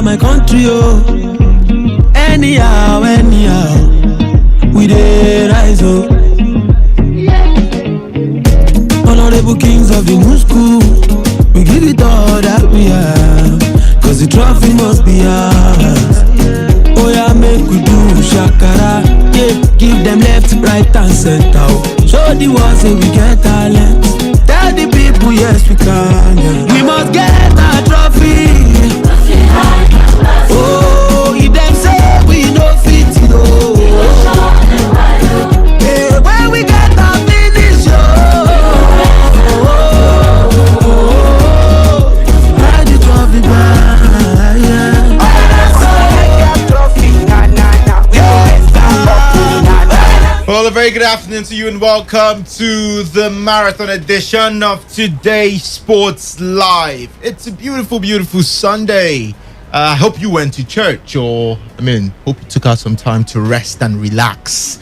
my country, oh. Anyhow, we dey rise, oh. Honorable kings of the new school, we give it all that we have, cause the trophy must be ours. Oh yeah, make we do shakara, yeah, give them left, right and center, oh. Show the world say we get talent. Tell the people yes we can, yeah. We must get our trophy. Oh, if them say we no fit, oh. Hey, when we get our finish, oh. Ride the trophy back, yeah. Well, a very good afternoon to you and welcome to the marathon edition of Today Sports Live. It's a beautiful, beautiful Sunday. I hope you went to church hope you took out some time to rest and relax.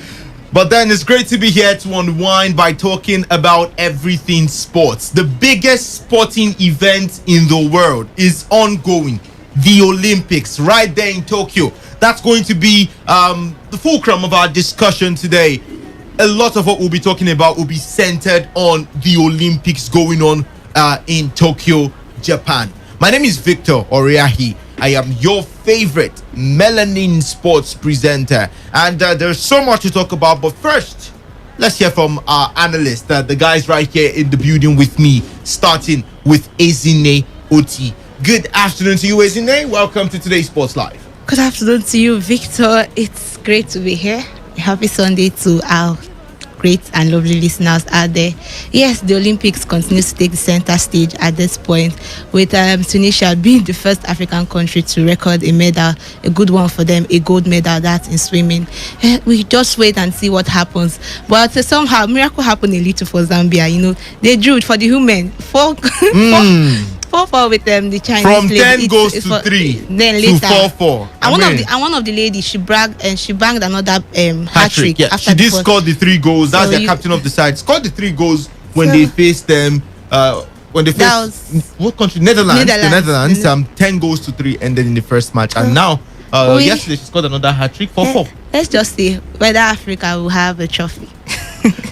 But then it's great to be here to unwind by talking about everything sports. The biggest sporting event in the world is ongoing. The Olympics right there in Tokyo. That's going to be the fulcrum of our discussion today. A lot of what we'll be talking about will be centered on the Olympics going on in Tokyo, Japan. My name is Victor Oriahi. I am your favorite melanin sports presenter. And there's so much to talk about. But first, let's hear from our analysts, the guys right here in the building with me, starting with Ezine Oti. Good afternoon to you, Ezine. Welcome to Today's Sports Live. Good afternoon to you, Victor. It's great to be here. Happy Sunday to our great and lovely listeners out there. Yes, the Olympics continues to take the center stage at this point, with Tunisia being the first African country to record a medal, a good one for them, a gold medal, that's in swimming. We just wait and see what happens. But somehow, miracle happened a little for Zambia. You know, they drew for the women. 4-4 with them, the Chinese. From 10 goes to 3 then later, to 4-4. And one of the ladies, she bragged and she banged another hat-trick. Yeah, she did score the 3 goals. That's the captain of the side. Scored the 3 goals when they faced them. What country? Netherlands. The Netherlands. 10 goals to 3 ended in the first match, and now yesterday she scored another hat-trick. 4-4. Let's just see whether Africa will have a trophy.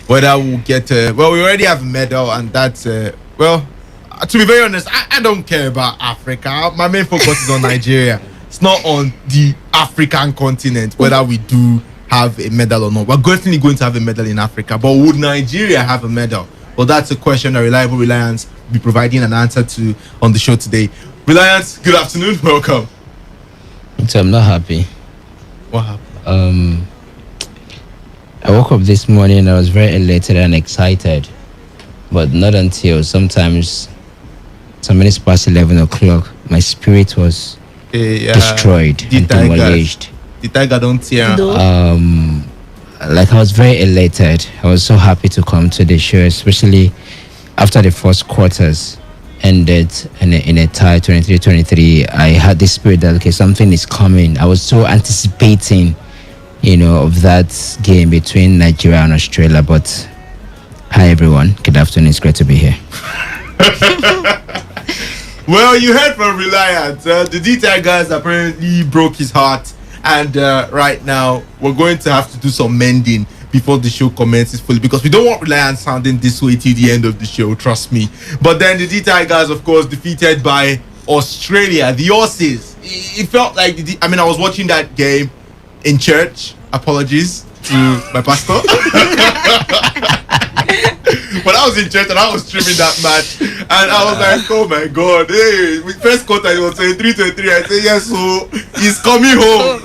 Whether we'll get we already have a medal, and that's to be very honest, I don't care about Africa. My main focus is on Nigeria. It's not on the African continent, whether we do have a medal or not. We're definitely going to have a medal in Africa, but would Nigeria have a medal? Well, that's a question that Reliable Reliance will be providing an answer to on the show today. Reliance, good afternoon. Welcome. So I'm not happy. What happened? I woke up this morning and I was very elated and excited, but not until sometimes some minutes past 11 o'clock, my spirit was destroyed and demolished. The tiger don't tear. Like, I was very elated. I was so happy to come to the show, especially after the first quarters ended in a tie 23-23. I had this spirit that, okay, something is coming. I was so anticipating, of that game between Nigeria and Australia. But hi, everyone. Good afternoon. It's great to be here. Well, you heard from Reliance. The D guys apparently broke his heart, and right now we're going to have to do some mending before the show commences fully, because we don't want Reliance sounding this way till the end of the show, trust me. But then the D guys, of course, defeated by Australia, the Aussies. It felt like I was watching that game in church. Apologies to my pastor. But I was in church and I was streaming that match, and I was like, oh my god, hey, with first quarter it was 3-3. I said, yes, so he's coming home.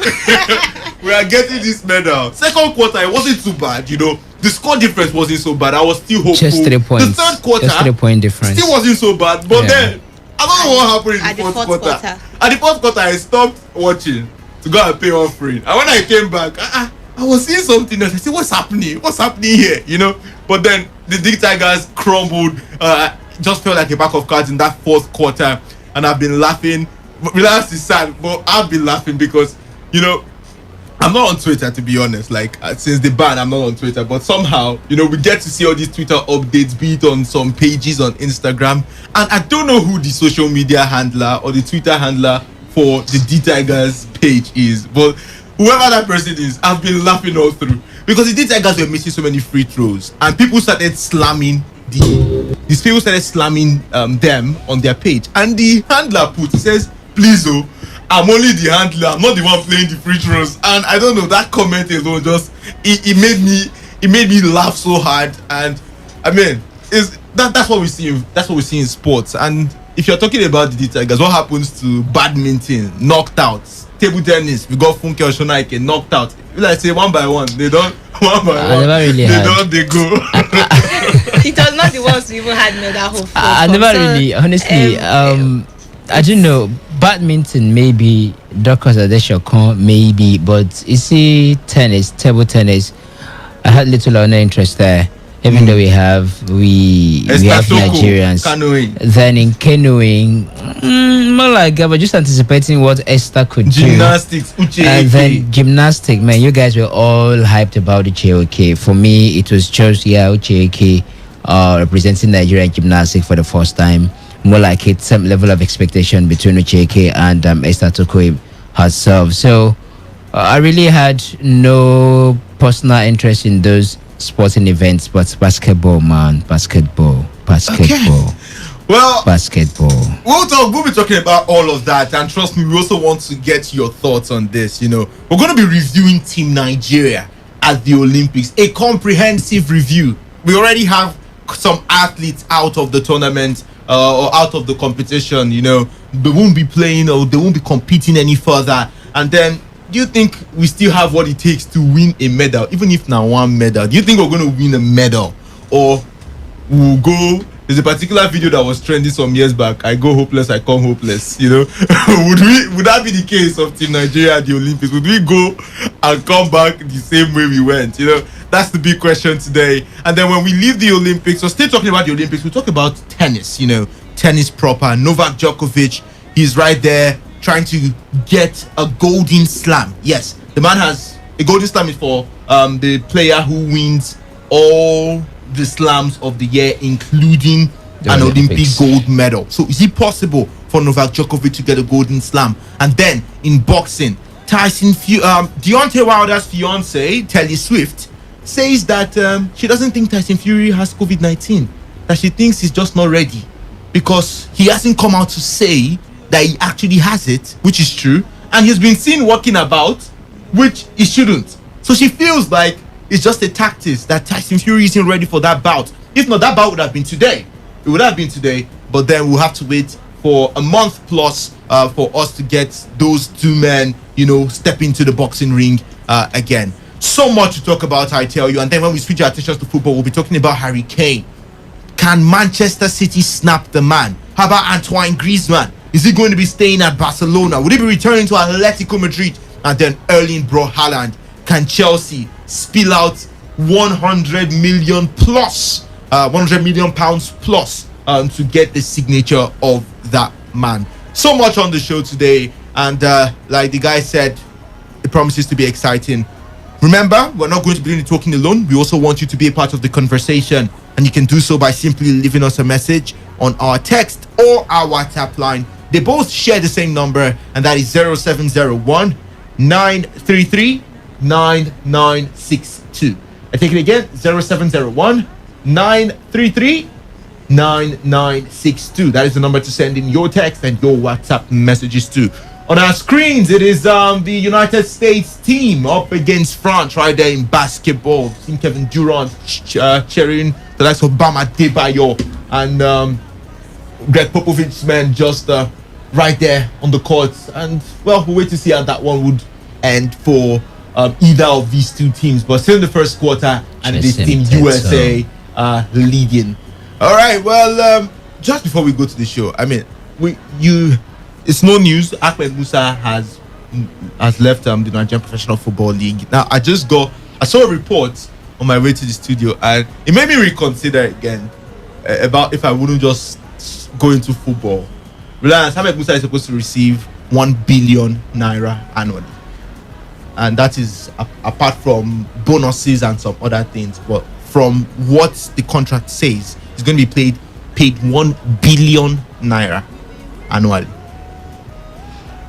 We are getting this medal. Second quarter, it wasn't too bad, the score difference wasn't so bad. I was still hopeful. Just 3 points. The third quarter, just 3 point difference. Still wasn't so bad, but then I don't know what happened in the fourth quarter. At the fourth quarter, I stopped watching to go and pay offering, and when I came back, I was seeing something else. I said, what's happening here, But then the Dig Tigers crumbled. Just felt like a pack of cards in that fourth quarter, and I've been laughing. Reliance is sad, but I've been laughing because I'm not on Twitter, to be honest. Like, since the ban, I'm not on Twitter, but somehow we get to see all these Twitter updates, be it on some pages on Instagram, and I don't know who the social media handler or the Twitter handler for the D Tigers page is. But whoever that person is, I've been laughing all through because the D Tigers were missing so many free throws, and people started slamming these people started slamming them on their page, and the handler he says, "Please, oh, I'm only the handler. I'm not the one playing the free throws." And I don't know, that comment alone just it made me laugh so hard. And I mean, that's what we see. That's what we see in sports. And if you're talking about the D Tigers, what happens to badminton, knocked out, table tennis? We got Funke Oshonaike knocked out. Like say one by one, they don't one by one. They go. It was not the ones we even had medal hope for. I never really, honestly, I don't know. Badminton maybe, Dorcas Adeshokon maybe, but you see, tennis, table tennis, I had little or no interest there. Even though we have Nigerians. Canoeing. Then in canoeing, more like I was just anticipating what Esther could Gymnastics, do. And then gymnastics, man, you guys were all hyped about the Ucheke. For me, it was just Ucheke representing Nigerian gymnastics for the first time. More like it's some level of expectation between Ucheke and Esther Tokoe herself. So I really had no personal interest in those sporting events, but basketball, man, basketball. Okay. Well, basketball. We'll be talking about all of that, and trust me, we also want to get your thoughts on this. You know, we're going to be reviewing Team Nigeria at the Olympics, a comprehensive review. We already have some athletes out of the tournament or out of the competition. You know, they won't be playing or they won't be competing any further, and then. Do you think we still have what it takes to win a medal, even if now one medal? Do you think we're going to win a medal, or we'll go? There's a particular video that was trending some years back. I go hopeless, I come hopeless. You know, would that be the case of Team Nigeria at the Olympics? Would we go and come back the same way we went? You know, that's the big question today. And then when we leave the Olympics, we're still talking about the Olympics. We talk about tennis. You know, tennis proper. Novak Djokovic, he's right there, trying to get a golden slam. Yes, the man has a golden slam is for the player who wins all the slams of the year, including an Olympic gold medal. So is it possible for Novak Djokovic to get a golden slam? And then in boxing, Deontay Wilder's fiance, Taylor Swift, says that she doesn't think Tyson Fury has COVID-19, that she thinks he's just not ready because he hasn't come out to say that he actually has it, which is true, and he's been seen walking about, which he shouldn't. So she feels like it's just a tactic that Tyson Fury isn't ready for that bout. If not, that bout would have been today. It would have been today, but then we'll have to wait for a month plus for us to get those two men, you know, step into the boxing ring again. So much to talk about, I tell you. And then when we switch our attention to football, we'll be talking about Harry Kane. Can Manchester City snap the man? How about Antoine Griezmann? Is he going to be staying at Barcelona? Would he be returning to Atletico Madrid? And then Erling Braut Haaland. Can Chelsea spill out 100 million plus, 100 million pounds plus to get the signature of that man? So much on the show today, and like the guy said, it promises to be exciting. Remember, we're not going to be doing the talking alone. We also want you to be a part of the conversation, and you can do so by simply leaving us a message on our text or our WhatsApp line. They both share the same number, and that is 0701 933 9962. I take it again, 0701 933 9962. That is the number to send in your text and your WhatsApp messages to. On our screens, it is the United States team up against France right there in basketball. Team Kevin Durant cheering the likes of Bama Debayo and Greg Popovich's men just right there on the court. And well, we'll wait to see how that one would end for either of these two teams. But still in the first quarter, and this team USA leading. All right, well, just before we go to the show, I mean, it's no news. Ahmed Musa has left the Nigerian Professional Football League. Now, I saw a report on my way to the studio, and it made me reconsider again about if I wouldn't just go into football. Reliance, Ahmed Musa is supposed to receive 1 billion naira annually, and that is apart from bonuses and some other things. But from what the contract says, he's going to be paid 1 billion naira annually.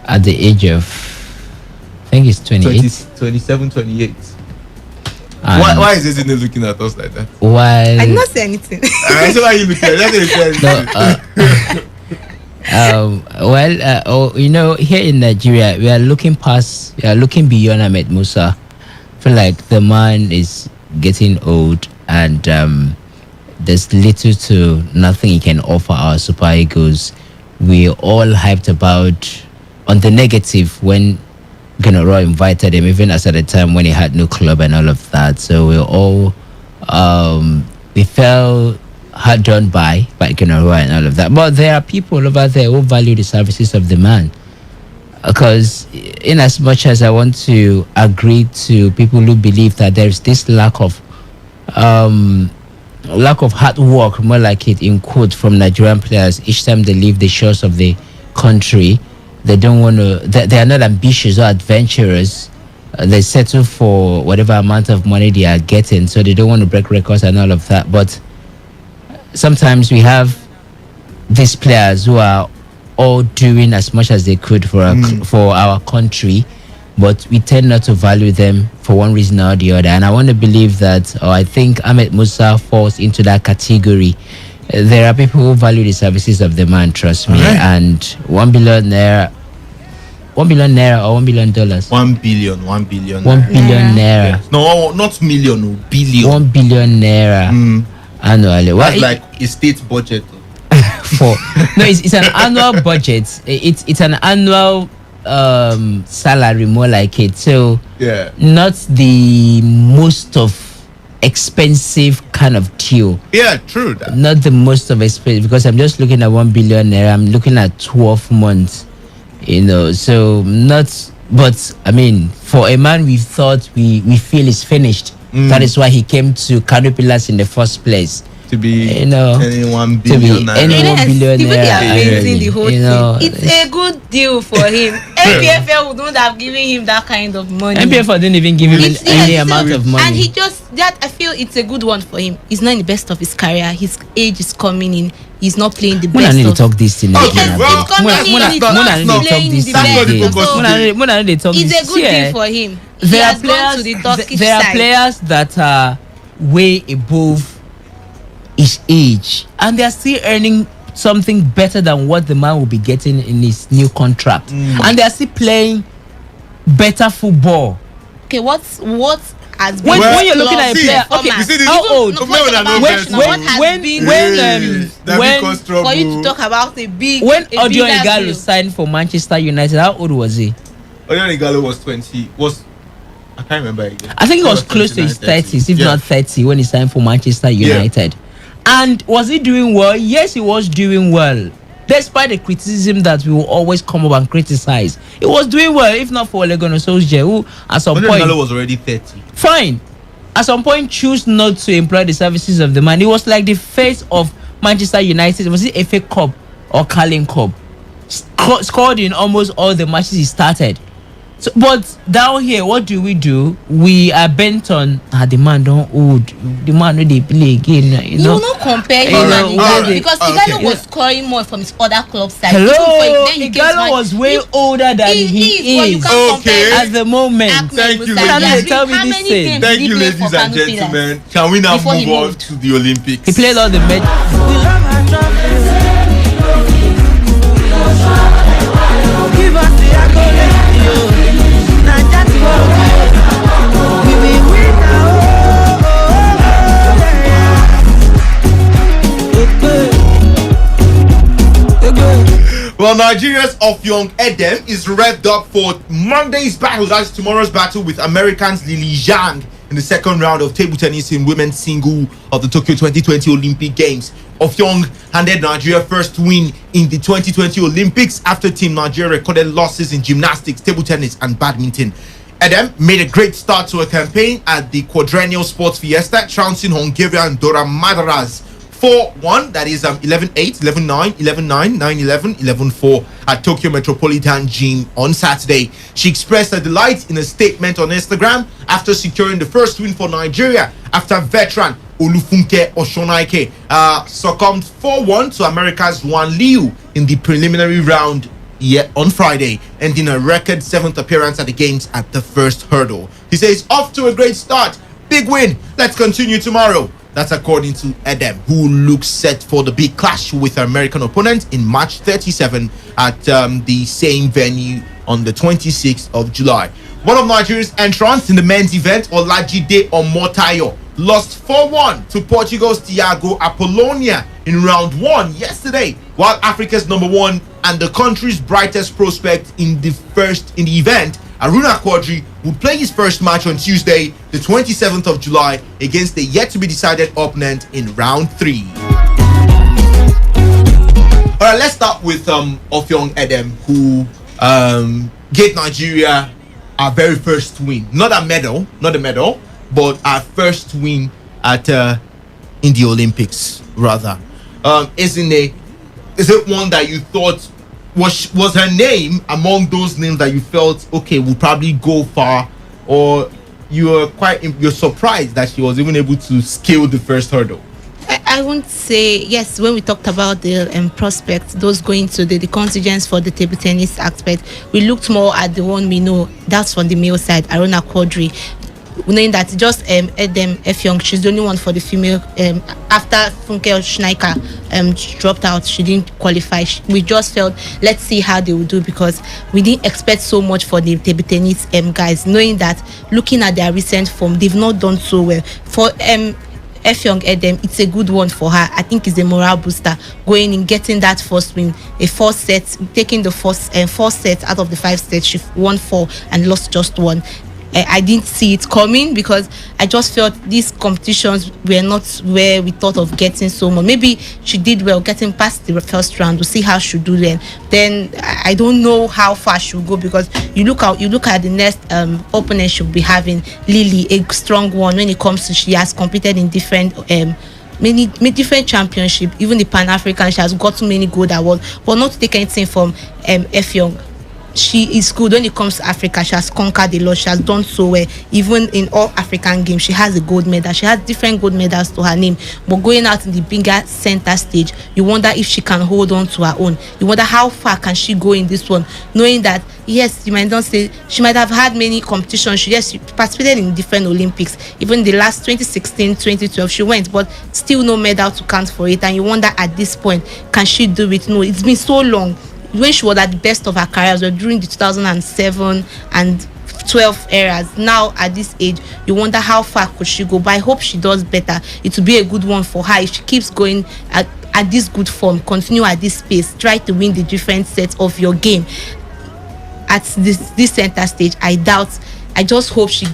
at the age of, I think it's 28. 27, 28. And Why is Ezine looking at us like that? while I did not say anything. I said, why are you looking at us? here in Nigeria, we are looking beyond Ahmed Musa. I feel like the man is getting old, and there's little to nothing he can offer our Super Eagles. We all hyped about on the negative when Gennaro invited him, even as at the time when he had no club and all of that. So we all we felt hard done by Gennaro and all of that. But there are people over there who value the services of the man. Because in as much as I want to agree to people who believe that there is this lack of hard work, more like it in quote, from Nigerian players each time they leave the shores of the country. They don't want to. They are not ambitious or adventurous. They settle for whatever amount of money they are getting, so they don't want to break records and all of that. But sometimes we have these players who are all doing as much as they could for our country, but we tend not to value them for one reason or the other. And I want to believe that, or I think Ahmed Musa falls into that category. There are people who value the services of the man, trust me. Right. And $1 billion naira or $1 billion? $1 billion. 1 billion Naira. naira. Yes. No, not million, no, billion. $1 billion naira annually. That's like a state budget. It's an annual budget. It's an annual salary, more like it. So Yeah. not the most of expensive kind of deal. Yeah, true. That. Not the most of expensive, because I'm just looking at $1 billion naira. I'm looking at 12 months, so not. But I mean, for a man we thought we feel is finished. That is why he came to Canopilas in the first place. To be any $1 billion. any $1 billion People they are naira. amazing the whole thing. It's a good deal for him. MPFL wouldn't have given him that kind of money. MPFL didn't even give him any amount of money. And he just that I feel it's a good one for him. He's not in the best of his career. His age is coming in. He's not playing the When I best need to of. talk this thing Okay, again. well, He's coming in. He's not playing the best. When I need to talk It's this a good deal for him. He There are has gone to the Turkish there are side. players that are way above his age, and they are still earning something better than what the man will be getting in his new contract, and they are still playing better football. Okay, what has been When you're looking at a player, okay, you see this- how old? No, when I know best, when for you to talk about a big when a Odion bigger Igalo deal. signed for Manchester United, how old was he? Odion Igalo was 20. I can't remember again. I think he was close to his 30s, if not 30, when he signed for Manchester United. And was he doing well? Yes, he was doing well. Despite the criticism that we will always come up and criticize, he was doing well. If not for Ole Gunnar Solskjaer, who at some Odion point, Igalo was already 30. fine, at some point choose not to employ the services of the man. He was like the face of Manchester United. Was it FA Cup or Carling Cup? Scored in almost all the matches he started. So, but down here, what do? We are bent on the man don't old. The man no dey play again. You will not compare him Hello, and Igalo okay, because okay. Igalo was scoring more from his other club side. Hello, Then he came to Igalo was way older than he but you is can't Okay. compare at the moment. Ahmed Thank you, Musa. ladies. He has Tell been- me how this many thing. games Thank did he you, play ladies for and Kano Pillars? gentlemen. Can we now Before he move on moved. to the Olympics? He played all the matches. Give us the accolade, yo. Now that's what we will win now. Well, Nigeria's Young Edem is revved up for Monday's battle. That's tomorrow's battle with Americans Lily Zhang in the second round of table tennis in women's single of the Tokyo 2020 Olympic Games. Young handed Nigeria first win in the 2020 Olympics after Team Nigeria recorded losses in gymnastics, table tennis, and badminton. Edem made a great start to her campaign at the Quadrennial Sports Fiesta, trouncing Hungarian Dora Madaras 4-1, that is 11-8, 11-9, 11-9, 9-11, 11-4 at Tokyo Metropolitan Gym on Saturday. She expressed her delight in a statement on Instagram after securing the first win for Nigeria after veteran Olufunke Oshonaike succumbed 4-1 to America's Juan Liu in the preliminary round on Friday, ending a record 7th appearance at the games at the first hurdle. He says, off to a great start. Big win. Let's continue tomorrow. That's according to Edem, who looks set for the big clash with her American opponent in March 37 at the same venue on the 26th of July. One of Nigeria's entrants in the men's event, Olajide Omotayo, lost 4-1 to Portugal's Thiago Apollonia in round 1 yesterday, while Africa's number 1 and the country's brightest prospect in the event, Aruna Quadri, would play his first match on Tuesday, the 27th of July, against the yet-to-be-decided opponent in round 3. Alright, let's start with Offiong Edem, who gave Nigeria our very first win. Not a medal, but our first win at in the Olympics, rather. Is it one that you thought was her name among those names that you felt okay will probably go far, or you're surprised that she was even able to scale the first hurdle? I won't say yes. When we talked about the prospects, those going to the contingents for the table tennis aspect, we looked more at the one we know. That's from the male side, Aruna Quadri. Knowing that just Edem Effiong, she's the only one for the female. After Funke Schneiker dropped out, she didn't qualify. We just felt, let's see how they will do, because we didn't expect so much for the table tennis guys, knowing that looking at their recent form, they've not done so well. For Effiong Edem, it's a good one for her. I think it's a morale booster going in, getting that first win, a 4 set, taking the first 4 sets out of the 5 sets. She won 4 and lost just 1. I didn't see it coming, because I just felt these competitions were not where we thought of getting so much. Maybe she did well getting past the first round. We'll see how she'll do then I don't know how far she'll go, because you look at the next opponent she'll be having, Lily, a strong one when it comes to, she has competed in different many different championships, even the Pan-African. She has got too many gold awards, but not to take anything from Effiong. She is good when it comes to Africa. She has conquered a lot. She has done so well. Even in all African games, she has a gold medal. She has different gold medals to her name. But going out in the bigger center stage, you wonder if she can hold on to her own. You wonder how far can she go in this one, knowing that, yes, you might not say she might have had many competitions. She participated in different Olympics. Even the last 2016, 2012, she went, but still no medal to count for it. And you wonder at this point, can she do it? No, it's been so long. When she was at the best of her career, was during the 2007 and 12 eras. Now at this age, you wonder how far could she go. But I hope she does better. It will be a good one for her if she keeps going at this good form, continue at this pace, try to win the different sets of your game at this center stage. I just hope she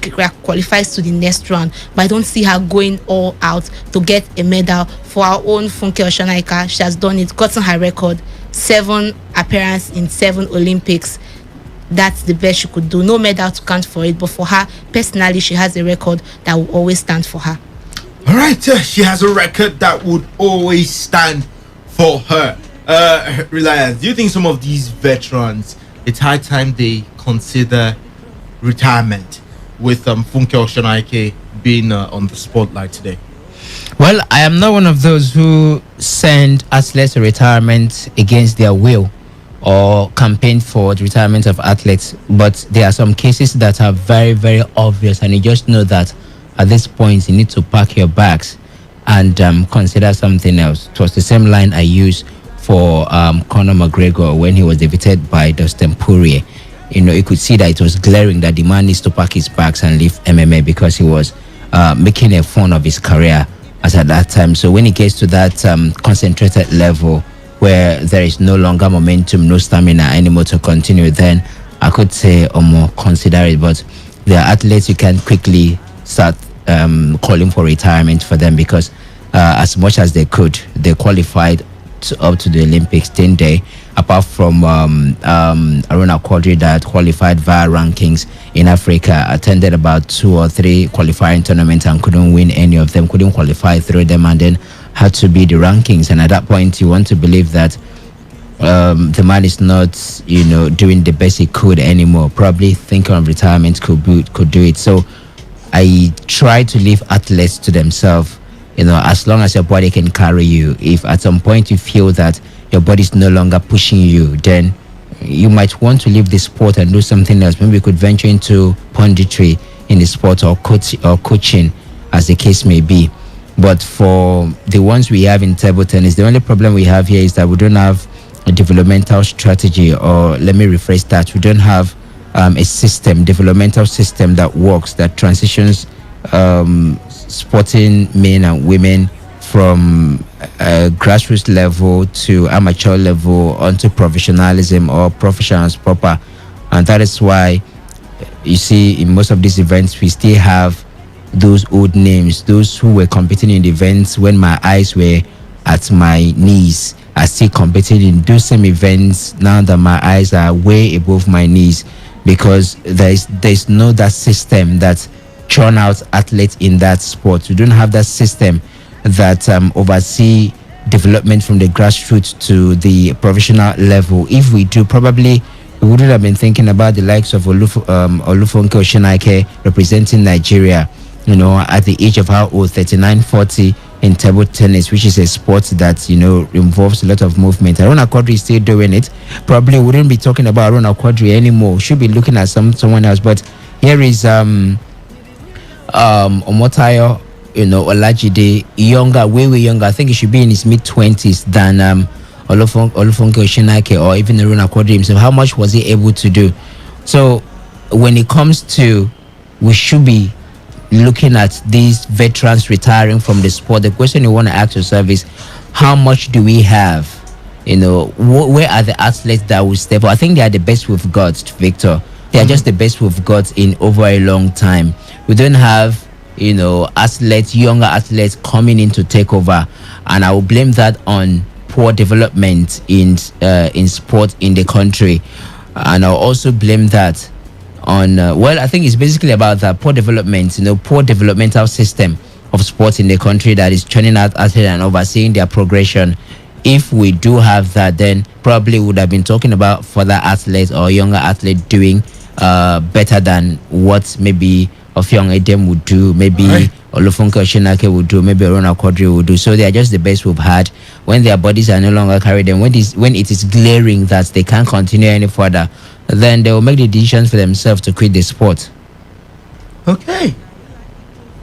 qualifies to the next round, but I don't see her going all out to get a medal. For our own Funke Oshanaika, she has done it, gotten her record, 7 appearances in 7 Olympics. That's the best she could do. No medal to count for it, but for her personally, she has a record that will always stand for her. All right, she has a record that would always stand for her. Reliance, do you think some of these veterans, it's high time they consider retirement, with Funke Oshanaike being on the spotlight today? Well, I am not one of those who send athletes to retirement against their will or campaign for the retirement of athletes, but there are some cases that are very, very obvious, and you just know that at this point you need to pack your bags and consider something else. It was the same line I used for Conor McGregor when he was defeated by Dustin Poirier. You know, you could see that it was glaring that the man needs to pack his bags and leave MMA, because he was making a fun of his career as at that time. So when it gets to that concentrated level where there is no longer momentum, no stamina anymore to continue, then I could say or more consider it. But there are athletes you can quickly start calling for retirement for them, because as much as they could, they qualified up to the Olympics, didn't they? Apart from Aruna Quadri that qualified via rankings in Africa, attended about 2 or 3 qualifying tournaments and couldn't win any of them, couldn't qualify through them, and then had to be the rankings. And at that point, you want to believe that the man is not, you know, doing the best he could anymore. Probably thinking of retirement could do it. So I try to leave athletes to themselves. You know, as long as your body can carry you. If at some point you feel that your body is no longer pushing you, then you might want to leave the sport and do something else. Maybe you could venture into punditry in the sport, or coaching, as the case may be. But for the ones we have in table tennis, the only problem we have here is that we don't have a developmental strategy, or let me rephrase that, we don't have a developmental system that works, that transitions sporting men and women from grassroots level to amateur level onto professionalism or professionals proper. And that is why you see in most of these events we still have those old names, those who were competing in the events when my eyes were at my knees are still competing in those same events now that my eyes are way above my knees, because there's no that system that churn out athletes in that sport. We don't have that system that oversee development from the grassroots to the professional level. If we do, probably we wouldn't have been thinking about the likes of Olufunke Oshinake representing Nigeria, at the age of how old, 39, 40, in table tennis, which is a sport that, involves a lot of movement. Aruna Quadri is still doing it. Probably wouldn't be talking about Aruna Quadri anymore. Should be looking at someone else. But here is Omotayo, Olajide, way younger. I think he should be in his mid-20s than Olufunke Oshinake or even Aruna Quadri himself. How much was he able to do? So when it comes to, we should be looking at these veterans retiring from the sport, the question you want to ask yourself is, how much do we have? Where are the athletes that will step up? I think they are the best we've got, Victor. They are just the best we've got in over a long time. We don't have, athletes, younger athletes coming in to take over, and I will blame that on poor development in sport in the country, and I'll also blame that on I think it's basically about that poor development, poor developmental system of sports in the country that is churning out athletes and overseeing their progression. If we do have that, then probably would have been talking about further athletes or younger athletes doing better than what maybe Offiong Edem would do, maybe Olufunke Oshinake would do, maybe Aruna Quadri would do. So they are just the best we've had. When their bodies are no longer carried them, when it is glaring that they can't continue any further, then they will make the decisions for themselves to quit the sport. Okay.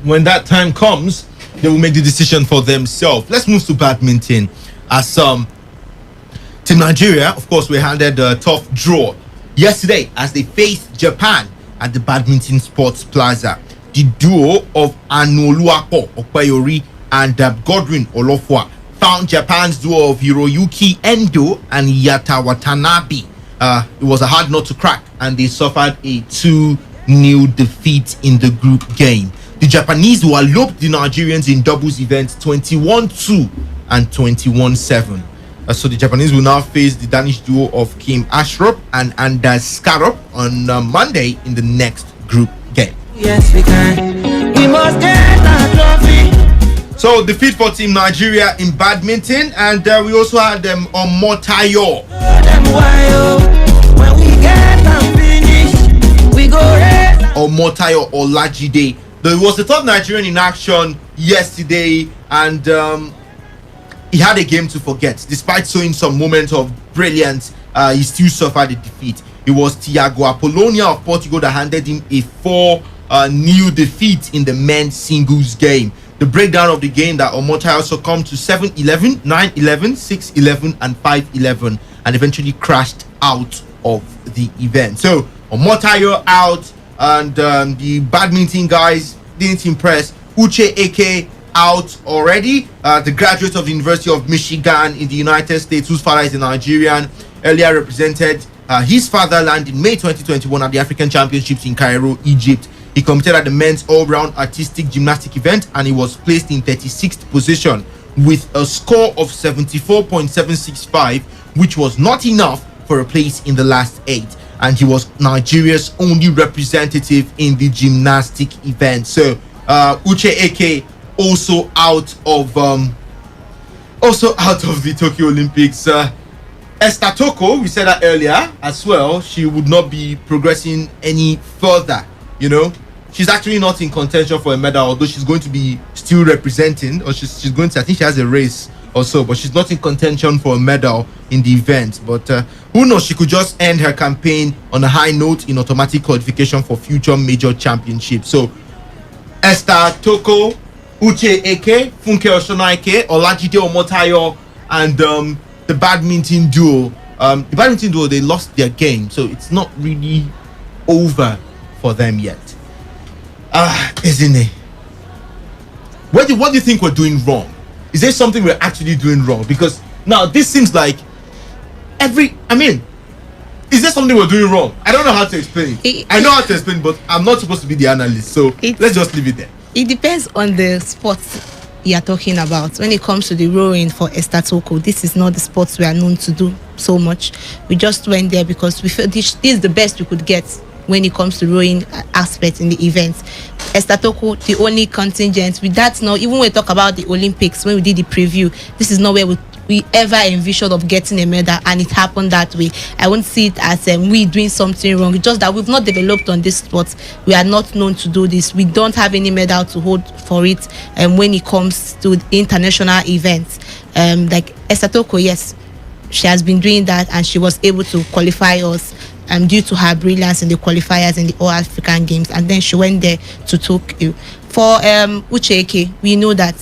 When that time comes, they will make the decision for themselves. Let's move to badminton. As Team Nigeria, of course, we handed a tough draw yesterday as they faced Japan at the Badminton Sports Plaza. The duo of Anoluapo Okpayori and Godwin Olofwa found Japan's duo of Hiroyuki Endo and Yata Watanabe. It was a hard nut to crack, and they suffered a 2-0 defeat in the group game. The Japanese walloped the Nigerians in doubles events 21-2 and 21-7. So the Japanese will now face the Danish duo of Kim Ashrop and Anders Skarup on Monday in the next group game. Yes, we can. We must get that trophy. So defeat for Team Nigeria in badminton, and we also had them on Motayo. When we get them finished, we go or Motayo Olajide. There was the top Nigerian in action yesterday, and he had a game to forget. Despite showing some moments of brilliance, he still suffered a defeat. It was Tiago Apollonia of Portugal that handed him a 4-0 defeat in the men's singles game. The breakdown of the game, that Omotayo succumbed to 7-11, 9-11, 6-11 and 5-11, and eventually crashed out of the event. So Omotayo out, and the badminton guys didn't impress. Uche Eke out already. The graduate of the University of Michigan in the United States, whose father is a Nigerian, earlier represented his fatherland in May 2021 at the African Championships in Cairo, Egypt. He competed at the men's all-round artistic gymnastic event, and he was placed in 36th position with a score of 74.765, which was not enough for a place in the last 8. And he was Nigeria's only representative in the gymnastic event. So Uche Eke also out of the Tokyo Olympics. Esther Toko, we said that earlier as well, she would not be progressing any further. She's actually not in contention for a medal, although she's going to be still representing, or she's going to, I think she has a race or so, but she's not in contention for a medal in the event. But who knows? She could just end her campaign on a high note in automatic qualification for future major championships. So Esther Toko, Uche Eke, Funke Oshonaike, Olajide Omotayo, and the badminton duo. The badminton duo, they lost their game, so it's not really over for them yet. Isn't it? What do you think we're doing wrong? Is there something we're actually doing wrong? Because now this seems like is there something we're doing wrong? I don't know how to explain it. I know how to explain, but I'm not supposed to be the analyst, so let's just leave it there. It depends on the sports you are talking about. When it comes to the rowing for Esther Toko, this is not the sports we are known to do so much. We just went there because we felt this is the best we could get when it comes to rowing aspect in the events. Esther Toko, the only contingent with that. Now, even when we talk about the Olympics, when we did the preview, this is not where we ever envisioned of getting a medal, and it happened that way. I won't see it as we doing something wrong. It's just that we've not developed on this sport. We are not known to do this. We don't have any medal to hold for it. And when it comes to international events, like Esther Toko, yes, she has been doing that, and she was able to qualify us due to her brilliance in the qualifiers in the All African Games, and then she went there to Tokyo. For Uche Eke, we know that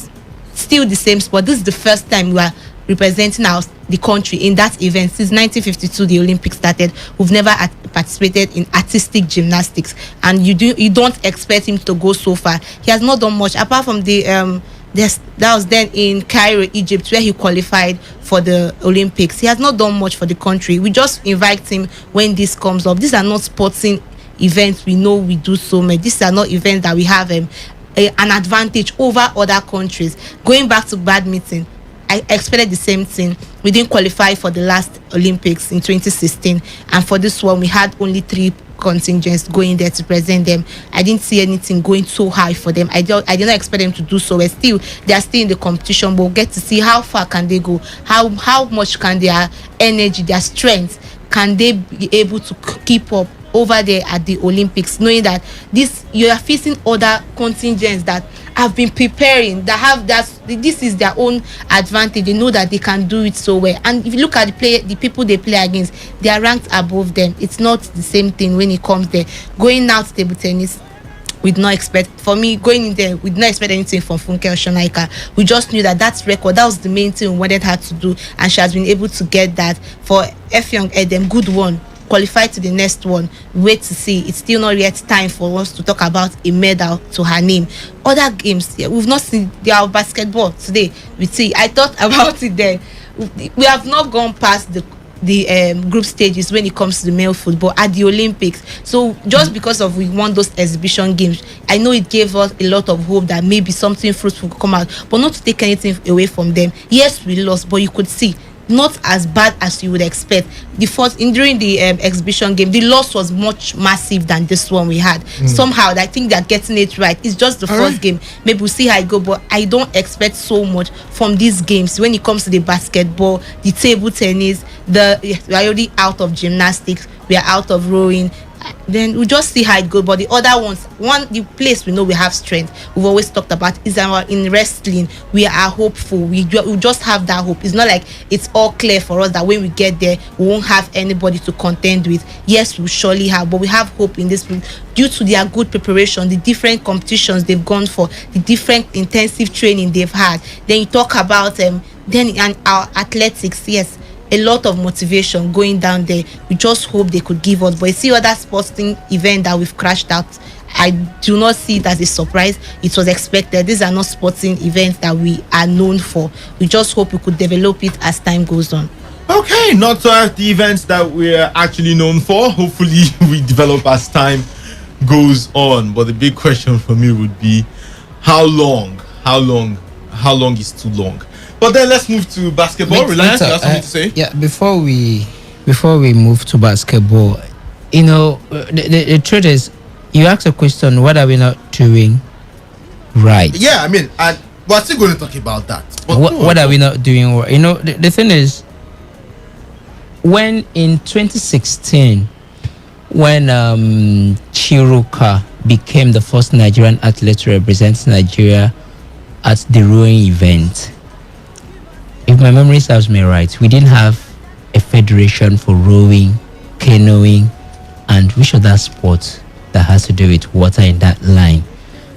still the same sport. This is the first time we are representing the country in that event since 1952. The Olympics started. We've never participated in artistic gymnastics, and you don't expect him to go so far. He has not done much apart from the that was then in Cairo, Egypt, where he qualified for the Olympics. He has not done much for the country. We just invite him when this comes up. These are not sporting events we know we do so much. These are not events that we have an advantage over other countries. Going back to badminton, I expected the same thing. We didn't qualify for the last Olympics in 2016, and for this one we had only 3 contingents going there to present them. I didn't see anything going so high for them. I did not expect them to do so well. Still, they are still in the competition, but we'll get to see how far can they go, how much can their energy, their strength, can they be able to keep up over there at the Olympics, knowing that you are facing other contingents that have been preparing, this is their own advantage. They know that they can do it so well. And if you look at the people they play against, they are ranked above them. It's not the same thing when it comes there. Going out to table tennis, we did not expect, for me, going in there, we did not expect anything from Funke Oshonaika. We just knew that record, that was the main thing we wanted her to do, and she has been able to get that. For Effiong Edem, good one, qualify to the next one. Wait to see. It's still not yet time for us to talk about a medal to her name. Other games, we've not seen their basketball today. We see. I thought about it then. We have not gone past the group stages when it comes to the male football at the Olympics. So just because of we won those exhibition games, I know it gave us a lot of hope that maybe something fruitful could come out. But not to take anything away from them. Yes, we lost, but you could see not as bad as you would expect. During the exhibition game, the loss was much massive than this one we had. Somehow, I think they're getting it right. It's just the first game. Maybe we'll see how it go, but I don't expect so much from these games when it comes to the basketball, the table tennis. We're already out of gymnastics. We are out of rowing. Then we'll just see how it goes. But the other ones, the place we know we have strength, we've always talked about, is in wrestling. We are hopeful. We just have that hope. It's not like it's all clear for us that when we get there, we won't have anybody to contend with. Yes, we surely have, but we have hope in this due to their good preparation, the different competitions they've gone for, the different intensive training they've had. Then you talk about our athletics. Yes, a lot of motivation going down there. We just hope they could give us. But you see other sporting event that we've crashed out, I do not see it as a surprise. It was expected. These are not sporting events that we are known for. We just hope we could develop it as time goes on. Okay, not the events that we're actually known for. Hopefully we develop as time goes on. But the big question for me would be, how long is too long? But then let's move to basketball. Reliance, you have something to say? Yeah, before we move to basketball, the truth is, you asked a question, what are we not doing right? Yeah, we're still going to talk about that. But what are we not doing right? The thing is, when in 2016, when Chiruka became the first Nigerian athlete to represent Nigeria at the rowing event, if my memory serves me right, we didn't have a federation for rowing, canoeing, and which other sport that has to do with water in that line.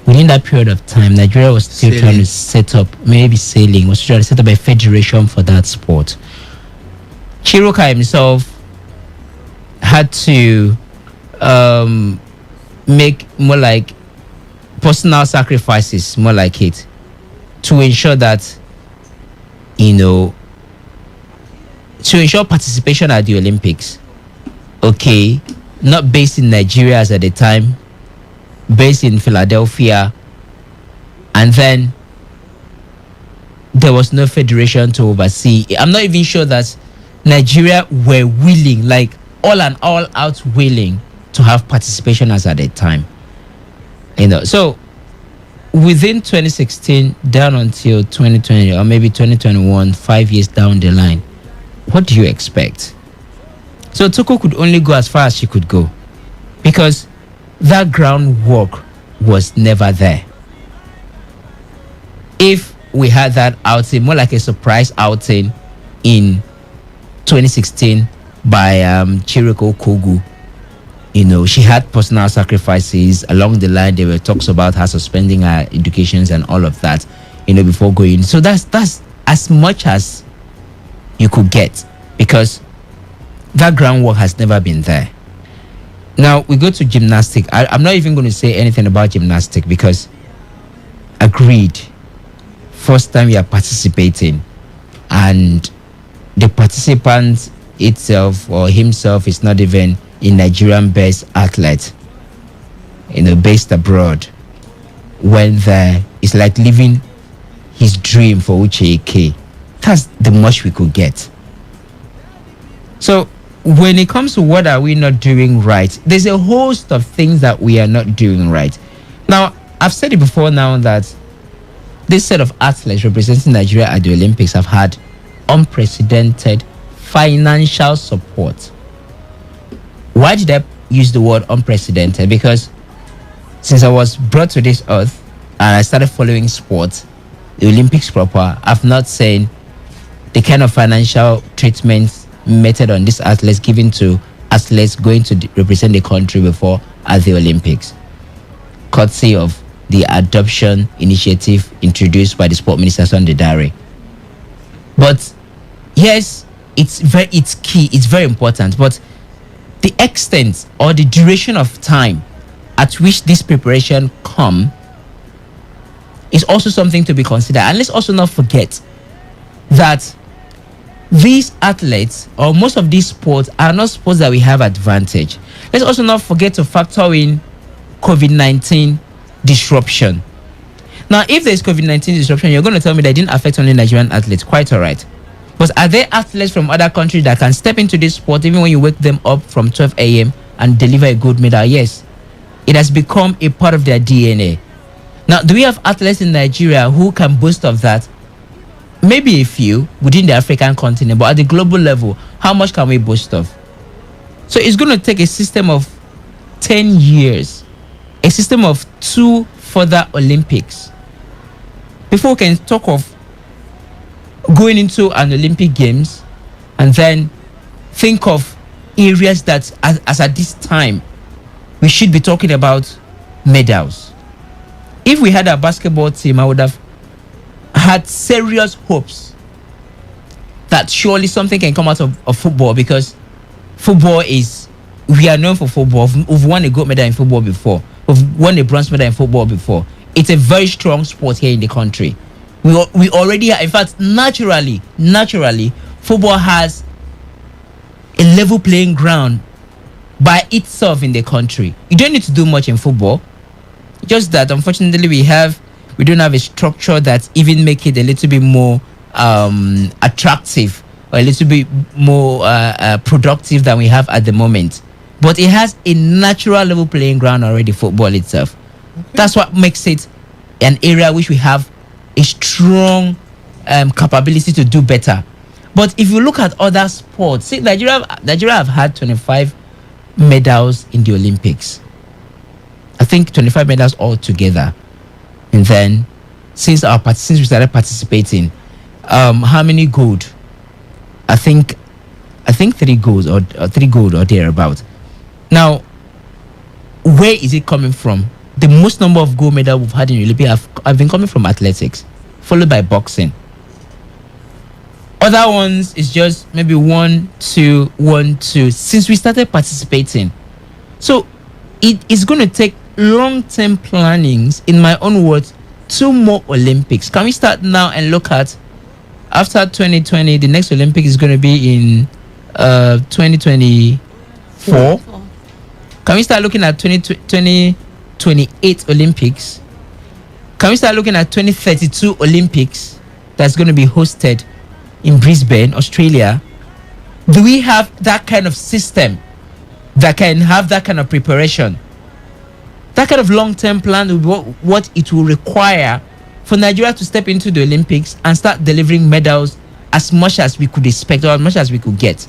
Within that period of time, Nigeria was still trying to set up, maybe sailing, was trying to set up a federation for that sport. Chiruka himself had to make more like personal sacrifices, more like it, to ensure that, to ensure participation at the Olympics. Okay, not based in Nigeria as at the time, based in Philadelphia, and then there was no federation to oversee. I'm not even sure that Nigeria were willing, like all out willing to have participation as at the time. So within 2016 down until 2020 or maybe 2021, 5 years down the line, what do you expect? So Toko could only go as far as she could go, because that groundwork was never there. If we had that outing, more like a surprise outing in 2016 by Chiriko Kogu, she had personal sacrifices along the line. There were talks about her suspending her educations and all of that, before going. So that's as much as you could get, because that groundwork has never been there. Now we go to gymnastics. I'm not even going to say anything about gymnastics, because agreed, first time you are participating, and the participant itself or himself is not even a Nigerian based athlete, based abroad. When there, it's like living his dream for Uche. That's the most we could get. So when it comes to what are we not doing right, there's a host of things that we are not doing right. Now, I've said it before now that this set of athletes representing Nigeria at the Olympics have had unprecedented financial support. Why did I use the word unprecedented? Because since I was brought to this earth and I started following sports, the Olympics proper, I've not seen the kind of financial treatment method on these athletes given to athletes going to represent the country before at the Olympics, courtesy of the adoption initiative introduced by the sport minister Sunday Dare. But yes, it's key, it's very important, but the extent or the duration of time at which this preparation come is also something to be considered. And let's also not forget that these athletes, or most of these sports, are not sports that we have advantage. Let's also not forget to factor in COVID-19 disruption. Now, if there's COVID-19 disruption, you're going to tell me that it didn't affect only Nigerian athletes. Quite all right. But are there athletes from other countries that can step into this sport even when you wake them up from 12 a.m. and deliver a gold medal? Yes. It has become a part of their DNA. Now, do we have athletes in Nigeria who can boast of that? Maybe a few within the African continent, but at the global level, how much can we boast of? So it's going to take a system of 10 years, a system of 2 further Olympics, before we can talk of going into an Olympic Games and then think of areas that, as at this time, we should be talking about medals. If we had a basketball team, I would have had serious hopes that surely something can come out of football, because football we are known for football. We've won a gold medal in football before. We've won a bronze medal in football before. It's a very strong sport here in the country. We already in fact, naturally, football has a level playing ground by itself in the country. You don't need to do much in football. Just that, unfortunately, we don't have a structure that even make it a little bit more attractive or a little bit more productive than we have at the moment. But it has a natural level playing ground already, football itself. Okay. That's what makes it an area which we have a strong capability to do better. But if you look at other sports, see, Nigeria have had 25 medals in the Olympics. I think 25 medals altogether. And then since we started participating, how many gold? I think 3 goals or 3 gold or thereabout. Now, where is it coming from? The most number of gold medals we've had in Olympics have been coming from athletics, followed by boxing. Other ones is just maybe 1, 2, 1, 2 since we started participating. So it is going to take long-term plannings. In my own words, 2 more Olympics. Can we start now and look at after 2020? The next Olympic is going to be in 2024. Can we start looking at 2028 Olympics? Can we start looking at 2032 Olympics that's going to be hosted in Brisbane, Australia? Do we have that kind of system that can have that kind of preparation? That kind of long-term plan, what it will require for Nigeria to step into the Olympics and start delivering medals as much as we could expect or as much as we could get.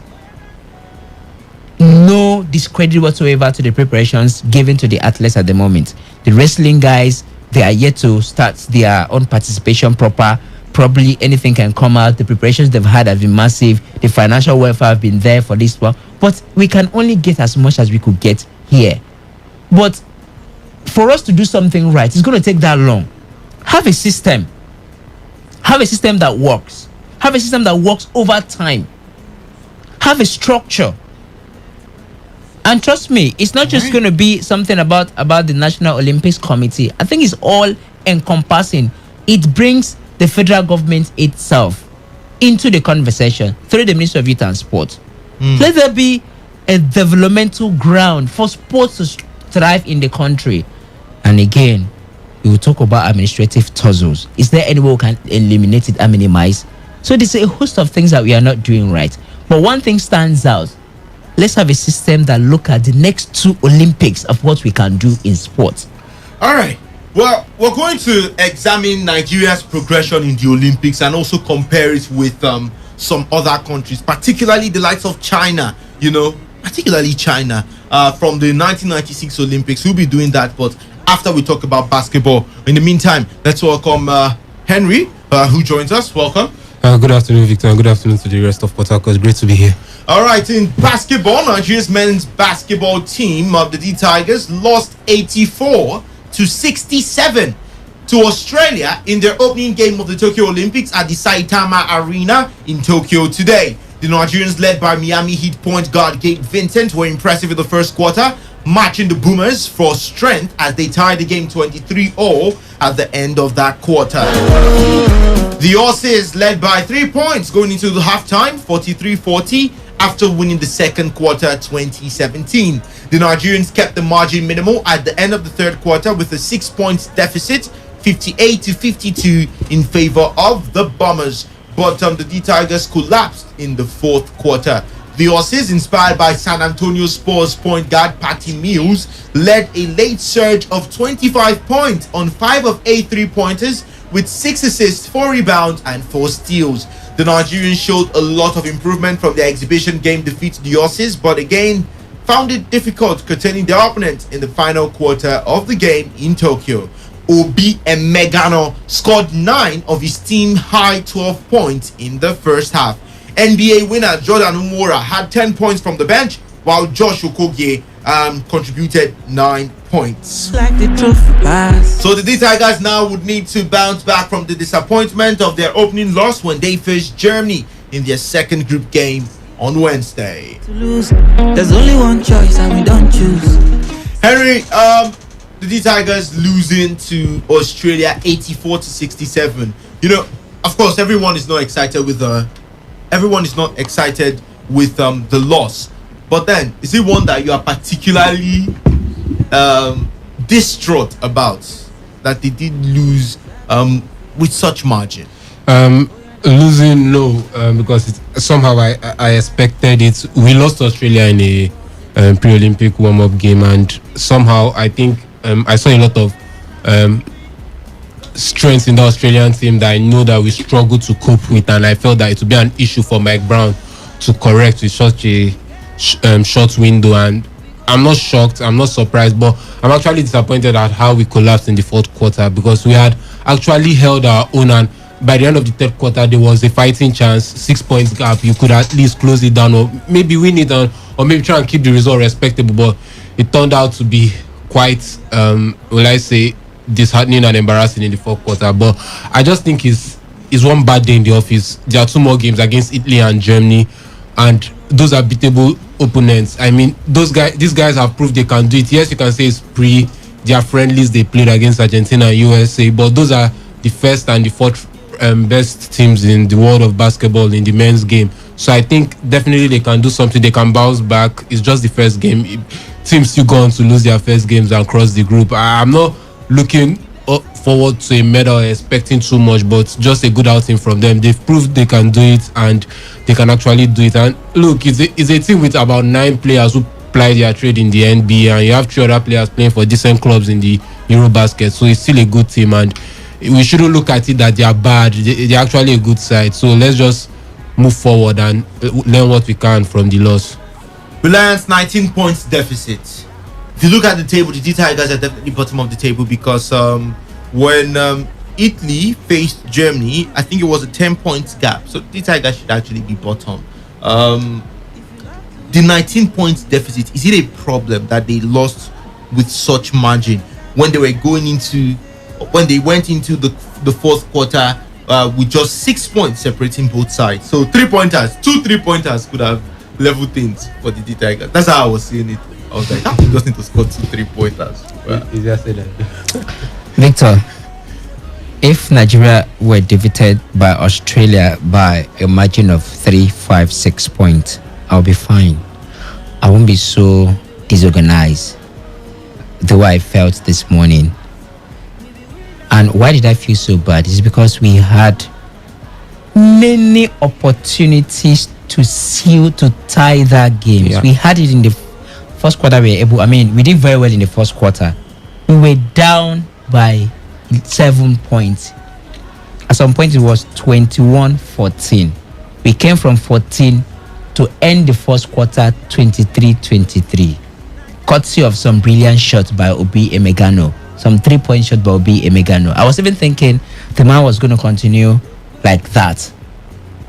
No discredit whatsoever to the preparations given to the athletes at the moment. The wrestling guys, they are yet to start their own participation proper. Probably anything can come out. The preparations they've had have been massive. The financial welfare have been there for this one. But we can only get as much as we could get here. But for us to do something right, it's going to take that long. Have a system. Have a system that works. Have a system that works over time. Have a structure. And trust me, it's not just going to be something about the National Olympics Committee. I think it's all encompassing. It brings the federal government itself into the conversation through the Ministry of Youth and Sport. Let there be a developmental ground for sports to thrive in the country. And again, we will talk about administrative tussles. Is there any way we can eliminate it and minimize? So there's a host of things that we are not doing right. But one thing stands out. Let's have a system that look at the next 2 Olympics of what we can do in sports. All right. Well, we're going to examine Nigeria's progression in the Olympics and also compare it with some other countries, particularly the likes of China, particularly China from the 1996 Olympics. We'll be doing that, but after we talk about basketball. In the meantime, let's welcome Henry, who joins us. Welcome. Good afternoon, Victor, and good afternoon to the rest of Port Harcourt. It's great to be here. All right, in basketball, Nigeria's men's basketball team of the D Tigers lost 84-67 to Australia in their opening game of the Tokyo Olympics at the Saitama Arena in Tokyo today. The Nigerians, led by Miami Heat point guard Gabe Vincent, were impressive in the first quarter, matching the Boomers for strength as they tied the game 23-0 at the end of that quarter. The Aussies led by 3 points going into the halftime, 43-40, after winning the second quarter 2017. The Nigerians kept the margin minimal at the end of the third quarter with a 6 points deficit, 58-52 in favor of the Bombers. But the D Tigers collapsed in the fourth quarter. The Aussies, inspired by San Antonio Spurs point guard Patty Mills, led a late surge of 25 points on 5 of 8 3-pointers with 6 assists, 4 rebounds and 4 steals. The Nigerians showed a lot of improvement from their exhibition game defeat to the Aussies, but again found it difficult containing their opponents in the final quarter of the game in Tokyo. Obi Emegano scored 9 of his team high 12 points in the first half. NBA winner Jordan Umora had 10 points from the bench, while Josh Okogie contributed 9 points. So the D Tigers now would need to bounce back from the disappointment of their opening loss when they faced Germany in their second group game on Wednesday. To lose, there's only one choice and we don't choose. Henry, the D Tigers losing to Australia 84-67. Of course, everyone is not excited with the loss. But then, is it one that you are particularly distraught about, that they did lose with such margin? Losing, no, because somehow I expected it. We lost to Australia in a pre-Olympic warm-up game, and somehow I think I saw a lot of strengths in the Australian team that I know that we struggled to cope with, and I felt that it would be an issue for Mike Brown to correct with such a short window. And I'm not shocked, I'm not surprised, but I'm actually disappointed at how we collapsed in the fourth quarter, because we had actually held our own, and by the end of the third quarter, there was a fighting chance, 6 points gap. You could at least close it down, or maybe win it down, or maybe try and keep the result respectable. But it turned out to be quite, will I say, disheartening and embarrassing in the fourth quarter. But I just think it's one bad day in the office. There are 2 more games against Italy and Germany, and those are beatable opponents. I mean, these guys have proved they can do it. Yes, you can say it's their friendlies they played against Argentina and USA, but those are the first and the fourth best teams in the world of basketball in the men's game. So I think definitely they can do something. They can bounce back. It's just the first game. Teams still go on to lose their first games and cross the group. I'm not looking forward to a medal expecting too much, but just a good outing from them. They've proved they can do it, and they can actually do it. And look, it's a team with about 9 players who ply their trade in the NBA, and you have 3 other players playing for decent clubs in the Eurobasket. So it's still a good team, and we shouldn't look at it that they are bad. They're actually a good side. So let's just move forward and learn what we can from the loss. Reliance 19 points deficit. If you look at the table, the D Tigers are definitely bottom of the table, because when Italy faced Germany, I think it was a 10 points gap. So the Tigers should actually be bottom. The 19 points deficit, is it a problem that they lost with such margin when they went into the fourth quarter with just 6 points separating both sides? So 3-pointers, 2 3-pointers could have leveled things for the D Tigers. That's how I was seeing it. I was like, how you just need to score 2 3-pointers? Easier said than Victor, if Nigeria were defeated by Australia by a margin of 3, 5, 6 points, I'll be fine. I won't be so disorganized the way I felt this morning. And why did I feel so bad? It's because we had many opportunities to tie that game. Yeah. We had it in the first quarter. We did very well in the first quarter. We were down by 7 points. At some point it was 21-14. We came from 14 to end the first quarter 23-23, courtesy of some brilliant shots by Obi Emegano, some 3-point shot by Obi Emegano. I was even thinking the man was going to continue like that,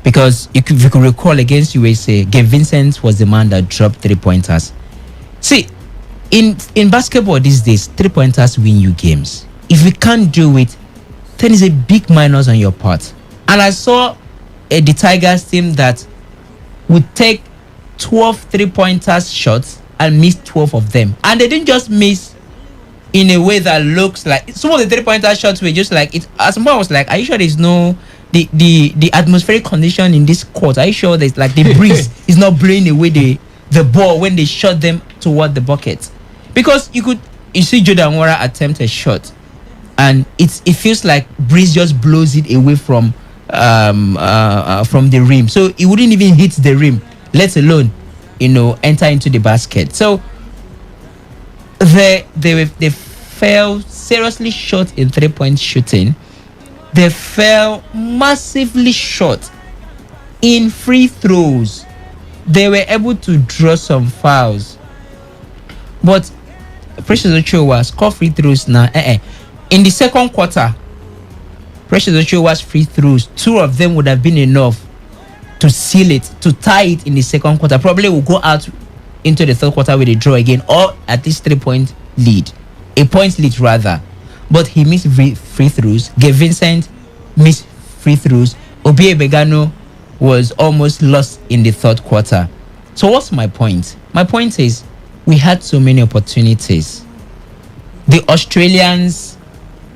because if you could recall against USA, Gabe Vincent was the man that dropped 3-pointers. See, in basketball these days, 3-pointers win you games. If you can't do it, then it's a big minus on your part. And I saw the Tigers team that would take 12 3-pointers shots and miss 12 of them. And they didn't just miss in a way that looks like some of the 3-pointer shots were just like it. At some point I was like, are you sure there's no the atmospheric condition in this court? Are you sure there's like the breeze is not blowing away the ball when they shot them toward the bucket? Because you see Jordan Nwora attempt a shot, and it feels like breeze just blows it away from the rim, so it wouldn't even hit the rim, let alone enter into the basket. So they fell seriously short in 3-point shooting. They fell massively short in free throws. They were able to draw some fouls, but Precious Ochoa scored free throws now. In the second quarter, Precious Ochoa's free throws, 2 of them would have been enough to seal it, to tie it in the second quarter. Probably will go out into the third quarter with a draw again, or at least 3-point lead, a point lead rather. But he missed free throws. Gabe Vincent missed free throws. Obi Ebegano was almost lost in the third quarter. So what's my point? My point is we had so many opportunities. The Australians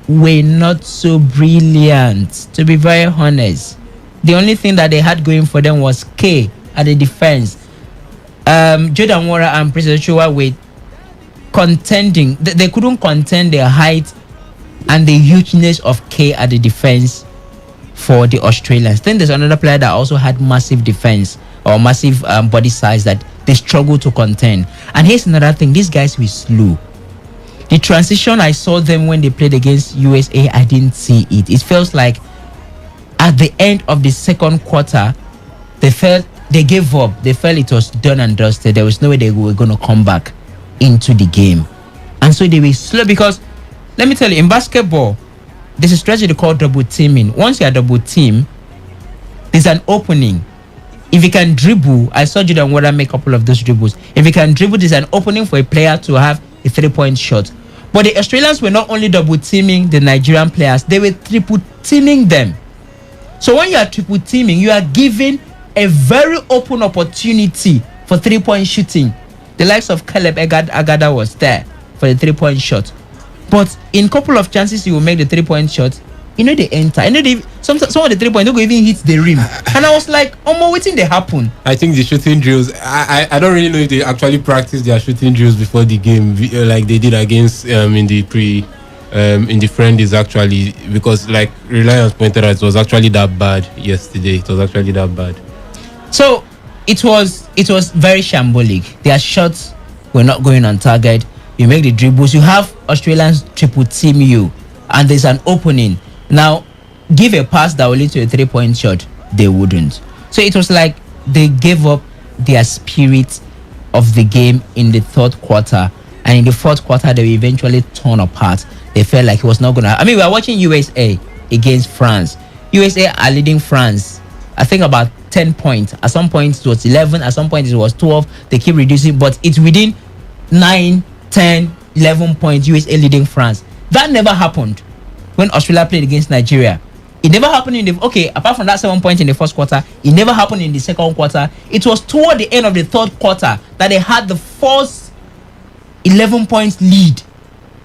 were not so brilliant, to be very honest. The only thing that they had going for them was K at the defense. Jordan Nwora and Precious Ochoa were contending. They couldn't contend the height and the hugeness of K at the defense for the Australians. Then there's another player that also had massive defense or massive body size that they struggled to contend. And here's another thing: these guys were slow. The transition, I saw them when they played against USA, I didn't see it. It feels like at the end of the second quarter, they gave up. They felt it was done and dusted. There was no way they were going to come back into the game. And so they were slow, because let me tell you, in basketball, there's a strategy called double teaming. Once you are double team, there's an opening. If you can dribble, I saw Jordan Water make a couple of those dribbles. If you can dribble, there's an opening for a player to have a 3-point shot. But the Australians were not only double teaming the Nigerian players, they were triple teaming them. So when you are triple teaming, you are giving a very open opportunity for 3-point shooting. The likes of Caleb Agada was there for the 3-point shot. But in a couple of chances, you will make the 3-point shot. They enter. Some of the 3-point don't even hit the rim. And I was like, waiting they happen. I think the shooting drills, I don't really know if they actually practice their shooting drills before the game, like they did against in the friendlies actually, because like Reliance pointed out, it was actually that bad yesterday. It was actually that bad. So it was very shambolic. Their shots were not going on target. You make the dribbles. You have Australians triple team you, and there's an opening. Now, give a pass that will lead to a 3-point shot. They wouldn't. So it was like they gave up their spirit of the game in the third quarter, and in the fourth quarter they were eventually torn apart. They felt like it was not gonna. We were watching USA against France. USA are leading France, I think, about 10 points. At some point it was 11. At some point it was 12. They keep reducing, but it's within 9, 10, 11 points. USA leading France. That never happened when Australia played against Nigeria. It never happened apart from that 7 points in the first quarter, it never happened in the second quarter. It was toward the end of the third quarter that they had the first 11 points lead,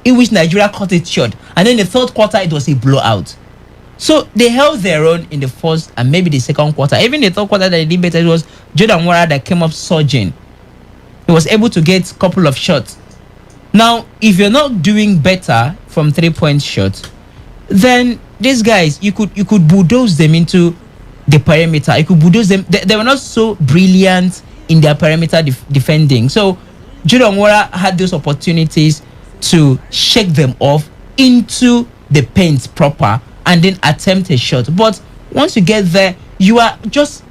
in which Nigeria cut it short. And then the third quarter, it was a blowout. So they held their own in the first and maybe the second quarter. Even the third quarter that they did better, it was Jordan Water that came up surging. He was able to get a couple of shots. Now, if you're not doing better from 3-point shots, then these guys, you could bulldoze them into the perimeter. You could bulldoze them. They were not so brilliant in their perimeter defending. So Jordan Water had those opportunities to shake them off into the paint proper and then attempt a shot. But once you get there, you are just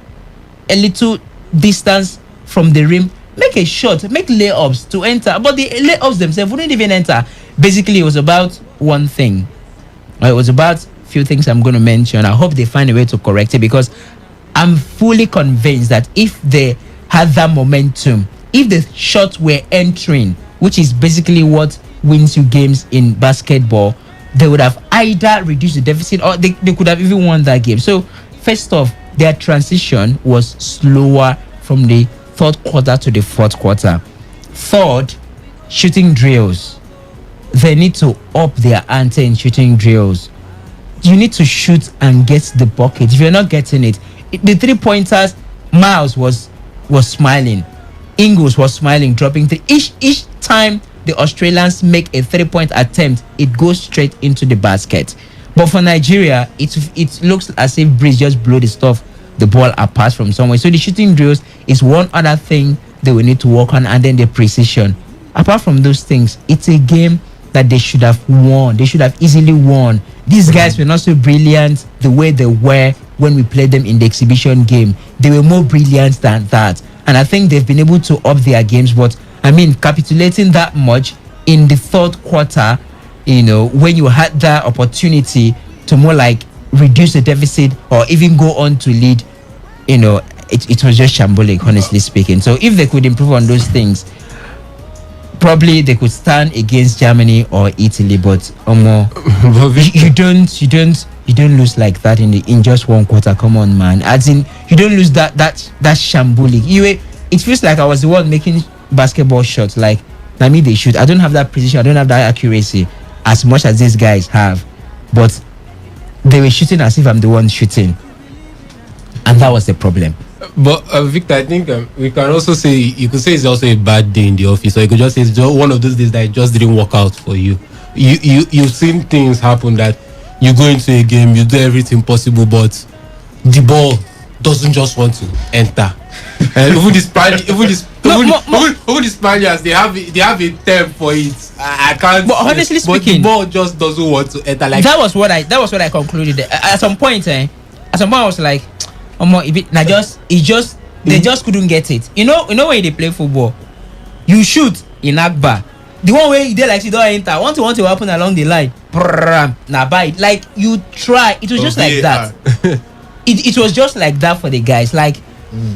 a little distance from the rim. Make a shot, make layups to enter. But the layups themselves wouldn't even enter. Basically, it was about one thing. It was about a few things I'm going to mention. I hope they find a way to correct it, because I'm fully convinced that if they had that momentum, if the shots were entering, which is basically what wins you games in basketball, they would have either reduced the deficit or they could have even won that game. So first off, their transition was slower from the third quarter to the fourth quarter. Third, shooting drills. They need to up their ante in shooting drills. You need to shoot and get the bucket. If you're not getting it, the 3-pointers, Miles was smiling, Ingles was smiling, dropping 3. Each time the Australians make a 3-point attempt, it goes straight into the basket. But for Nigeria, it looks as if Breeze just blew the ball apart from somewhere. So the shooting drills is one other thing they will need to work on, and then the precision. Apart from those things, it's a game that they should have won. They should have easily won. These guys were not so brilliant the way they were when we played them in the exhibition game. They were more brilliant than that. And I think they've been able to up their games. But, capitulating that much in the third quarter, when you had that opportunity to more like reduce the deficit or even go on to lead, it was just shambolic, honestly speaking. So if they could improve on those things, probably they could stand against Germany or Italy, but you don't lose like that in just one quarter. Come on, man. As in, you don't lose that shambolic. It feels like I was the one making basketball shots. Like, they shoot. I don't have that precision. I don't have that accuracy as much as these guys have. But they were shooting as if I'm the one shooting, and that was the problem. But Victor, I think we can also say, you could say it's also a bad day in the office, or you could just say it's just one of those days that it just didn't work out for you. You've seen things happen that you go into a game, you do everything possible, but the ball doesn't just want to enter. And even the Spaniards, they have a term for it. I can't. But honestly speaking, the ball just doesn't want to enter. Like that was what I concluded. At some point, I was like, they just couldn't get it. When they play football, you shoot in Akbar. The one way they like you don't enter. Want to happen along the line. like you try. It was just like that. It was just like that for the guys. Like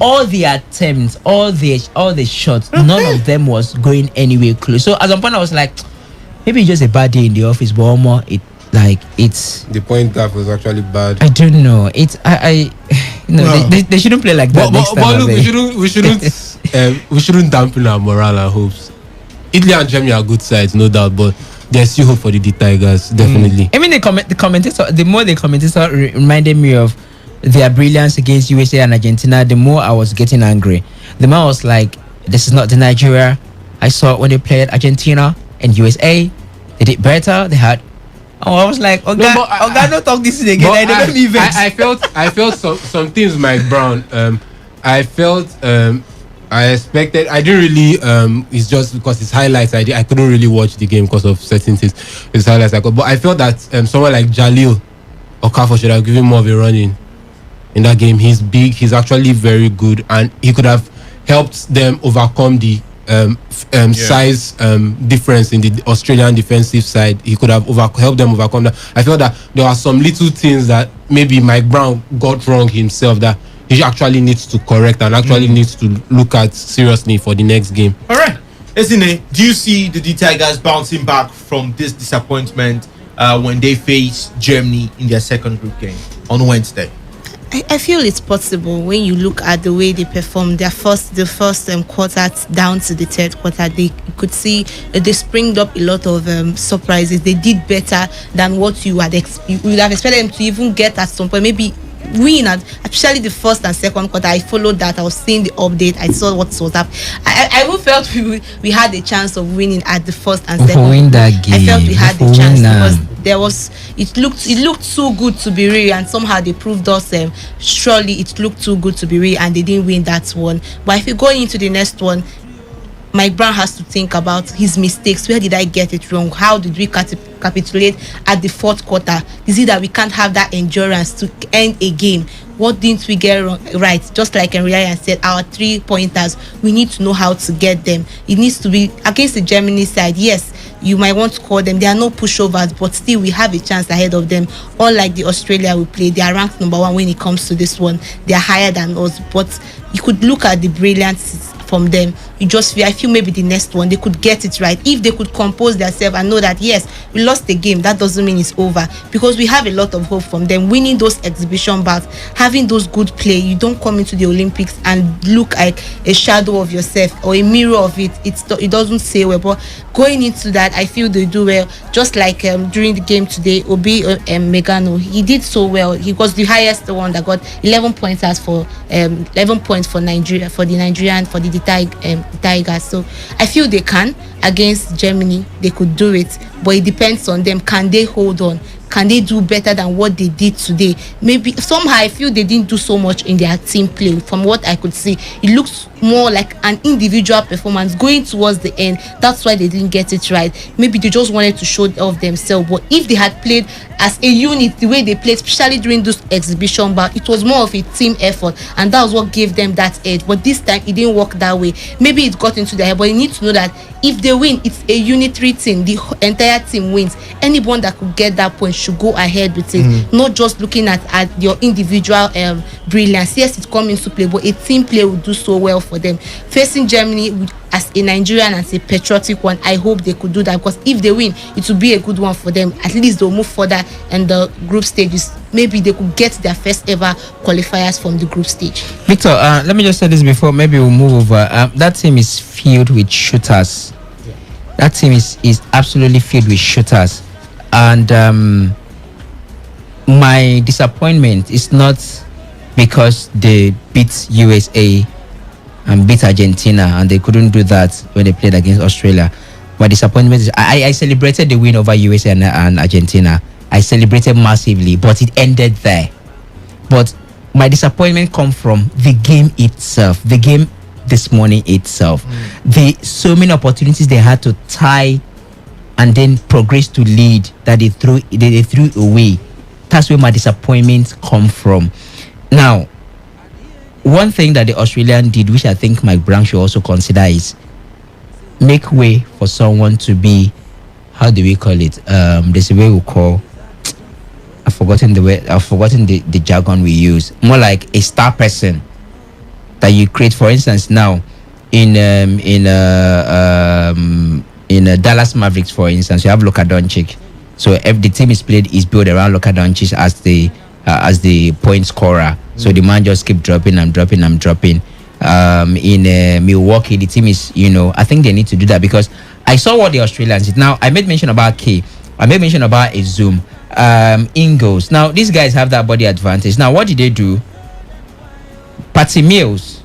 all the attempts, all the shots, none of them was going anywhere close. So at some point I was like, maybe it's just a bad day in the office, but it's The point gap was actually bad. I don't know. They shouldn't play like that. But look, we shouldn't dampen our morale and hopes. Italy and Germany are good sides, no doubt, but there's still hope for the Tigers, definitely. I mean, the more the commentator reminded me of their brilliance against USA and Argentina, the more I was getting angry. The more I was like, this is not the Nigeria I saw when they played Argentina and USA. They did better. They had. Oh, I was like, don't talk this again. I felt some things, Mike Brown. I expected. I didn't really. It's just because it's highlights. I couldn't really watch the game because of certain things. It's highlights. But I felt that someone like Jalil Okafor should have given more of a run in that game. He's big. He's actually very good, and he could have helped them overcome the size difference in the Australian defensive side. He could have helped them overcome that. I felt that there are some little things that maybe Mike Brown got wrong himself that he actually needs to correct and actually needs to look at seriously for the next game. All right, Esine, do you see the Tigers bouncing back from this disappointment when they face Germany in their second group game on Wednesday? I feel it's possible when you look at the way they performed the first quarter down to the third quarter. They could see they springed up a lot of surprises. They did better than what you would have expected them to even get at some point. Maybe win, and especially the first and second quarter. I followed that. I was seeing the update. I saw what was up. I even felt we had a chance of winning at the first and second. Win that game. I felt we had the chance because it looked too good to be real, and somehow they proved us surely it looked too good to be real, and they didn't win that one. But if you go into the next one, Mike Brown has to think about his mistakes. Where did I get it wrong? How did we capitulate at the fourth quarter? Is it that we can't have that endurance to end a game? What didn't we get right? Just like Enrique said, our 3-pointers, we need to know how to get them. It needs to be against the Germany side. Yes, you might want to call them. They are no pushovers, but still we have a chance ahead of them. Unlike the Australia we play, they are ranked number 1 when it comes to this one. They are higher than us, but you could look at the brilliance from them. I feel maybe the next one they could get it right. If they could compose themselves and know that yes, we lost the game, that doesn't mean it's over, because we have a lot of hope from them. Winning those exhibition bouts, having those good play, you don't come into the Olympics and look like a shadow of yourself or a mirror of it. It doesn't say well, but going into that, I feel they do well. Just like during the game today, Obi Megano, he did so well. He was the highest one that got 11 pointers for 11 points for Nigeria, for the Tigers. So I feel they can. Against Germany, they could do it, but it depends on them. Can they hold on? Can they do better than what they did today? Maybe somehow I feel they didn't do so much in their team play. From what I could see, it looks more like an individual performance going towards the end. That's why they didn't get it right. Maybe they just wanted to show off themselves. But if they had played as a unit, the way they played, especially during those exhibition bouts, it was more of a team effort, and that was what gave them that edge. But this time it didn't work that way. Maybe it got into their head, but you need to know that if they win, it's a unitary team. The entire team wins. Anyone that could get that point should go ahead with it, not just looking at your individual brilliance. Yes, it comes into play, but a team play will do so well for them. Facing Germany as a Nigerian, as a patriotic one, I hope they could do that, because if they win, it will be a good one for them. At least they'll move further in the group stages. Maybe they could get their first ever qualifiers from the group stage. Victor, let me just say this before maybe we'll move over. That team is filled with shooters. That team is absolutely filled with shooters. And my disappointment is not because they beat USA and beat Argentina and they couldn't do that when they played against Australia. My disappointment is I celebrated the win over USA and Argentina. I celebrated massively, but it ended there. But my disappointment comes from the game itself, the game this morning itself. So many opportunities they had to tie and then progress to lead that they threw away. That's where my disappointment come from. Now, one thing that the Australian did, which I think Mike Brown should also consider, is make way for someone to be how do we call it? There's a way we call. I've forgotten the jargon we use. More like a star person that you create. For instance, now in Dallas Mavericks, for instance, you have Luka Doncic. So if the team is built around Luka Doncic as the point scorer. So the man just keep dropping. In Milwaukee, the team is, I think they need to do that, because I saw what the Australians did. Now I made mention about K. I made mention about a Zoom. Ingles. Now these guys have that body advantage. Now what did they do? Patty Mills.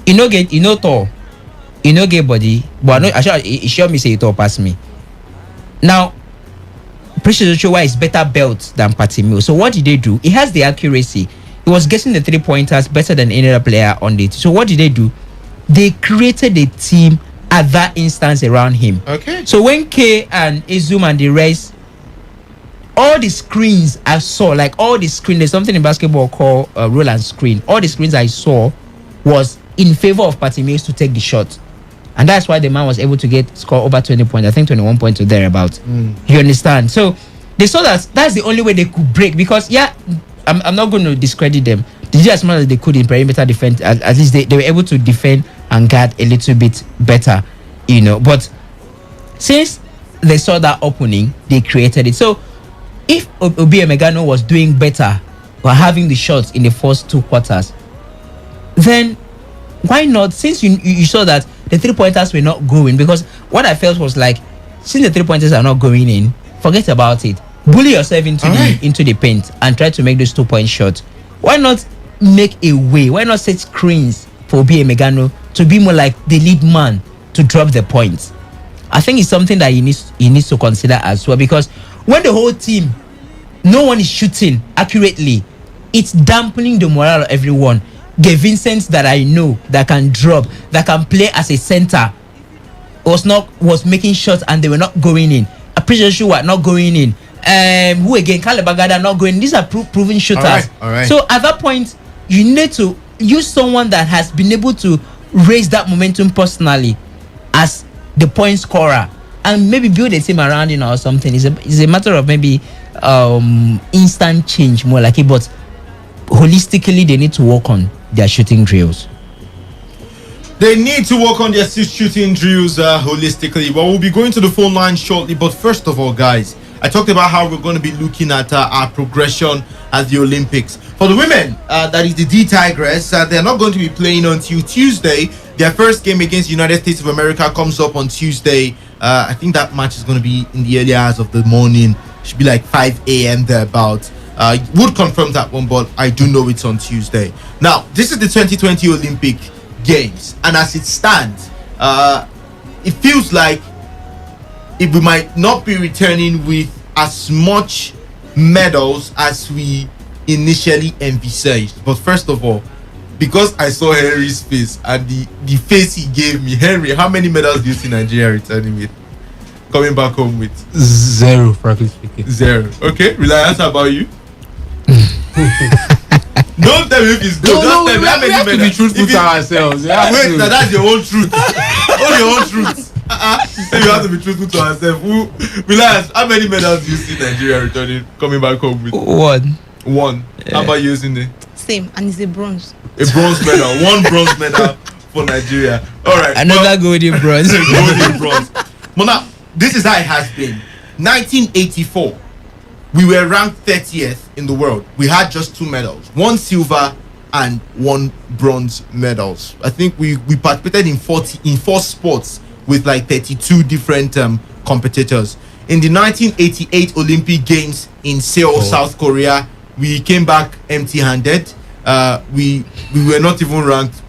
Tall. Get body, but no, he sure me say it all pass me. Now, Precious Ochoa is better built than Patty Mills. So what did they do? He has the accuracy. He was getting the 3-pointers better than any other player on the team. So what did they do? They created a team at that instance around him. Okay. So when K and Izum and the rest, all the screens I saw, there's something in basketball called roll and screen. All the screens I saw was in favor of Patty Mills to take the shot. And that's why the man was able to score over 20 points. I think 21 points or thereabouts. You understand? So they saw that's the only way they could break. Because, I'm not going to discredit them. They did as much as they could in perimeter defense. At least they were able to defend and guard a little bit better. But since they saw that opening, they created it. So if Obi Megano was doing better or having the shots in the first 2 quarters, then why not? Since you saw that the 3-pointers were not going, because what I felt was like, since the 3-pointers are not going in, forget about it. Bully yourself into the paint and try to make those 2-point shots. Why not make a way? Why not set screens for Obi Megano to be more like the lead man to drop the points? I think it's something that he needs to consider as well, because when the whole team, no one is shooting accurately, it's dampening the morale of everyone. The Vincent that I know that can drop, that can play as a center, was making shots and they were not going in. Appreciate you were not going in. Who again? Kalebagada not going. These are proven shooters. All right. So at that point, you need to use someone that has been able to raise that momentum personally as the point scorer, and maybe build a team around him or something. It's a matter of maybe instant change, more like it. But holistically, they need to work on their shooting drills. They need to work on their shooting drills holistically. But we'll be going to the phone line shortly. But first of all, guys, I talked about how we're going to be looking at our progression at the Olympics. For the women, that is the D Tigress, they're not going to be playing until Tuesday. Their first game against the United States of America comes up on Tuesday. I think that match is going to be in the early hours of the morning. Should be like 5 a.m. thereabouts. Would confirm that one, but I do know it's on Tuesday. Now, this is the 2020 Olympic Games, and as it stands, it feels like we might not be returning with as much medals as we initially envisaged. But first of all, because I saw Henry's face and the face he gave me, Henry, how many medals do you see Nigeria returning with? Coming back home with? 0, frankly speaking. 0. Okay, Reliance, how about you? Don't tell me if it's good. Just tell me how many have to be truthful to ourselves. Wait, that's your own truth. All your own truth. So you have to be truthful to ourselves. Reliance, how many medals do you see Nigeria returning, coming back home with? 1. How about you, Cindy? Same, and it's a bronze. A bronze medal. 1 bronze medal for Nigeria. All right. Another golden bronze. Golden bronze. Mona, this is how it has been. 1984. We were ranked 30th in the world. We had just 2 medals, 1 silver and 1 bronze medals. I think we participated in 4 sports with like 32 different competitors. In the 1988 Olympic Games in Seoul, South Korea, we came back empty-handed. We were not even ranked.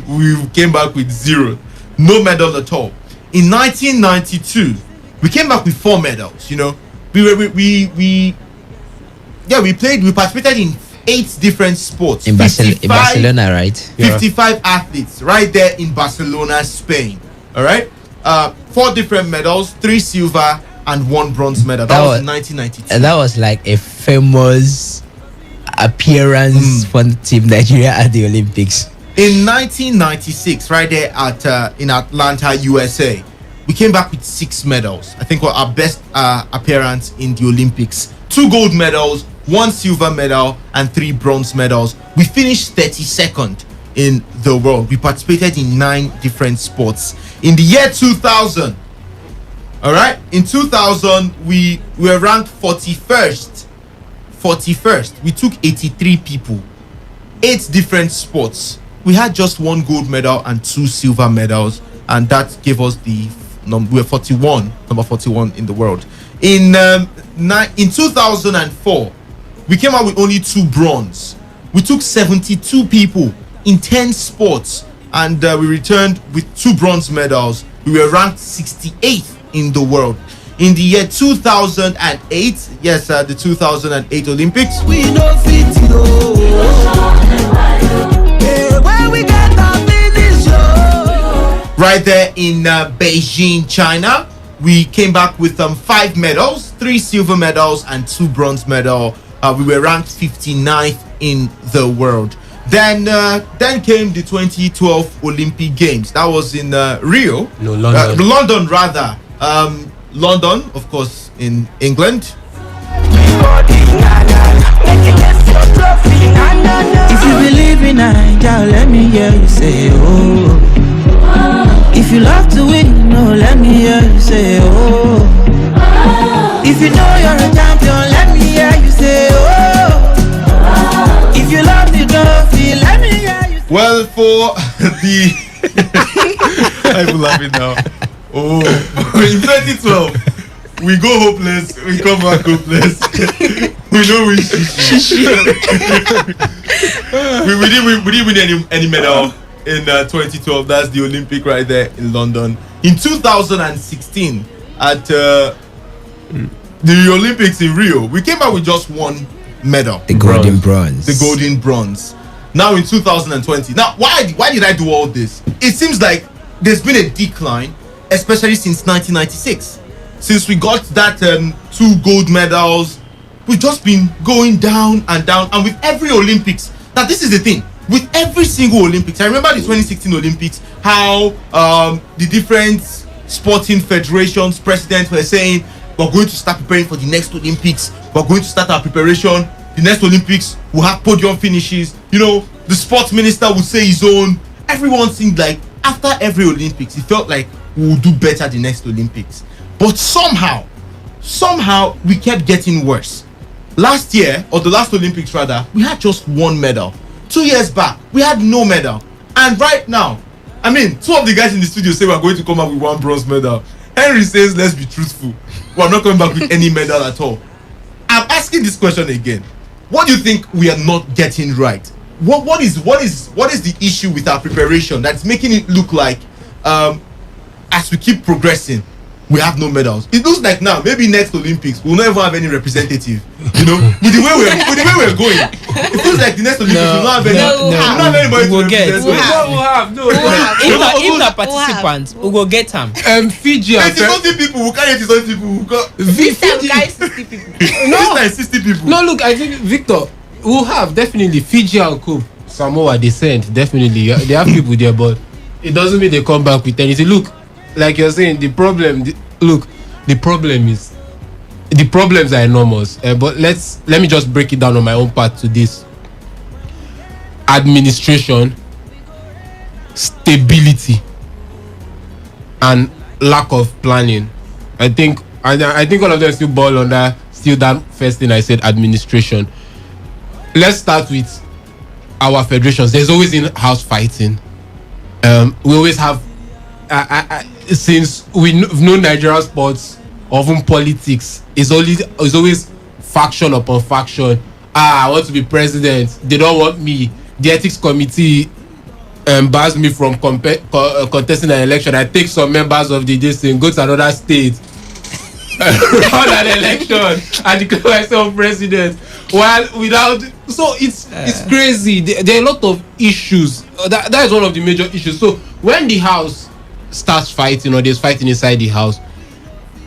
We came back with 0, no medal at all. In 1992, we came back with 4 medals. We participated in 8 different sports in Barcelona, right? 55 athletes right there in Barcelona, Spain. All right, 4 different medals, 3 silver and 1 bronze medal. That was in 1992. And that was like a famous appearance for Team Nigeria at the Olympics. In 1996, right there at in Atlanta, USA, we came back with 6 medals. I think was our best appearance in the Olympics. 2 gold medals, 1 silver medal, and 3 bronze medals. We finished 32nd in the world. We participated in 9 different sports. In the year 2000, all right, in 2000, we were ranked 41st. 41st. We took 83 people, 8 different sports. We had just 1 gold medal and 2 silver medals, and that gave us the we were 41, number 41 in the world. In 2004, we came out with only 2 bronze. We took 72 people in 10 sports, and we returned with 2 bronze medals. We were ranked 68th in the world. In the year 2008, yes, the 2008 Olympics, We know fit, where we get our finish, right there in Beijing, China, we came back with 5 medals, 3 silver medals and 2 bronze medals. We were ranked 59th in the world. Then came the 2012 Olympic Games. That was in Rio. No, London. London rather. London, of course, in England. If you believe in Naija, let me hear you say oh. If you love to win, no, let me hear you say oh. If you know you're a champion, let me hear you say oh. If you love the trophy, let me hear you say Well, for the I'm laughing now. Oh, in 2012, we go hopeless, we come back hopeless. We know we didn't win any medal in 2012. That's the Olympic right there in London. In 2016, at the Olympics in Rio, we came out with just 1 medal. The golden bronze. The golden bronze. Now in 2020. Now, why did I do all this? It seems like there's been a decline, especially since 1996. Since we got that 2 gold medals, we've just been going down and down. And with every Olympics, now this is the thing, with every single Olympics, I remember the 2016 Olympics, how the different sporting federations presidents were saying, we're going to start preparing for the next Olympics, we're going to start our preparation, the next Olympics will have podium finishes, you know, the sports minister would say his own. Everyone seemed like after every Olympics, it felt like we will do better the next Olympics. But somehow we kept getting worse. Last year, or the last Olympics rather, we had just 1 medal. 2 years back, we had no medal. And right now, I mean, 2 of the guys in the studio say we're going to come up with 1 bronze medal. Henry says, let's be truthful, we're not coming back with any medal at all. I'm asking this question again. What do you think we are not getting right? What is the issue with our preparation that's making it look like as we keep progressing, we have no medals? It looks like now maybe next Olympics we'll never have any representative. You know, with the way we're going, it feels like the next Olympics we'll not have any. We'll not have anybody to represent. If the participants, we will get them. Fiji and 30 people who carry 30 people who got. This time, guys, 60 people. This time 60 people. No, look, I think Victor will have definitely Fiji and Cook. Samoa descent, definitely. They have people there, but it doesn't mean they come back with anything. Look, like you're saying, the problems are enormous. But let me just break it down on my own part to this. Administration, stability, and lack of planning. I think all of them still ball on that. Still, that first thing I said, administration. Let's start with our federations. There's always in-house fighting. We always have, since we've known Nigerian sports, or even politics, is always faction upon faction. I want to be president. They don't want me. The ethics committee bars me from contesting an election. I take some members of this thing, go to another state, run an election, and declare myself president. While without, so it's crazy. There are a lot of issues. That is one of the major issues. So when the house starts fighting, or there's fighting inside the house,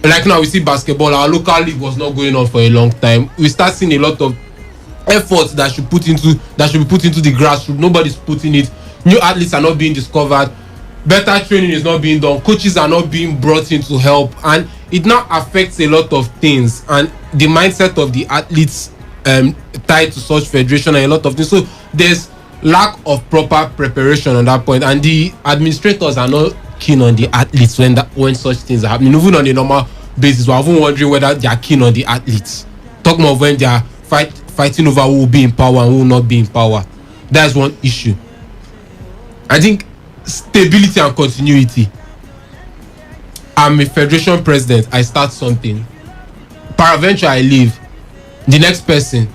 like now we see basketball, our local league was not going on for a long time. We start seeing a lot of efforts that should be put into the grassroots. Nobody's putting it. New athletes are not being discovered. better training is not being done, coaches are not being brought in to help, and it now affects a lot of things and the mindset of the athletes tied to such federation and a lot of things. So there's lack of proper preparation on that point, and the administrators are not keen on the athletes when such things are happening. Even on a normal basis, we're even wondering whether they are keen on the athletes. Talk more of when they are fighting over who will be in power and who will not be in power. That's one issue. I think stability and continuity. I'm a federation president. I start something. Peradventure I leave. The next person,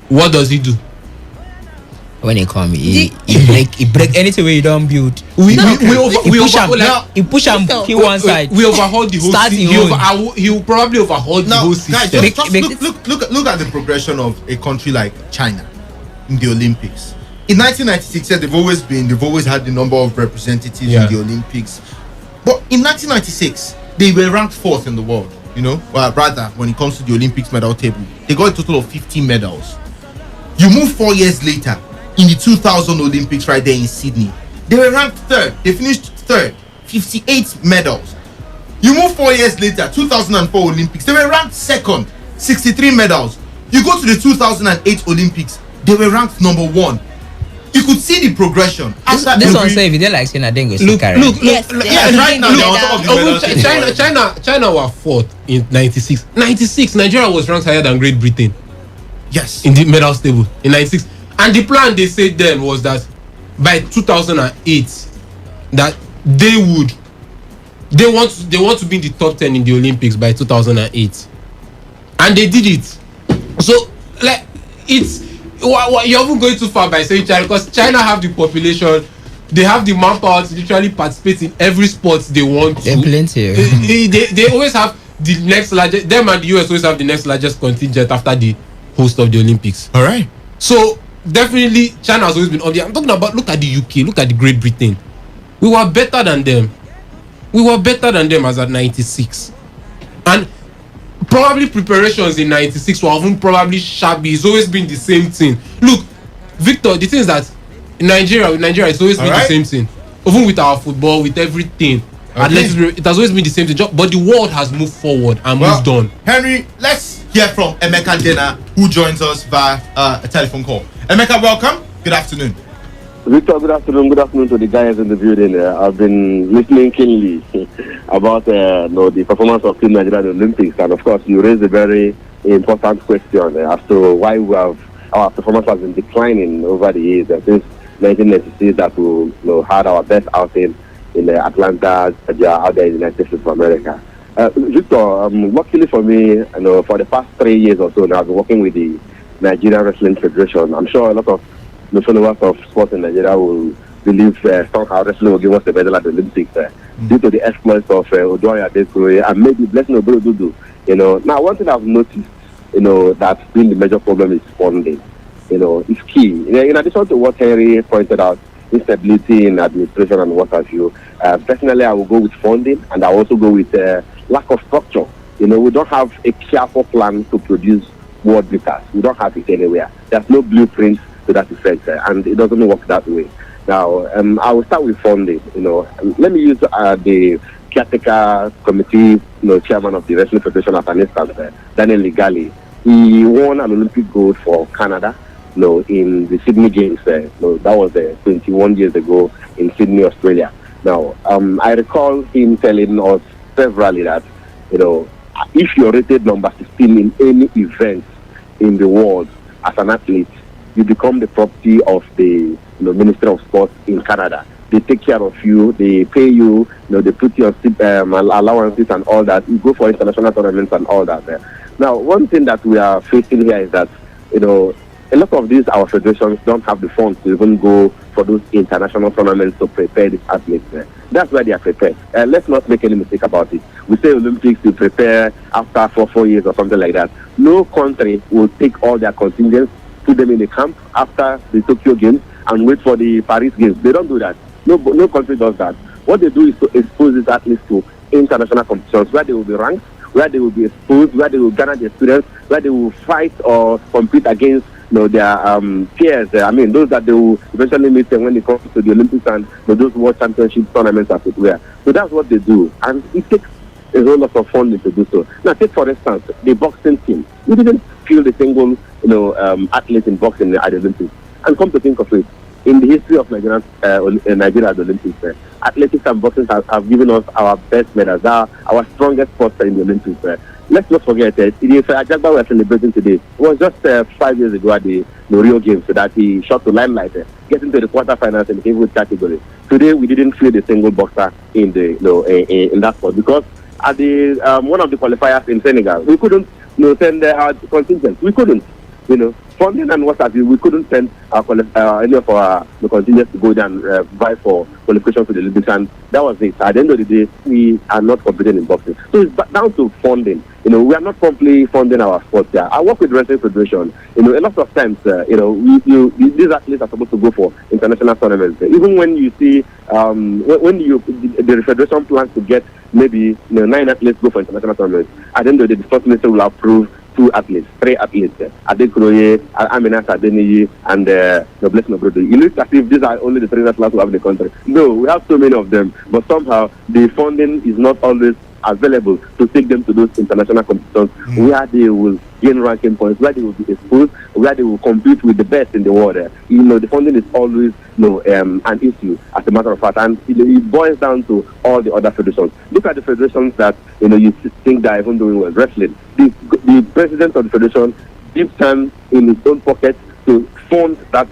what does he do? When he come, he break anything where you don't build. We push him kill one side. We overhaul the whole system. He will probably overhaul the whole system. Look at the progression of a country like China in the Olympics. In 1996, they've always had the number of representatives in the Olympics. But in 1996, they were ranked 4th in the world. Rather, when it comes to the Olympics medal table, they got a total of 15 medals. You move 4 years later, in the 2000 Olympics right there in Sydney, they were ranked 3rd. They finished 3rd, 58 medals. You move 4 years later, 2004 Olympics, they were ranked 2nd, 63 medals. You go to the 2008 Olympics, they were ranked number 1. You could see the progression. This one say if you don't like China, then go see Karen. Right now, China were 4th in 96. 96, Nigeria was ranked higher than Great Britain. Yes. In the medals table in 96. And the plan they said then was that by 2008, that they want to be in the top 10 in the Olympics by 2008. And they did it. So, like, you're even going too far by saying China, because China have the population, they have the manpower to literally participate in every sport they want to. They're plenty. They always have the next largest. Them and the US always have the next largest contingent after the host of the Olympics. All right. So definitely China has always been on there. I'm talking about, look at the UK, look at the Great Britain. We were better than them. As at 96. And probably preparations in 96 were even probably shabby. It's always been the same thing. Look, Victor, the thing is that in Nigeria it's always been the same thing. Even with our football, with everything. It has always been the same thing. But the world has moved forward and moved on. Henry, let's hear from Emeka Dena, who joins us via a telephone call. Emeka, welcome. Good afternoon. Victor, good afternoon. Good afternoon to the guys in the building. I've been listening keenly about the performance of Team Nigeria in the Olympics, and of course, you raised a very important question as to why our performance has been declining over the years since 1996. That we had our best outing in Atlanta, out there in the United States of America. Victor, luckily for me, for the past 3 years or so now, I've been working with the Nigerian Wrestling Federation. I'm sure a lot of the followers of sports in Nigeria will believe somehow wrestling will give us the medal at the Olympics due to the exploits of Odoya Adekure and maybe Blessing Oborodudu. Now one thing I've noticed, that's been the major problem is funding. It's key. In addition to what Henry pointed out, instability in administration and what have you. Personally, I will go with funding, and I also go with lack of structure. We don't have a careful plan to produce world beaters. We don't have it anywhere. There's no blueprint to that effect, and it doesn't work that way. Now, I will start with funding. Let me use the caretaker committee, chairman of the Wrestling Federation as an instance, Daniel Ligali. He won an Olympic gold for Canada. In the Sydney Games, that was 21 years ago in Sydney, Australia. Now, I recall him telling us severally that, if you're rated number 16 in any event in the world as an athlete, you become the property of the Ministry of Sports in Canada. They take care of you, they pay you, they put you on allowances and all that. You go for international tournaments and all that. Now, one thing that we are facing here is that, a lot of these, our federations don't have the funds to even go for those international tournaments to prepare these athletes. That's why they are prepared. Let's not make any mistake about it. We say Olympics to prepare after 4 years or something like that. No country will take all their contingents, put them in a camp after the Tokyo Games and wait for the Paris Games. They don't do that. No country does that. What they do is to expose these athletes to international competitions where they will be ranked, where they will be exposed, where they will gather the experience, where they will fight or compete against their peers. I mean, those that they will eventually meet when it comes to the Olympics and those World Championship tournaments as it were. So that's what they do, and it takes a whole lot of funding to do so. Now, take for instance the boxing team. We didn't field a single athlete in boxing at the Olympics, and come to think of it, in the history of Nigeria at the Olympics, athletics and boxing have given us our best medals, our strongest sports in the Olympics. Let's not forget it. If Ajagba we are celebrating today, it was just 5 years ago at the Rio Games that he shot to limelight, getting to the quarterfinals in the heavyweight category. Today we didn't field a single boxer in the in that sport because at the one of the qualifiers in Senegal, we couldn't send our contingent. We couldn't, funding and what have you. We couldn't send any of our contingents to go there and vie for qualification for the Olympics, and that was it. At the end of the day, we are not competing in boxing. So it's down to funding. We are not completely funding our sports here. I work with the Wrestling Federation. A lot of times, these athletes are supposed to go for international tournaments. Even when you see, when the Federation plans to get maybe 9 athletes go for international tournaments, at the end of the day, the sports minister will approve 3 athletes, Adekroye, Aminat Adeniyi, and Blessing Obrodo. It looks as if these are only the 3 athletes we have in the country. No, we have so many of them, but somehow the funding is not always available to take them to those international competitions where they will gain ranking points, where they will be exposed, where they will compete with the best in the world. The funding is always an issue, as a matter of fact, and it boils down to all the other federations. Look at the federations that you think they are even doing well. Wrestling, the president of the federation dips hand in his own pocket to fund that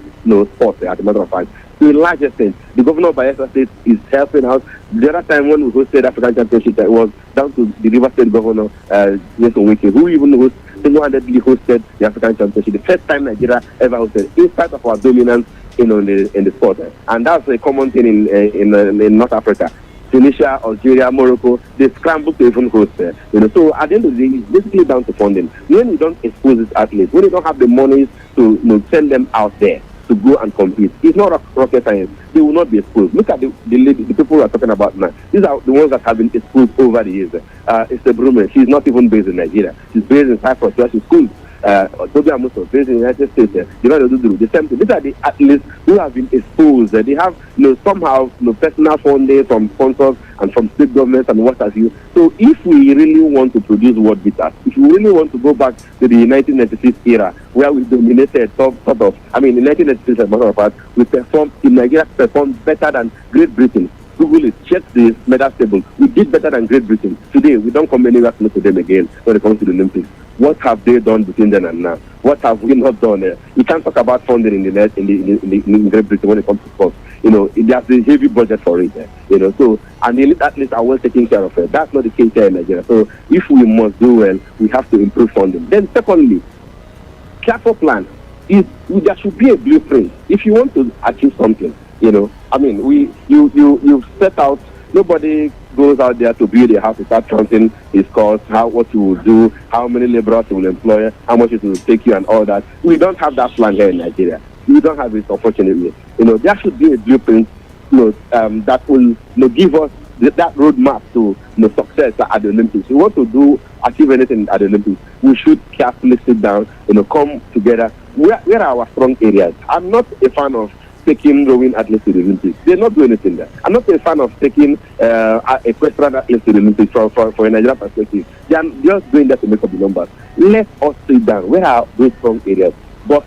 sport, as a matter of fact. To a large extent, the governor of Bayelsa State is helping out. The other time when we hosted African Championship, it was down to the River State Governor, Jason Wike, who even single-handedly hosted the African Championship. The first time Nigeria ever hosted, in spite of our dominance in the sport. And that's a common thing in North Africa. Tunisia, Algeria, Morocco, they scramble to even host. So at the end of the day, it's basically down to funding. When you don't expose these athletes, when you don't have the money to send them out there to go and compete, it's not rocket science. They will not be exposed. Look at the people we are talking about now. These are the ones that have been exposed over the years. It's a Brume. She's not even based in Nigeria. She's based in Cyprus, where she's schooled. Toby Amuso, based in the United States. The same thing. These are the athletes who have been exposed. They have somehow personal funding from sponsors and from state governments and what have you. So if we really want to produce world beaters, if we really want to go back to the 1996 era where we dominated in 1996 as a matter of fact, Nigeria performed better than Great Britain. Google it, check the medal table. We did better than Great Britain. Today, we don't come anywhere close to them again when it comes to the Olympics. What have they done between then and now? What have we not done? You can't talk about funding in Great Britain when it comes to sports. There's a heavy budget for it. So, and the elite athletes are well taken care of. That's not the case here in Nigeria. So, if we must do well, we have to improve funding. Then, secondly, careful plan is there should be a blueprint if you want to achieve something. You set out. Nobody goes out there to build a house without counting his costs, what you will do, how many laborers you will employ, how much it will take you, and all that. We don't have that plan here in Nigeria. We don't have it, unfortunately. There should be a blueprint, that will give us that roadmap to success at the Olympics. We want to achieve anything at the Olympics. We should carefully sit down, come together. Where are our strong areas? I'm not a fan of taking rowing athletes to the Olympics. They're not doing anything there. I'm not a fan of taking equestrian athletes to the Olympics for a Nigerian perspective. They are just doing that to make up the numbers. Let us sit down. Where are those strong areas? But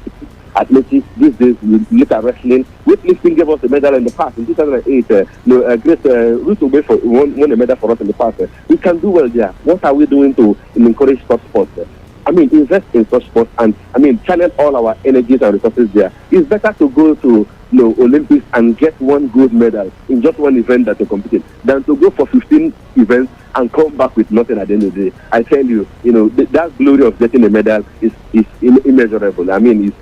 athletics, these days, we look at wrestling. Weightlifting gave us a medal in the past. In 2008, great Ruth Obey won a medal for us in the past. We can do well there. What are we doing to encourage such sports? Invest in such sports and, channel all our energies and resources there. It's better to go to Olympics and get one gold medal in just one event that you're competing than to go for 15 events and come back with nothing at the end of the day. I tell you, that glory of getting a medal is immeasurable. You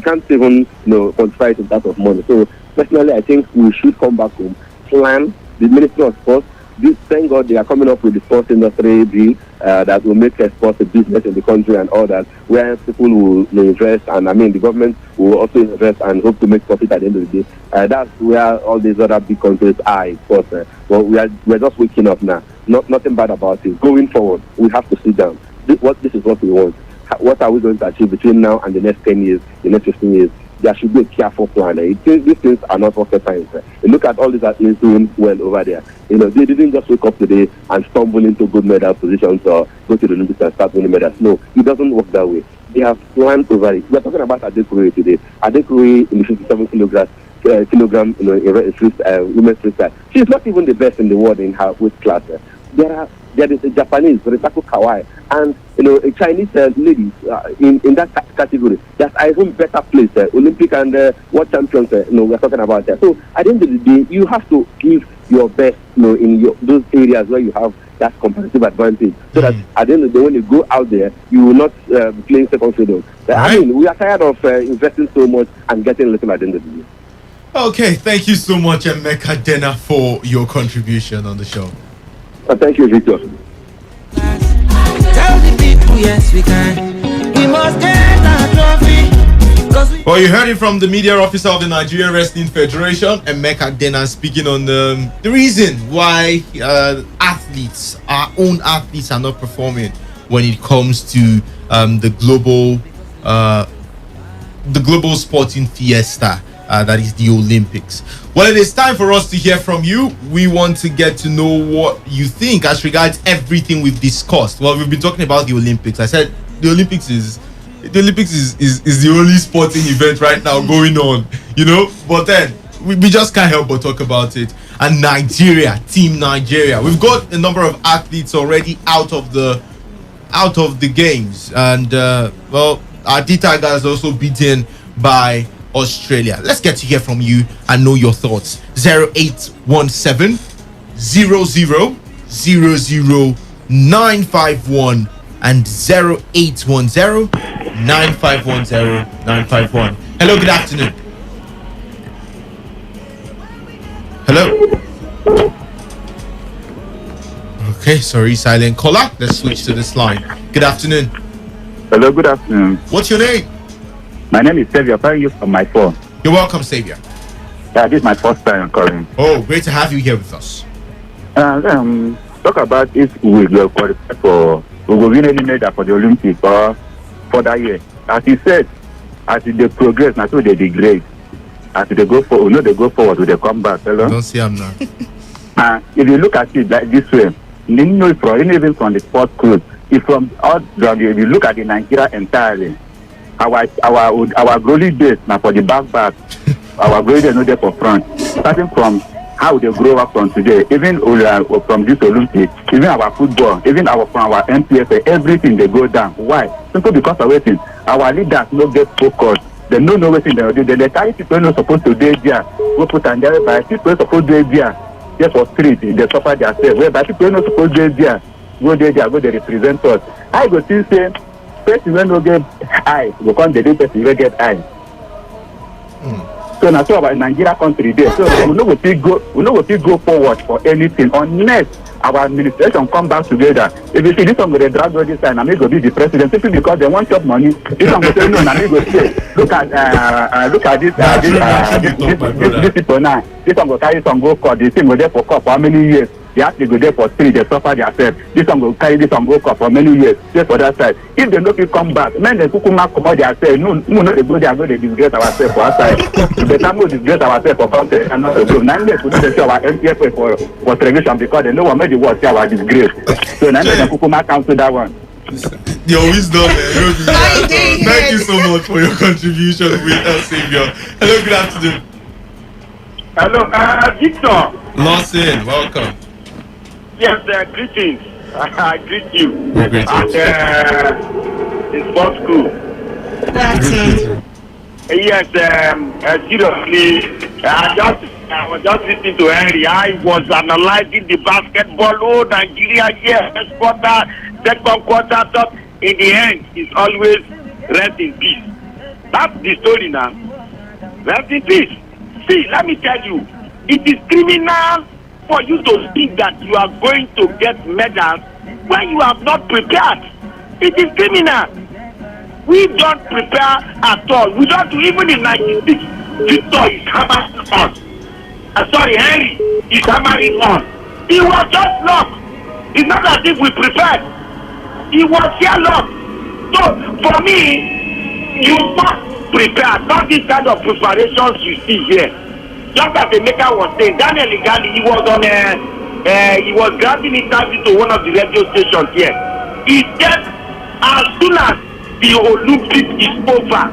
can't even quantify it in terms of money. So personally, I think we should come back home, plan the Ministry of Sports. Thank God they are coming up with the sports industry bill that will make sports a business in the country and all that, where people will invest and the government will also invest and hope to make profit at the end of the day. That's where all these other big countries are, of course. But we're just waking up now. Nothing bad about it. Going forward, we have to sit down. This is what we want. what are we going to achieve between now and the next 10 years, the next 15 years, there should be a careful plan. These things are not rocket science. You look at all these athletes doing well over there. They didn't just wake up today and stumble into good medal positions or go to the Olympics and start winning medals. No, it doesn't work that way. They have planned over it. We're talking about Adekure today. Adekure in the 57 kilogram, in women's freestyle. She's not even the best in the world in her weight class. There is a Japanese, Ritako Kawai, and a Chinese lady in that category. That's even better placed. Olympic and world champions. We're talking about that. So at the end of the day, you have to give your best, in those areas where you have that competitive advantage, so that at the end of the day, when you go out there, you will not be playing second fiddle. I mean, we are tired of investing so much and getting little at the end of the day. Okay, thank you so much, Emeka Dena, for your contribution on the show. Thank you, Victor. Tell the people, yes, we can. We must get our trophy. Well, you heard it from the media officer of the Nigerian Wrestling Federation, Emeka Dena, speaking on the reason why our own athletes are not performing when it comes to the global sporting fiesta. That is the Olympics. Well, it is time for us to hear from you. We want to get to know what you think as regards everything we've discussed. Well, we've been talking about the Olympics. I said the Olympics is the only sporting event right now going on, but then we just can't help but talk about it. And Nigeria, Team Nigeria, we've got a number of athletes already out of the games, and our D-Tiger is also beaten by Australia. Let's get to hear from you and know your thoughts. 0817 00 951 and 0810 9510 951. Hello, good afternoon. Hello. Okay, sorry, silent caller. Let's switch to this line. Good afternoon. Hello, good afternoon. What's your name? My name is Xavier. I'm calling you from my phone. You're welcome, Xavier. Yeah, this is my first time calling. Oh, great to have you here with us. Talk about if we will qualify for, we will win any medal for the Olympics or for that year. As he said, as they progress, not so they degrade. As they go forward, they go forward, they come back. Hello? Don't see I'm not. If you look at it like this way, even from the sports crew, if you look at the Nigeria entirely, our glory days now for the back, our glory days not there for front. Starting from how they grow up from today, even from this Olympics, even our football, even from our MPFA, everything they go down. Why? Simply because of waiting. Our leaders no get focused. They don't know waiting they do. They carry people not supposed to do there. We put on there by people supposed to do there. Just for street, they suffer themselves. Whereby people not supposed to do there. Go there, go they represent us. I go still say, person when no get eye, we can't do person will get eye. So now so about Nigeria country there. So we know we go forward for anything unless our administration come back together. If you see this one go drag all this time, and me go be the president simply because they want chop money. This one go say no, and me go say look at this people now. This one go carry some go court. This thing go there for court for how many years? They actually go there for 3, they suffer themselves. This one will carry this one go up for many years. Just for that side. If they don't come back, men they come out themselves. No, they go there, they disgrace ourselves for outside. The time we disgrace ourselves for content and not the group. Now they couldn't say our MPFA for television because they know what made the world see our disgrace. So now they come out to that one. Your wisdom, thank you so much for your contribution with us, Xavier. Hello, good afternoon. Hello, Victor. Lawson, welcome. Yes, greetings. I greet you. Great. And in sports school. Yes, seriously, I was just listening to Henry. I was analyzing the basketball. Oh, Nigeria, yes, first quarter, second quarter, top. In the end, it's always rest in peace. That's the story now. Rest in peace. See, let me tell you, it is criminal for you to think that you are going to get medals when you have not prepared. It is criminal. We don't prepare at all. We don't do even in 96. Victor is hammering on. Henry is hammering on. It was just luck. It's not as if we prepared. It was sheer luck. So for me, you must prepare. Not this kind of preparations you see here. Just as the maker was saying, Daniel Igali, he was granting interview to one of the radio stations here. He said, as soon as the Olympics is over,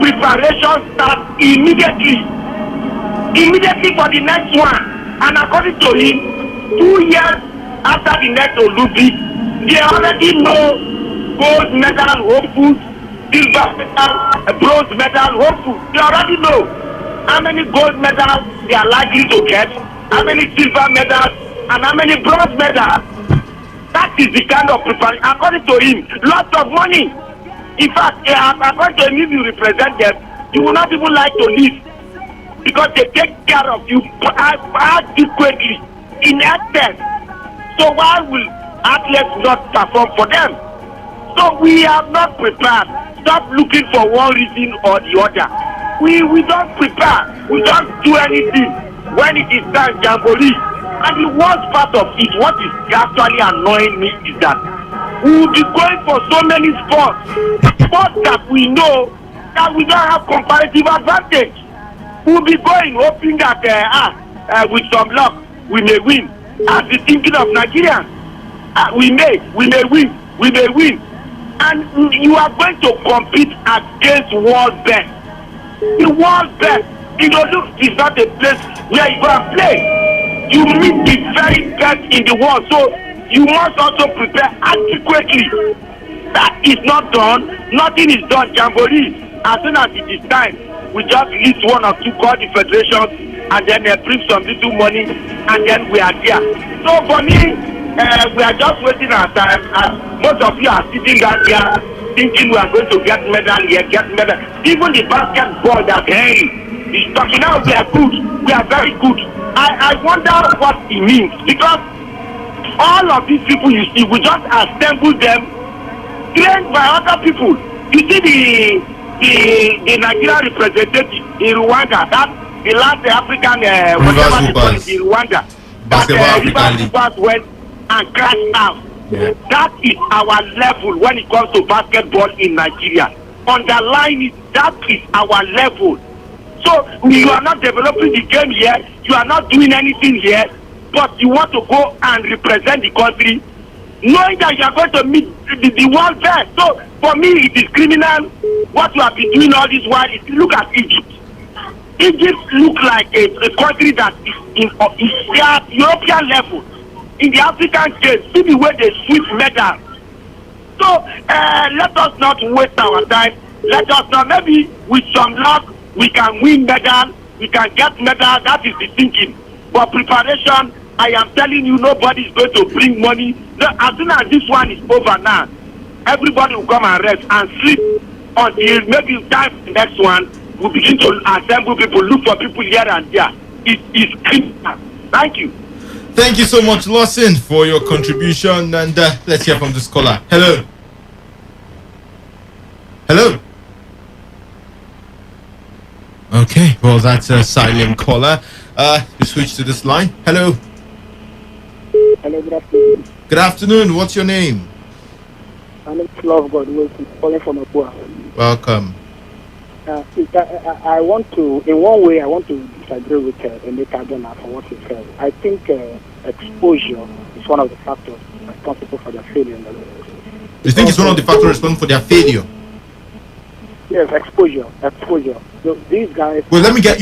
preparation starts immediately for the next one. And according to him, 2 years after the next Olympics, they already know gold medal hopefuls, silver medal, bronze medal hopefuls. They already know how many gold medals they are likely to get, how many silver medals, and how many bronze medals. That is the kind of preparation. According to him, lots of money. In fact, according to him, if you represent them, you will not even like to live because they take care of you adequately in excess. So why will athletes not perform for them? So we have not prepared. Stop looking for one reason or the other. We don't prepare. We don't do anything when it is time jamboree. And the worst part of it, what is actually annoying me is that we will be going for so many sports that we know that we don't have comparative advantage. We will be going hoping that with some luck we may win. As the thinking of Nigerians, we may win. And you are going to compete against world best. The world best, is not a place where you go and play. You meet the very best in the world, so you must also prepare adequately. That is not done. Nothing is done. Jamboree, as soon as it is time, we just list one or two, call the federations, and then they bring some little money, and then we are there. So for me, we are just wasting our time, and most of you are sitting down here thinking we are going to get medal here, get medal. Even the basketball that Henry is talking now, we are good. We are very good. I wonder what it means, because all of these people you see, we just assemble them, trained by other people. You see the Nigerian representative in Rwanda, that the last African whatever they call it in Rwanda, that went and crashed out. Yeah. That is our level when it comes to basketball in Nigeria. Underline it, that is our level. So you are not developing the game here, you are not doing anything here, but you want to go and represent the country, knowing that you are going to meet the world best. So for me, it is criminal what you have been doing all this while. Look at Egypt. Egypt look like a country that is in their European level. In the African games, see the way they sweep medals. So let us not waste our time. Let us not, maybe with some luck, we can win medal, we can get medal. That is the thinking. For preparation, I am telling you, nobody is going to bring money. No, as soon as this one is over now, everybody will come and rest and sleep until maybe time for the next one. We'll begin to assemble people, look for people here and there. It is criminal. Thank you. Thank you so much, Lawson, for your contribution. And let's hear from this caller. Hello. Hello. Okay, well, that's a silent caller. We switch to this line. Hello. Hello, good afternoon. Good afternoon. What's your name? My name is Love God Wilson, calling from Abua. Welcome. I want to, in one way, I want to disagree with Emeka Dona for what he said. I think exposure is one of the factors responsible for their failure. You think it's one of the factors responsible for their failure? Yes, exposure. So these guys. Well, let me get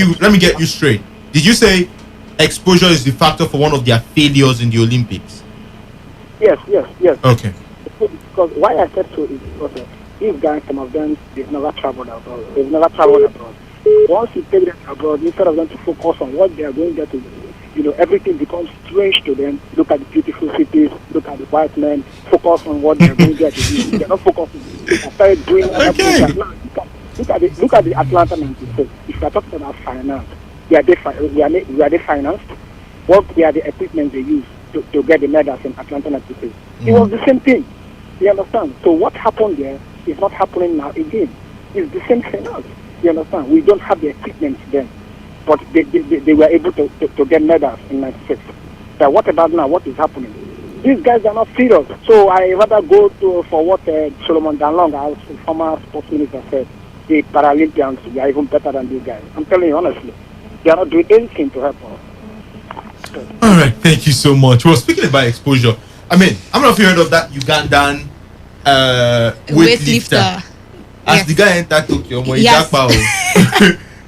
you straight. Did you say exposure is the factor for one of their failures in the Olympics? Yes. Okay. Because why I said so is because these guys, some of them, they've never traveled abroad. Once you take them abroad, instead of them to focus on what they are going there to do, everything becomes strange to them. Look at the beautiful cities, look at the white men, focus on what they are going there to do. They're not focusing. They started doing everything. Look at the Atlanta 96. If you are talking about finance, were they financed? What were the equipment they used to get the medals in Atlanta 96? It was the same thing. You understand? So what happened there is not happening now again. It's the same finance. You understand? We don't have the equipment then. But they were able to get medals in 96. So what about now? What is happening? These guys are not serious. So I rather go for what Solomon Danlong, our former sports minister, said. The Paralympians, they are even better than these guys. I'm telling you honestly, they are not doing anything to help us. All right, thank you so much. Well, speaking about exposure, I mean, I'm not heard of that Ugandan weightlifter. As the guy entered Tokyo, Yes.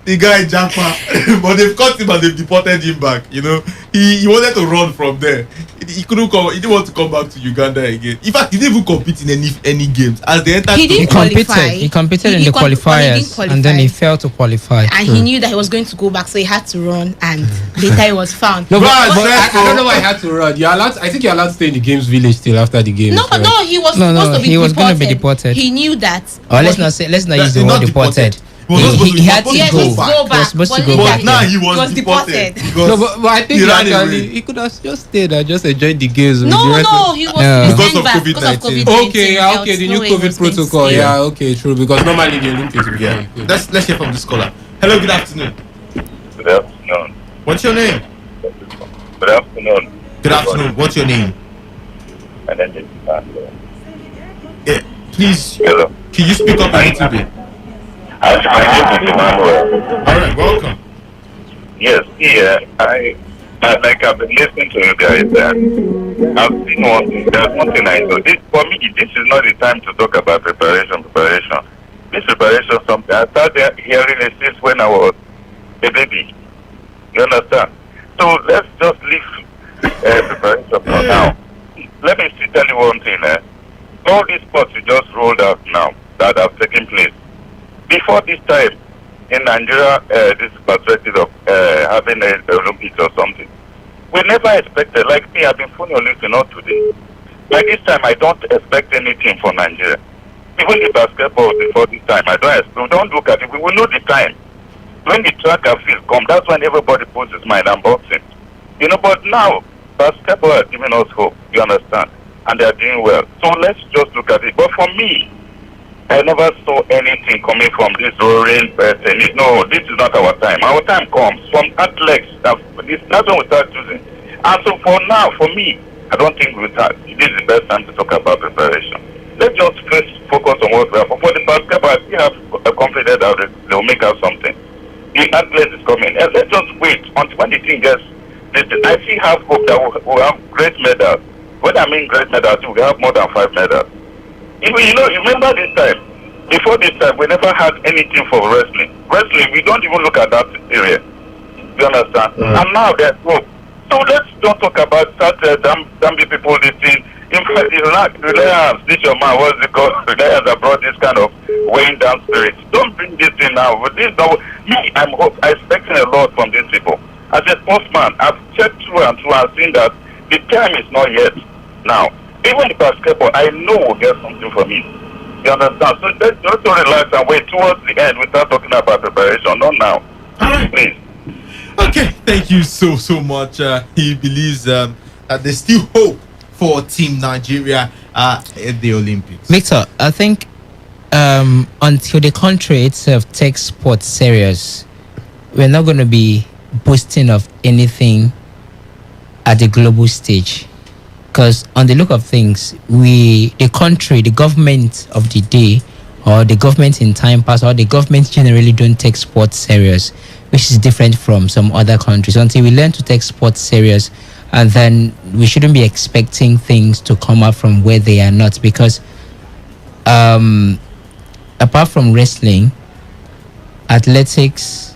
the guy Japa, but they've caught him and they've deported him back. You know, he wanted to run from there. He couldn't come. He didn't want to come back to Uganda again. In fact, he didn't even compete in any games. As they entered, He competed in the qualifiers, and then he failed to qualify. And he knew that he was going to go back, so he had to run. And later he was found. No, but I don't know why he had to run. You're allowed. I think you're allowed to stay in the games village till after the game. No, he was supposed to be he was deported. going to be deported. He knew that. Let's not use the word deported. He had to go back. He was supposed to go back. But now he was deported. No, but I think he could have just stayed and just enjoyed the games. He was because of COVID-19. Okay, the new COVID protocol. Yeah, okay, true. Because normally the Olympics. Yeah. Let's hear from this caller. Hello, good afternoon. Good afternoon. What's your name? Good afternoon. Good afternoon. What's your name? My name is Emmanuel. Yeah, please. Hello. Can you speak up a little bit? My name is Emmanuel. All right, welcome. Yes, like I've been listening to you guys. I've seen one thing. There's one thing I know. For me, this is not the time to talk about preparation. This preparation, something I started hearing it since when I was a baby. You understand? So let's just leave preparation for now. Let me tell you one thing. All these sports you just rolled out now that have taken place. Before this time, in Nigeria, this perspective of having an Olympics or something, we never expected. Like me, I've been following Olympics not today. By this time, I don't expect anything for Nigeria. Even the basketball before this time, we don't look at it. We will know the time. When the track and field come, that's when everybody puts his mind on boxing. You know, but now, basketball are giving us hope, you understand? And they are doing well. So let's just look at it. But for me, I never saw anything coming from this roaring person. No, this is not our time. Our time comes from athletes. That's when we start choosing. And so for now, for me, I don't think this is the best time to talk about preparation. Let's just first focus on what we have. For the basketball, I still have confidence that they will make out something. The athletes is coming. And let's just wait until when the thing gets listed. I still have hope that we'll have great medals. When I mean great medals, we have more than 5 medals. Even, you remember this time, before this time, we never had anything for wrestling. Wrestling, we don't even look at that area. You understand? And now there's hope. So let's don't talk about that damn people this thing. In fact, Reliance, this your man, what's it called? Reliance that brought this kind of weighing down spirit. Don't bring this thing now. With this, I'm expecting a lot from these people. As a sportsman, I've checked through and seen that the time is not yet now. Even the basketball, I know we'll get something from it. You understand? So let's just relax and wait towards the end without talking about preparation. Not now. Please. Okay, thank you so much. He believes that there's still hope for Team Nigeria at the Olympics. Victor, I think until the country itself takes sports serious, we're not going to be boasting of anything at the global stage. Because on the look of things, the country, the government of the day, or the government in time past, or the government generally don't take sports serious, which is different from some other countries. Until we learn to take sports serious, and then we shouldn't be expecting things to come up from where they are not. Because apart from wrestling, athletics,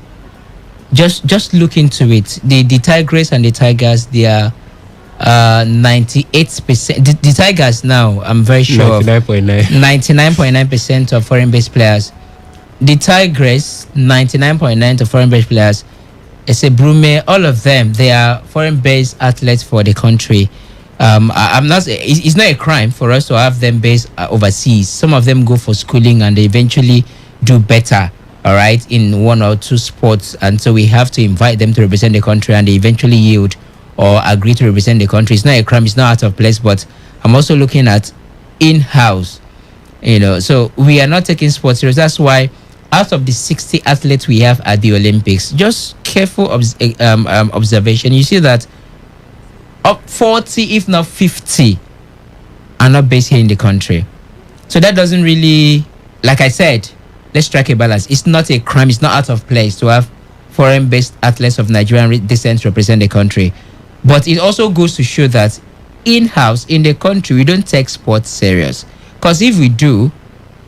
just look into it. The Tigers and the Tigers, they are 98%. The Tigers now, I'm very sure 99.9% of foreign-based players. The Tigers, 99.9% of foreign-based players. It's a Brume, all of them, they are foreign-based athletes for the country. It's not a crime for us to have them based overseas. Some of them go for schooling and they eventually do better, all right, in one or two sports, and so we have to invite them to represent the country, and they eventually yield or agree to represent the country. It's not a crime, it's not out of place, but I'm also looking at in-house, so we are not taking sports serious. That's why out of the 60 athletes we have at the Olympics, just careful observation, you see that up 40, if not 50, are not based here in the country. So that doesn't really, like I said, let's strike a balance. It's not a crime. It's not out of place to have foreign-based athletes of Nigerian descent represent the country. But it also goes to show that in-house, in the country, we don't take sports serious. Because if we do,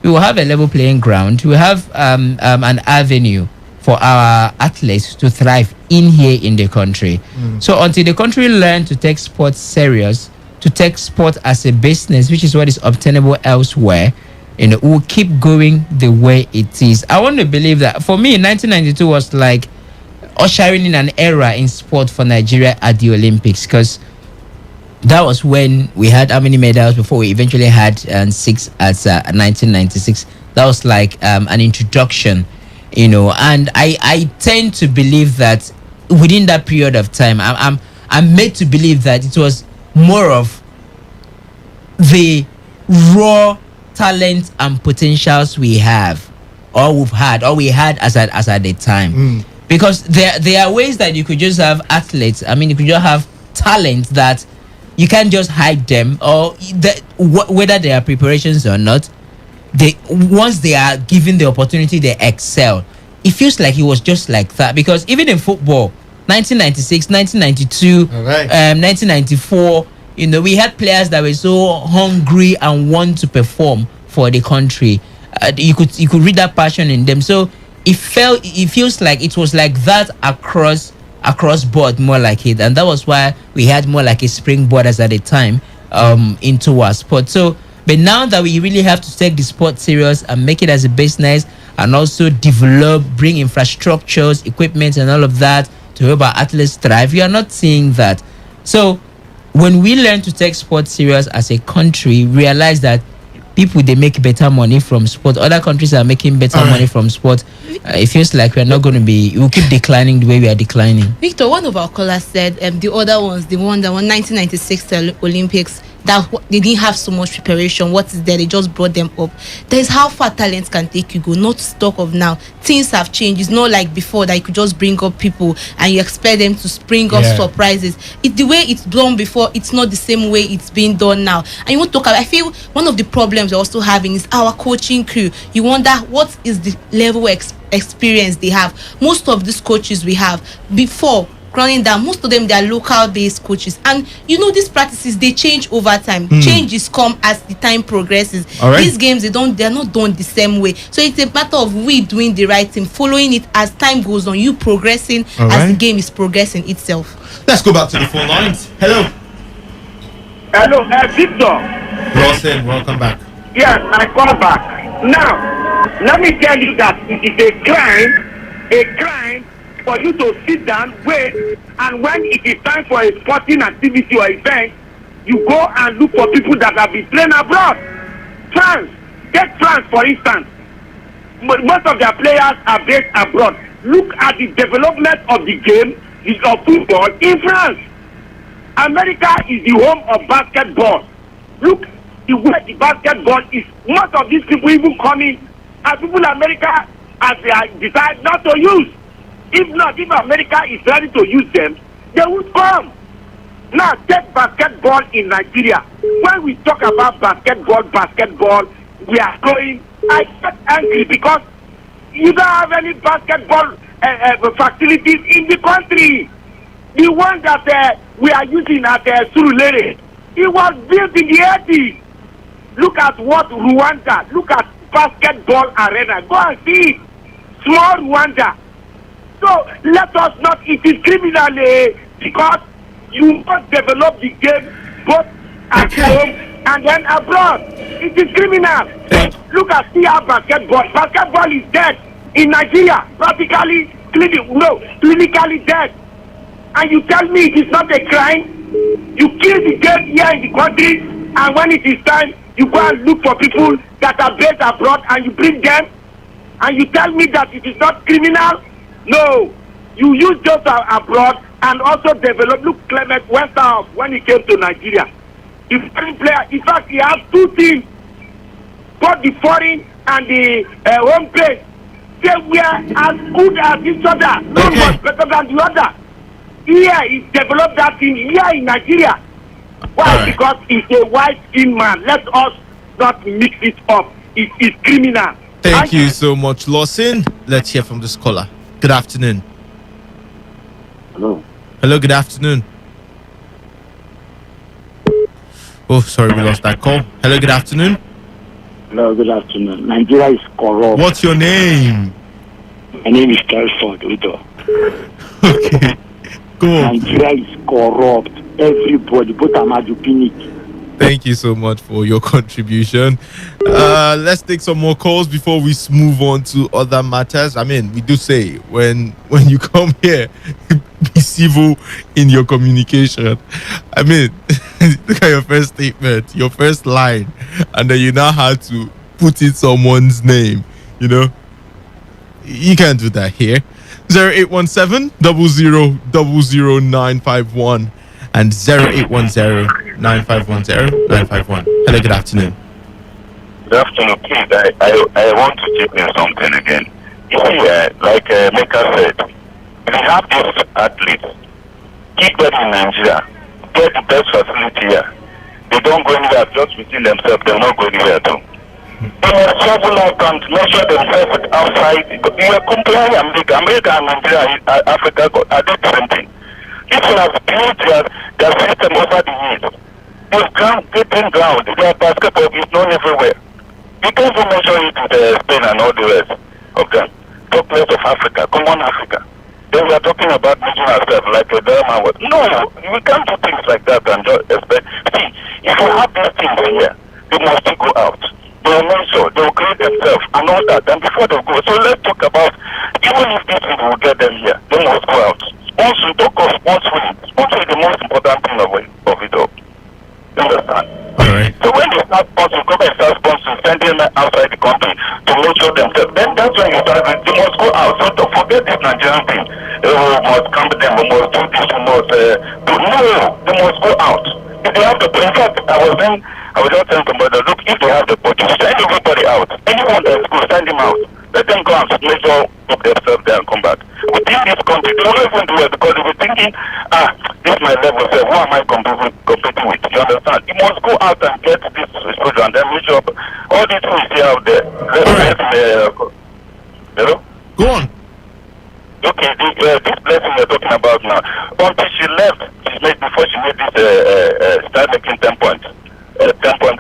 we will have a level playing ground. We will have an avenue for our athletes to thrive in here in the country. So until the country learn to take sports serious, to take sport as a business, which is what is obtainable elsewhere, we'll keep going the way it is. I want to believe that, for me, 1992 was like ushering in an era in sport for Nigeria at the Olympics, because that was when we had how many medals before we eventually had 6 at 1996. That was like an introduction, and I tend to believe that within that period of time, I'm made to believe that it was more of the raw talent and potentials we have, or we had as at the time. Because there are ways that you could just have athletes. I mean, you could just have talent that you can't just hide them, or whether they are preparations or not. Once they are given the opportunity, they excel. It feels like it was just like that, because even in football, 1996, 1992, 1994, we had players that were so hungry and want to perform for the country. You could read that passion in them. So it feels like it was like that across board, more like it, and that was why we had more like a springboard as at the time into our sport. So, but now that we really have to take the sport serious and make it as a business, and also bring infrastructures, equipment, and all of that to help our athletes thrive, we are not seeing that. So when we learn to take sports serious as a country, realize that people, they make better money from sport. Other countries are making better money from sport. It feels like we'll keep declining the way we are declining. Victor, one of our callers said the other ones, the one that won 1996 Olympics, that they didn't have so much preparation. What is there? They just brought them up. That is how far talent can take you go. Not to talk of now. Things have changed. It's not like before that you could just bring up people and you expect them to spring up surprises. It's the way it's done before. It's not the same way it's being done now. And you want to talk about, I feel one of the problems we're also having is our coaching crew. You wonder what is the level of experience they have. Most of these coaches we have before running down, most of them, they are local based coaches, and these practices, they change over time. Changes come as the time progresses. These games, they're not done the same way. So it's a matter of we doing the right thing, following it as time goes on, you progressing as the game is progressing itself. Let's go back to the phone lines. Hello, Victor. Rawson, welcome back. Yes, I call back. Now, let me tell you that it is a crime for you to sit down, wait, and when it is time for a sporting activity or event, you go and look for people that have been trained abroad. Take France for instance. Most of their players are based abroad. Look at the development of the game of football in France. America is the home of basketball. Look the way the basketball is. Most of these people even coming are people in America as they decide not to use. If America is ready to use them, they would come. Now, take basketball in Nigeria. When we talk about basketball, we are going. I get angry because you don't have any basketball facilities in the country. The one that we are using at Surulere, it was built in the 80s. Look at what Rwanda, look at basketball arena. Go and see it. Small Rwanda. So let us not, it is criminal because you must develop the game both at home and then abroad. It is criminal. Look at CR basketball. Basketball is dead in Nigeria, practically clinically dead. And you tell me it is not a crime? You kill the game here in the country, and when it is time, you go and look for people that are based abroad and you bring them, and you tell me that it is not criminal? No, you use just abroad and also develop. Look, Clement Westerhoff, when he came to Nigeria, the foreign player, in fact, he has two teams, both the foreign and the home place. They were as good as each other. No one was better than the other. Here, he developed that thing here in Nigeria. Why? Right. Because he's a white-skinned man. Let us not mix it up. It is criminal. Thank you so much, Lawson. Let's hear from this caller. Good afternoon. Hello. Hello, good afternoon. Oh, sorry, we lost that call. Hello, good afternoon. Hello, good afternoon. Nigeria is corrupt. What's your name? My name is Telford Udo. Okay. Go on. Nigeria is corrupt. Everybody, both Amadu Pinnick. Thank you so much for your contribution. Let's take some more calls before we move on to other matters. I mean, we do say when you come here, be civil in your communication. I mean, look at your first statement, your first line, and then you now have to put in someone's name. You know, you can't do that here. 0817 000951 and 0810 9510951. Hello, good afternoon. Good afternoon, please. I want to chip in something again. You see, like Mecca said, we have these athletes, keep them in Nigeria, get the best facility here. They don't go anywhere just within themselves, they'll not go anywhere too. They must travel out and measure themselves outside. You are comparing America and Nigeria, Africa, are they the same thing? People have built their system over the years. They've getting ground. Their basketball is known everywhere. You can't even measure it with Spain and all the rest of them. Talk less of Africa, common Africa. Then we are talking about measuring ourselves like a Burma was. No, we can't do things like that and just expect. See, if you have these things here, they must still go out. They will measure, they will create themselves and all that. And before they go, so let's talk about, even if these people will get them here, they must go out. Also, talk of sponsoring. Sponsoring is the most important thing of it all. You understand? All right. So when they start sponsoring, government start sponsoring, sending them outside the country to measure themselves, then that's when you start, they must go out. So don't forget this Nigerian thing. We must come to them, we must do this, we must do. No, they must go out. If they have the, in fact, I was just telling somebody, look, if they have the budget, send everybody out. Anyone that's good, send them out. Let them go and measure up themselves there and come back. Within this country, they don't even do it because they were thinking, this is my level, so who am I competing with? You understand? You must go out and get this exposure and then measure up all these things you see out there. Hello? Go on. Okay, this blessing we're talking about now, until she left, before she made this, start making 10 points. 10 point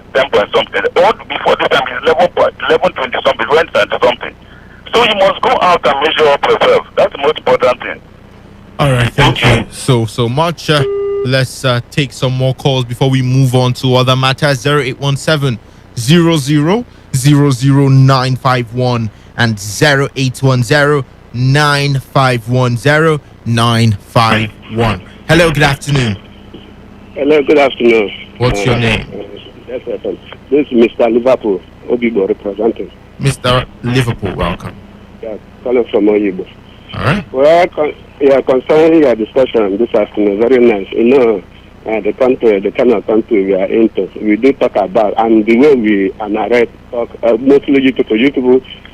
something. All before this time is 11 20 something, went to something. So you must go out and measure up yourself. That's the most important thing. All right, thank you so much. Let's take some more calls before we move on to other matters. 0817 000951 and 0810 951 951. Hello, good afternoon. Hello, good afternoon. What's your name? Yes, sir. This is Mr. Liverpool, Obibo representing. Mr. Liverpool, welcome. Yeah, calling from Oyibo. All right. Well, concerning your discussion this afternoon, very nice. You know, the country, the kind of country we are into, we do talk about, and the way we narrate, talk, mostly you people, you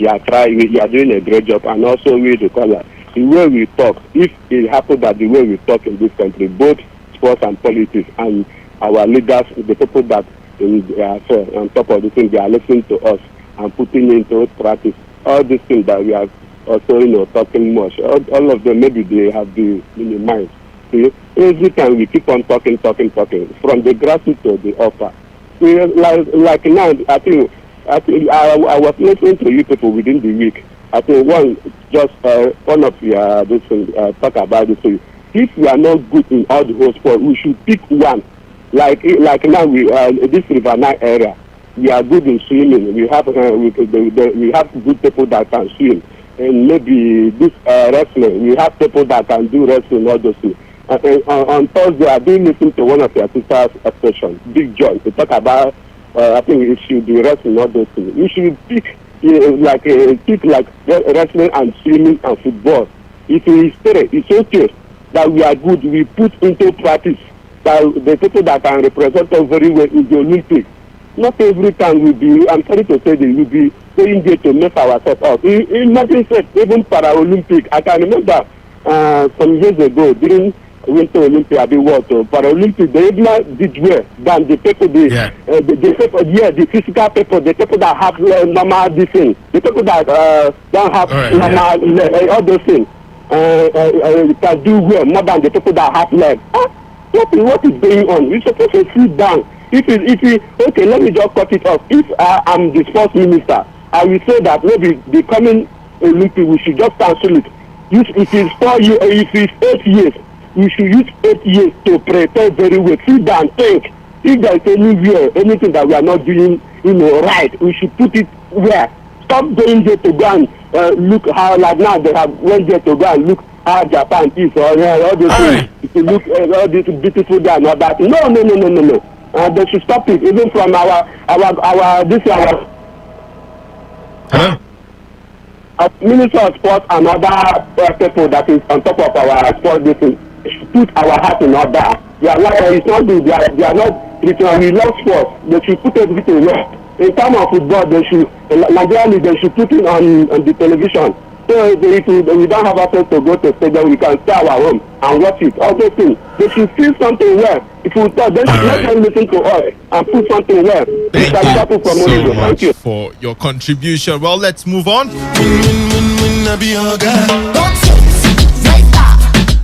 are trying, you are doing a great job, and also we, the caller, the way we talk, if it happens that the way we talk in this country, both sports and politics, and our leaders, the people that on top of the thing, they are listening to us and putting into practice all these things that we are also, talking much. All of them, maybe they have the minimized. See, every time we keep on talking, from the grassroots to the upper. Like now, I think I was listening to you people within the week. I think one of your this thing, talk about this thing. If we are not good in all the whole sport, we should pick one. Like now we this River Nile area, we are good in swimming. We have we have good people that can swim, and maybe this wrestling, we have people that can do wrestling, all those things. On Thursday, I did listen to one of your sisters' station, Big John, to talk about. I think it should be wrestling, all those things. We should pick like wrestling and swimming and football. If we stay, it's okay that we are good. We put into practice. The people that can represent us very well in the Olympics. Not every time we be, I'm sorry to say, we will be going there to mess ourselves up. Imagine, even Paralympic, I can remember some years ago during Winter Olympic, I be what? Paralympic, they even did well than the people, the people, the physical people, the people that have normal this thing, the people that don't have normal all those things, can do well more than the people that have legs. What is going on? We're supposed to sit down. If you okay, let me just cut it off. If I'm the sports minister, I will say that maybe the coming Olympic we should just cancel it. If it's 4 years, if it's 8 years, we should use 8 years to prepare very well. Sit down, think. If there is anywhere, anything that we are not doing, right, we should put it where. Stop going there to go and look how, like now they have went there to go and look how Japan is or all those things. To look all this beautiful there and all that. No. They should stop it, even from our Minister of Sports and other people that is on top of our sport business should put our heart in order. It's not good. They are not. We love sports. They should put everything right. In terms of football, Nigeria they should put it on the television. So if we don't have access to go to stadium, we can stay at our home and watch it. All those things. They should feel something well. If we talk, then let them listen to us and put something well. Thank you so much for your contribution. Well, let's move on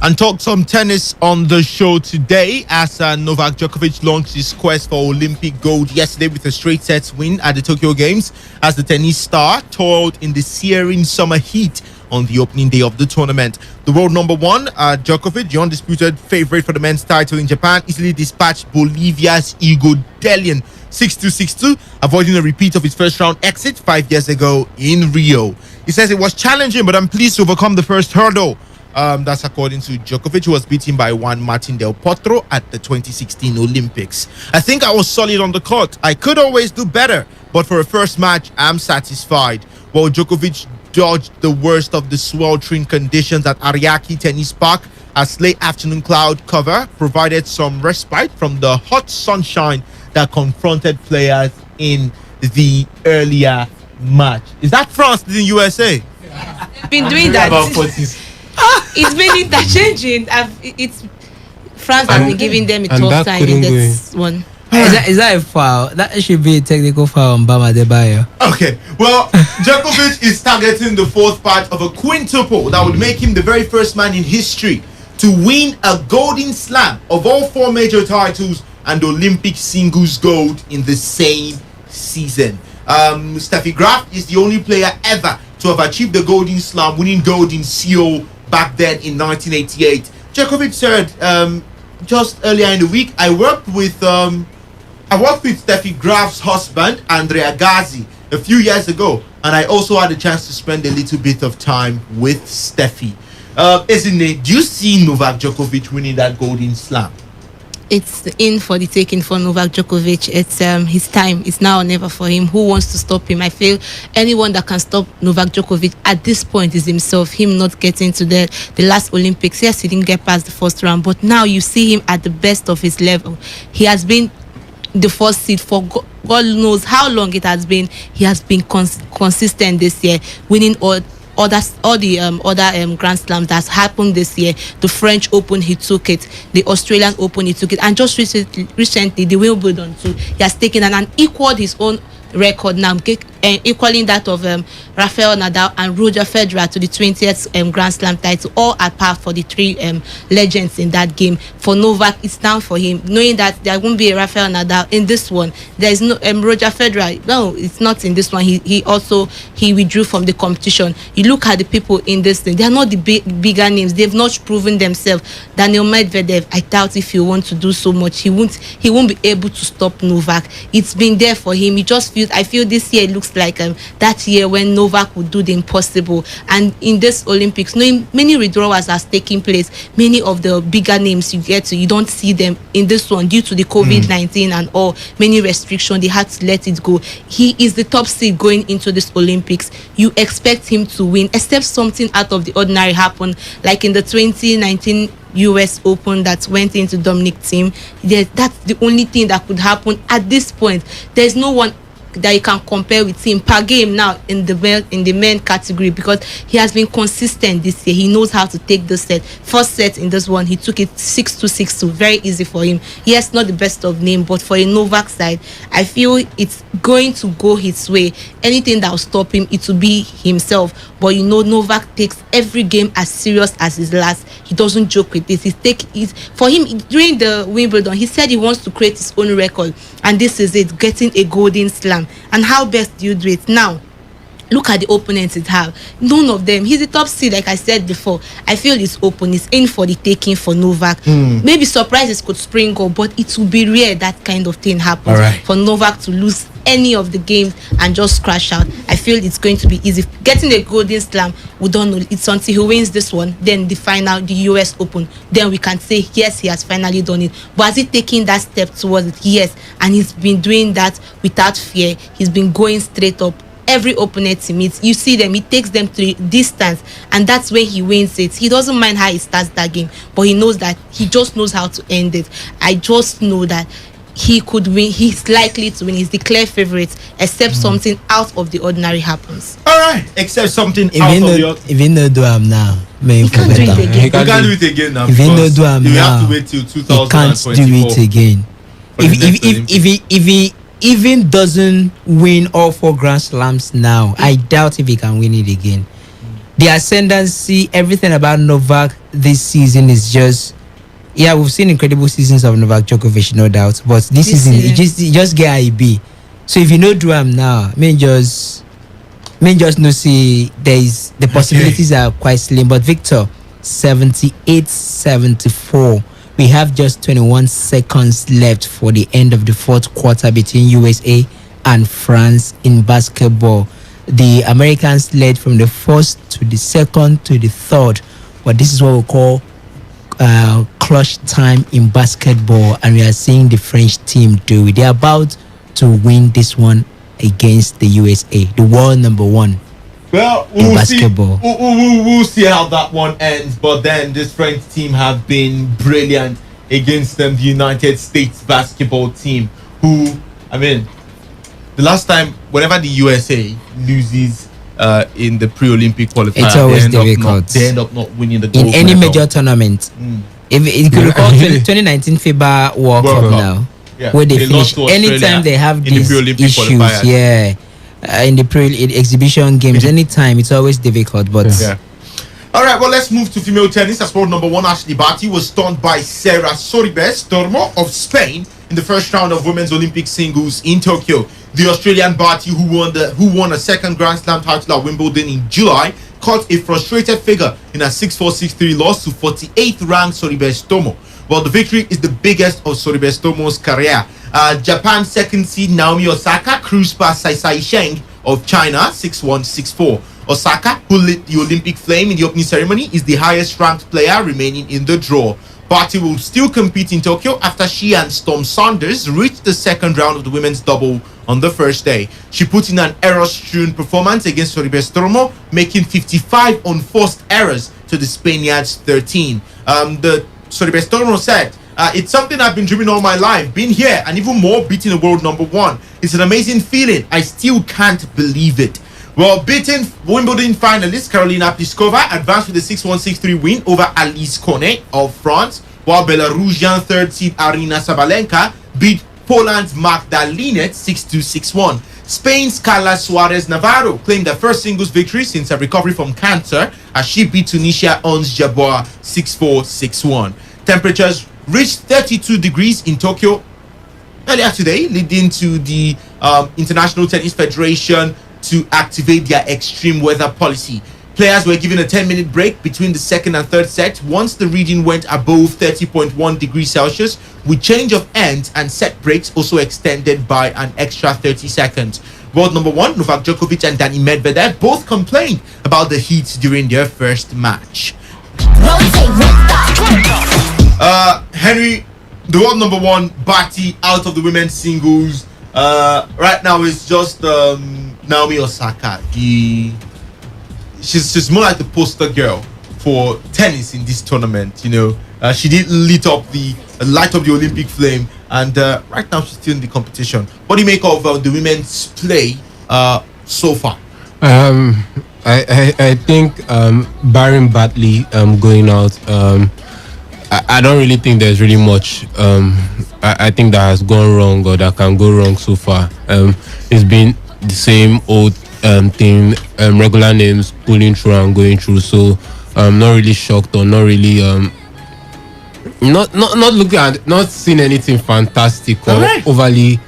and talk some tennis on the show today as Novak Djokovic launched his quest for Olympic gold yesterday with a straight sets win at the Tokyo Games as the tennis star toiled in the searing summer heat on the opening day of the tournament. The world number one, Djokovic, the undisputed favorite for the men's title in Japan, easily dispatched Bolivia's Igor Delian 6-2, 6-2, avoiding a repeat of his first round exit 5 years ago in Rio. He says it was challenging, but I'm pleased to overcome the first hurdle. That's according to Djokovic, who was beaten by Juan Martin Del Potro at the 2016 Olympics. I think I was solid on the court. I could always do better, but for a first match, I'm satisfied. While Djokovic dodged the worst of the sweltering conditions at Ariake Tennis Park, as late afternoon cloud cover provided some respite from the hot sunshine that confronted players in the earlier match. Is that France in the USA? Been doing that. It's been interchanging. It's France has been giving them a tough time in this one. Is that a foul? That should be a technical foul on Bama Debayo. Okay, well, Djokovic is targeting the fourth part of a quintuple that would make him the very first man in history to win a golden slam of all four major titles and Olympic singles gold in the same season. Steffi Graf is the only player ever to have achieved the golden slam, winning gold in Seoul back then in 1988. Djokovic said just earlier in the week, I worked with Steffi Graf's husband, Andrea Gazzi, a few years ago, and I also had a chance to spend a little bit of time with Steffi. Isn't it? Do you see Novak Djokovic winning that golden slam? It's in for the taking for Novak Djokovic. It's his time. It's now or never for him. Who wants to stop him? I feel anyone that can stop Novak Djokovic at this point is himself. Him not getting to the last Olympics. Yes, he didn't get past the first round, but now you see him at the best of his level. He has been the first seed for God knows how long it has been. He has been consistent this year, winning all the other Grand Slams that's happened this year. The French Open, he took it. The Australian Open, he took it. And just recently the Wimbledon too. He has taken and equaled his own record now, equaling that of Rafael Nadal and Roger Federer to the 20th Grand Slam title, all at par for the three legends in that game. For Novak, it's time for him, knowing that there won't be a Rafael Nadal in this one. There is no Roger Federer. No, it's not in this one. He withdrew from the competition. You look at the people in this thing; they are not the bigger names. They've not proven themselves. Daniel Medvedev, I doubt if he want to do so much. He won't be able to stop Novak. It's been there for him. He just feels. I feel this year it looks like that year when Novak would do the impossible. And in this Olympics, knowing many withdrawals are taking place, many of the bigger names you don't see them in this one due to the COVID-19 and all many restrictions. They had to let it go. He is the top seed going into this Olympics. You expect him to win, except something out of the ordinary happened, like in the 2019 US Open that went into Dominic Thiem. That's the only thing that could happen at this point. There's no one that you can compare with him per game now in the men category, because he has been consistent this year. He knows how to take the set. First set in this one, he took it 6-2, 6-2, very easy for him. Yes, not the best of name, but for a Novak side, I feel it's going to go his way. Anything that will stop him, it will be himself. But you know, Novak takes every game as serious as his last. He doesn't joke with this. For him during the Wimbledon, he said he wants to create his own record, and this is it, getting a golden slam. And how best do you do it now? Look at the opponents it have. None of them. He's the top seed, like I said before. I feel it's open. It's in for the taking for Novak. Maybe surprises could spring up, but it will be rare that kind of thing happens for Novak to lose any of the games and just crash out. I feel it's going to be easy. Getting a golden slam, we don't know. It's until he wins this one, then the final, the US Open. Then we can say, yes, he has finally done it. But has he taken that step towards it? Yes. And he's been doing that without fear. He's been going straight up. Every opponent he meets, you see them, he takes them to the distance, and that's when he wins it. He doesn't mind how he starts that game, but he knows that he just knows how to end it. I just know that he could win. He's likely to win. He's the clear favorite, except something out of the ordinary happens. All right, except something out of the ordinary. Even though do I'm now, he can't do it again. He can't do it again now. Even though do I'm you now, have to wait till 2024. He can't do it again. If he even doesn't win all 4 Grand Slams now, I doubt if he can win it again. The ascendancy, everything about Novak this season is just, we've seen incredible seasons of Novak Djokovic, no doubt, but this season it just get IB. So if you know Duam now, just no see the possibilities are quite slim. But Victor, 78-74. We have just 21 seconds left for the end of the 4th quarter between USA and France in basketball. The Americans led from the 1st to the 2nd to the 3rd, but this is what we call clutch time in basketball, and we are seeing the French team do it. They're about to win this one against the USA, the world number 1. Well, we'll see how that one ends. But then this French team have been brilliant against the United States basketball team, who, I mean, the last time, whenever the USA loses in the pre-Olympic qualifier, it's always difficult. They end up not winning the gold in any medal. major tournament. If you could recall 2019 FIBA World Cup now, where they finish, anytime they have these issues, in the exhibition games, anytime, it's always difficult. But all right, well, let's move to female tennis. As world number 1, Ashley Barty was stunned by Sarah Sorribes Tormo of Spain in the first round of women's Olympic singles in Tokyo. The Australian Barty, who won a 2nd Grand Slam title at Wimbledon in July, caught a frustrated figure in a 6-4, 6-3 loss to 48th ranked Sorribes Tormo. Well, the victory is the biggest of Sorribes Tormo's career. Japan's 2nd seed Naomi Osaka cruised past Saisai Sheng of China 6-1, 6-4. Osaka, who lit the Olympic flame in the opening ceremony, is the highest ranked player remaining in the draw. Barty will still compete in Tokyo after she and Storm Saunders reached the 2nd round of the women's double on the first day. She put in an error-strewn performance against Sorribes Tormo, making 55 unforced errors to the Spaniards' 13. The Sorribes Tormo said, it's something I've been dreaming all my life, being here and even more beating the world number 1. It's an amazing feeling. I still can't believe it. Well, beating Wimbledon finalist Karolina Pliskova advanced with a 6-1, 6-3 win over Alice Cornet of France, while Belarusian 3rd seed Arina Sabalenka beat Poland's Magdalena 6-2, 6-1. Spain's Carla Suarez Navarro claimed her first singles victory since her recovery from cancer as she beat Tunisia Ons Jabeur 6-4, 6-1. Temperatures reached 32 degrees in Tokyo earlier today, leading to the International Tennis Federation to activate their extreme weather policy. Players were given a 10-minute break between the 2nd and 3rd set once the reading went above 30.1 degrees Celsius, with change of ends and set breaks also extended by an extra 30 seconds. World number 1, Novak Djokovic and Dani Medvedev both complained about the heat during their first match. Henry, the world number 1, Barty, out of the women's singles. Right now it's just Naomi Osaka. She's more like the poster girl for tennis in this tournament. You know, she did light up the Olympic flame and right now she's still in the competition. What do you make of the women's play so far? I think barring Batley going out, I don't really think there's really much I think that has gone wrong or that can go wrong so far. It's been the same old thing, regular names pulling through and going through. So I'm not really shocked or not really not looking at, not seeing anything fantastic or overly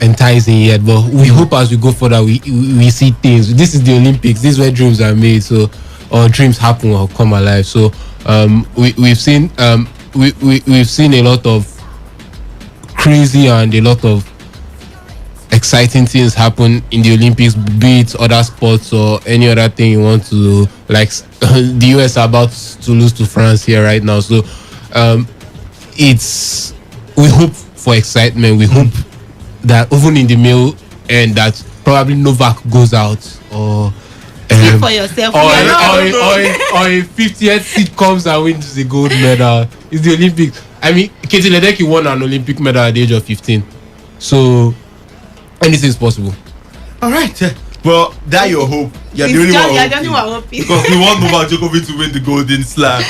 enticing yet. But we hope as we go further we see things. This is the Olympics. This is where dreams are made. So or dreams happen or come alive. So we've seen we've seen a lot of crazy and a lot of exciting things happen in the Olympics, be it other sports or any other thing you want to, like the US are about to lose to France here right now. So it's, we hope for excitement. We hope that even in the male end that probably Novak goes out or speak for yourself. Or a 50th seed comes and wins the gold medal. It's the Olympics. I mean, Katie Ledecky won an Olympic medal at the age of 15. So anything is possible. All right. Well, that your hope. You're the only one hoping. Because we want Novak Djokovic to win the Golden Slam.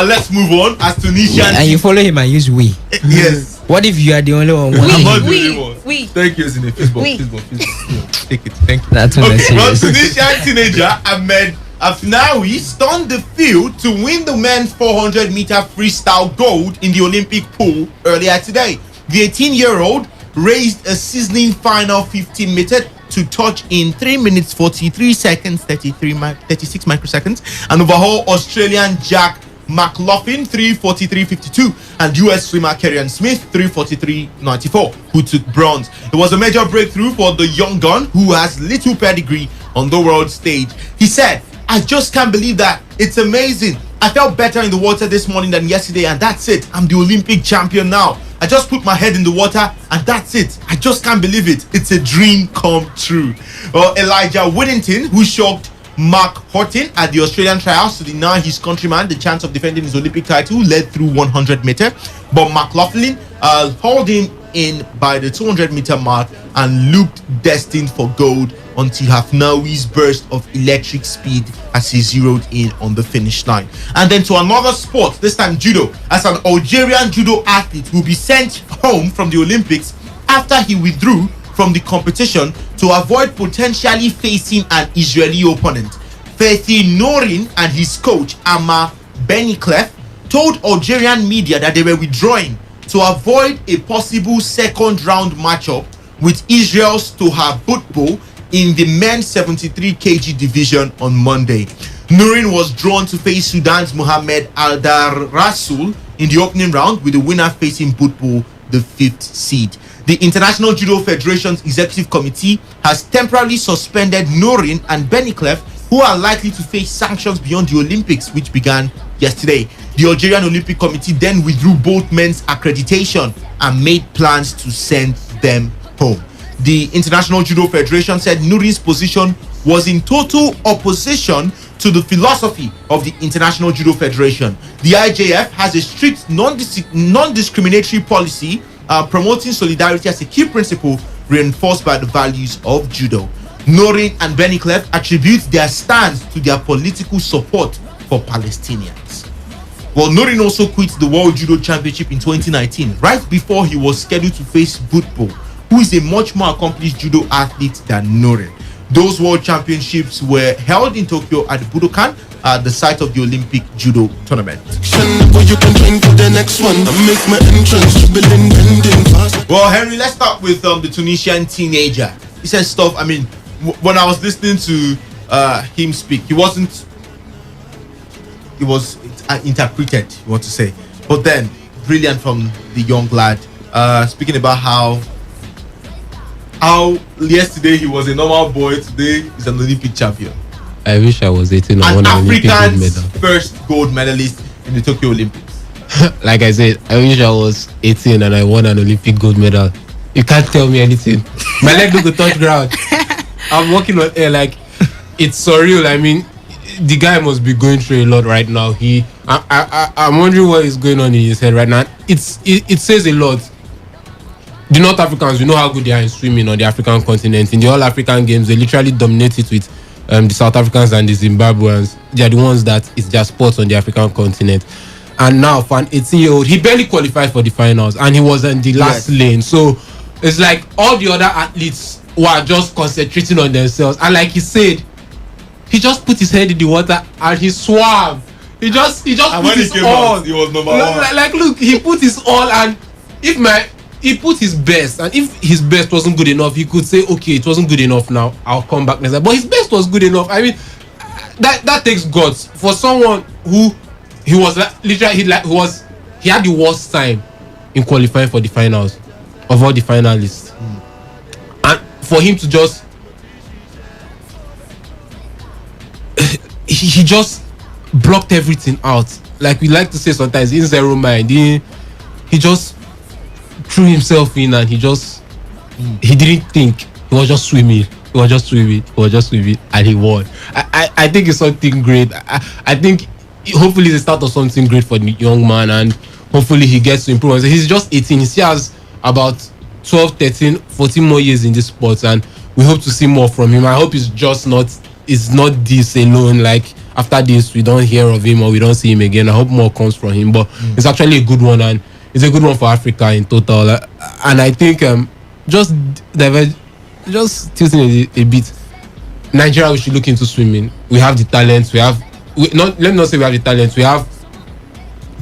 Let's move on. As Tunisia, and you follow him and use we. Yes. What if you are the only one? I'm not the only one. Thank you, Zine. Facebook. Take it. Thank you. That's okay. Well, Tunisian teenager Ahmed Afnaoui stunned the field to win the men's 400-meter freestyle gold in the Olympic pool earlier today. The 18-year-old raced a sizzling final 15-meter to touch in 3 minutes 43 seconds 36 microseconds and overhaul Australian Jack McLaughlin 3:43.52 and US swimmer Kerrion Smith 3:43.94 who took bronze. It was a major breakthrough for the young gun who has little pedigree on the world stage. He said, "I just can't believe that. It's amazing. I felt better in the water this morning than yesterday, and that's it. I'm the Olympic champion now. I just put my head in the water and that's it. I just can't believe it. It's a dream come true." Well, Elijah Whittington, who shocked Mark Horton at the Australian trials to deny his countryman the chance of defending his Olympic title, led through 100-meter, but McLaughlin hauled him in by the 200-meter mark and looked destined for gold until Hafnawi's burst of electric speed as he zeroed in on the finish line. And then to another sport, this time judo, as an Algerian judo athlete will be sent home from the Olympics after he withdrew from the competition to avoid potentially facing an Israeli opponent. Fethi Norin and his coach Amma Beniclef told Algerian media that they were withdrawing to avoid a possible second round matchup with Israel's Toha Butbo in the men's 73 kg division on Monday. Nurin was drawn to face Sudan's Mohamed Aldar Rasul in the opening round, with the winner facing Butbo, the 5th seed. The International Judo Federation's executive committee has temporarily suspended Nurin and Beniclef, who are likely to face sanctions beyond the Olympics, which began yesterday. The Algerian Olympic Committee then withdrew both men's accreditation and made plans to send them home. The International Judo Federation said Nurin's position was in total opposition to the philosophy of the International Judo Federation. The IJF has a strict non-discriminatory policy promoting solidarity as a key principle reinforced by the values of judo. Nurin and Beniclef attribute their stance to their political support for Palestinians. Well, Nurin also quit the World Judo Championship in 2019, right before he was scheduled to face Butbo, who is a much more accomplished judo athlete than Nurin. Those World Championships were held in Tokyo at the Budokan, the site of the Olympic Judo Tournament. Well, Henry, let's start with the Tunisian teenager. He says stuff, I mean, when I was listening to him speak, he was interpreted, you want to say. But then, brilliant from the young lad, speaking about how yesterday he was a normal boy, today he's an Olympic champion. I wish I was 18 and won an Olympic gold medal. First gold medalist in the Tokyo Olympics. Like I said, I wish I was 18 and I won an Olympic gold medal. You can't tell me anything. My leg don't go touch ground. I'm walking on air, like it's surreal. I mean, the guy must be going through a lot right now. I'm wondering what is going on in his head right now. It says a lot. the North Africans, we know how good they are in swimming on the African continent. In the All African Games, they literally dominate it with the South Africans and the Zimbabweans. They are the ones that is their sports on the African continent. And now for an 18-year-old, he barely qualified for the finals and he was in the last lane. So it's like all the other athletes were just concentrating on themselves. And like he said, he just put his head in the water and he swam. He just put his all. Out, he was number one. Like look, he put his all, and he put his best, and if his best wasn't good enough, he could say, okay, it wasn't good enough now, I'll come back next time. But his best was good enough. I mean, that takes guts for someone who he was literally he had the worst time in qualifying for the finals of all the finalists, and for him to just he just blocked everything out. Like we like to say sometimes, in zero mind, he just threw himself in and he didn't think. He was just swimming, and he won. I think it's something great. I think hopefully it's the start of something great for the young man, and hopefully he gets to improve. He's just 18. He still has about 12, 13, 14 more years in this sport, and we hope to see more from him. I hope it's not this alone. Like after this, we don't hear of him or we don't see him again. I hope more comes from him. But it's actually a good one, and it's a good one for Africa in total. And I think just tilting a bit, Nigeria, we should look into swimming. We have the talent. Let me not say we have the talent. We have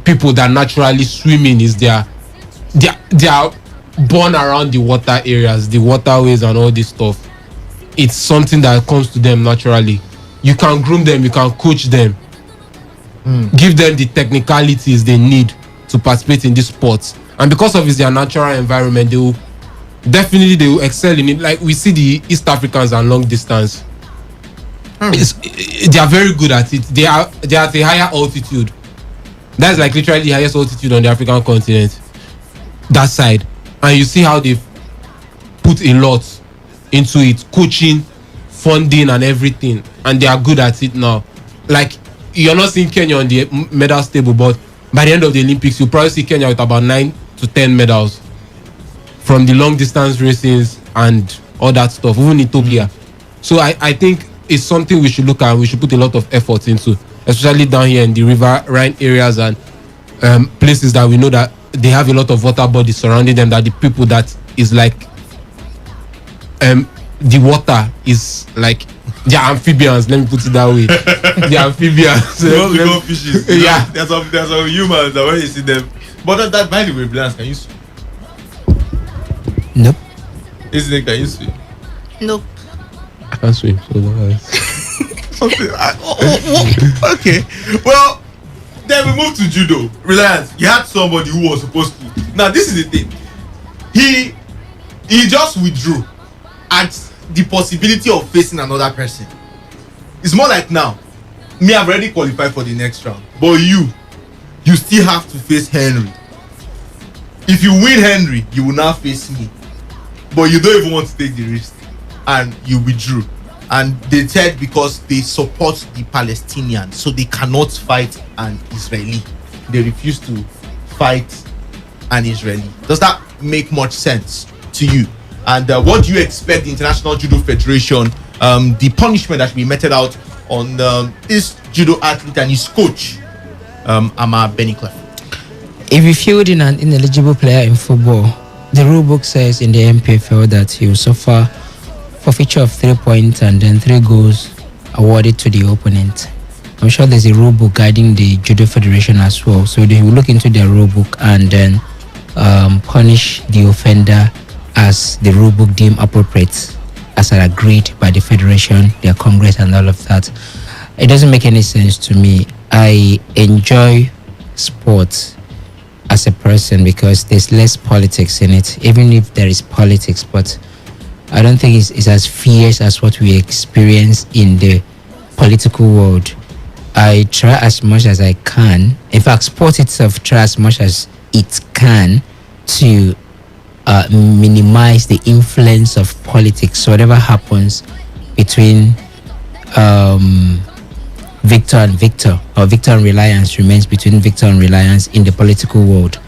people that naturally swimming is they are born around the water areas, the waterways and all this stuff. It's something that comes to them naturally. You can groom them, you can coach them, give them the technicalities they need to participate in this sport. And because of their natural environment, they will excel in it. Like we see the East Africans and long distance. They are very good at it. They are at a higher altitude. That's like literally the highest altitude on the African continent. That side. And you see how they've put a lot into it, coaching, funding and everything, and they are good at it now. Like you're not seeing Kenya on the medal table, but by the end of the Olympics you'll probably see Kenya with about 9 to 10 medals from the long distance races and all that stuff, even Ethiopia. So I think it's something we should look at and we should put a lot of effort into, especially down here in the riverine areas and places that we know that they have a lot of water bodies surrounding them, that the people that is like the water is like they're amphibians. Let me put it that way. They're amphibians. We go fishes. Yeah. There's some humans that when you see them. But that by the way, Blance, can you swim? Nope. Isn't it? Can you swim? Nope. I can't swim. So okay. Well, then we move to judo. Reliance, you had somebody who was supposed to. Now this is the thing. He just withdrew at the possibility of facing another person. It's more like now, me, I've already qualified for the next round, but you still have to face Henry. If you win Henry, you will now face me, but you don't even want to take the risk, and you withdrew. And they said because they support the Palestinians, so they cannot fight an Israeli. They refuse to fight an Israeli. Does that make much sense to you? And what do you expect the International Judo Federation, the punishment that should be meted out on this judo athlete and his coach, Amar Beniclef? If you field in an ineligible player in football, the rule book says in the MPFL that he will suffer forfeiture of 3 points and then 3 goals awarded to the opponent. I'm sure there's a rule book guiding the Judo Federation as well, so they will look into their rule book and then punish the offender as the rule book deemed appropriate, as agreed by the federation, their congress and all of that. It doesn't make any sense to me. I enjoy sports as a person because there's less politics in it, even if there is politics, but I don't think it's as fierce as what we experience in the political world. I try as much as I can. In fact, sport itself try as much as it can to minimize the influence of politics. So whatever happens between Victor and Victor, or Victor and Reliance remains between Victor and Reliance in the political world.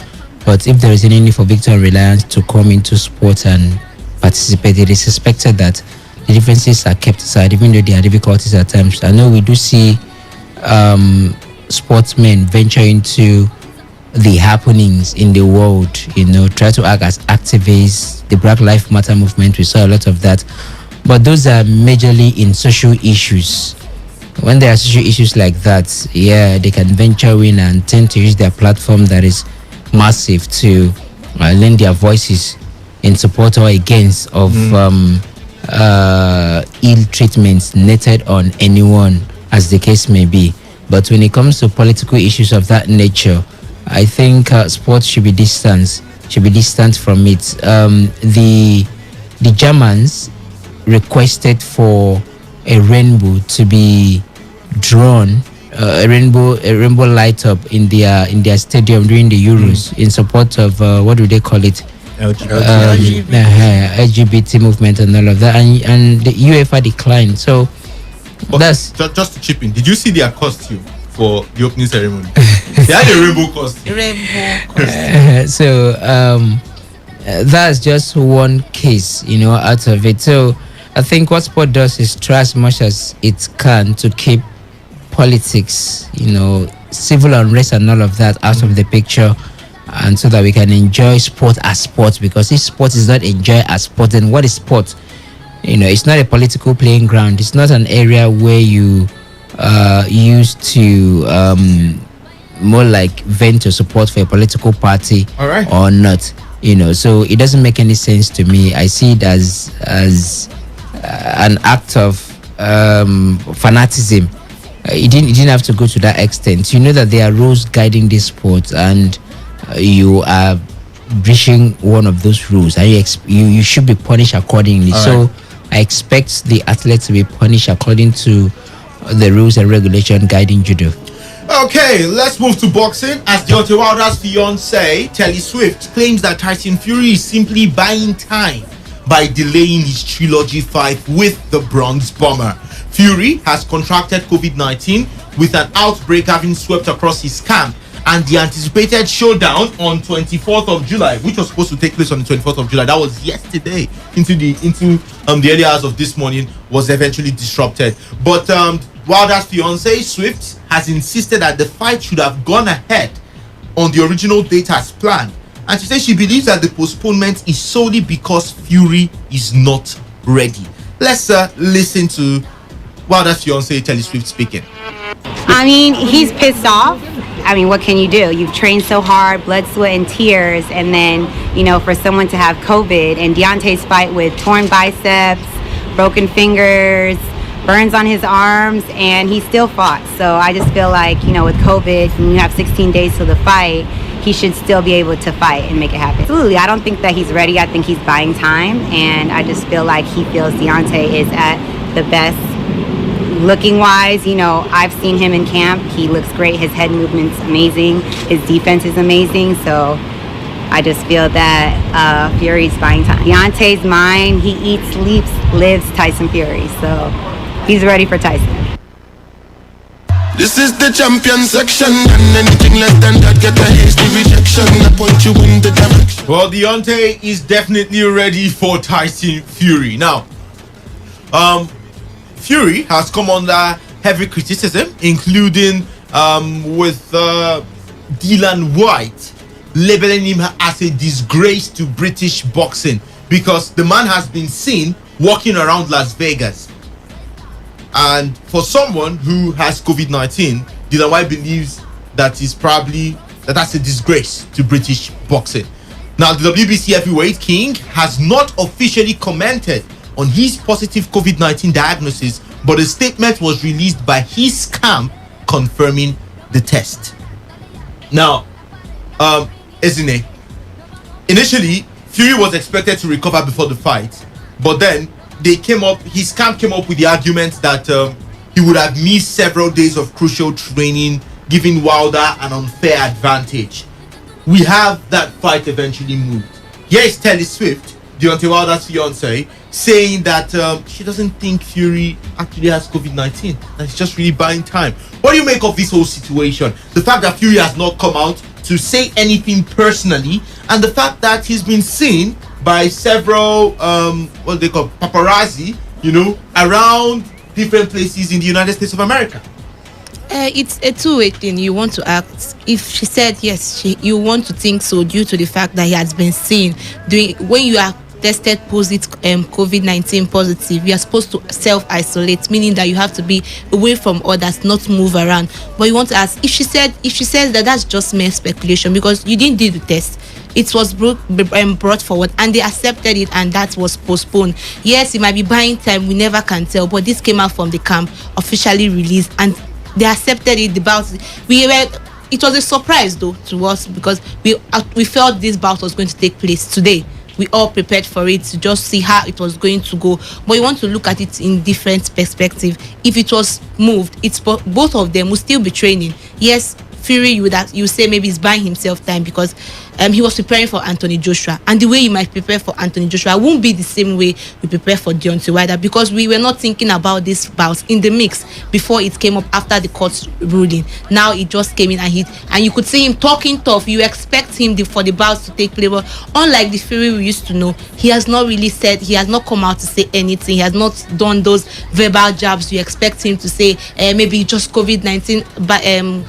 But if there is any need for Victor and Reliance to come into sport and participate, it is expected that the differences are kept aside, even though there are difficulties at times. I know we do see sportsmen venture into the happenings in the world, try to act as activists. The Black Lives Matter movement, we saw a lot of that. But those are majorly in social issues. When there are social issues like that, they can venture in and tend to use their platform that is massive to lend their voices in support or against of ill treatments netted on anyone, as the case may be. But when it comes to political issues of that nature, I think sports should be distant from it. The Germans requested for a rainbow to be drawn, a rainbow light up in their stadium during the Euros in support of what do they call it? LGBT movement and all of that, and the UEFA declined. So that's just to chip in. Did you see their costume for the opening ceremony? They had a rainbow costume. So that's just one case, out of it. So I think what sport does is try as much as it can to keep politics, civil unrest and all of that out of the picture, and so that we can enjoy sport as sport. Because if sport is not enjoyed as sport, then what is sport? It's not a political playing ground. It's not an area where you use to more like vent your support for a political party or not. So it doesn't make any sense to me. I see it as an act of fanaticism. It didn't have to go to that extent. You know that there are rules guiding this sport, and you are breaching one of those rules, and you should be punished accordingly. So I expect the athletes to be punished according to the rules and regulation guiding judo. Okay, let's move to boxing. As Deontay Wilder's fiance, Telly Swift, claims that Tyson Fury is simply buying time by delaying his trilogy fight with the Bronx Bomber. Fury has contracted COVID-19, with an outbreak having swept across his camp, and the anticipated showdown on 24th of July, which was supposed to take place on the 24th of July, that was yesterday, into the early hours of this morning, was eventually disrupted. But Wilder's fiance Swift has insisted that the fight should have gone ahead on the original date as planned, and she says she believes that the postponement is solely because Fury is not ready. Let's listen to Wilder's fiance Telly Swift speaking. I mean, he's pissed off. I mean, what can you do? You've trained so hard, blood, sweat, and tears, and then, for someone to have COVID, and Deontay's fight with torn biceps, broken fingers, burns on his arms, and he still fought. So I just feel like, with COVID, when you have 16 days to the fight, he should still be able to fight and make it happen. Absolutely, I don't think that he's ready. I think he's buying time, and I just feel like he feels Deontay is at the best looking wise. I've seen him in camp. He looks great. His head movement's amazing. His defense is amazing. So I just feel that Fury's buying time. Deontay's mine. He eats, sleeps, lives Tyson Fury. So he's ready for Tyson. This is the champion section, and anything less than that get a hasty rejection. I point you in the direction. Well, Deontay is definitely ready for Tyson Fury. Now, Fury has come under heavy criticism, including with Dylan White labeling him as a disgrace to British boxing, because the man has been seen walking around Las Vegas. And for someone who has COVID-19, Dylan White believes that that's a disgrace to British boxing. Now, the WBC heavyweight king has not officially commented on his positive COVID-19 diagnosis, but a statement was released by his camp confirming the test. Now, Ezine, initially Fury was expected to recover before the fight, but then his camp came up with the argument that he would have missed several days of crucial training, giving Wilder an unfair advantage. We have that fight eventually moved. Here is Telly Swift, Deontay Wilder's fiance, saying that she doesn't think Fury actually has COVID-19, and she's just really buying time. What do you make of this whole situation? The fact that Fury has not come out to say anything personally, and the fact that he's been seen by several what they call paparazzi, around different places in the United States of America. It's a two-way thing. You want to act. If she said yes, you want to think so due to the fact that he has been seen doing. When you are tested positive, COVID-19 positive, you are supposed to self-isolate, meaning that you have to be away from others, not move around. But you want to ask if she says that, that's just mere speculation because you didn't do the test. It was brought forward and they accepted it, and that was postponed. Yes, it might be buying time, we never can tell, but this came out from the camp, officially released, and they accepted it. The bout, it was a surprise though to us because we felt this bout was going to take place today. We all prepared for it to just see how it was going to go, but you want to look at it in different perspective. If it was moved, it's both of them will still be training. Yes, Fury, you say maybe he's buying himself time because he was preparing for Anthony Joshua, and the way you might prepare for Anthony Joshua won't be the same way we prepare for Deontay Wilder, because we were not thinking about this bout in the mix before it came up after the court's ruling. Now it just came in and you could see him talking tough. You expect him for the bouts to take place, but unlike the Fury we used to know, he has not really said, he has not come out to say anything. He has not done those verbal jabs you expect him to say. Maybe just COVID-19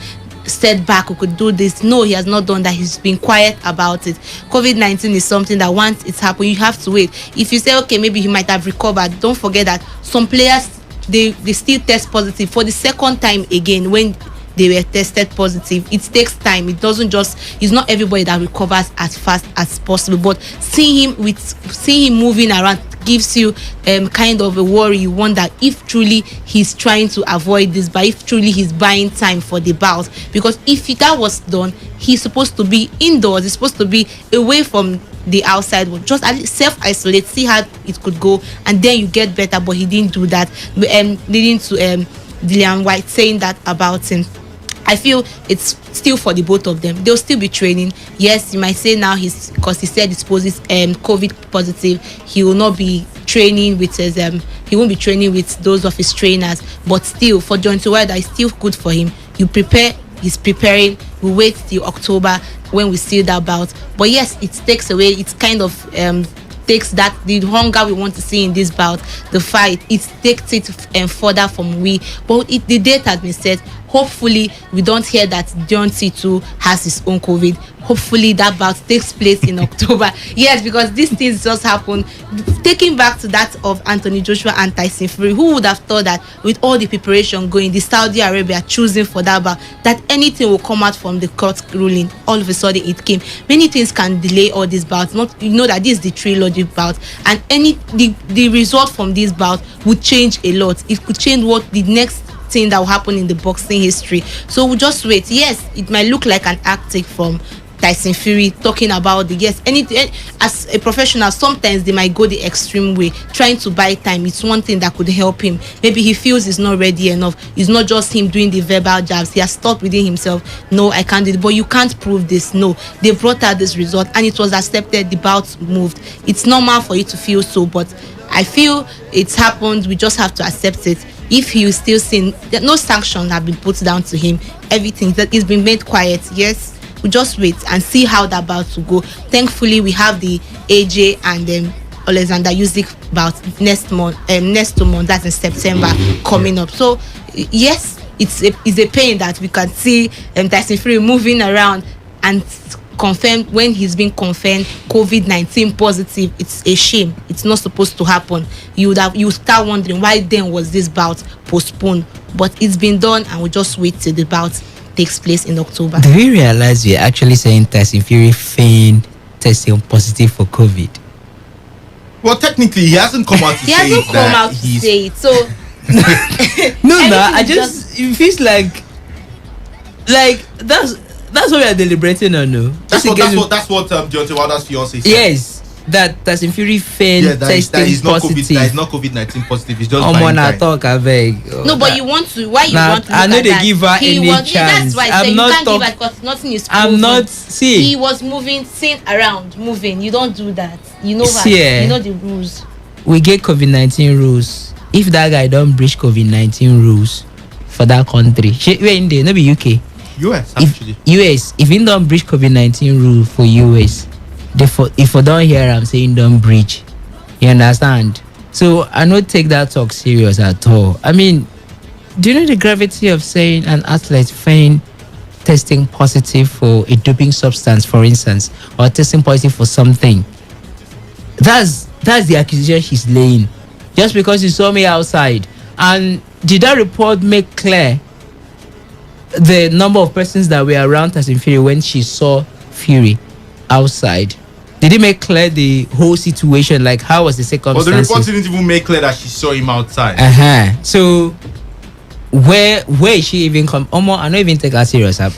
setback, we could do this. No, he has not done that. He's been quiet about it. COVID-19 is something that once it's happened, you have to wait. If you say, okay, maybe he might have recovered, don't forget that some players, they still test positive for the second time again when they were tested positive. It takes time. It's not everybody that recovers as fast as possible, but seeing him moving around gives you kind of a worry. You wonder if truly he's trying to avoid this, but if truly he's buying time for the bout, because if that was done, he's supposed to be indoors. He's supposed to be away from the outside world. Just self-isolate, see how it could go, and then you get better. But he didn't do that, leading to Dillian White saying that about him. I feel it's still for the both of them. They'll still be training. Yes, you might say now because he said he's COVID positive, he will not be training with his he won't be training with those of his trainers. But still, for Deontay Wilder, it's still good for him. You prepare, he's preparing. We wait till October when we see that bout. But yes, it takes away. It's kind of takes that the hunger we want to see in this bout, the fight. It takes it further from we. But the date has been set. Hopefully, we don't hear that Deontay too has his own COVID. Hopefully, that bout takes place in October. Yes, because these things just happen. Taking back to that of Anthony Joshua and Tyson Fury, who would have thought that with all the preparation going, the Saudi Arabia choosing for that bout, that anything will come out from the court ruling. All of a sudden, it came. Many things can delay all these bouts. That this is the trilogy bout, and the result from this bout would change a lot. It could change what the next thing that will happen in the boxing history. So we'll just wait. Yes, it might look like an tactic from Tyson Fury talking about anything. As a professional, sometimes they might go the extreme way, trying to buy time. It's one thing that could help him. Maybe he feels he's not ready enough. It's not just him doing the verbal jabs. He has thought within himself, no, I can't do it. But you can't prove this. No, they brought out this result and it was accepted. The bout moved. It's normal for you to feel so, but I feel it's happened. We just have to accept it. If he is still seen that no sanctions have been put down to him, everything that is been made quiet. Yes, we just wait and see how that bout will go. Thankfully, we have the AJ and Alexander Usyk bout next 2 months. That's in September coming up. So yes, it's a pain that we can see Tyson Fury moving around and confirmed when he's been confirmed COVID-19 positive. It's a shame. It's not supposed to happen. You start wondering why then was this bout postponed, but it's been done and we just wait till the bout takes place in October. Do we realize we're actually saying Tyson Fury feigned testing positive for COVID? Well, technically, he hasn't come out to say it. So I just it feels like that's what we are deliberating on, no? That's what Deontay Wilder's fiance said. Yes, that Tyson Fury feigned testing positive. That is not COVID-19 positive. It's just talk, I beg. No, but you want to. Why you want to? I know they give her any chance. That's why I say you can't give her because nothing is proven. I'm not. See, he was seen around, moving. You don't do that. You know what? You know the rules. We get COVID-19 rules. If that guy don't breach COVID-19 rules for that country, where in there? No be UK. US actually. US, if you don't breach COVID-19 rule for US, if I don't hear I'm saying don't breach, you understand? So I don't take that talk serious at all. I mean, do you know the gravity of saying an athlete feign testing positive for a doping substance, for instance, or testing positive for something? That's the accusation she's laying. Just because you saw me outside. And did that report make clear the number of persons that were around Tyson Fury when she saw Fury outside? Did it make clear the whole situation? Like, how was the circumstances? Well, the report didn't even make clear that she saw him outside. So where is she even come? I don't even take her serious. I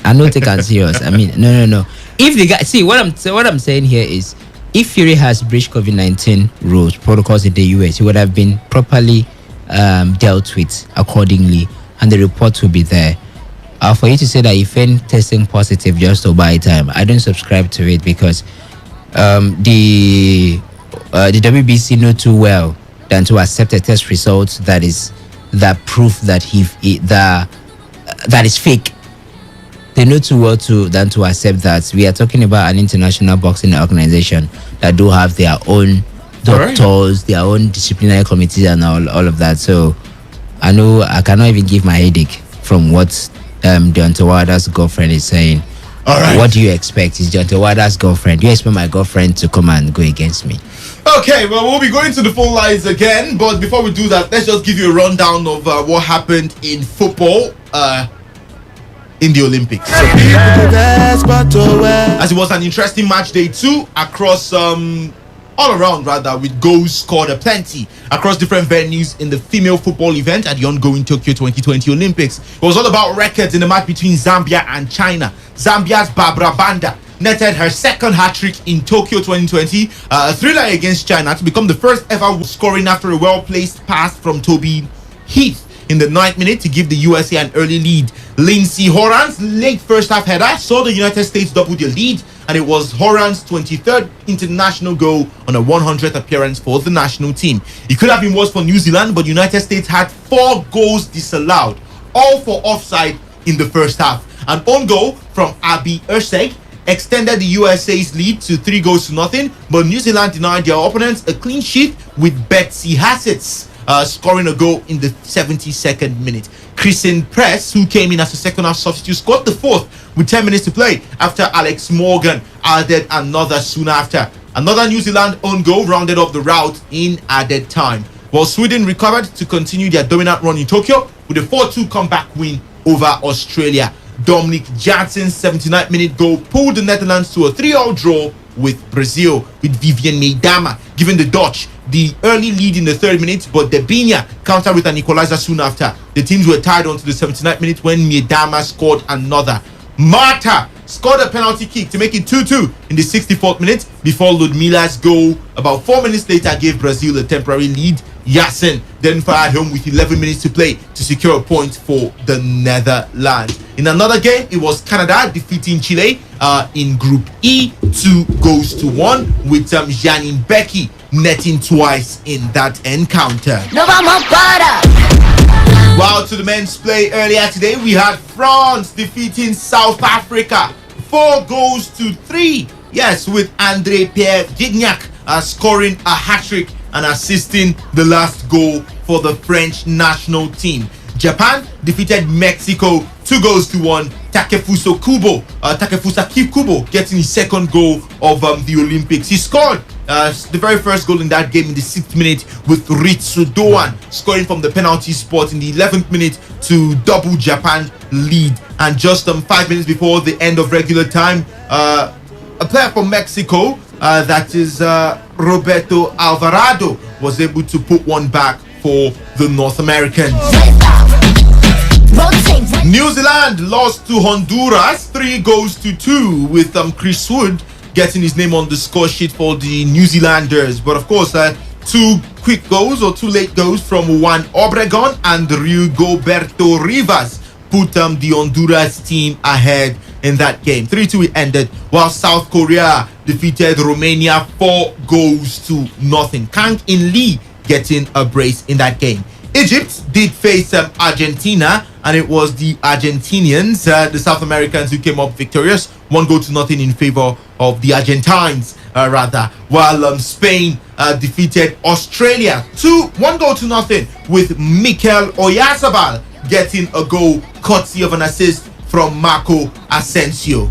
don't take her serious. I mean, no. If the guy, see what I'm saying here is, if Fury has breached COVID-19 rules, protocols in the US, he would have been properly dealt with accordingly, and the report will be there. For you to say that if any testing positive just to buy time, I don't subscribe to it, because the WBC know too well than to accept a test result that proof that that is fake. They know too well than to accept that. We are talking about an international boxing organization that do have their own doctors, their own disciplinary committees, and all of that. So I know I cannot even give my headache from what Deontay Wilder's girlfriend is saying. All right. What do you expect? Is Deontay Wilder's girlfriend? Do you expect my girlfriend to come and go against me? Okay, well, we'll be going to the phone lines again, but before we do that, let's just give you a rundown of what happened in football in the Olympics. As it was an interesting match day 2 across all around, rather, with goals scored aplenty across different venues in the female football event at the ongoing Tokyo 2020 Olympics. It was all about records in the match between Zambia and China. Zambia's Barbara Banda netted her second hat-trick in Tokyo 2020, a thriller against China, to become the first ever scoring after a well-placed pass from Toby Heath in the 9th minute to give the USA an early lead. Lindsey Horan's late first half header saw the United States double their lead, and it was Horan's 23rd international goal on a 100th appearance for the national team. It could have been worse for New Zealand, but the United States had 4 goals disallowed, all for offside in the first half. An own goal from Abby Urseg extended the USA's lead to 3-0, but New Zealand denied their opponents a clean sheet with Betsy Hassett scoring a goal in the 72nd minute. Kristen Press, who came in as a second half substitute, scored the 4th with 10 minutes to play after Alex Morgan added another soon after. Another New Zealand own goal rounded off the rout in added time, while Sweden recovered to continue their dominant run in Tokyo with a 4-2 comeback win over Australia. Dominic Jansen's 79th minute goal pulled the Netherlands to a 3-3 draw with Brazil, with Vivian Miedema giving the Dutch the early lead in the 3rd minute, but De Binia countered with an equalizer soon after. The teams were tied on to the 79th minute when Miedema scored another. Marta scored a penalty kick to make it 2-2 in the 64th minute before Ludmila's goal about 4 minutes later gave Brazil a temporary lead. Yassen then fired home with 11 minutes to play to secure a point for the Netherlands. In another game, it was Canada defeating Chile in Group E 2-1 with Janine Becky netting twice in that encounter. While to the men's play earlier today, we had France defeating South Africa 4-3. Yes, with André-Pierre Gignac scoring a hat-trick and assisting the last goal for the French national team. Japan defeated Mexico 2-1. Takefusa Kubo getting his second goal of the Olympics. He scored the very first goal in that game in the 6th minute, with Ritsu Doan scoring from the penalty spot in the 11th minute to double Japan lead. And just 5 minutes before the end of regular time, a player from Mexico, that is Roberto Alvarado, was able to put one back for the North Americans. New Zealand lost to Honduras 3-2 with Chris Wood getting his name on the score sheet for the New Zealanders. But of course, 2 quick goals or 2 late goals from Juan Obregon and Rigoberto Rivas put the Honduras team ahead in that game. 3-2 it ended, while South Korea defeated Romania 4-0. Kang In Lee getting a brace in that game. Egypt did face Argentina, and it was the Argentinians, the South Americans, who came up victorious. 1-0 in favor of the Argentines, while Spain defeated Australia 1-0 with Mikel Oyarzabal getting a goal courtesy of an assist from Marco Asensio.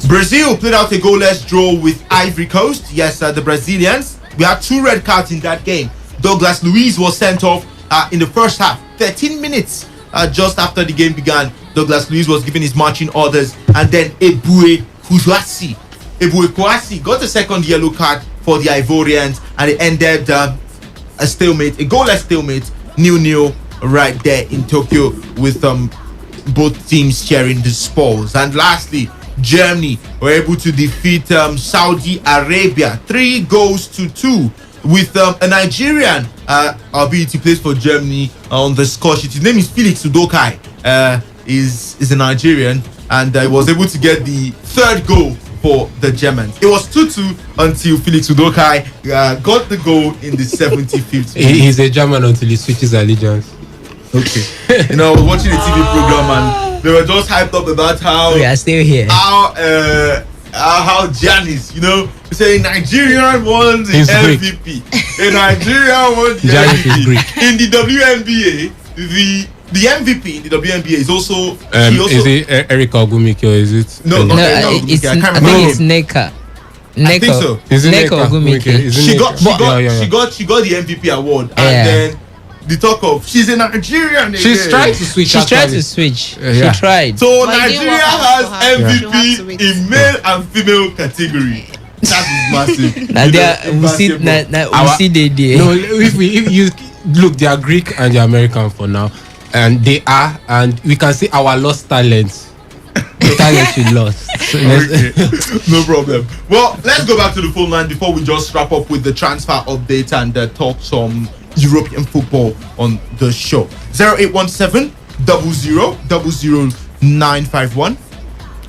Brazil played out a goalless draw with Ivory Coast. Yes, the Brazilians. We had 2 red cards in that game. Douglas Luiz was sent off in the first half. 13 minutes just after the game began, Douglas Luiz was given his marching orders, and then Eboué Kouassi got a second yellow card for the Ivorians, and it ended a stalemate, a goalless stalemate, 0-0 right there in Tokyo, with both teams sharing the spoils. And lastly, Germany were able to defeat Saudi Arabia 3-2 with a Nigerian, albeit he plays for Germany, on the score sheet. His name is Felix Udokai. Is a Nigerian, and was able to get the 3rd goal for the Germans. It was 2-2 until Felix Udokai got the goal in the 75th. He's a German until he switches allegiance. Okay. I was watching a TV program, and they were just hyped up about how we are still here. How Giannis, say Nigerian won the MVP. A Nigerian won the MVP. In the WNBA, the MVP in the WNBA is also. Is it Erica Ogumike, or is it? No, it's, I can't remember. I think it's Neka. I think so. Is it Neka Ogumike? She got the MVP award, and then the talk of she's a Nigerian. She's trying to switch. She tried to switch. She tried. So Nigeria has MVP in male and female category. That is massive. We see the day. No, if you look, they are Greek and they are American for now, and they are, and we can see our lost talents. The talent we lost. So no problem. Well, let's go back to the phone line before we just wrap up with the transfer update and talk some European football on the show. 0817 00 951.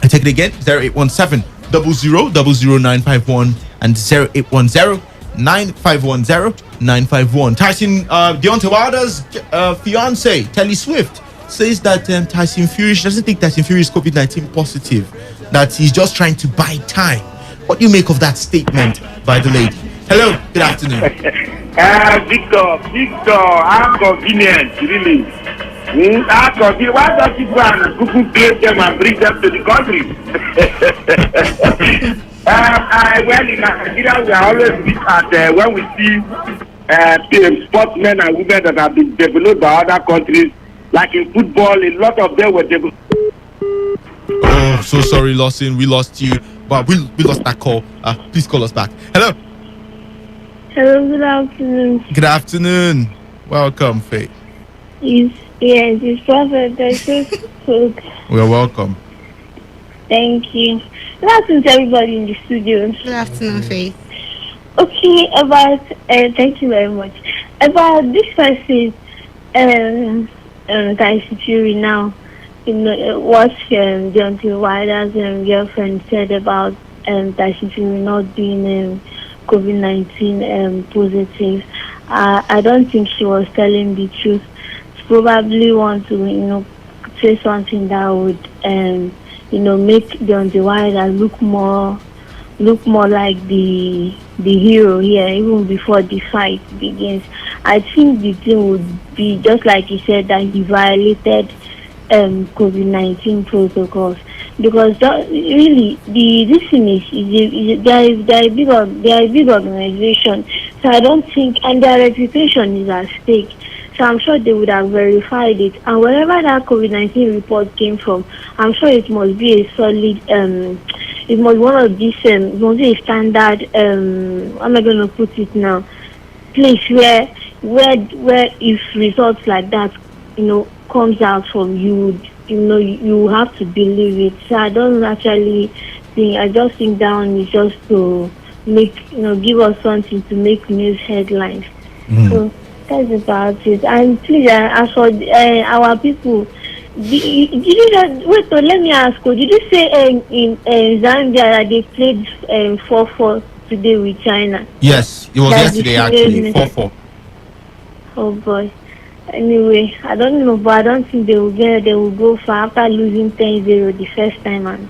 I take it again. 0817 00 951 and 0810 951. Tyson Deontay Wilder's fiance Telly Swift says that Tyson Fury doesn't think Tyson Fury is COVID-19 positive, that he's just trying to buy time. What do you make of that statement by the lady? Hello, good afternoon. Victor, how convenient, really. How convenient. Why don't you go and Google create them and bring them to the country? Well, in Nigeria, we are always look at when we see sportsmen and women that have been developed by other countries, like in football, a lot of them were developed. Oh, so sorry, Lawson. We lost you, but we lost that call. Please call us back. Hello. Hello, good afternoon. Good afternoon. Welcome, Faith. Yes, it's Prophet. I just spoke. Well, welcome. Thank you. Good afternoon to everybody in the studio. Good afternoon, Faith. Okay, thank you very much. About this person, Tyson Fury now, what Deontay Wilder's girlfriend said about Tyson Fury not being COVID-19 positive. I don't think she was telling the truth. She probably want to, say something that would, make Deontay Wilder look more like the hero here, even before the fight begins. I think the thing would be just like he said, that he violated COVID-19 protocols, because really this thing is they are a big organization, so I don't think, and their reputation is at stake. So I'm sure they would have verified it, and wherever that COVID-19 report came from, I'm sure it must be a solid. It must one of these. It must be a standard. How am I going to put it now? Place where if results like that, comes out from you, you have to believe it. So I don't actually think. I just think down is just to make give us something to make news headlines. So that's about it. And please, as for our people, did you wait? Let me ask you. Did you say in Zambia that they played 4-4 today with China? Yes, it was yesterday actually 4-4. Oh boy. Anyway, I don't know, but I don't think they will go far after losing 10-0 the first time and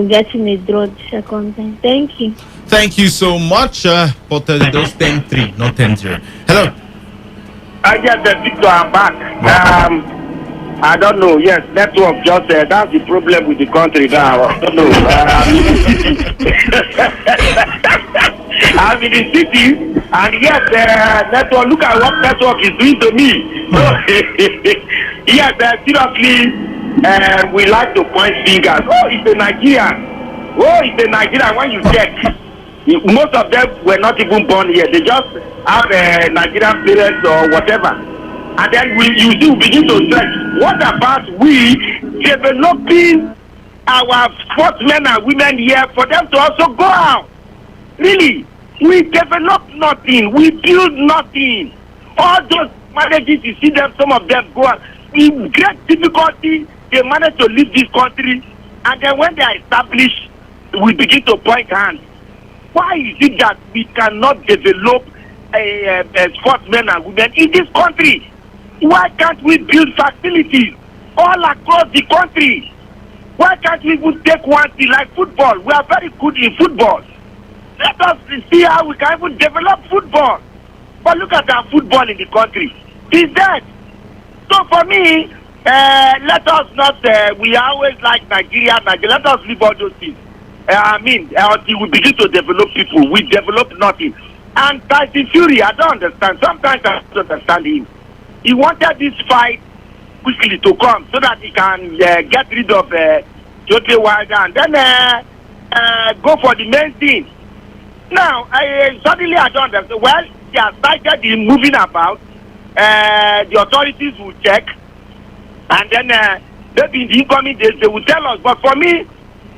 getting a draw the second time. Thank you. Thank you so much. But those 10-3, not 10-0. Hello. I get the Victor, I'm back. I don't know. Yes, network just that's the problem with the country now. I don't know. I'm in the city, and yes, network. Look at what network is doing to me. Yes, seriously, we like to point fingers. Oh, it's a Nigerian. Oh, it's a Nigerian. When you check, most of them were not even born here. They just have Nigerian parents or whatever. And then you begin to stress. What about we developing our sportsmen and women here for them to also go out? Really, we develop nothing. We build nothing. All those managers, you see them, some of them go out. In great difficulty, they manage to leave this country. And then when they are established, we begin to point hands. Why is it that we cannot develop sportsmen and women in this country? Why can't we build facilities all across the country? Why can't we even take one thing like football? We are very good in football. Let us see how we can even develop football. But look at our football in the country. It's dead. So for me, let us not, we always like Nigeria. Let us leave all those things. Until we begin to develop people, we develop nothing. And Tyson Fury, I don't understand. Sometimes I don't understand him. He wanted this fight quickly to come so that he can get rid of Deontay Wilder and then go for the main thing. Now, suddenly I don't understand. Well, he has started him moving about. The authorities will check. And then maybe in the incoming days they will tell us. But for me,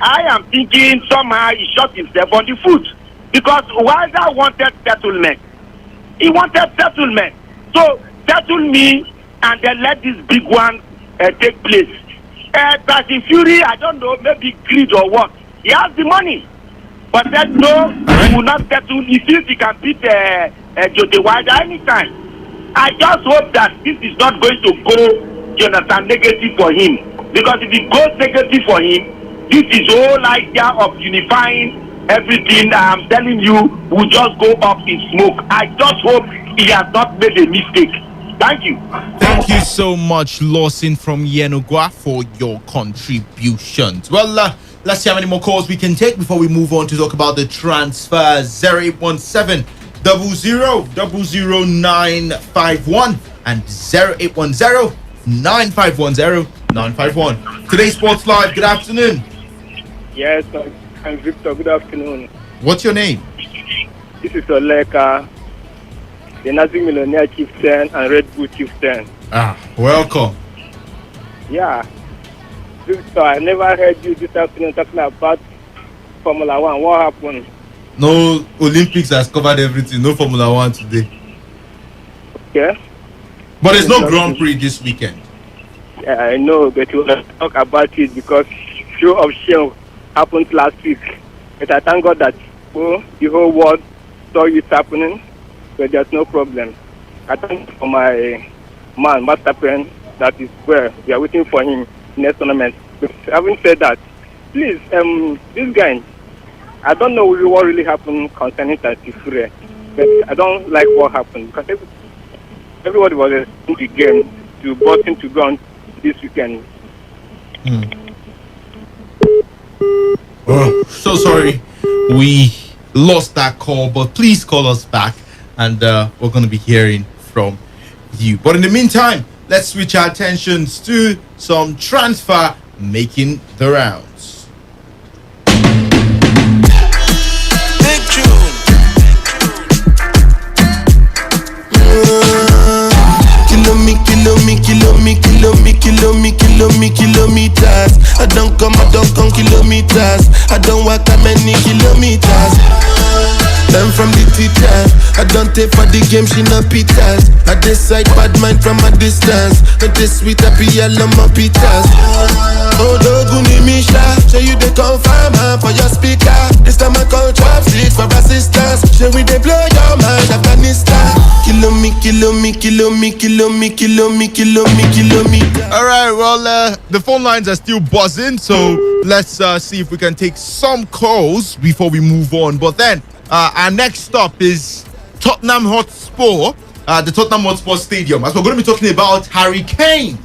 I am thinking somehow he shot himself on the foot. Because Wilder wanted settlement. He wanted settlement. So, settle me and then let this big one take place. Tyson Fury, I don't know, maybe greed or what. He has the money. But said no, he will not settle. He feels he can beat Deontay Wilder anytime. I just hope that this is not going to go, negative for him. Because if it goes negative for him, this is the whole idea of unifying everything. I'm telling you, will just go up in smoke. I just hope he has not made a mistake. Thank you. Thank you so much, Lawson from Yenogwa, for your contributions. Well, let's see how many more calls we can take before we move on to talk about the transfers. 0817 000951 and 0810 9510 951. Today's Sports Live, good afternoon. Yes, I'm Victor. Good afternoon. What's your name? This is Oleka, the Nazi Millionaire Chieftain and Red Bull Chieftain. Welcome. Yeah. Victor, I never heard you this afternoon talking about Formula One. What happened? No, Olympics has covered everything. No Formula One today. Okay. But there's no Grand Prix this weekend. Yeah, I know, but you want to talk about it because show of shame happened last week. But I thank God that the whole world saw it happening, but there's no problem. I thank for my man, Master Pen, that is where we are waiting for him next tournament. But having said that, please, this guy, I don't know what really happened concerning Tatifure, but I don't like what happened because everybody was in the game to Boston to go on this weekend. Oh, so sorry we lost that call, but please call us back and we're going to be hearing from you. But in the meantime, let's switch our attentions to some transfer making the rounds. Big tune. Kilometers. I don't come kilometers. I don't walk that many kilometers. Learn from the teacher. I don't take for the game, she no pitas. I decide bad mind from a distance. Not this sweet happy yellow my pitas. Oh, Doguni Misha, show you the confirm for your speaker. This time I call chopstick for assistance. Show we they blow your mind, Afghanistan. All right, well, the phone lines are still buzzing, so let's see if we can take some calls before we move on. But then, our next stop is Tottenham Hotspur, the Tottenham Hotspur Stadium, as we're going to be talking about Harry Kane.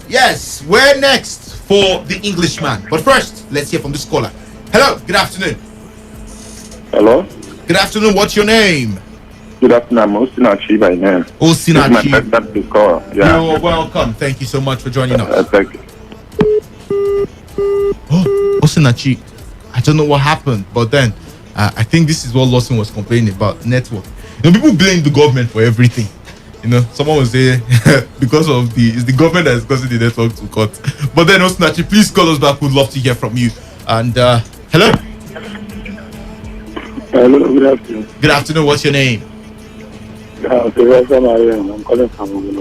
Yes, we're next for the Englishman. But first, let's hear from this caller. Hello, good afternoon. Hello. Good afternoon, what's your name? Good afternoon, I'm Osinachi by name. Osinachi. This is my first call. Yeah. You're welcome. Thank you so much for joining us. Thank you. Oh, Osinachi, I don't know what happened, but then I think this is what Lawson was complaining about, network. You know, people blame the government for everything. You know, someone was saying because of it's the government that is causing the network to cut. But then Osinachi, please call us back. We'd love to hear from you. And hello. Hello, good afternoon. Good afternoon. What's your name? I'm calling from in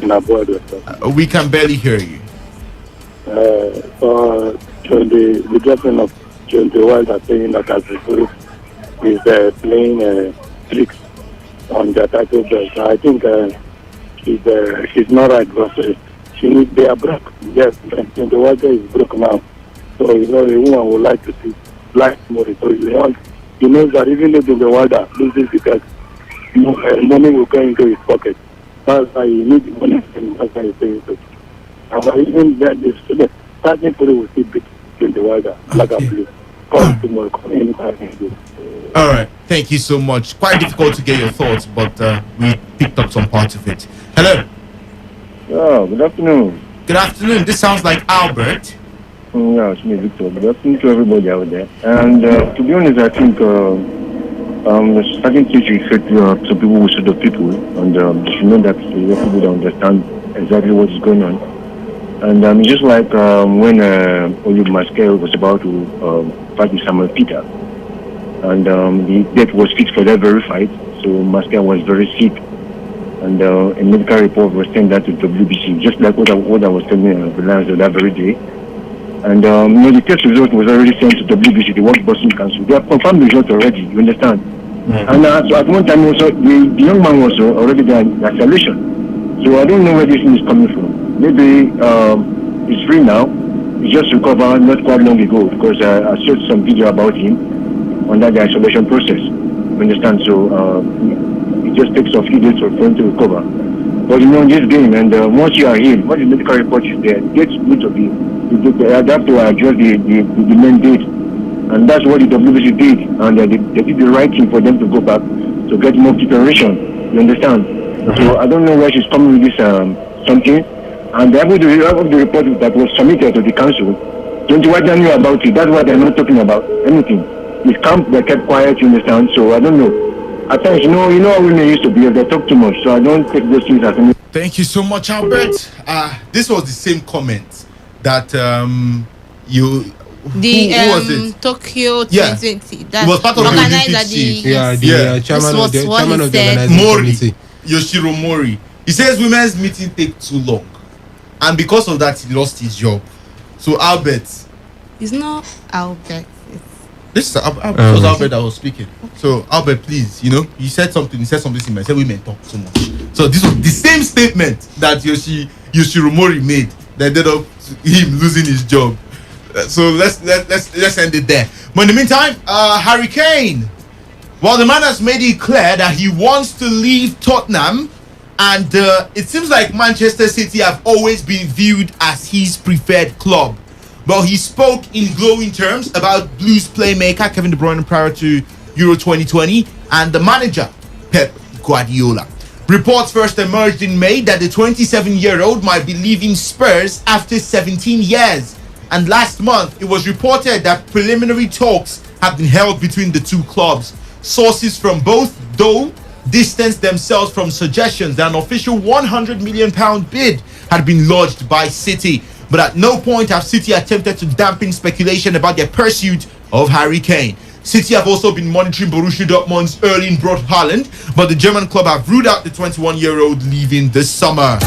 Abuja. We can barely hear you. For the dressing of the world are saying that as the group is playing tricks on the title belt. I think she's not right because they are broke. Yes, and the world is broke now. So you know the woman would like to see black money. So he knows that even if the world loses because money will go into his pocket. That's why he needs money and that's why he's saying so. And even that the student starting to will see big in the world black and blue. Come tomorrow, come anytime. All right, thank you so much. Quite difficult to get your thoughts, but we picked up some parts of it. Hello. Oh, good afternoon. Good afternoon. This sounds like Albert. Yeah, it's me, Victor. Good afternoon to everybody out there. And to be honest, I think starting to reflect to people who should the people, and they should know that the people don't understand exactly what is going on. And just like when Olive Masquer was about to fight with Samuel Peter, and the date was fixed for that very fight, so Masquer was very sick, and a medical report was sent that to WBC, just like what I was telling the Lions that very day. And the test result was already sent to WBC, the World Boxing Council. They have confirmed the result already, you understand? Mm-hmm. And so at one time also, the young man was already there in isolation. So I don't know where this thing is coming from. Maybe he's free now. He just recovered not quite long ago because I saw some video about him under the isolation process. You understand? So it just takes a few days for him to recover. But you know, in this game, and once you are healed, once the medical report is there, dates need to be, they have to adjust the main date. And that's what the WBC did. And they did the right thing for them to go back to get more preparation. You understand? Mm-hmm. So I don't know where she's coming with this something. And the report that was submitted to the council, don't what they knew about it. That's why they're not talking about anything. It's camp, they kept quiet, you understand? So I don't know. At times, you know how women used to be, they talk too much, so I don't take those things as anything. Thank you so much, Albert. This was the same comment that who was it? Tokyo 2020. That it was part of the Olympic chief. The chairman of the organizing committee. Yoshiro Mori. He says women's meeting take too long, and because of that, he lost his job. So Albert, it's not Albert. This is Albert that was speaking. So Albert, please, you said something. He said something similar. He said women talk so much. So this was the same statement that Yoshiro Mori made that ended up him losing his job. So let's end it there. But in the meantime, Harry Kane. Well, the man has made it clear that he wants to leave Tottenham, and it seems like Manchester City have always been viewed as his preferred club. Well, he spoke in glowing terms about Blues playmaker Kevin De Bruyne prior to Euro 2020 and the manager Pep Guardiola. Reports first emerged in May that the 27-year-old might be leaving Spurs after 17 years. And last month, it was reported that preliminary talks have been held between the two clubs. Sources from both, though, distanced themselves from suggestions that an official £100 million bid had been lodged by City. But at no point have City attempted to dampen speculation about their pursuit of Harry Kane. City have also been monitoring Borussia Dortmund's Erling Braut Haaland, but the German club have ruled out the 21-year-old leaving this summer.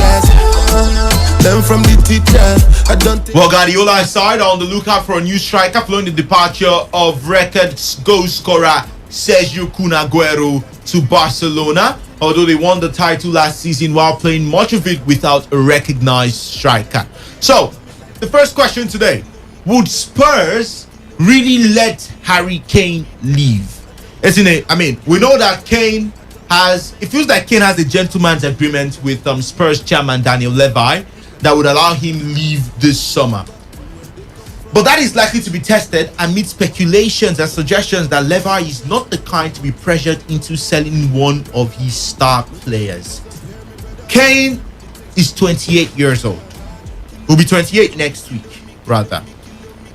Well, Guardiola aside, on the lookout for a new striker following the departure of record goal scorer Sergio Kun Aguero to Barcelona. although they won the title last season while playing much of it without a recognized striker. So, the first question today: would Spurs really let Harry Kane leave? Isn't it? I mean, we know that it feels like Kane has a gentleman's agreement with Spurs chairman Daniel Levy that would allow him leave this summer. But that is likely to be tested amid speculations and suggestions that Levy is not the kind to be pressured into selling one of his star players. Kane is 28 years old. Will be 28 next week, rather.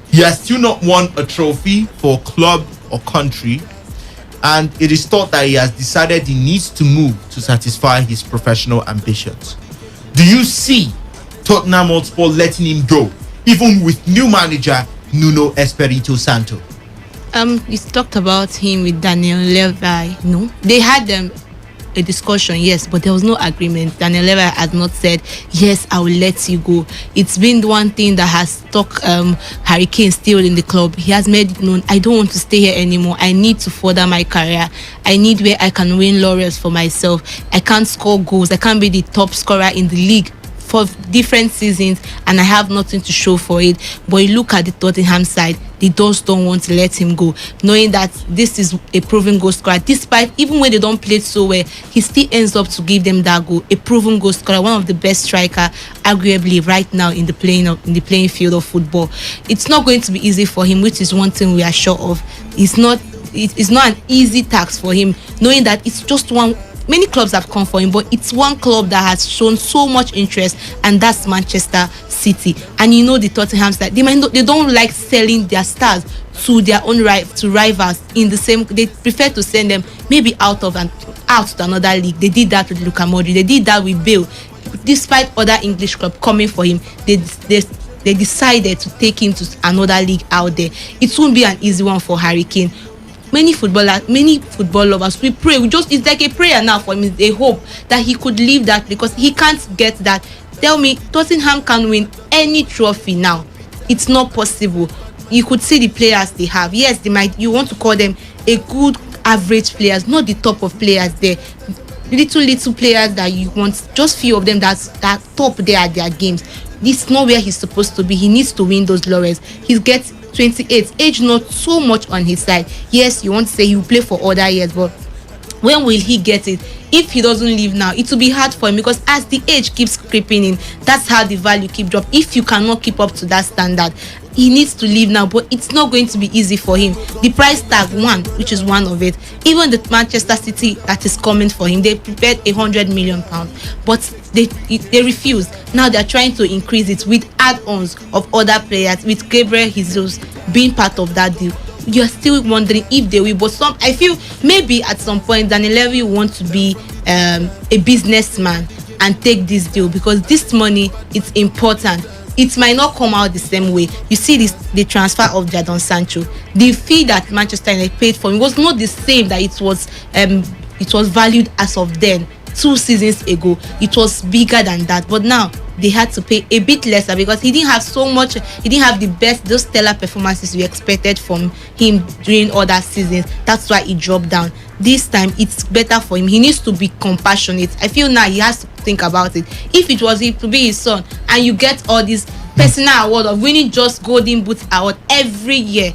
He has still not won a trophy for club or country, and it is thought that he has decided he needs to move to satisfy his professional ambitions. Do you see Tottenham Hotspur letting him go, even with new manager Nuno Espirito Santo? You talked about him with Daniel Levy. No, they had a discussion, yes, but there was no agreement. Daniel Levy has not said, yes, I will let you go. It's been the one thing that has stuck Harry Kane still in the club. He has made it known, I don't want to stay here anymore. I need to further my career. I need where I can win laurels for myself. I can't score goals. I can't be the top scorer in the league for different seasons, and I have nothing to show for it. But you look at the Tottenham side, they just don't want to let him go, knowing that this is a proven goal scorer. Despite, even when they don't play so well, he still ends up to give them that goal. A proven goal scorer, one of the best striker, arguably right now in the playing field of football. It's not going to be easy for him, which is one thing we are sure of. It's not an easy task for him, knowing that it's just one. Many clubs have come for him, but it's one club that has shown so much interest, and that's Manchester City. And you know the Tottenham side, they don't like selling their stars to their own to rivals in the same. They prefer to send them maybe out to another league. They did that with Luka Modric. They did that with Bale. Despite other English clubs coming for him, they decided to take him to another league out there. It won't be an easy one for Harry Kane. Many football lovers, we pray. It's like a prayer now for him. It's a hope that he could leave that, because he can't get that. Tell me, Tottenham can win any trophy now. It's not possible. You could see the players they have. Yes, you want to call them a good average players, not the top of players there. Little players that you want, just few of them that top there at their games. This is not where he's supposed to be. He needs to win those laurels. He gets 28, age not so much on his side. Yes, you want to say he will play for other years, but when will he get it? If he doesn't leave now, it will be hard for him, because as the age keeps creeping in, that's how the value keeps dropping. If you cannot keep up to that standard, he needs to leave now, but it's not going to be easy for him. The price tag, which is one of it. Even the Manchester City that is coming for him, they prepared £100 million, but they refuse. Now they're trying to increase it with add-ons of other players, with Gabriel Jesus being part of that deal. You're still wondering if they will, but I feel maybe at some point Daniel Levy wants to be a businessman and take this deal, because this money is important. It might not come out the same way. You see the transfer of Jadon Sancho. The fee that Manchester United paid for him was not the same that it was valued as of then. 2 seasons ago, it was bigger than that, but now they had to pay a bit lesser, because he didn't have those stellar performances we expected from him during other seasons. That's why he dropped down. This time it's better for him. He needs to be compassionate. I feel now he has to think about it. If it was to be his son, and you get all this personal award of winning just Golden Boot award every year,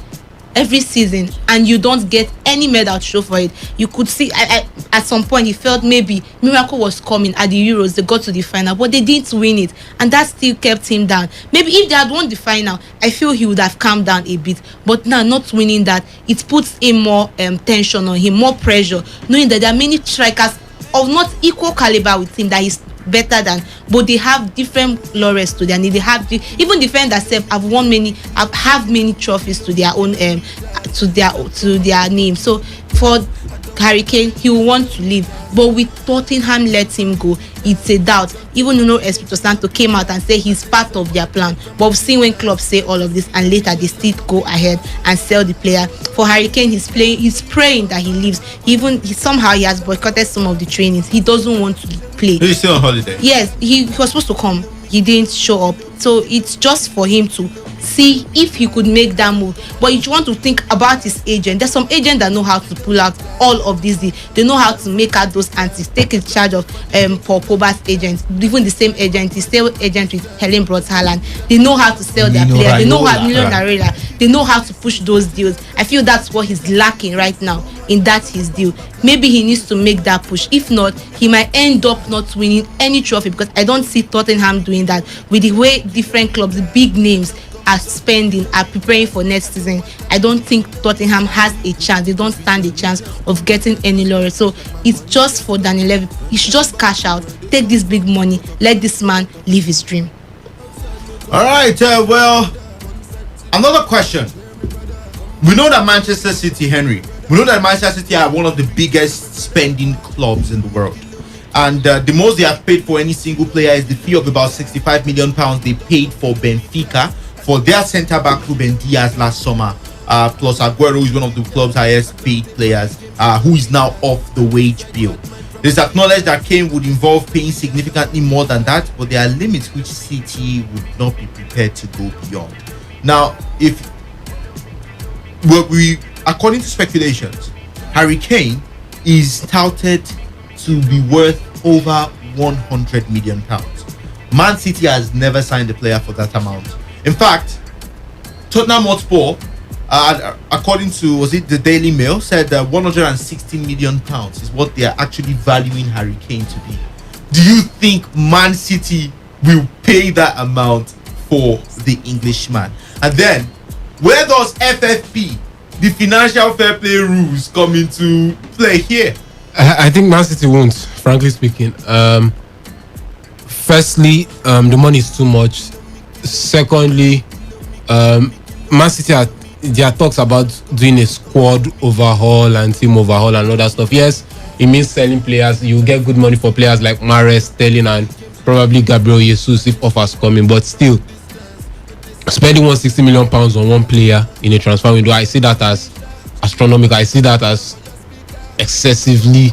every season, and you don't get any medal to show for it, you could see at some point he felt maybe miracle was coming at the Euros. They got to the final, but they didn't win it, and that still kept him down. Maybe if they had won the final, I feel he would have calmed down a bit, but now not winning that, it puts him more tension on him, more pressure, knowing that there are many strikers of not equal caliber with him that he's better than, but they have different laurels to their name. They have even defenders have many trophies to their own to their name. So for Harry Kane, he will want to leave, but with Tottenham let him go, it's a doubt. Even Nuno Espirito Santo came out and said he's part of their plan, but we've seen when clubs say all of this and later they still go ahead and sell the player. For Harry Kane, he's praying that he leaves. Somehow he has boycotted some of the trainings. He doesn't want to play. He's still on holiday. Yes, he was supposed to come. He didn't show up, so it's just for him to see if he could make that move. But you want to think about his agent. There's some agents that know how to pull out all of these. They know how to make out those antics. Take in charge of Paul Pogba's agent, even the same agent, the same agent with Helen Brot Haaland. They know how to sell their players. They know how They know how to push those deals. I feel that's what he's lacking right now in that his deal. Maybe he needs to make that push. If not, he might end up not winning any trophy, because I don't see Tottenham doing that with the way different clubs, the big names, are preparing for next season. I don't think Tottenham has a chance. They don't stand a chance of getting any laurel. So it's just for Daniel Levy. He should just cash out, take this big money, let this man live his dream. All right. Well, another question. We know that Manchester City, Henry. We know that Manchester City are one of the biggest spending clubs in the world. And the most they have paid for any single player is the fee of about £65 million they paid for Benfica for their centre-back Ruben Diaz last summer. Plus Aguero is one of the club's highest paid players, who is now off the wage bill. It is acknowledged that Kane would involve paying significantly more than that, but there are limits which City would not be prepared to go beyond. Now, if we according to speculations, Harry Kane is touted to be worth over £100 million. Man City has never signed a player for that amount. In fact, Tottenham Hotspur, according to the Daily Mail, said that £160 million is what they are actually valuing Harry Kane to be. Do you think Man City will pay that amount for the Englishman? And then, where does FFP, the financial fair play rules, come into play here? I think Man City won't, frankly speaking. Firstly, the money is too much. Secondly, Man City there are talks about doing a squad overhaul and team overhaul and all that stuff. Yes, it means selling players. You get good money for players like Mahrez, Sterling, and probably Gabriel Jesus if offers coming. But still, spending £160 million on one player in a transfer window, I see that as astronomical. I see that as excessively.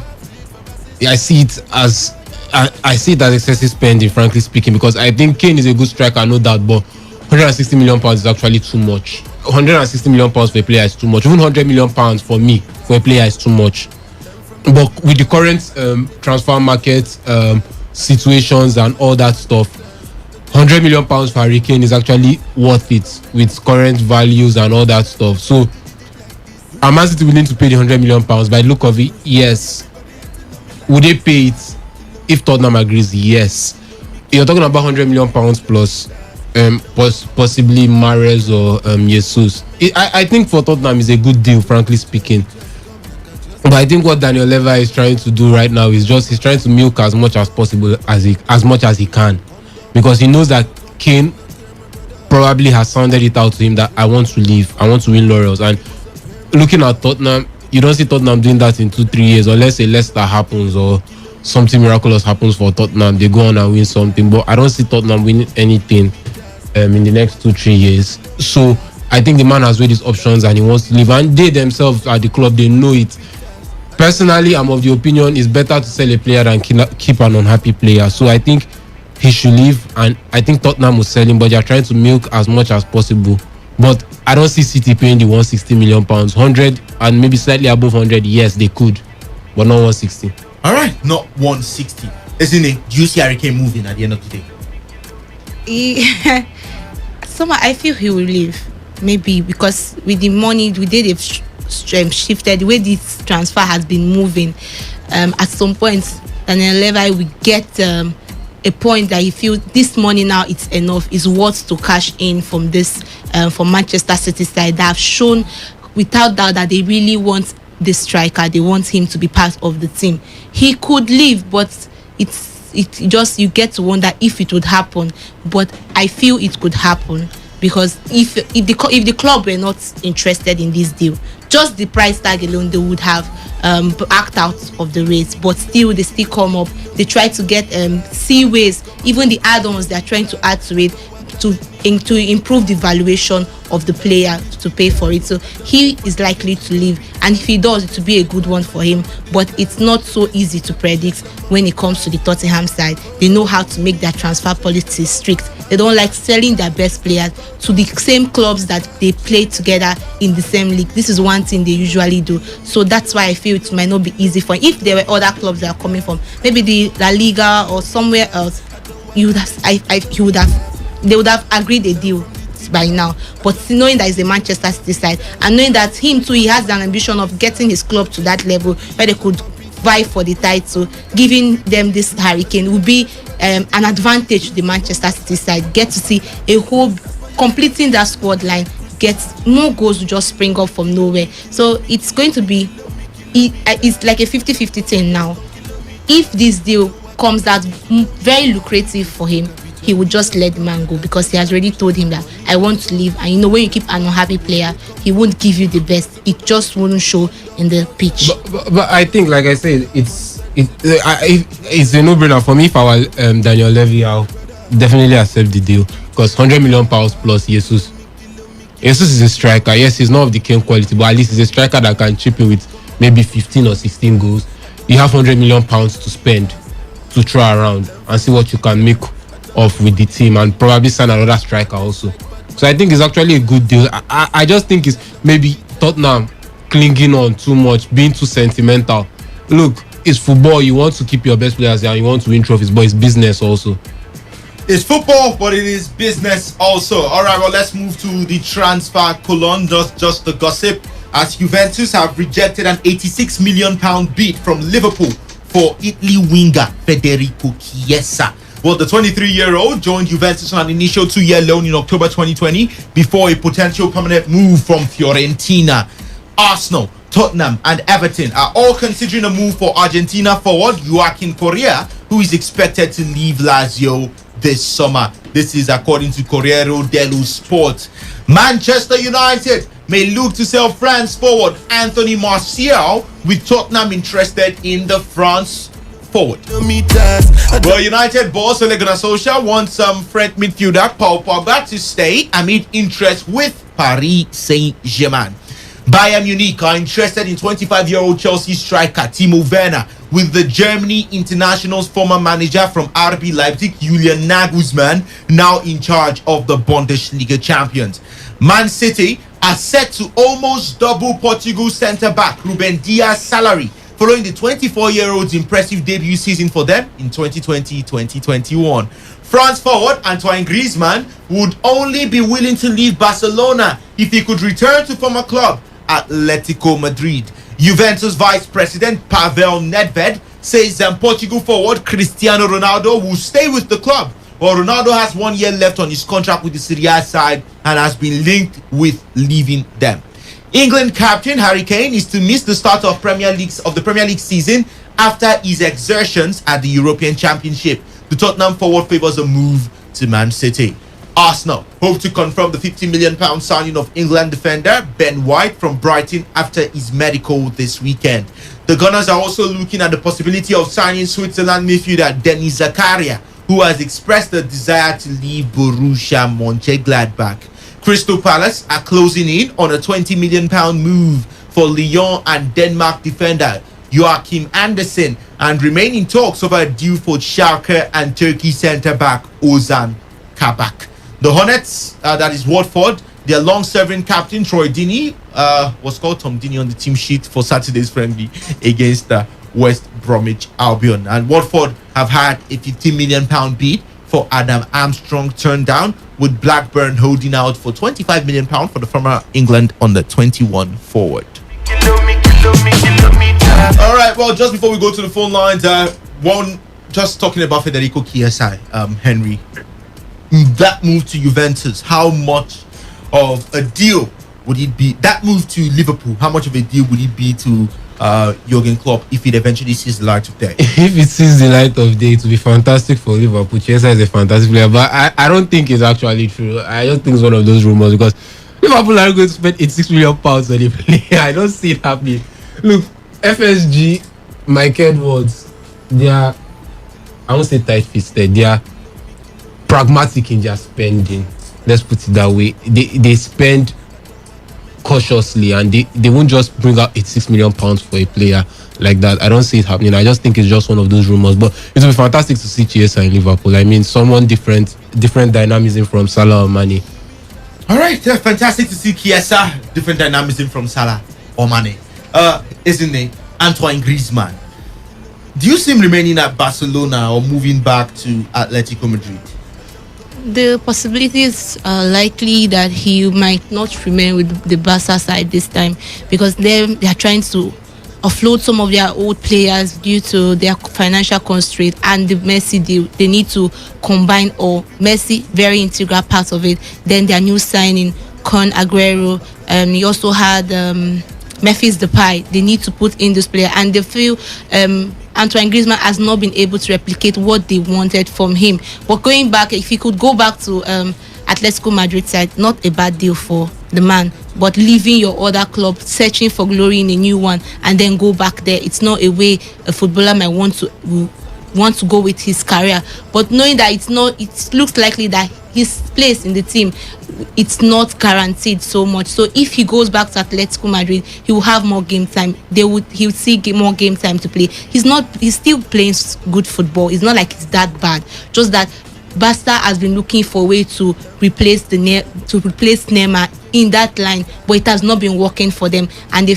I see it as excessive spending, frankly speaking, because I think Kane is a good striker, no doubt, but £160 million is actually too much. £160 million for a player is too much. Even £100 million for me for a player is too much. But with the current transfer market situations and all that stuff, £100 million for Harry Kane is actually worth it with current values and all that stuff. So, are Man City willing to pay the £100 million? By the look of it, yes. Would they pay it if Tottenham agrees? Yes. You're talking about £100 million plus possibly Mahrez or Jesus. I think for Tottenham is a good deal, frankly speaking. But I think what Daniel Levy is trying to do right now is he's trying to milk as much as possible, as much as he can, because he knows that Kane probably has sounded it out to him that I want to leave, I want to win laurels. And looking at Tottenham, you don't see Tottenham doing that in 2-3 years, unless a Leicester happens or something miraculous happens for Tottenham. They go on and win something, but I don't see Tottenham winning anything in the next 2-3 years. So I think the man has weighed his options and he wants to leave, and they themselves at the club, they know it. Personally, I'm of the opinion it's better to sell a player than keep an unhappy player. So I think he should leave, and I think Tottenham will sell him, but they're trying to milk as much as possible. But I don't see City paying the £160 million. 100 and maybe slightly above 100, yes, they could, but not 160. All right, not 160. Isn't it? Do you see Harry Kane moving at the end of the day? I feel he will leave, maybe because with the money they've shifted, the way this transfer has been moving, at some point Daniel Levy will get a point that he feels this money now it's enough, is worth to cash in from this from Manchester City side that have shown without doubt that they really want this striker. They want him to be part of the team. He could leave, but you get to wonder if it would happen. But I feel it could happen, because if the club were not interested in this deal, just the price tag alone, they would have backed out of the race. But still, they still come up. They try to get see ways, even the add-ons they are trying to add to it to improve the valuation of the player to pay for it. So he is likely to leave, and if he does, it will be a good one for him. But it's not so easy to predict when it comes to the Tottenham side. They know how to make their transfer policies strict. They don't like selling their best players to the same clubs that they play together in the same league. This is one thing they usually do. So that's why I feel it might not be easy for him. If there were other clubs that are coming from maybe the La Liga or somewhere else, they would have agreed a deal by now. But knowing that it's a Manchester City side and knowing that him too, he has an ambition of getting his club to that level where they could vie for the title, giving them this hurricane will be an advantage to the Manchester City side. Get to see a whole completing that squad line, get more goals to just spring up from nowhere. So it's going to be it's like a 50-50 thing now. If this deal comes out very lucrative for him, he would just let the man go because he has already told him that I want to leave. And you know, when you keep an unhappy player, he won't give you the best. It just wouldn't show in the pitch. But I think, like I said, it's a no-brainer for me. If I were Daniel Levy, I'll definitely accept the deal because £100 million plus Jesus is a striker. Yes, he's not of the Kane quality, but at least he's a striker that can chip in with maybe 15 or 16 goals. You have £100 million to spend to try around and see what you can make off with the team and probably sign another striker also. So I think it's actually a good deal. I just think it's maybe Tottenham clinging on too much, being too sentimental. Look, it's football. You want to keep your best players there and you want to win trophies, but it's business also. It's football, but it is business also. All right, well, let's move to the transfer column. Just the gossip, as Juventus have rejected an £86 million bid from Liverpool for Italy winger Federico Chiesa. Well, the 23-year-old joined Juventus on an initial 2-year loan in October 2020 before a potential permanent move from Fiorentina. Arsenal, Tottenham and Everton are all considering a move for Argentina forward Joaquin Correa, who is expected to leave Lazio this summer. This is according to Corriere dello Sport. Manchester United may look to sell France forward Anthony Martial, with Tottenham interested in the France forward. Well, United boss Ole Gunnar Solskjaer wants French midfielder Paul Pogba to stay amid interest with Paris Saint-Germain. Bayern Munich are interested in 25-year-old Chelsea striker Timo Werner, with the Germany international's former manager from RB Leipzig, Julian Nagelsmann, now in charge of the Bundesliga champions. Man City are set to almost double Portugal centre-back Ruben Dias' salary following the 24-year-old's impressive debut season for them in 2020-2021. France forward Antoine Griezmann would only be willing to leave Barcelona if he could return to former club Atletico Madrid. Juventus vice president Pavel Nedved says Portugal forward Cristiano Ronaldo will stay with the club. Well, Ronaldo has 1 year left on his contract with the Serie A side and has been linked with leaving them. England captain Harry Kane is to miss the start of the Premier League season after his exertions at the European Championship. The Tottenham forward favours a move to Man City. Arsenal hope to confirm the £50 million signing of England defender Ben White from Brighton after his medical this weekend. The Gunners are also looking at the possibility of signing Switzerland midfielder Denis Zakaria, who has expressed a desire to leave Borussia Mönchengladbach. Crystal Palace are closing in on a £20 million move for Lyon and Denmark defender Joachim Andersen and remain in talks over a deal for Schalke and Turkey centre-back Ozan Kabak. The Hornets, that is Watford, their long-serving captain Troy Deeney was called Tom Deeney on the team sheet for Saturday's friendly against West Bromwich Albion. And Watford have had a £15 million bid for Adam Armstrong turned down, with Blackburn holding out for £25 million for the former England under-21 forward. All right, well, just before we go to the phone lines, just talking about Federico Chiesa, Henry, that move to Juventus, how much of a deal would it be? That move to Liverpool, how much of a deal would it be to Jurgen Klopp if it eventually sees the light of day? If it sees the light of day, it will be fantastic for Liverpool. Chiesa is a fantastic player, but I don't think it's actually true. I just think it's one of those rumors because Liverpool are going to spend £86 million on a player. I don't see it happening. Look, FSG, Mike Edwards, they are, I won't say tight-fisted, they are pragmatic in their spending. Let's put it that way. They spend cautiously and they won't just bring out £86 million for a player like that. I don't see it happening. I just think it's just one of those rumors. But it would be fantastic to see Chiesa in Liverpool. I mean, someone different dynamism from Salah or Mane. All right, fantastic to see Chiesa, different dynamism from Salah or Mane. Isn't it? Antoine Griezmann. Do you see him remaining at Barcelona or moving back to Atletico Madrid? The possibilities are likely that he might not remain with the Barca side this time, because they are trying to offload some of their old players due to their financial constraint, and the Messi deal they need to combine, or Messi very integral part of it. Then their new signing Con Aguero, you also had Memphis Depay. They need to put in this player, and they feel Antoine Griezmann has not been able to replicate what they wanted from him. But going back, if he could go back to Atletico Madrid side, not a bad deal for the man. But leaving your other club, searching for glory in a new one, and then go back there, it's not a way a footballer might want to go with his career. But knowing that it looks likely that his place in the team, it's not guaranteed so much. So if he goes back to Atletico Madrid, he will have more game time. He'll see more game time to play. He's still playing good football. It's not like it's that bad. Just that Barca has been looking for a way to replace Neymar in that line, but it has not been working for them. And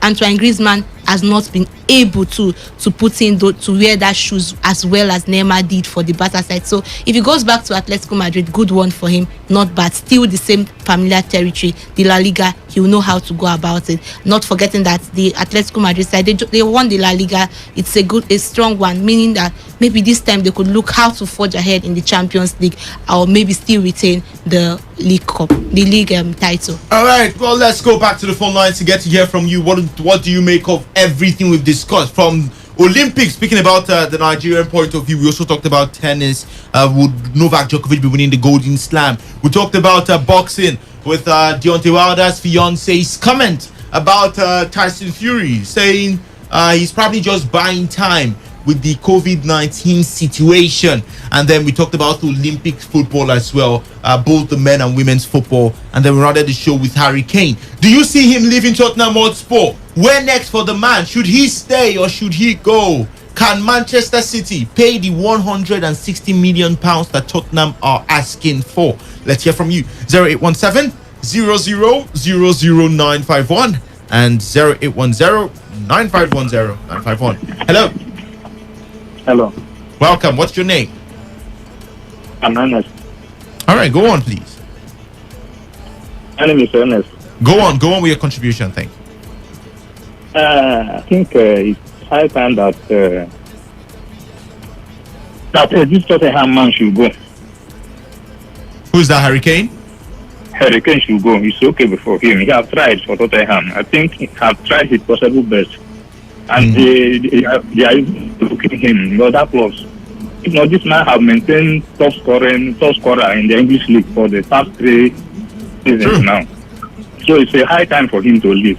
Antoine Griezmann has not been able to put in to wear that shoes as well as Neymar did for the Barca side. So if he goes back to Atletico Madrid, good one for him, not bad. Still the same familiar territory, the La Liga. He will know how to go about it. Not forgetting that the Atletico Madrid side, they won the La Liga. It's a strong one, meaning that maybe this time they could look how to forge ahead in the Champions League, or maybe still retain the League Cup, the league title. All right, well, let's go back to the phone lines to get to hear from you. What do you make of everything we've discussed from Olympics? Speaking about the Nigerian point of view, we also talked about tennis. Would Novak Djokovic be winning the Golden Slam? We talked about boxing with Deontay Wilder's fiance's comment about Tyson Fury, saying he's probably just buying time with the COVID-19 situation. And then we talked about the Olympic football as well, both the men and women's football. And then we rounded the show with Harry Kane. Do you see him leaving Tottenham Hotspur? Where next for the man? Should he stay or should he go? Can Manchester City pay the 160 million pounds that Tottenham are asking for? Let's hear from you. 0817 0000951 and 0810 9510951. Hello. Hello. Welcome. What's your name? I'm Ernest. All right, go on, please. My name is Ernest. Go on with your contribution. Thank you. I think it's high time that this Tottenham man should go. Who's that, Harry Kane? Harry Kane should go. It's okay before him. He have tried for Tottenham. I think he have tried his possible best. And they are looking him in other clubs. You know, this man have maintained top scorer in the English league for the past 3 seasons now. So it's a high time for him to leave.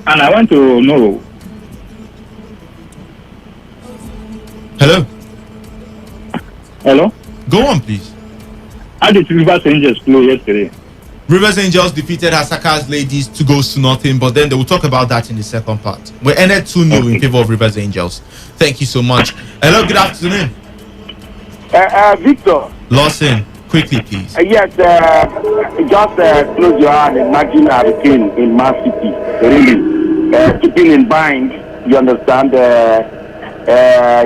And I want to know. Hello? Go on, please. How did Rivers Angels play yesterday? Rivers Angels defeated Hasaka's ladies 2-0, but then they will talk about that in the second part. We ended 2-0 in favor of Rivers Angels. Thank you so much. Hello, good afternoon. Victor. Lawson, quickly, please. Yes, just close your eye and imagine Harry Kane in Man City. Really. Keeping in mind, you understand,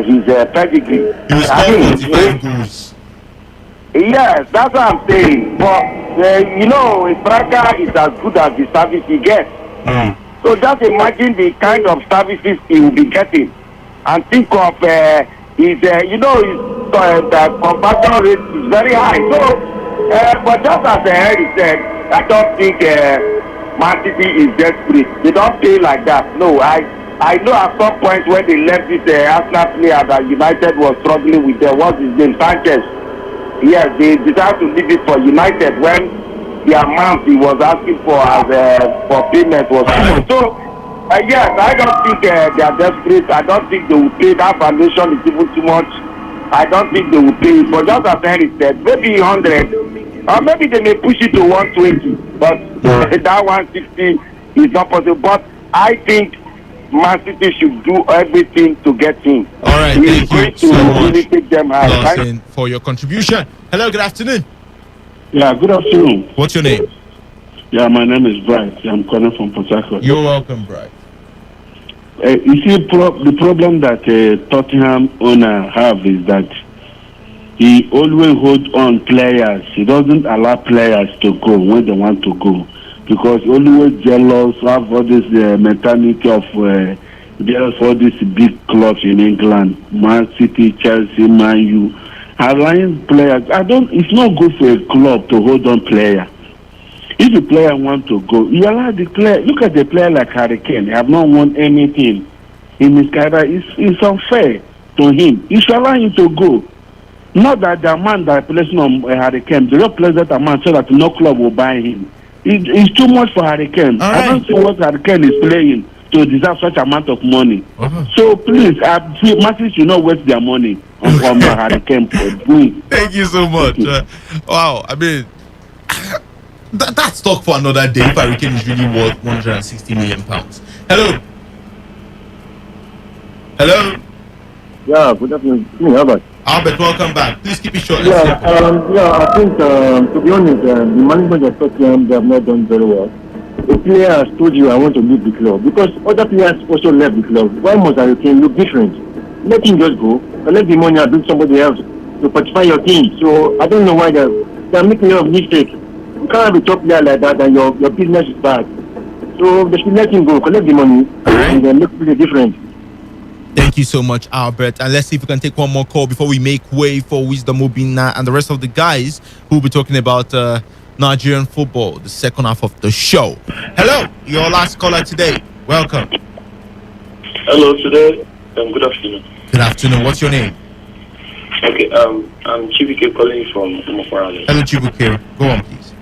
his pedigree. He was 45 goals. Yes, that's what I'm saying. But, a striker is as good as the service he gets. So just imagine the kind of services he will be getting. And think of his conversion rate is very high. So, but just as Harry said, I don't think Man City is desperate. They don't play like that. No, I know at some point when they left this Arsenal player that United was struggling with, what's his name, Sanchez. Yes, they decided to leave it for United when the amount he was asking for for payment was too much. So, yes, I don't think they are desperate. I don't think they will pay. That valuation is even too much. I don't think they will pay. But just as Henry said, maybe 100, or maybe they may push it to 120. But that 160 is not possible. But I think Man City should do everything to get him. All right, He's thank you going so to much, really take them out. Lawson, for your contribution. Hello, good afternoon. Yeah, good afternoon. What's your name? Yeah, my name is Bright. I'm calling from Port Harcourt. You're welcome, Bright. You see, the problem that Tottenham owner have is that he always holds on players. He doesn't allow players to go when they want to go because he always jealous, have all this mentality of jealous for all these big clubs in England, Man City, Chelsea, Man U. Allowing players, it's not good for a club to hold on player. If the player want to go, you allow the player. Look at the player like Harry Kane. He have not won anything in his career. It's unfair to him. You should allow him to go. Not that the amount that placing on Harry Kane, the real place that amount so that no club will buy him. It's too much for Harry Kane. I don't see what Harry Kane is playing to deserve such amount of money. So please, Masses should not waste their money on Harry Kane. Thank you so much. Wow, I mean, that's talk for another day. If Harry Kane is really worth 160 million pounds. Hello. Hello. Yeah, good afternoon. Albert. Albert, welcome back. Please keep it short. I think to be honest, the management of Tottenham, they have not done very well. The player has told you I want to leave the club because other players also left the club. Why must Harry Kane look different? Let him just go. Collect the money and bring somebody else to participate your team. So I don't know why they're making a lot of mistakes. You can't have a top player like that and your business is bad. So they should let him go, collect the money, and then look really different. Thank you so much, Albert. And let's see if we can take one more call before we make way for Wisdom Obina and the rest of the guys who will be talking about Nigerian football, the second half of the show. Hello, your last caller today. Welcome. Hello, today. Good afternoon. Good afternoon. What's your name? Okay, I'm Chibuke calling from Umofarale. Hello, Chibuke. Go on, please.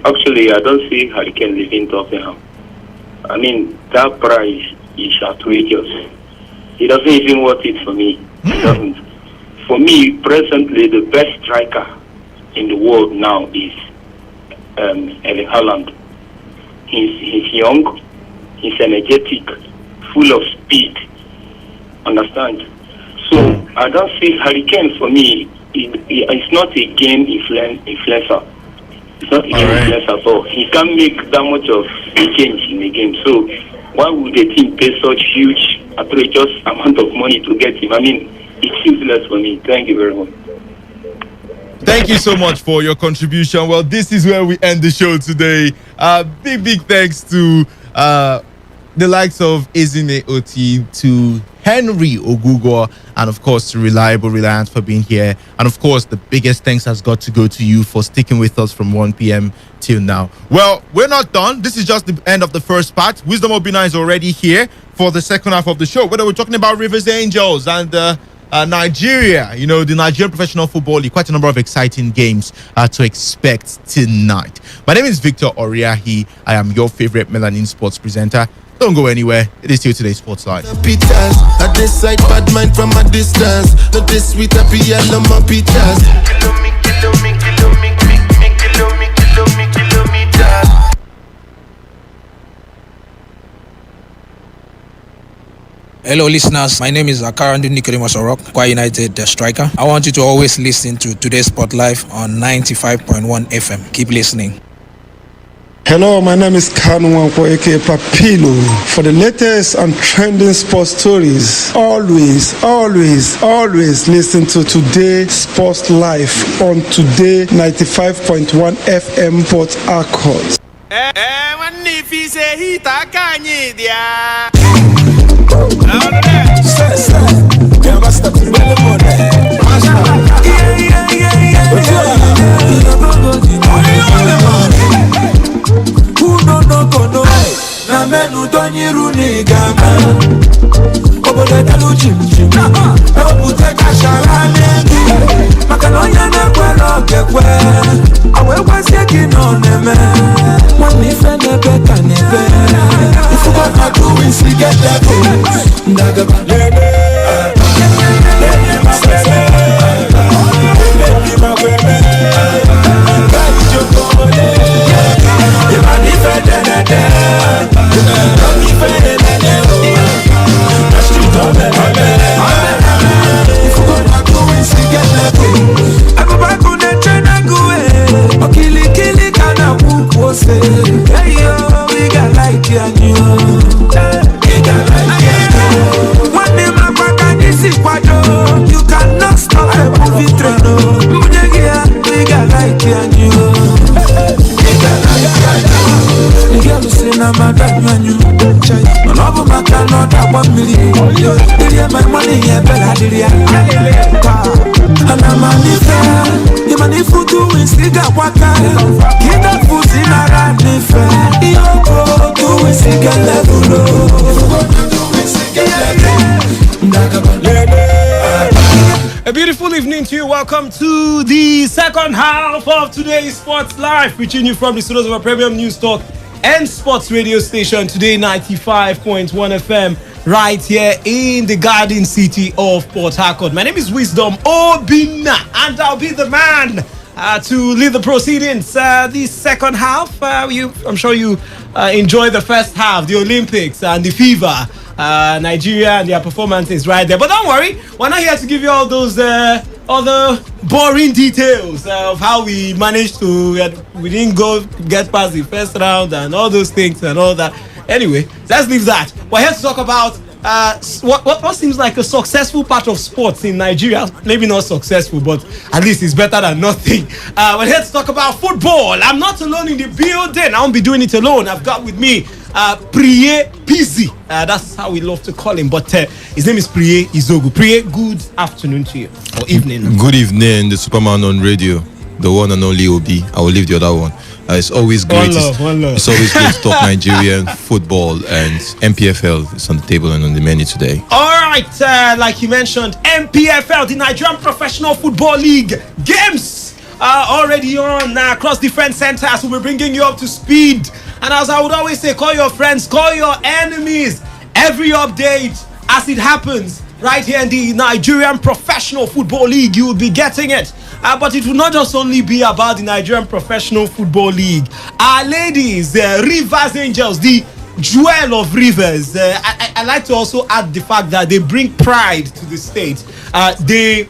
Actually, I don't see Harry Kane leaving Tottenham. I mean, that price is outrageous. It doesn't even worth it for me. It doesn't. For me, presently, the best striker in the world now is Erling Haaland. He's young, he's energetic, full of speed. Understand? So I don't see Harry Kane for me. It's not a game influencer. It's not a game influencer at all. He can't make that much of a change in the game. So why would the team pay such huge, outrageous amount of money to get him? I mean, it's useless for me. Thank you very much. Thank you so much for your contribution. Well, this is where we end the show today. Big thanks to the likes of Ezine Oti, to Henry Ogugo, and of course to Reliance for being here. And of course, the biggest thanks has got to go to you for sticking with us from 1 p.m. till now. Well, we're not done. This is just the end of the first part. Wisdom Obina is already here for the second half of the show. Whether we're talking about Rivers Angels and Nigeria, the Nigerian Professional Football League, quite a number of exciting games to expect tonight. My name is Victor Oriahi. I am your favorite Melanin Sports presenter. Don't go anywhere. It is still today's Sports Live. Peters, I decide bad mind from a distance. Not this sweet happy yellow my Peters. Hello listeners, my name is Akarandu Nicodemus Orok, Kwa United striker. I want you to always listen to Today's Sport Live on 95.1 FM. Keep listening. Hello, my name is Kanu Wanko, aka Papilo. For the latest and trending sports stories, always listen to Today Sports Live on Today 95.1 FM Port Harcourt. Na menu donyiru ni gama obodo dalu jim obute kashara nengi makalonya na kwero kekwe awe kwase kino neme mwani fene beka nebe ifuko na do isi get level ndagaba lele masese lele makwebe gaji jokole imani fede nede money, yeah, bella, diria. And I'm a different. You money food doing stiga waka. Get that food in a rap different. You go doing stiga A beautiful evening to you. Welcome to the second half of today's Sports Live, reaching you from the studios of a premium news talk and sports radio station, Today 95.1 FM, right here in the Garden City of Port Harcourt. My name is Wisdom Obina, and I'll be the man to lead the proceedings. The second half, I'm sure you enjoyed the first half, the Olympics and the fever. Nigeria and their performances right there. But don't worry, we're not here to give you all those other boring details of how we managed to, we didn't get past the first round and all those things and all that. Anyway, let's leave that. We're here to talk about what seems like a successful part of sports in Nigeria. Maybe not successful, but at least it's better than nothing. We're here to talk about football. I'm not alone in the building. I won't be doing it alone. I've got with me Priye Pizzi. That's how we love to call him, but his name is Priye Izogu. Priye, good afternoon to you, or evening. Good evening, the Superman on radio, the one and only Obi. I will leave the other one. It's always great. One love. It's always great to talk Nigerian football, and MPFL is on the table and on the menu today. All right, like you mentioned, MPFL, the Nigerian Professional Football League games are already on across different centers. We'll be bringing you up to speed. And as I would always say, call your friends, call your enemies. Every update as it happens right here in the Nigerian Professional Football League, you will be getting it. But it will not just only be about the Nigerian Professional Football League. Our ladies, Rivers Angels, the jewel of Rivers. I like to also add the fact that they bring pride to the state. They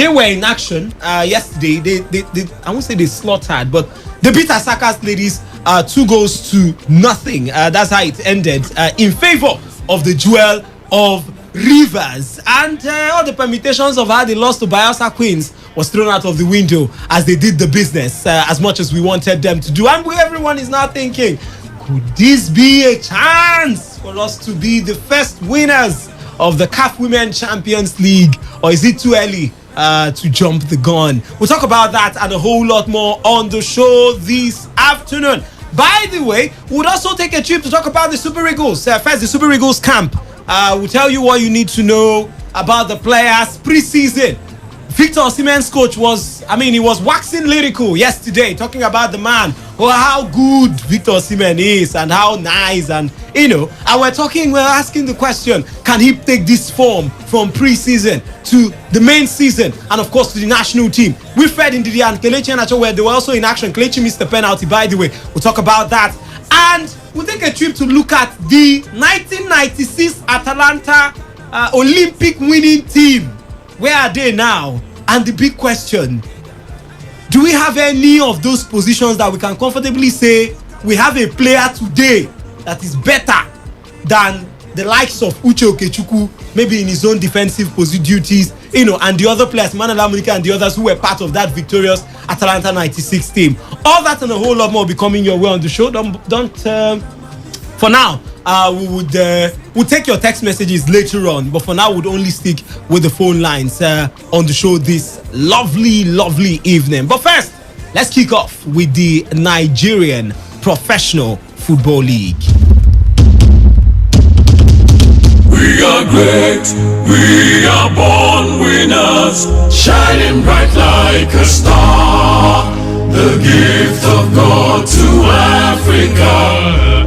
were in action yesterday. They I won't say they slaughtered, but they beat Asaka's ladies 2-0. That's how it ended in favor of the jewel of Rivers. And all the permutations of how they lost to Bayelsa Queens was thrown out of the window as they did the business as much as we wanted them to do. And everyone is now thinking, could this be a chance for us to be the first winners of the CAF Women Champions League, or is it too early to jump the gun? We'll talk about that and a whole lot more on the show this afternoon. By the way, we'll also take a trip to talk about the Super Eagles. First, the Super Eagles camp. We'll tell you what you need to know about the players pre-season. Victor Osimhen's coach was waxing lyrical yesterday, talking about the man, how good Victor Osimhen is and how nice, and and we're asking the question, can he take this form from pre-season to the main season and of course to the national team? We fed into the Kelechi Iheanacho, where they were also in action. Kelechi missed the penalty, by the way. We'll talk about that. And we'll take a trip to look at the 1996 Atalanta Olympic winning team. Where are they now? And the big question, do we have any of those positions that we can comfortably say we have a player today that is better than the likes of Uche Okechukwu, maybe in his own defensive duties, and the other players, Manuel Amunike and the others who were part of that victorious Atalanta 96 team? All that and a whole lot more will be coming your way on the show. For now, we'll take your text messages later on, but for now we'll only stick with the phone lines on the show this lovely evening. But first, let's kick off with the Nigerian Professional Football League. We are great, we are born winners, shining bright like a star. The gift of God to Africa,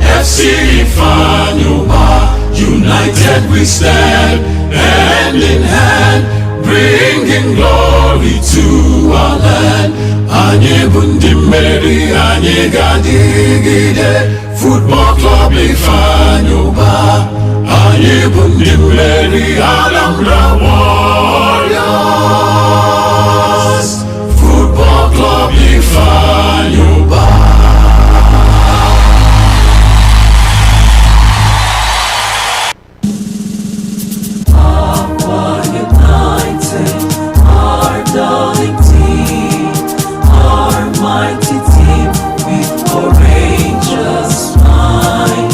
FC Ifeanyiuba, united we stand, hand in hand, bringing glory to our land. Anyị bụ ndị mmeri, anyị ga-adịgide, Football Club Ifeanyiuba. Anyị bụ ndị mmeri, Anambra Warriors, Football Club Ifeanyiuba. Our united, our darling team, our mighty team with courageous mind,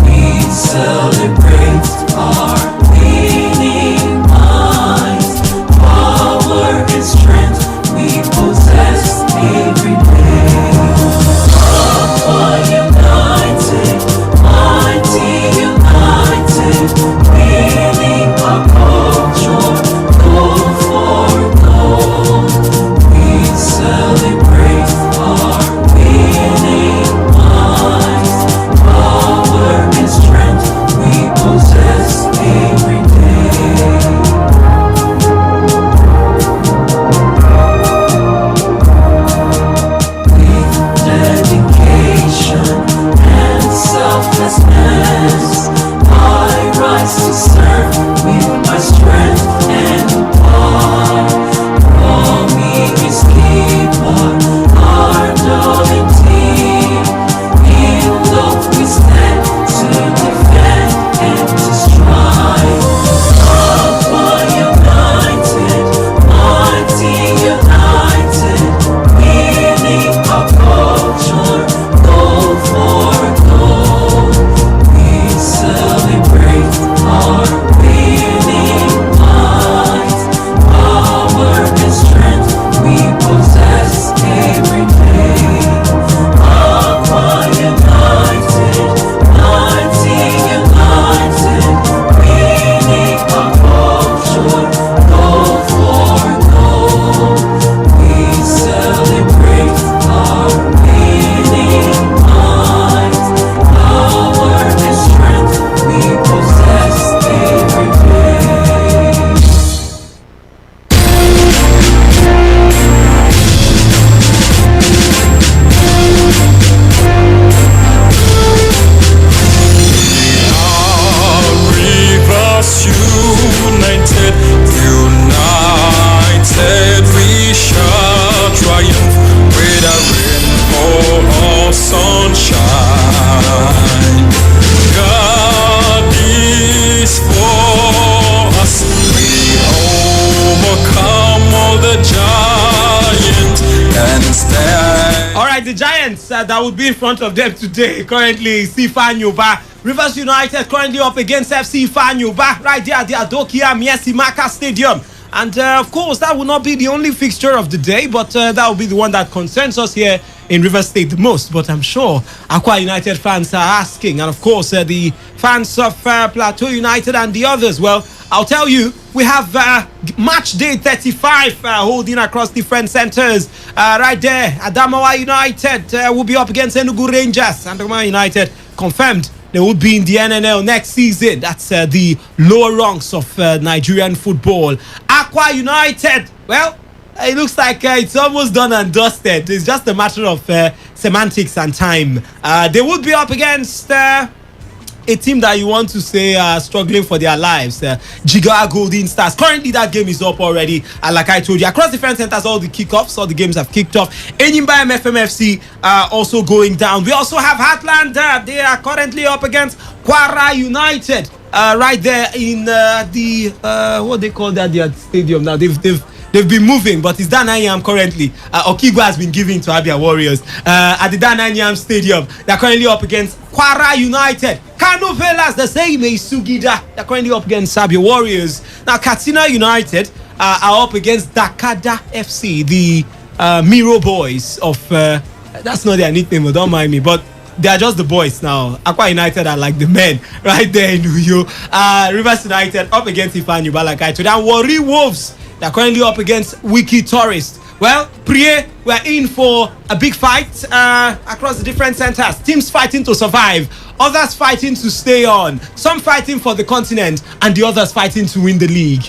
we celebrate. celebrate our winning minds. Power and strength we possess every day. Aqua United, mighty united, winning our culture, goal for goal. We celebrate our winning minds. Power and strength we possess every day. With dedication and selflessness, I rise to serve with my strength and power. Call me his keeper, our darling team. In love we stand to defend and to strive. Aqua United, mighty united, winning our culture, goal for goal. We celebrate our winning minds. Power and strength we possess every day. Aqua United, mighty united, winning our culture, goal for goal. We celebrate our winning minds. Power and strength we possess every day. Rivers united, united we shall triumph. Whether rain or sunshine, God is for us. We overcome all the giants and stand. All right, the Giants that would be in front of them today currently Sifanyoba. Rivers United currently up against FC Fanyoba right there at the Adokia Miesimaka Stadium. And of course, that will not be the only fixture of the day, but that will be the one that concerns us here in Rivers State the most. But I'm sure Aqua United fans are asking, and of course, the fans of Plateau United and the others. Well, I'll tell you, we have match day 35 holding across different centers. Right there, Adamawa United will be up against Enugu Rangers. Adamawa United confirmed they will be in the NNL next season. That's the lower ranks of Nigerian football. Aqua United, well, it looks like it's almost done and dusted. It's just a matter of semantics and time. They would be up against a team that you want to say are struggling for their lives, Jigawa Golden Stars. Currently that game is up already, and like I told you, across different centers, all the kickoffs, all the games have kicked off. Enyimba MFMFC also going down. We also have Heartland, they are currently up against Kwara United, right there in the what they call that, their stadium now. They've been moving, but it's Dananyam currently. Okigwa has been given to Abia Warriors at the Dananyam Stadium. They're currently up against Kwara United. Kano Velas, the same Sugida. They're currently up against Abia Warriors. Now, Katsina United are up against Dakada FC, the Miro Boys of... that's not their nickname, but don't mind me. But they are just the boys now. Aqua United are like the men right there in Uyo. Rivers United up against Ifeanyi, like I told you. And Warri Wolves, they're currently up against Wiki Tourist. Well, we're in for a big fight across the different centers. Teams fighting to survive, others fighting to stay on, some fighting for the continent, and the others fighting to win the league.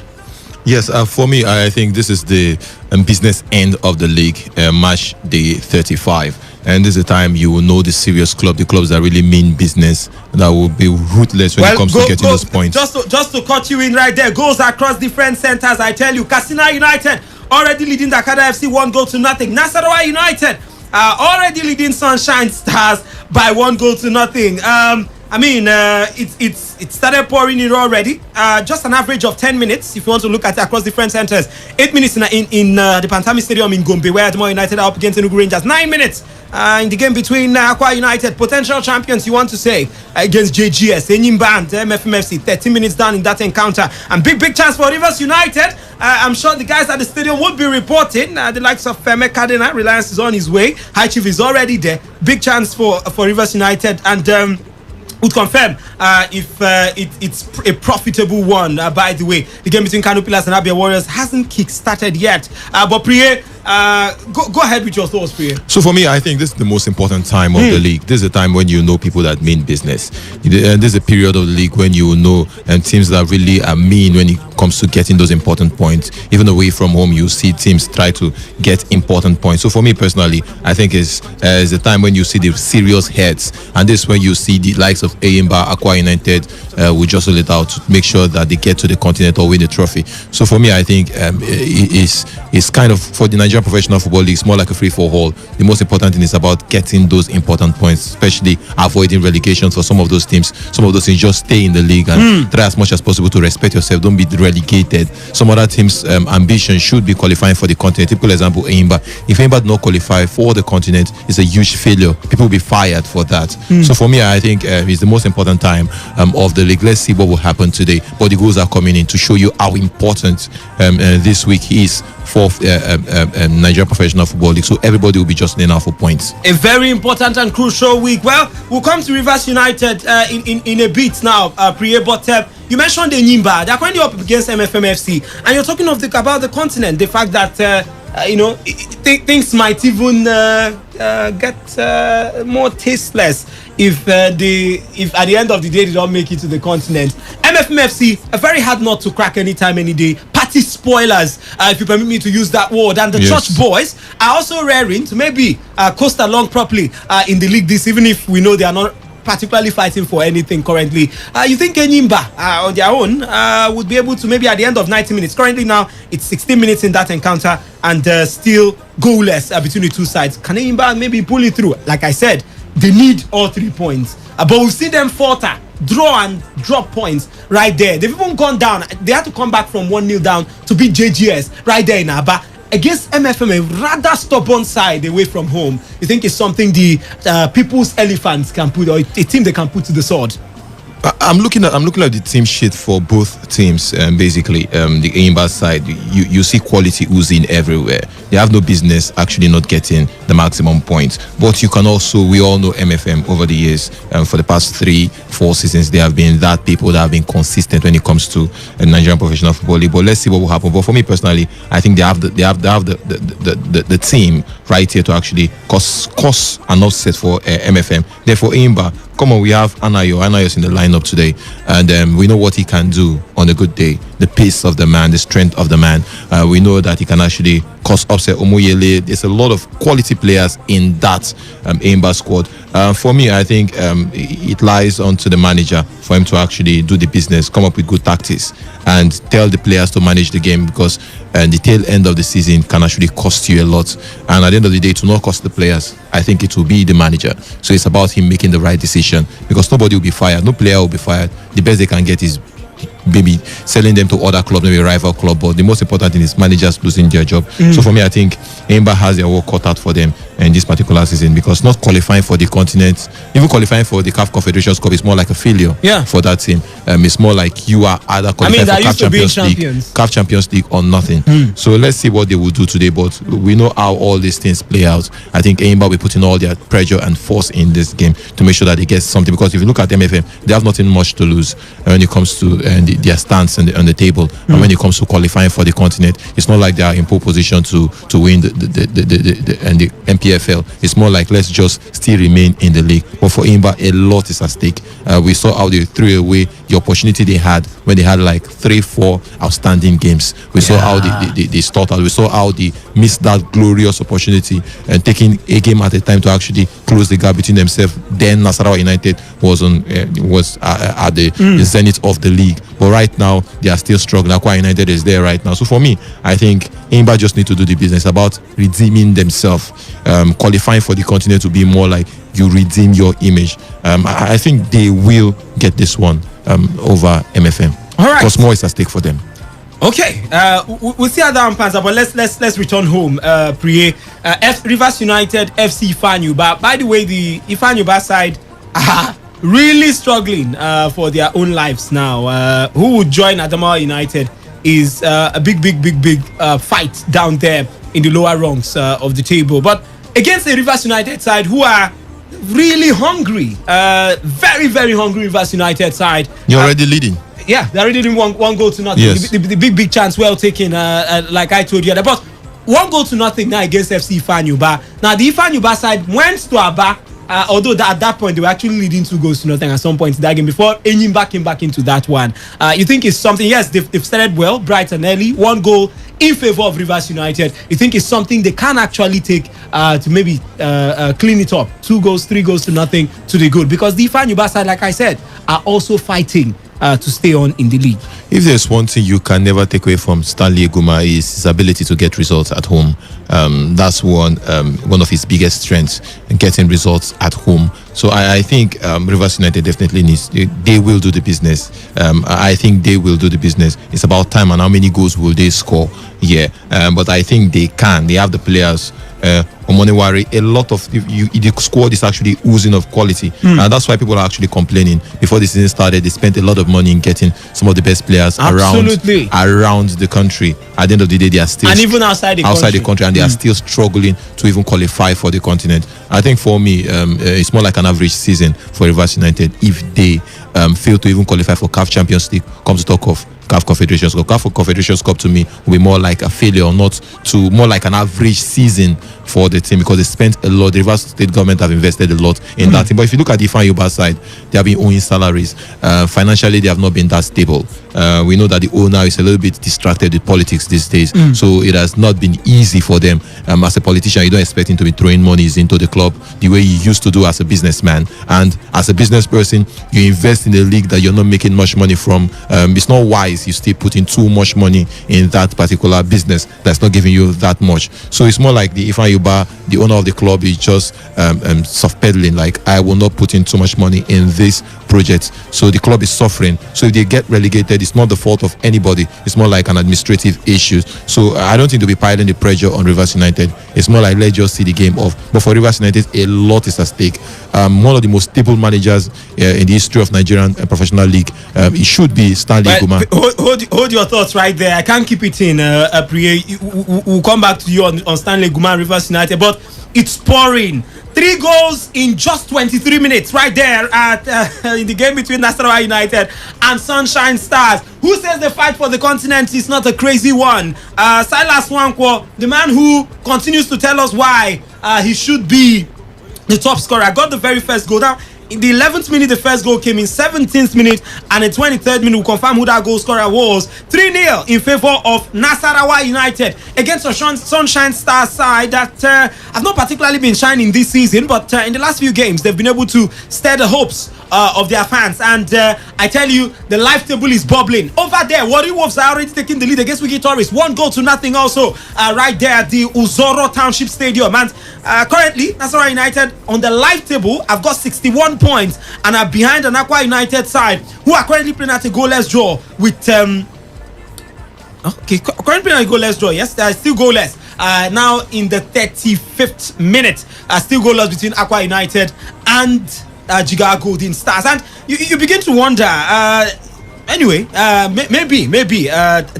Yes, for me, I think this is the business end of the league, match day 35. And this is the time you will know the serious club, the clubs that really mean business, that will be ruthless when it comes to getting those points. Just to cut you in right there, goals across different centers, I tell you. Katsina United already leading Dakada FC 1-0. Nasarawa United already leading Sunshine Stars by 1-0. I mean, it started pouring in already. Just an average of 10 minutes if you want to look at it across different centers. 8 minutes in the Pantami Stadium in Gombe, where Admo United are up against Enugu Rangers. 9 minutes in the game between Aqua United, potential champions, you want to say, against JGS, Enyimba and MFMFC. 13 minutes down in that encounter. And big chance for Rivers United. I'm sure the guys at the stadium would be reporting. The likes of Feme Kadena, Reliance is on his way. High Chief is already there. Big chance for Rivers United. And would confirm if it's a profitable one. By the way, the game between Kano Pillars and Abia Warriors hasn't kick-started yet. But Priye, go ahead with your thoughts, Priye. So for me, I think this is the most important time of the league. This is a time when you know people that mean business. This is a period of the league when you know teams that really are mean when it comes to getting those important points. Even away from home, you see teams try to get important points. So for me personally, I think it's a time when you see the serious heads, and this is when you see the likes of Ayimba, Aqua United will jostle it out to make sure that they get to the continent or win the trophy. So for me, I think it's kind of, for the Nigerian Professional Football League, it's more like a free-for-all. The most important thing is about getting those important points, especially avoiding relegation for some of those teams. Some of those teams just stay in the league and try as much as possible to respect yourself. Don't be relegated. Some other teams' ambition should be qualifying for the continent. Typical example, Ayimba. If Ayimba do not qualify for the continent, it's a huge failure. People will be fired for that. So for me, I think it's the most important time of the league. Let's see what will happen today. But the goals are coming in to show you how important this week is for Nigerian Professional Football League. So everybody will be just laying out for points. A very important and crucial week. Well, we'll come to Rivers United in a bit now, Priye, but you mentioned Enyimba. They're currently up against MFMFC, and you're talking about the continent, the fact that things might even get more tasteless if at the end of the day they don't make it to the continent. MFMFC, a very hard nut to crack anytime, any day. Party spoilers, if you permit me to use that word. And the Church Boys are also raring to maybe coast along properly in the league this, even if we know they are not particularly fighting for anything currently. You think Enyimba on their own would be able to, maybe at the end of 90 minutes, currently now it's 16 minutes in that encounter and still goalless between the two sides. Can Enyimba maybe pull it through? Like I said, they need all 3 points. But we've seen them falter, draw and drop points right there. They've even gone down. They had to come back from 1-0 down to beat JGS right there in Aba. Against MFM, a rather stubborn side away from home. You think it's something the People's Elephants can put, or a team they can put to the sword? I'm looking at the team sheet for both teams. Basically, the Ayimba side, you see quality oozing everywhere. They have no business actually not getting the maximum points. But you can also, we all know MFM over the years. For the past 3-4 seasons, they have been that people that have been consistent when it comes to Nigerian Professional Football League. But let's see what will happen. But for me personally, I think they have the team right here to actually cause an offset for MFM. Therefore, Ayimba, come on, we have Anayo's in the lineup today, and we know what he can do on a good day. The pace of the man, the strength of the man. We know that he can actually cause upset. Omoyele, there's a lot of quality players in that Ayimba squad. For me, I think it lies onto the manager for him to actually do the business, come up with good tactics, and tell the players to manage the game, because the tail end of the season can actually cost you a lot. And at the end of the day, it will not cost the players. I think it will be the manager. So it's about him making the right decision, because nobody will be fired. No player will be fired. The best they can get is maybe selling them to other clubs, maybe a rival club. But the most important thing is managers losing their job. So for me, I think Ayimba has their work cut out for them in this particular season, because not qualifying for the continent, even qualifying for the CAF Confederations Cup, is more like a failure for that team. It's more like you are either qualifying for CAF Champions League or nothing. So let's see what they will do today. But we know how all these things play out. I think Ayimba will be putting all their pressure and force in this game to make sure that they get something, because if you look at MFM, they have nothing much to lose when it comes to their stance on the table. And when it comes to qualifying for the continent, it's not like they are in pole position to win the MPFL. It's more like, let's just still remain in the league. But for Ayimba, a lot is at stake. We saw how they threw away the opportunity they had when they had like 3-4 outstanding games. We saw how they start out. We saw how they missed that glorious opportunity and taking a game at a time to actually close the gap between themselves. Then Nasarawa United was at the zenith of the league, but right now they are still struggling. Akwa United is there right now. So for me, I think Imba just need to do the business about redeeming themselves, qualifying for the continent to be more like you redeem your image. I think they will get this one over MFM. All right, because more is at stake for them. Okay, we'll see how that unpans, but let's return home. Priye, Rivers United, FC Ifeanyuba. By the way, the Ifeanyuba side are really struggling for their own lives now. Who would join Adamawa United is a big fight down there in the lower rungs of the table. But against the Rivers United side, who are really hungry, very hungry Rivers United side. You're already leading. Yeah, they're already doing one goal to nothing. Yes. The big chance well taken, like I told you. But 1 goal to nothing now against FC Ifeanyuba. Now the Ifeanyuba side went to Aba, although at that point they were actually leading 2 goals to nothing at some point in that game before Enyimba came back into that one. You think it's something? Yes, they've started well, bright and early. 1 goal in favor of Rivers United. You think it's something they can actually take to maybe clean it up? 2 goals, 3 goals to nothing to the good, because the Ifeanyuba side, like I said, are also fighting to stay on in the league. If there's one thing you can never take away from Stanley Eguma, is his ability to get results at home. That's one of his biggest strengths, getting results at home. So I think Rivers United definitely needs. They will do the business. I think they will do the business. It's about time and how many goals will they score. Yeah, but I think they can. They have the players. Omonewari, a lot of the squad is actually oozing of quality, and that's why people are actually complaining. Before the season started, they spent a lot of money in getting some of the best players around the country. At the end of the day, they are still, and even outside the country, and they are still struggling to even qualify for the continent. I think for me, it's more like an average season for Rivers United if they fail to even qualify for CAF Champions League. Come to talk of CAF Confederations Cup. CAF Confederations Cup to me will be more like a failure, not to more like an average season for the team, because they spent a lot. The Rivers State government have invested a lot in that team. But if you look at the Ifeanyuba side, they have been owing salaries. Financially, they have not been that stable. We know that the owner is a little bit distracted with politics these days, so it has not been easy for them. As a politician, you don't expect him to be throwing monies into the club the way he used to do as a businessman. And as a business person, you invest in a league that you're not making much money from. It's not wise. You still putting too much money in that particular business that's not giving you that much. So it's more like the Ifeanyuba, the owner of the club, is just soft peddling, like, I will not put in too much money in this project. So the club is suffering. So if they get relegated, it's not the fault of anybody. It's more like an administrative issue. So I don't think they'll be piling the pressure on Rivers United. It's more like, let's just see the game off. But for Rivers United, a lot is at stake. One of the most stable managers in the history of Nigerian professional league, it should be Stanley Eguma. Hold your thoughts right there. I can't keep it in, Priye. We'll come back to you on Stanley Eguma, Rivers United, but it's pouring. 3 goals in just 23 minutes right there at in the game between Nasarawa United and Sunshine Stars. Who says the fight for the continent is not a crazy one? Silas Wankwo, the man who continues to tell us why he should be the top scorer, got the very first goal. Now, in the 11th minute, the first goal came in 17th minute, and in 23rd minute, we confirm who that goal scorer was. 3-0 in favor of Nasarawa United against a Sunshine Star side that have not particularly been shining this season, but in the last few games, they've been able to stir the hopes of their fans. And I tell you, the live table is bubbling. Over there, Warri Wolves are already taking the lead against Wiki Tourists. 1 goal to nothing also right there at the Uzoro Township Stadium. And currently, Nasarawa United on the live table have got 61 points and are behind the Akwa United side, who are currently playing at a goalless draw with currently playing at a goalless draw. Yes, they are still goalless now in the 35th minute. Still goalless between Akwa United and Jigawa Golden Stars. And you begin to wonder, anyway, maybe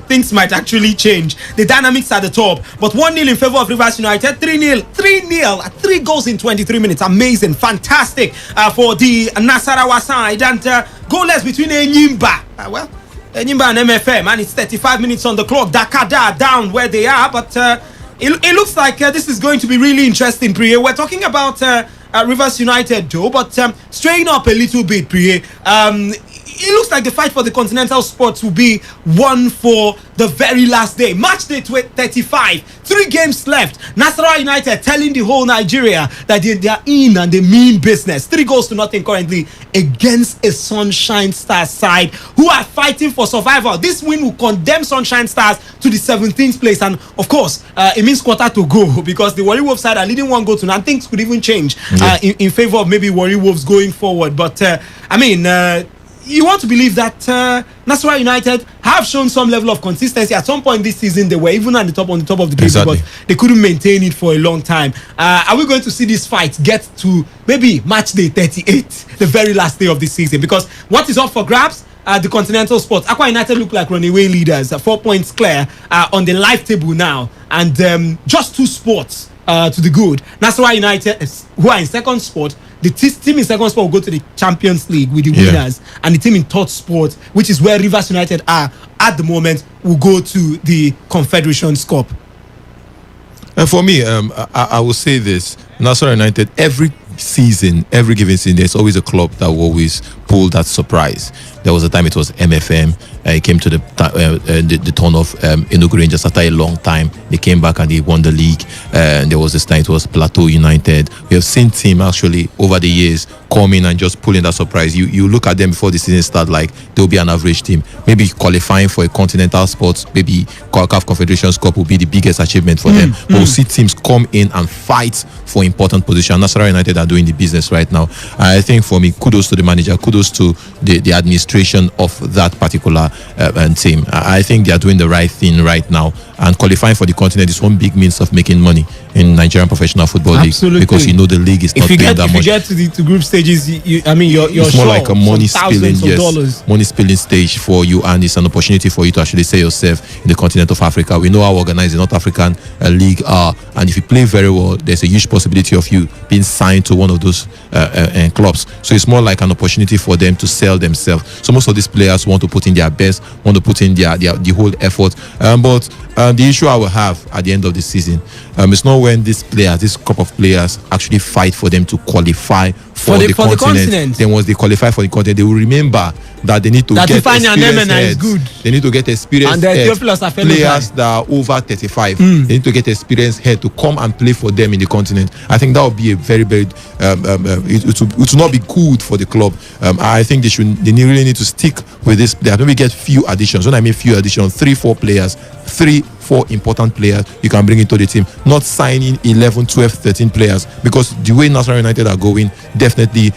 things might actually change. The dynamics at the top. But 1-0 in favor of Rivers United. 3-0, 3 goals in 23 minutes. Amazing, fantastic for the Nasarawa side. And goalless between Enyimba. Enyimba and MFM. And it's 35 minutes on the clock. Dakada down where they are. But it looks like this is going to be really interesting, Priye. We're talking about Rivers United, though, but straying up a little bit, Priye. it looks like the fight for the continental spots will be one for the very last day. Match day 35, 3 games left. Nasarawa United telling the whole Nigeria that they are in and they mean business. 3-0 currently against a Sunshine Stars side who are fighting for survival. This win will condemn Sunshine Stars to the 17th place, and of course it means quarter to go because the Warri Wolves side are leading 1-0 and things could even change in favor of maybe Warri Wolves going forward. But you want to believe that Nasarawa United have shown some level of consistency. At some point this season, they were even on the top of the table, but they couldn't maintain it for a long time. Are we going to see this fight get to maybe match day 38, the very last day of the season? Because what is up for grabs? The continental spots. Aqua United look like runaway leaders, 4 points clear on the live table now, and just 2 spots to the good. Nasarawa United, who are in second spot, the team in second spot will go to the Champions League with the winners, and the team in third spot, which is where Rivers United are at the moment, will go to the Confederations Cup. And for me, I will say this: Nasarawa United, every given season, there's always a club that will always pull that surprise. There was a time it was MFM. It came to the turn of Enugu Rangers after a long time. They came back and they won the league. And there was this time it was Plateau United. We have seen team actually over the years come in and just pull in that surprise. You look at them before the season start, like they'll be an average team. Maybe qualifying for a continental spot, maybe CAF Confederations Cup will be the biggest achievement for them. But we'll see teams come in and fight for important position. Nasarawa United are doing the business right now. I think for me, kudos to the manager, kudos to the administration of that particular team. I think they are doing the right thing right now, and qualifying for the continent is one big means of making money in Nigerian Professional Football League, because the league is not paying that much. If you get to group stages, you're it's more like a money spilling, dollars. money spilling stage for you, and it's an opportunity for you to actually say yourself in the continent of Africa. We know how organized the North African League are, and if you play very well, there's a huge possibility of you being signed to one of those clubs. So it's more like an opportunity for them to sell themselves. So most of these players want to put in their best, want to put in the whole effort. But the issue I will have at the end of the season, it's not when this crop of players actually fight for them to qualify for the continent. Then once they qualify for the continent, they will remember that they need to get experienced heads. They need to get experienced players that are over 35. They need to get experienced head to come and play for them in the continent. I think that would be a very, very it will not be good for the club. I think they really need to stick with this player. Maybe get few additions. When I mean few additions, 3-4 players, 3-4 important players you can bring into the team, not signing 11, 12, 13 players, because the way Nasarawa United are going, definitely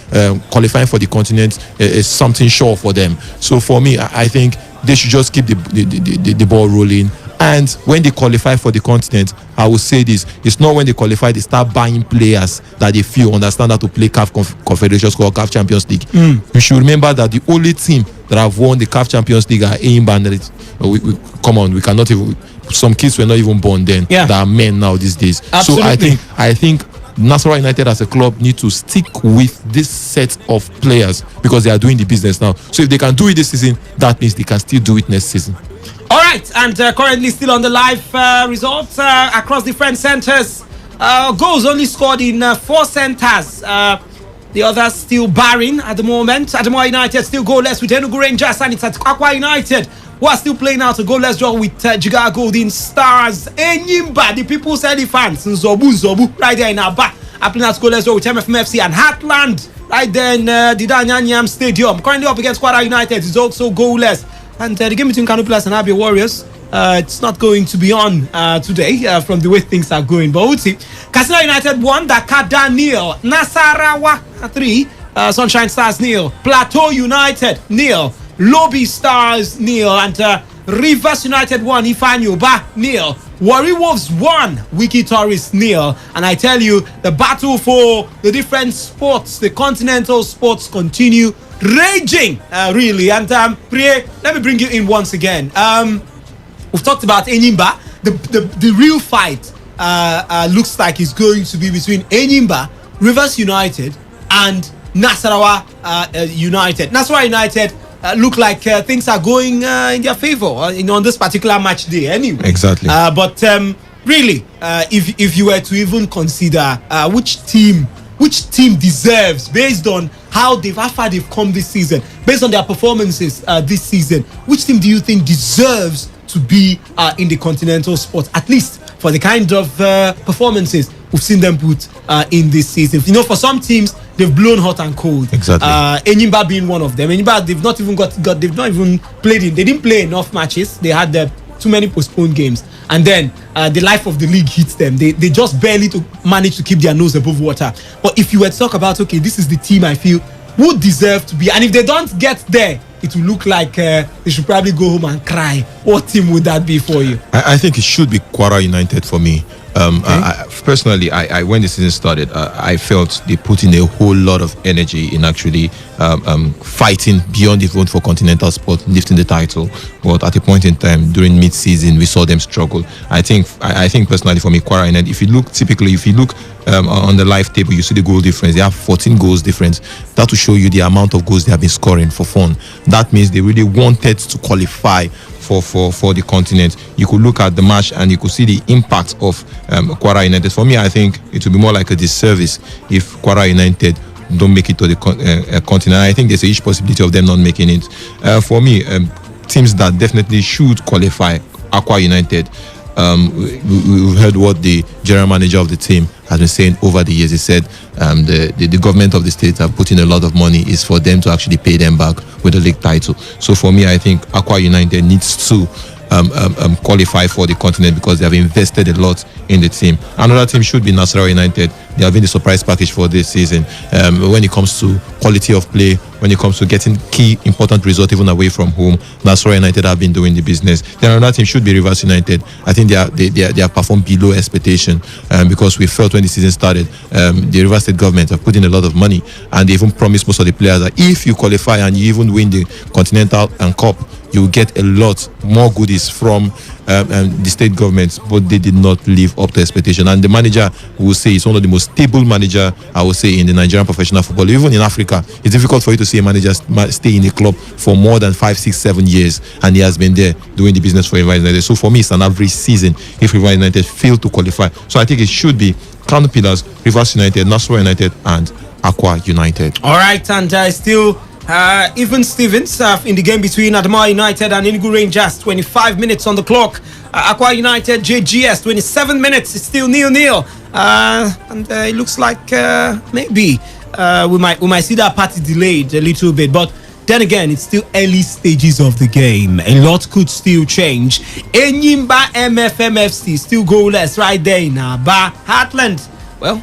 qualifying for the continent is something sure for them. So for me, I think they should just keep the ball rolling. And when they qualify for the continent, I will say this: it's not when they qualify they start buying players that they feel understand how to play CAF Confederations or CAF Champions League. You should remember that the only team that have won the CAF Champions League are Enyimba. Come on, we cannot even. Some kids were not even born then. That are men now these days. Absolutely. So I think Nasarawa United as a club need to stick with this set of players because they are doing the business now. So if they can do it this season, that means they can still do it next season. All right, and currently still on the live results across different centers. Goals only scored in 4 centers. The others still barring at the moment. Adamawa United still goalless with Enugu Rangers, and it's at Aqua United who are still playing out a goalless draw with Jigawa Golden Stars. Enyimba, the People's Elephants, Nzobu, right there in Aba, are playing out goalless draw with MFMFC, and Heartland, right there in the Danyanyam Stadium, currently up against Kwara United, is also goalless. And the game between Kano Pillars and Abia Warriors, it's not going to be on today from the way things are going. But we'll see. Katsina United 1, Dakada 0, Nasarawa 3, Sunshine Stars 0, Plateau United 0, Lobby Stars 0, and Rivers United 1, Ifanyo Ba 0, Warri Wolves 1, Wiki Tourist 0. And I tell you, the battle for the different sports, the continental sports, continue raging, really. And Priye, let me bring you in once again. We've talked about Enyimba. The real fight looks like it's going to be between Enyimba, Rivers United, and Nasarawa United. Nasarawa United look like things are going in their favor on this particular match day anyway. Exactly. But really, if you were to even consider which team deserves, based on how far they've come this season, based on their performances this season, which team do you think deserves to be in the continental sport, at least for the kind of performances we've seen them put in this season? You know, for some teams, they've blown hot and cold. Exactly. Enyimba being one of them. Enyimba, they've not even they've not even played in. They didn't play enough matches. They had too many postponed games, and then the life of the league hits them. They just barely manage to keep their nose above water. But if you were to talk about, okay, this is the team I feel would deserve to be, and if they don't get there, it will look like they should probably go home and cry. What team would that be for you? I think it should be Kwara United for me. Personally, when the season started, I felt they put in a whole lot of energy in actually fighting beyond the vote for continental sport, lifting the title. But at a point in time during mid-season, we saw them struggle. I think personally for me, Kwara United, if you look on the live table, you see the goal difference. They have 14 goals difference. That will show you the amount of goals they have been scoring for fun. That means they really wanted to qualify for the continent. You could look at the match and you could see the impact of Kwara United. For me, I think it would be more like a disservice if Kwara United don't make it to the continent. I think there's a huge possibility of them not making it. For me, teams that definitely should qualify, Aqua United. We've heard what the general manager of the team has been saying over the years. He said the government of the state have put in a lot of money is for them to actually pay them back with the league title. So for me, I think Aqua United needs to qualify for the continent because they have invested a lot in the team. Another team should be Nasarawa United. They have been the surprise package for this season. When it comes to quality of play, when it comes to getting key important results even away from home, Nasarawa United have been doing the business. Then another team should be Rivers United. I think they have performed below expectation because we felt when the season started, the Rivers State government have put in a lot of money and they even promised most of the players that if you qualify and you even win the Continental and Cup, you will get a lot more goodies from the state government, but they did not live up to expectation. And the manager will say it's one of the most stable manager, I would say, in the Nigerian professional football. Even in Africa, it's difficult for you to see a manager stay in a club for more than 5, 6, 7 years, and he has been there doing the business for Rivers United. So for me, it's an average season if Rivers United fail to qualify. So I think it should be Kano Pillars, Rivers United, Nasarawa United, and Aqua United. All right, and still even Stevens in the game between Adamawa United and Enugu Rangers. 25 minutes on the clock. Aqua United JGS 27 minutes. It's still 0-0, and it looks like maybe we might see that party delayed a little bit, but then again, it's still early stages of the game. A lot could still change. Enyimba MFMFC still goalless right there in Aba. Heartland, well,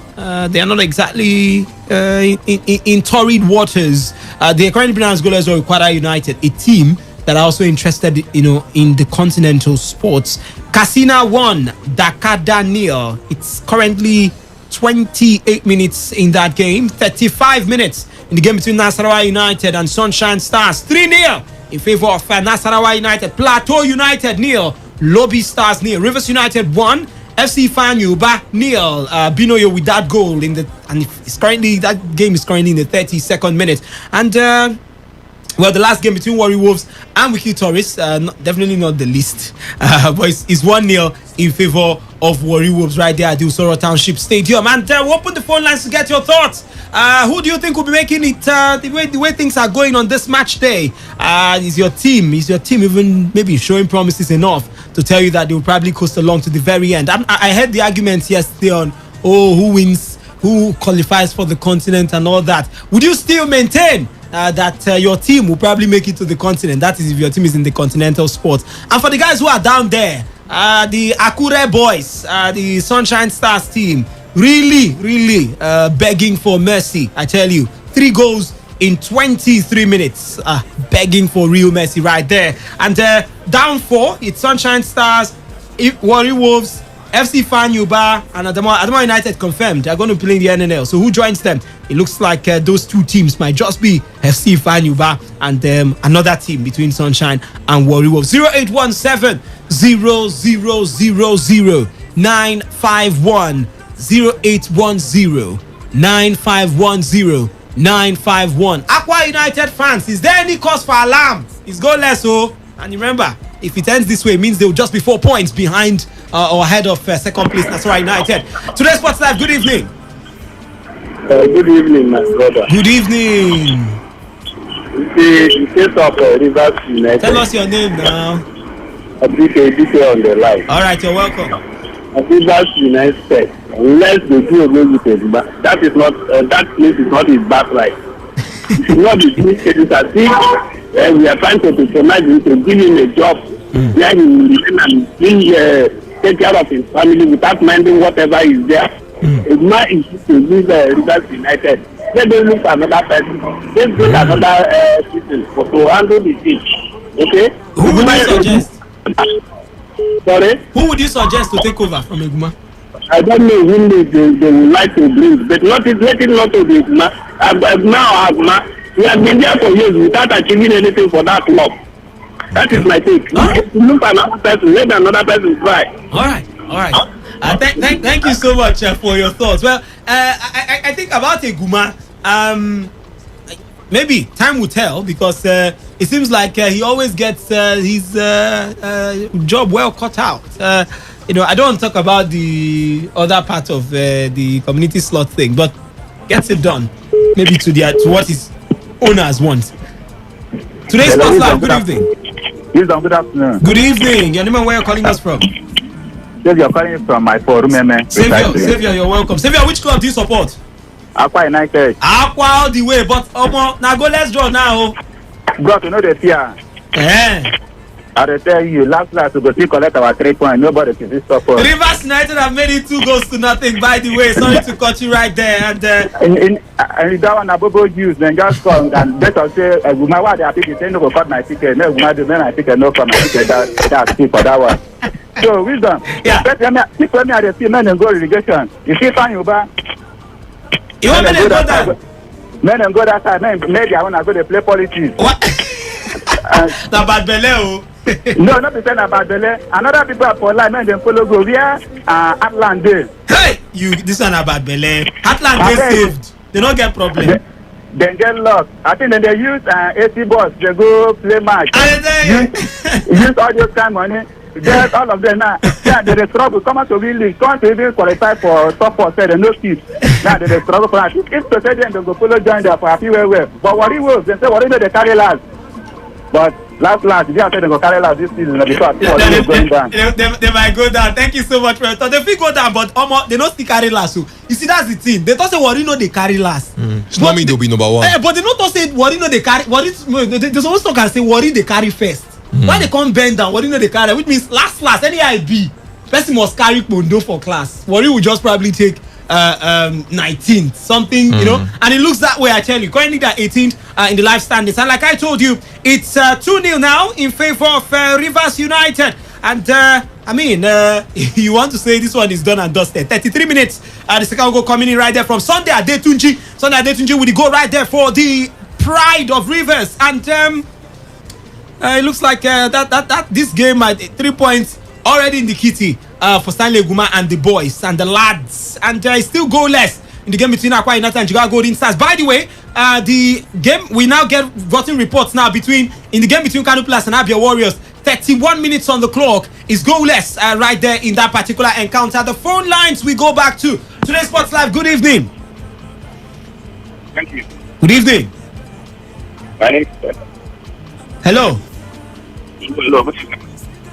they are not exactly in torrid waters. They are currently pronounced goalless or Kwara United, a team that are also interested, in the continental sports. Kasina 1, Dakada 0. It's currently 28 minutes in that game. 35 minutes in the game between Nasarawa United and Sunshine Stars. 3-0 in favor of Nasarawa United. Plateau United 0. Lobby Stars 0. Rivers United 1. FC Fanyuba 0. Binoyo with that goal that game is currently in the 32nd minute. And the last game between Warri Wolves and Wiki Tourists, definitely not the least, but it's 1-0 in favor of Warri Wolves right there at the Usoro Township Stadium. And we'll open the phone lines to get your thoughts. Who do you think will be making it the way things are going on this match day? Is your team even maybe showing promises enough to tell you that they will probably coast along to the very end? I heard the arguments yesterday on who wins, who qualifies for the continent and all that. Would you still maintain that your team will probably make it to the continent? That is if your team is in the continental sport. And for the guys who are down there, the Akure boys, the Sunshine Stars team, really begging for mercy. I tell you, 3 goals in 23 minutes, begging for real mercy right there. And down 4, it's Sunshine Stars, Warri Wolves, FC Fanyuba, and Adamawa United confirmed they're going to play in the NNL. So who joins them? It looks like those two teams might just be FC Fanyuba and another team between Sunshine and Warri Wolves. 0817 0000 951 0810 9510 951. Aqua United fans, is there any cause for alarm? It's goalless, and remember, if it ends this way, it means they will just be 4 points behind or ahead of second place Nasarawa United. Today's Sports Live, good evening. Good evening, my brother. Good evening. The case of Rivers United. Tell us your name now. I appreciate it on the line. All right, you're welcome. Rivers United, unless they do away with it, but that is not that place is not his birthright. It should not be doing cases as if we are trying to patronize him to give him a job where he will remain and take care of his family without minding whatever is there. A man is to leave Rivers United. Let them look for another person. Let's get another person to handle the thing. Okay? Who would you suggest? Sorry? Who would you suggest to take over from Eguma? I don't know whom they would like to bring, but let it not to be Eguma. Now, we have been there for years without achieving anything for that club. That is my take. Look for another person. Let another person try. All right. Thank you so much for your thoughts. Well, I think about Eguma, maybe time will tell because it seems like he always gets his job well cut out. I don't want to talk about the other part of the community slot thing, but gets it done. Maybe to what his owners want. Today's Sports Live, good evening. Good afternoon. Good evening. Your name and where you're calling us from? You're calling from my forum, Savior, you're welcome. Savior, which club do you support? Aqua United. Aqua all the way, but now go, let's draw now. Bro, you know the fear. I tell you, last we go see collect our 3 points. Nobody can stop us. Rivers United have made it 2-0. By the way, sorry to cut you right there. And that one, Abobo use then just come and let us say, "Guma, why they are people saying no go cut my ticket? No, Guma, the man I ticket no cut my ticket. That's it for that one." So wisdom. Yeah. Let me at the team men and go relegation. You see, fine, you want men and go that? Men and go that side. Maybe I wanna go to play politics. What? Na bad belle. No, not to say about Bele. Another people are for life, and then follow go via Atlant Day. Hey, this one about Bele. Atlant Day saved. They don't get problem. They get lost. I think then they use 80 bus. They go play match. Use all those kind of money. Get all of them now. Yeah, they struggle. Come out to win league. Come to even qualify for top 4. Say they no seats. Now they struggle for that. If to say them, they go follow join there for a few well. But what it was, they say what they carry last. But last, they are saying they go carry last this season because people going down. They might go down. Thank you so much for your thought. They fit go down, but they don't still carry last. So you see, that's the thing. They don't say Wari no they carry last. It's not mean they'll be number one. But they not say Wari no they carry. They always talk and say Wari they carry first. Why they come bend down? Wari no they carry, which means last any IB person must carry Pondo for class. Wari will just probably take 19th something, and it looks that way. I tell you, currently they're 18th in the live standings, and like I told you, it's 2-0 now in favor of Rivers United. And you want to say this one is done and dusted. 33 minutes, the second goal coming in right there from Sunday Adetunji with the goal right there for the pride of Rivers. And it looks like that this game at 3 points already in the kitty for Stanley Eguma and the boys and the lads, and it's still goalless in the game between Aqua United and Jigawa Golden Stars. By the way, the game we now gotten reports now in the game between Kano Pillars and Abia Warriors. 31 minutes on the clock is goalless right there in that particular encounter. The phone lines we go back to Today's Sports Live. Good evening. Thank you. Good evening. My name is Hello.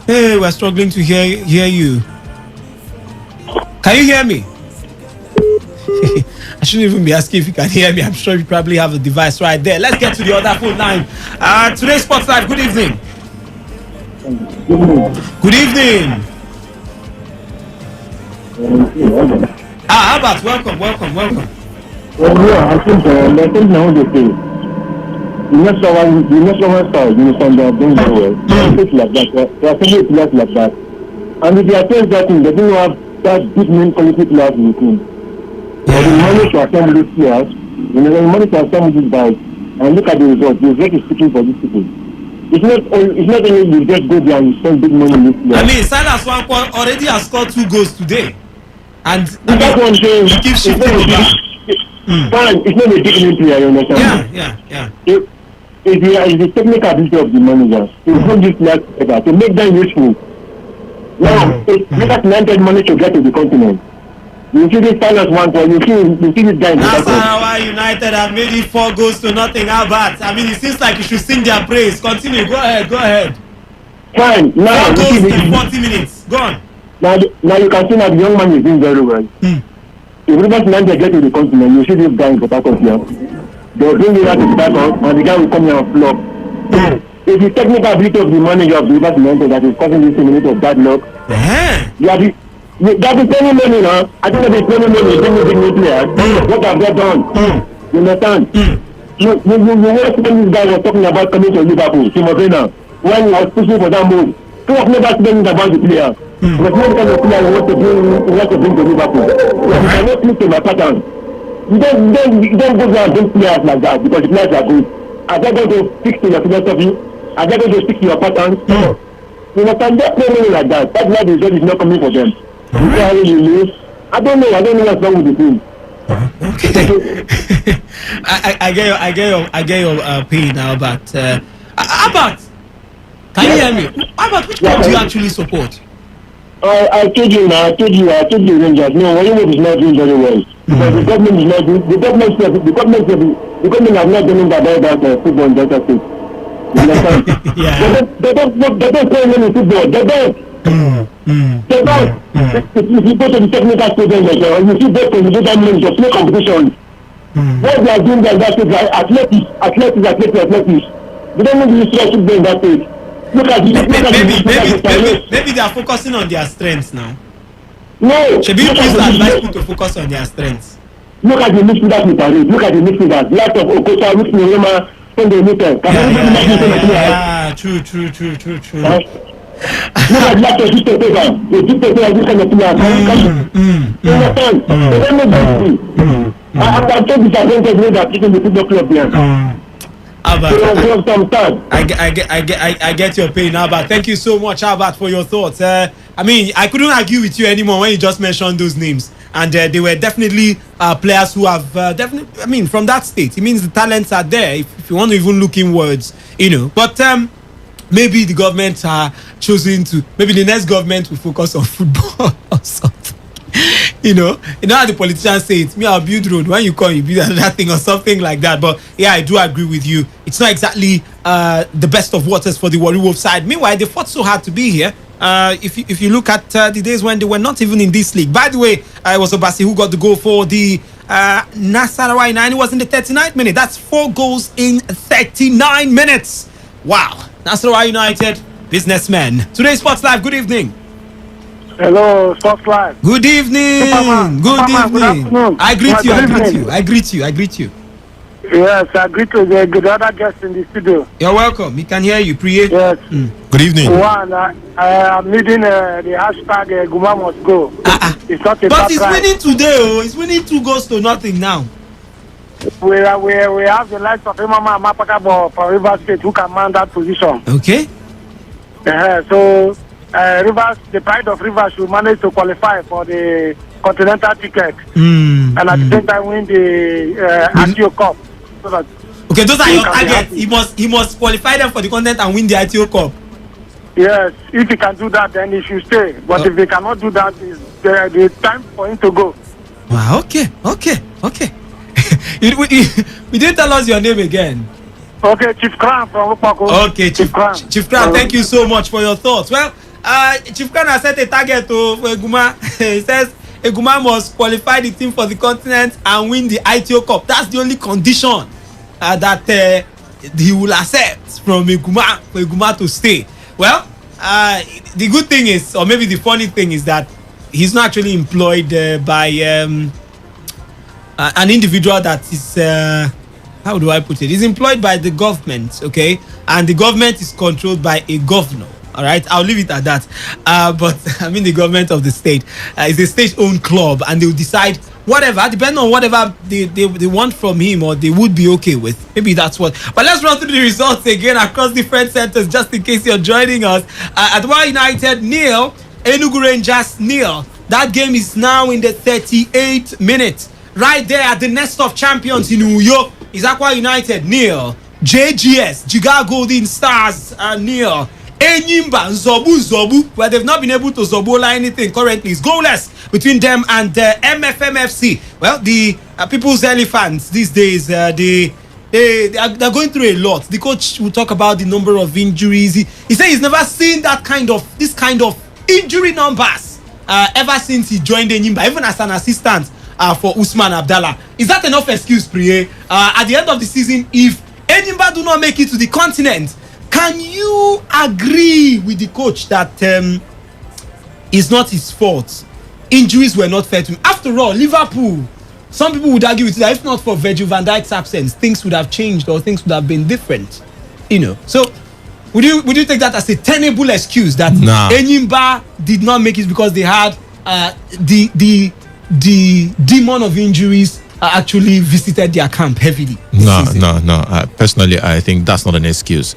Hey, we're struggling to hear you. Can you hear me? I shouldn't even be asking if you can hear me. I'm sure you probably have a device right there. Let's get to the other phone line. Today's Sports Live. Good evening. Good evening. Albert, welcome. Well, yeah, I think now the thing. You know someone style, you know someone doing very well. Things like that. There are some players like that. And if they are playing that thing, they don't have that big name quality players in the team. But the money to assemble these players, the money to assemble these guys, and look at the result. The result is speaking for these people. It's not only you just go there and you spend big money in this players. I mean, Silas Wankwa already has scored 2 goals today. And that's one thing. He keeps shifting over. Fine, it's not a big name player, you understand? Yeah. It's the technical ability of the managers to hold these players together, to make them useful. Now, it's not lended money to get to the continent. You see this Palace one for you see this guy. Nasarawa United have made it 4 goals to nothing. How about? I mean, it seems like you should sing their praise. Continue. Go ahead. Fine. Now 4 goals in 40 minutes. Go on. Now you can see that the young man is doing very well. If Rivers United get to the continent, you see this guy in Port Harcourt here. They'll bring him out to the back and the guy will come here and flop. It's the technical ability of the manager of the Rivers United that is causing this minute of bad luck. That is spending money now. I think that they're spending money, bringing big new players. What have they done? You understand? You know when this guy was talking about coming to Liverpool, Timothy, when he was pushing for that move, he was never speaking about the player. But what kind of player he wants to bring to Liverpool? You cannot click to my pattern. You don't go there and bring players like that because the players are good. Are they going to stick to your philosophy? Are they going to stick to your patterns? You understand? They're playing like that. That's why the result is not coming for them. I don't know what's wrong with the team. Okay. I get your pain now, but Albert, can you hear me? Albert, which club do you actually support? I told you Rangers. No, Hollywood is not doing very well. Because the government is not doing, the government has not done that football in Delta State. You understand? They don't play any football. They don't. If you go to the technical stadium, you see those competition to play competition. What they are doing like that is athletics. They don't need to use football in that state. Maybe they are focusing on their strengths now. No. Should you please advise people to focus on their strengths? Look at the midfielders with Paris. Look at the midfielders. Lots of Okocha, Luke Nirema, Sunday Newton. True. Look at lots of dictators. The dictators this kind of players. You understand? They don't know that. I'm so disappointed with that taking the football club here. Albert, I get your pain, Albert. Thank you so much, Albert, for your thoughts. I mean, I couldn't argue with you anymore when you just mentioned those names, and they were definitely players who have definitely. I mean, from that state, it means the talents are there. If you want to even look inwards, you know. But maybe the government are choosing to. Maybe the next government will focus on football or something. You know how the politicians say it. Me, I'll build road. When you come, you build another thing or something like that. But yeah, I do agree with you. It's not exactly the best of waters for the Warri Wolf side. Meanwhile, they fought so hard to be here. If you look at the days when they were not even in this league. By the way, it was Obasi who got the goal for the Nasarawa United. It was in the 39th minute. That's 4 goals in 39 minutes. Wow. Nasarawa United, businessmen. Today's Sports Live. Good evening. Hello, Sports Live. Good evening. Superman. Good Superman, evening. good afternoon. I greet you. Good evening. I greet you. Yes, I greet the other guests in the studio. You're welcome. We can hear you. Priye. Yes. Good evening. One, I am leading the hashtag Guma must go. It's not a But he's right. winning today. Oh, he's winning 2 goals to nothing now. We have the likes of Imama Mapaka for Rivers State who can man that position. Okay. So Rivers, the pride of Rivers, should manage to qualify for the continental ticket and at the same time win the ITO Cup. So that okay, those are your targets. He must qualify them for the continent and win the ITO Cup. Yes, if he can do that, then he should stay. But if they cannot do that, it's the time for him to go. Wow. Okay. You didn't tell us your name again. Okay, Chief Crown from Upako. Okay, Chief Crown, thank you so much for your thoughts. Well, Chief Crown has set a target to Eguma. He says Eguma must qualify the team for the continent and win the ITO Cup. That's the only condition that he will accept from Eguma for Eguma to stay. Well, the good thing is, or maybe the funny thing is that he's not actually employed by an individual that is how do I put it? He's employed by the government, okay, and the government is controlled by a governor. All right, I'll leave it at that. But I mean, the government of the state is a state-owned club, and they'll decide whatever, depending on whatever they want from him or they would be okay with. Maybe that's what. But let's run through the results again across different centers, just in case you're joining us. Adwa United 0, Enugu Rangers 0. That game is now in the 38th minute. Right there at the nest of champions in New York is Aqua United 0, JGS Jigar Golden Stars 0, Enyimba, Zobu, where they've not been able to Zobola anything currently. It's goalless between them and MFMFC. Well, the People's Elephants these days, they're going through a lot. The coach will talk about the number of injuries. He said he's never seen this kind of injury numbers ever since he joined Enyimba, even as an assistant for Usman Abdallah. Is that enough excuse, Priye? At the end of the season, if Enyimba do not make it to the continent, can you agree with the coach that it's not his fault? Injuries were not fair to him. After all, Liverpool, some people would argue with that if not for Virgil van Dijk's absence, things would have changed or things would have been different. So would you take that as a tenable excuse that Enyimba did not make it because they had the demon of injuries actually visited their camp heavily? No. Personally, I think that's not an excuse.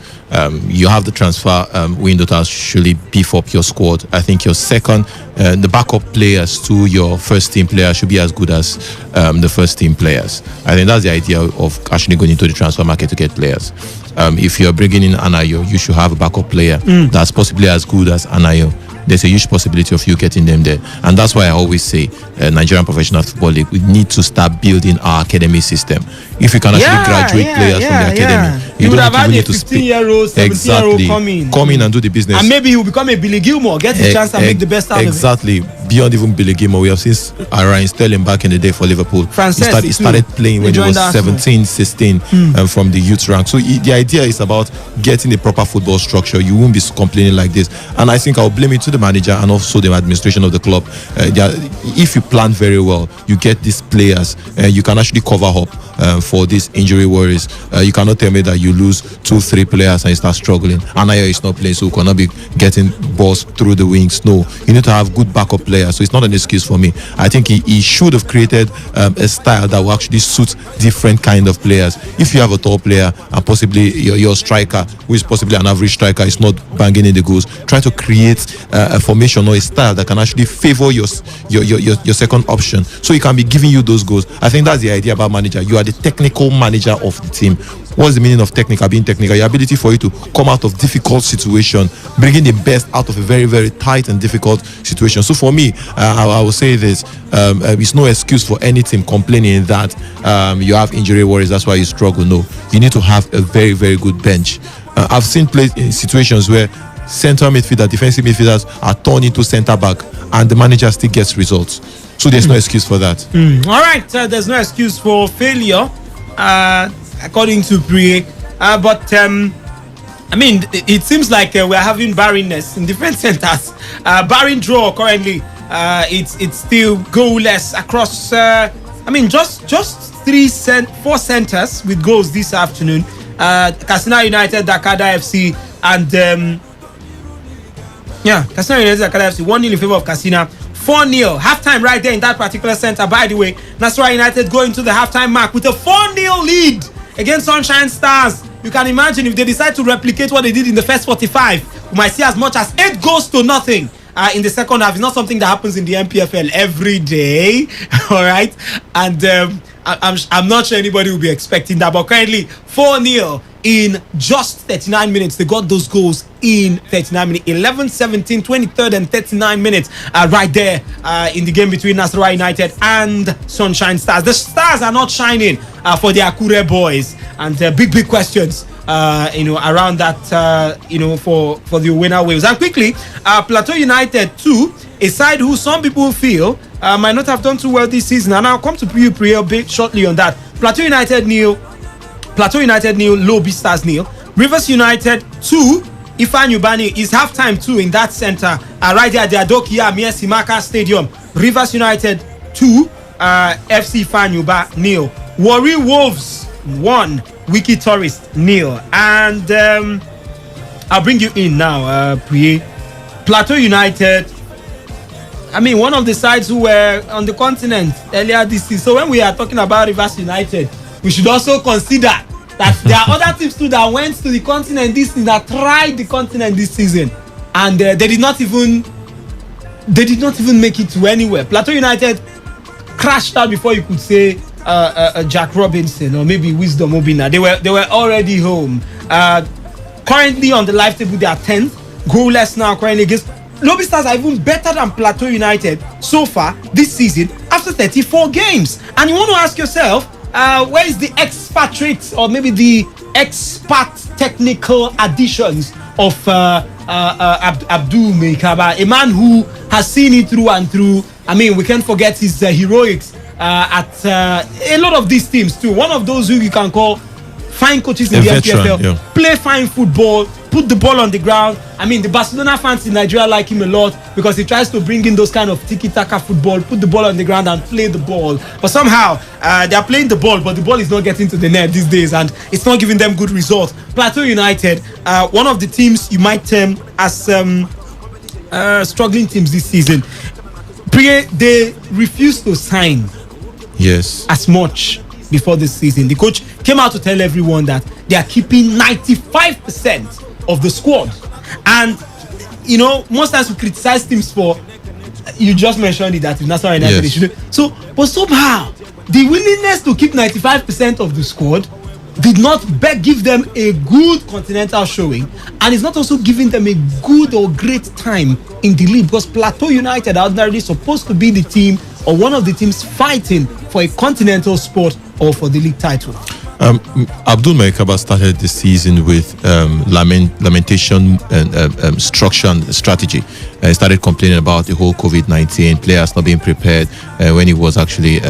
You have the transfer window to actually beef up your squad. I think your second, the backup players to your first team players should be as good as the first team players. I think that's the idea of actually going into the transfer market to get players. If you're bringing in Anayo, you should have a backup player that's possibly as good as Anayo. There's a huge possibility of you getting them there, and that's why I always say Nigerian Professional Football League, we need to start building our academy system. If we can actually graduate players from the academy, you don't even need to speak. 15-year-old, 17-year-old come in and do the business, and maybe he will become a Billy Gilmore, get his chance and make the best out of it. Exactly. Beyond even Billy Gilmore, we have seen Ryan Sterling back in the day for Liverpool. He started playing when he was 17, 16 from the youth rank. So the idea is about getting a proper football structure. You won't be complaining like this, and I think I'll blame it to the manager and also the administration of the club. If you plan very well, you get these players, you can actually cover up for these injury worries. You cannot tell me that you lose 2-3 players and you start struggling. Anaya is not playing, so you cannot be getting balls through the wings. No, you need to have good backup players. So it's not an excuse for me. I think he should have created a style that will actually suit different kind of players. If you have a tall player and possibly your striker, who is possibly an average striker, is not banging in the goals, try to create a formation or a style that can actually favor your second option, so he can be giving you those goals. I think that's the idea about manager. You are the technical manager of the team. What's the meaning of technical? Being technical, your ability for you to come out of difficult situation, bringing the best out of a very, very tight and difficult situation. So for me, I will say this: it's no excuse for any team complaining that you have injury worries, that's why you struggle. No, you need to have a very, very good bench. I've seen plays in situations where central midfielder, defensive midfielders are turned into centre back, and the manager still gets results. So there's no excuse for that. All right, there's no excuse for failure, according to Priye. But I mean, it seems like we're having barrenness in different centers. Barren draw currently. It's still goalless across. Just 4 centers with goals this afternoon. Katsina United, Dakada FC, and Katsina United, Dakada FC 1-0 in favor of Katsina. 4-0 halftime right there in that particular center. By the way, Nasarawa United going to the halftime mark with a 4-0 lead against Sunshine Stars. You can imagine if they decide to replicate what they did in the first 45, we might see as much as 8 goals to nothing in the second half. It's not something that happens in the MPFL every day. All right, and I'm not sure anybody will be expecting that, but currently 4-0 in just 39 minutes. They got those goals in 39 minutes. 11, 17, 23rd and 39 minutes right there in the game between Nasarawa United and Sunshine Stars. The Stars are not shining for the Akure boys, and big questions around that for the winner waves. And quickly, Plateau United too, a side who some people feel might not have done too well this season, and I'll come to you a bit shortly on that. Plateau United nil, Lobi Stars nil. Rivers United 2, Ifan Ubani is halftime 2 in that center right there at the Adokia Miesimaka Stadium. Rivers United 2, FC Ifan nil. Warri Wolves 1, Wiki Tourist nil. And I'll bring you in now, Priye. Plateau United, I mean, one of the sides who were on the continent earlier this season. So when we are talking about Rivers United, we should also consider that there are other teams too that went to the continent this season, that tried the continent this season, and they did not even make it to anywhere. Plateau United crashed out before you could say Jack Robinson or maybe Wisdom Obina. They were already home. Currently on the live table, they are 10th. goalless now currently against Lobby Stars are even better than Plateau United so far this season after 34 games. And you want to ask yourself, where is the expatriate or maybe the expat technical additions of Abdul Mekaba, a man who has seen it through and through. I mean, we can't forget his heroics at a lot of these teams too. One of those who you can call fine coaches in the MPFL, play fine football, put the ball on the ground. I mean, the Barcelona fans in Nigeria like him a lot because he tries to bring in those kind of tiki-taka football, put the ball on the ground and play the ball. But somehow, they are playing the ball, but the ball is not getting to the net these days and it's not giving them good results. Plateau United, one of the teams you might term as struggling teams this season. They refuse to sign as much before this season. The coach came out to tell everyone that they are keeping 95% of the squad. And, you know, most times we criticize teams for, you just mentioned it, that if Nassau United should. So, but somehow, the willingness to keep 95% of the squad did not give them a good continental showing, and it's not also giving them a good or great time in the league, because Plateau United are ordinarily supposed to be the team or one of the teams fighting for a continental spot or for the league title. Abdul Mekaba started the season with lamentation and structure and strategy. He started complaining about the whole COVID-19, players not being prepared when he was actually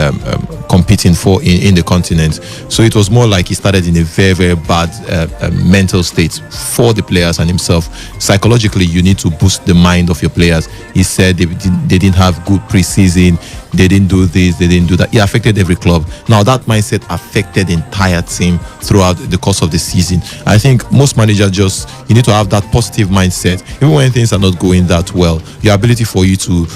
competing in the continent. So it was more like he started in a very, very bad mental state for the players and himself. Psychologically, you need to boost the mind of your players. He said they didn't have good preseason. They didn't do this, they didn't do that. It affected every club. Now that mindset affected the entire team throughout the course of the season. I think most managers you need to have that positive mindset. Even when things are not going that well, your ability for you to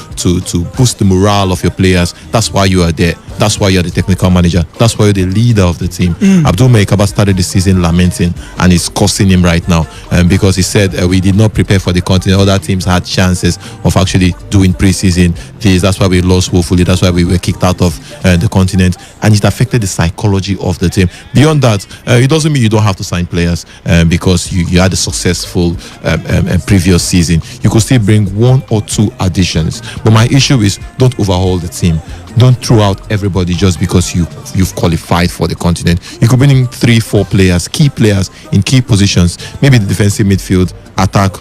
boost the morale of your players, that's why you are there. That's why you're the technical manager. That's why you're the leader of the team. Abdul Mekaba started the season lamenting, and it's costing him right now because he said we did not prepare for the continent. Other teams had chances of actually doing preseason. That's why we lost woefully. That's why we were kicked out of the continent, and it affected the psychology of the team. Beyond that, it doesn't mean you don't have to sign players because you had a successful previous season. You could still bring one or two additions, but my issue is don't overhaul the team. Don't throw out everybody just because you've qualified for the continent. You could bring in 3-4 players, key players in key positions. Maybe the defensive midfield, attack,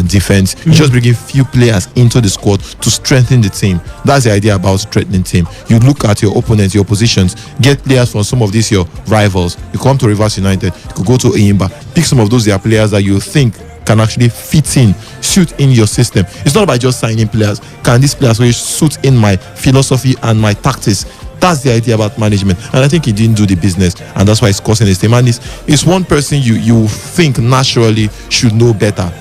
defense. You just bring in few players into the squad to strengthen the team. That's the idea about strengthening team. You look at your opponents, your oppositions, get players from some of these your rivals. You come to Rivers United, you could go to Enyimba, pick some of those their players that you think can actually suit in your system. It's not about just signing players. Can these players really suit in my philosophy and my tactics? That's the idea about management, and I think he didn't do the business, and that's why it's costing his team. And it's one person you think naturally should know better.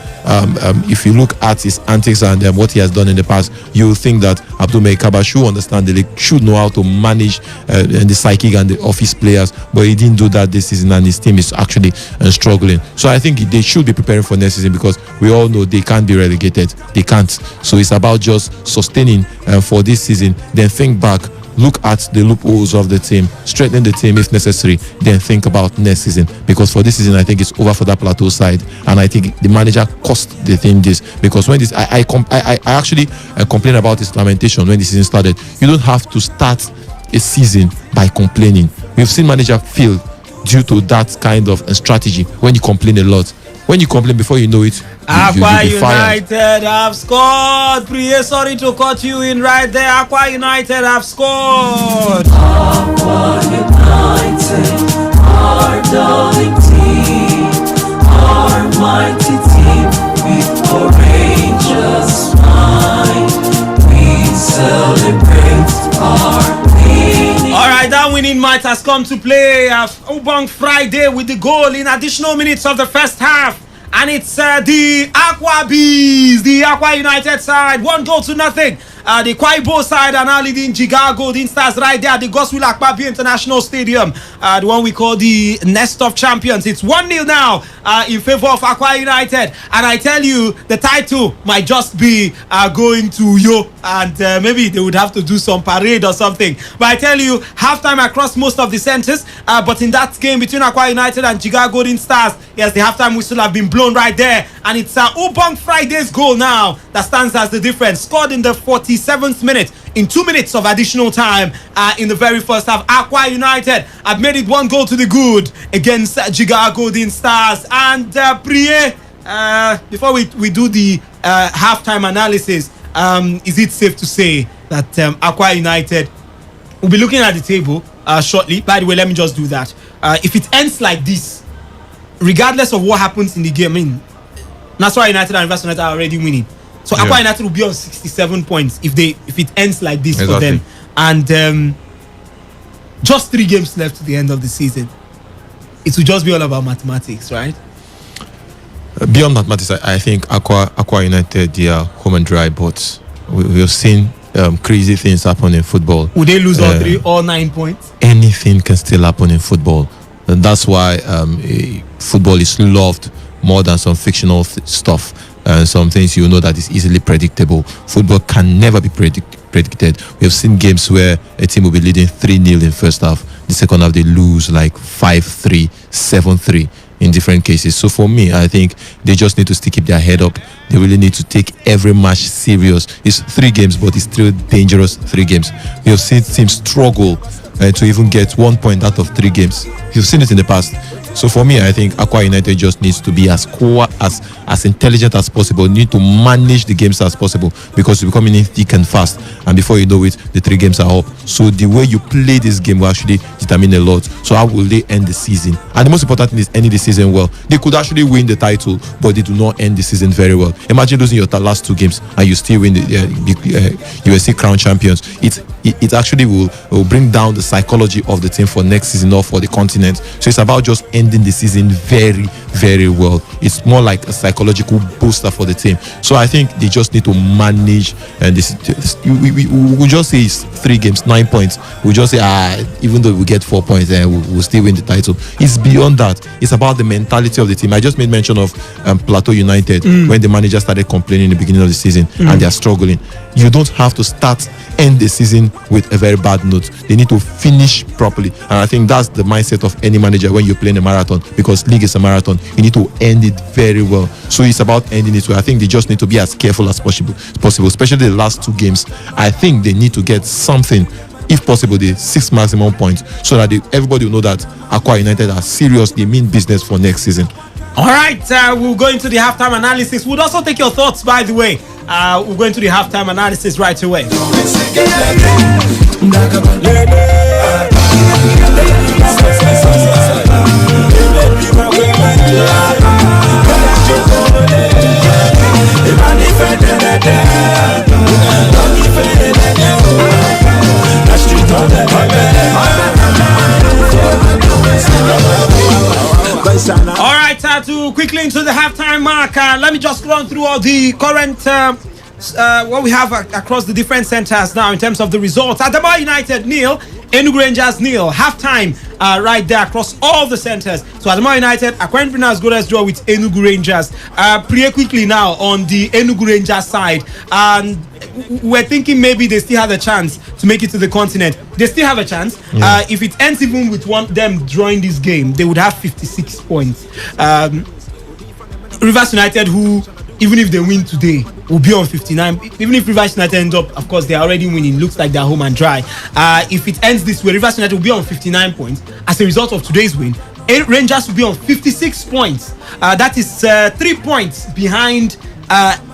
If you look at his antics and what he has done in the past, you think that Abdul Mekaba should understand the league, should know how to manage the psychic and the office players, but he didn't do that this season, and his team is actually struggling. So I think they should be preparing for next season, because we all know they can't be relegated. They can't. So it's about just sustaining for this season, then think back, look at the loopholes of the team, strengthen the team if necessary, then think about next season. Because for this season, I think it's over for that Plateau side, and I think the manager cost the team this. Because when I actually complained about his lamentation when the season started. You don't have to start a season by complaining. We've seen manager fail due to that kind of strategy. When you complain a lot, when you complain, before you know it, Aqua United have scored. Priye, sorry to cut you in right there. Aqua United have scored. Aqua United, our darling team, our mighty team, with courageous mind, we celebrate our winning. All right, that winning match has come to play. Ubang Friday with the goal in additional minutes of the first half. And it's the Aqua Bees, the Aqua United side, 1-0. The Kwaibo side are now leading Jigawa Golden Stars right there at the Goswill Akpabio International Stadium, the one we call the Nest of Champions. It's 1-0 now in favor of Aqua United. And I tell you, the title might just be going to Yo, and maybe they would have to do some parade or something. But I tell you, halftime across most of the centers. But in that game between Aqua United and Jigawa Golden Stars, yes, the halftime whistle have been blown right there and it's Ubong Friday's goal now that stands as the difference. Scored in the 47th minute, in 2 minutes of additional time in the very first half. Aqua United have made it 1 goal to the good against Jigawa Golden Stars. And Priye, before we do the halftime analysis, is it safe to say that Aqua United will be looking at the table shortly? By the way, let me just do that. If it ends like this, regardless of what happens in the game, I mean, Nasarawa United and Rivers United are already winning. So Aqua United will be on 67 points if it ends like this for them. And just 3 games left to the end of the season. It will just be all about mathematics, right? Beyond mathematics, I think Aqua United, they are home and dry, but we have seen crazy things happen in football. Would they lose all 9 points? Anything can still happen in football. And that's why football is loved more than some fictional stuff. And some things you know that is easily predictable. Football can never be predicted. We have seen games where a team will be leading 3-0 in first half. The second half they lose like 5-3, 7-3 in different cases. So for me, I think they just need to still keep their head up. They really need to take every match serious. It's 3 games, but it's still dangerous 3 games. We have seen teams struggle to even get 1 point out of 3 games. You've seen it in the past. So for me, I think Aqua United just needs to be as intelligent as possible, need to manage the games as possible, because you're becoming in thick and fast, and before you know it, the 3 games are up. So the way you play this game will actually determine a lot. So how will they end the season? And the most important thing is ending the season well. They could actually win the title, but they do not end the season very well. Imagine losing your last 2 games and you still win the USC Crown Champions. It actually will bring down the psychology of the team for next season or for the continent. So it's about just ending the season very, very well. It's more like a psychological booster for the team. So I think they just need to manage. And we just say it's 3 games, 9 points. We just say even though we get 4 points, we'll still win the title. It's beyond that. It's about the mentality of the team. I just made mention of Plateau United when the manager started complaining in the beginning of the season and they are struggling. You don't have to end the season with a very bad note. They need to finish properly, and I think that's the mindset of any manager when you're playing a marathon, because league is a marathon. You need to end it very well. So it's about ending it well. I think they just need to be as careful as possible, especially the last 2 games. I think they need to get something, if possible, the 6 maximum points, so that everybody will know that Aqua United are serious. They mean business for next season. All right, we'll go into the halftime analysis. We'll also take your thoughts, by the way. We'll go into the halftime analysis right away. All right, to quickly into the halftime mark, let me just run through all the current what we have across the different centers now in terms of the results. Adamawa United 0, Enugu Rangers 0. Halftime right there across all the centers. So Adamawa United, Aqua United good as draw with Enugu Rangers. Pretty quickly now on the Enugu Rangers side, and we're thinking maybe they still have a chance to make it to the continent. They still have a chance. If it ends even with them drawing this game, they would have 56 points. Rivers United, who even if they win today, will be on 59. Even if Rivers United end up, of course, they are already winning. Looks like they're home and dry. If it ends this way, Rivers United will be on 59 points as a result of today's win. Rangers will be on 56 points. That is 3 points behind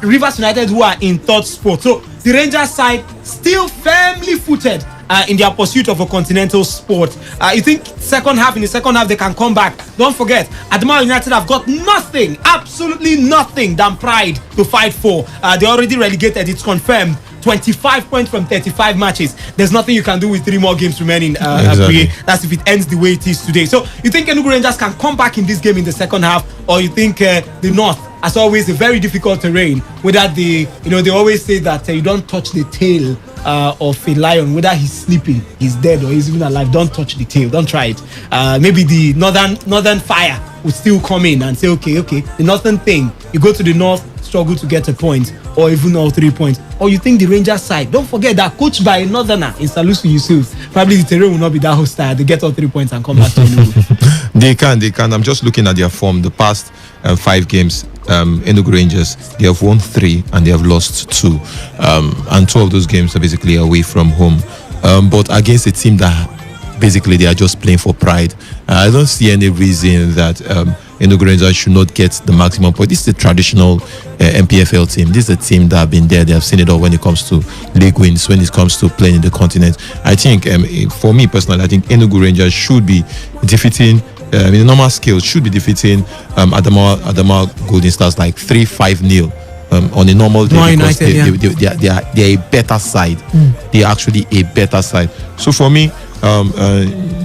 Rivers United, who are in 3rd spot. So the Rangers side still firmly footed in their pursuit of a continental sport. You think in the second half they can come back? Don't forget, Adamawa United have got nothing, absolutely nothing than pride to fight for. They already relegated, it's confirmed. 25 points from 35 matches. There's nothing you can do with 3 more games remaining. Exactly. That's if it ends the way it is today. So you think Enugu Rangers can come back in this game in the second half, or you think the North, as always, a very difficult terrain, whether they always say that you don't touch the tail of a lion, whether he's sleeping, he's dead, or he's even alive. Don't touch the tail, don't try it. Maybe the northern fire would still come in and say, okay, the northern thing, you go to the north, struggle to get a point, or even all 3 points. Or you think the Rangers side, don't forget that coached by a northerner in Salisu Yusuf, probably the terrain will not be that hostile. They get all 3 points and come back to Enugu. They can. I'm just looking at their form. The past 5 games, Enugu Rangers, they have won 3 and they have lost 2, and 2 of those games are basically away from home, but against a team that basically they are just playing for pride. I don't see any reason that Enugu Rangers should not get the maximum point. This is a traditional MPFL team. This is a team that have been there. They have seen it all when it comes to league wins, when it comes to playing in the continent. I think, for me personally, I think Enugu Rangers should be defeating, in a normal scale, should be defeating Adamawa Golden Stars like 3-5-0. On a normal day, because they are a better side. They are actually a better side. So for me,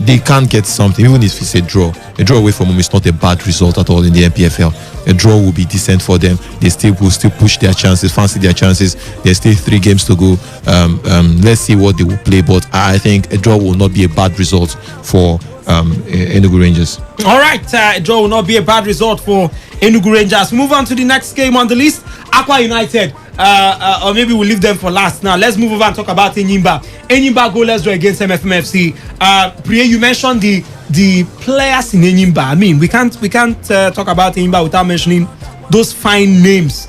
they can't get something, even if it's a draw. A draw away from home is not a bad result at all in the MPFL. A draw will be decent for them. They will still push their chances, fancy their chances. There's still 3 games to go. Let's see what they will play, but I think a draw will not be a bad result for Enugu Rangers. All right, a draw will not be a bad result for Enugu Rangers. Move on to the next game on the list, Aqua United. Or maybe we'll leave them for last. Now let's move over and talk about Enyimba goalless draw against MFMFC. Priya, you mentioned the players in Enyimba. I mean, we can't talk about Enyimba without mentioning those fine names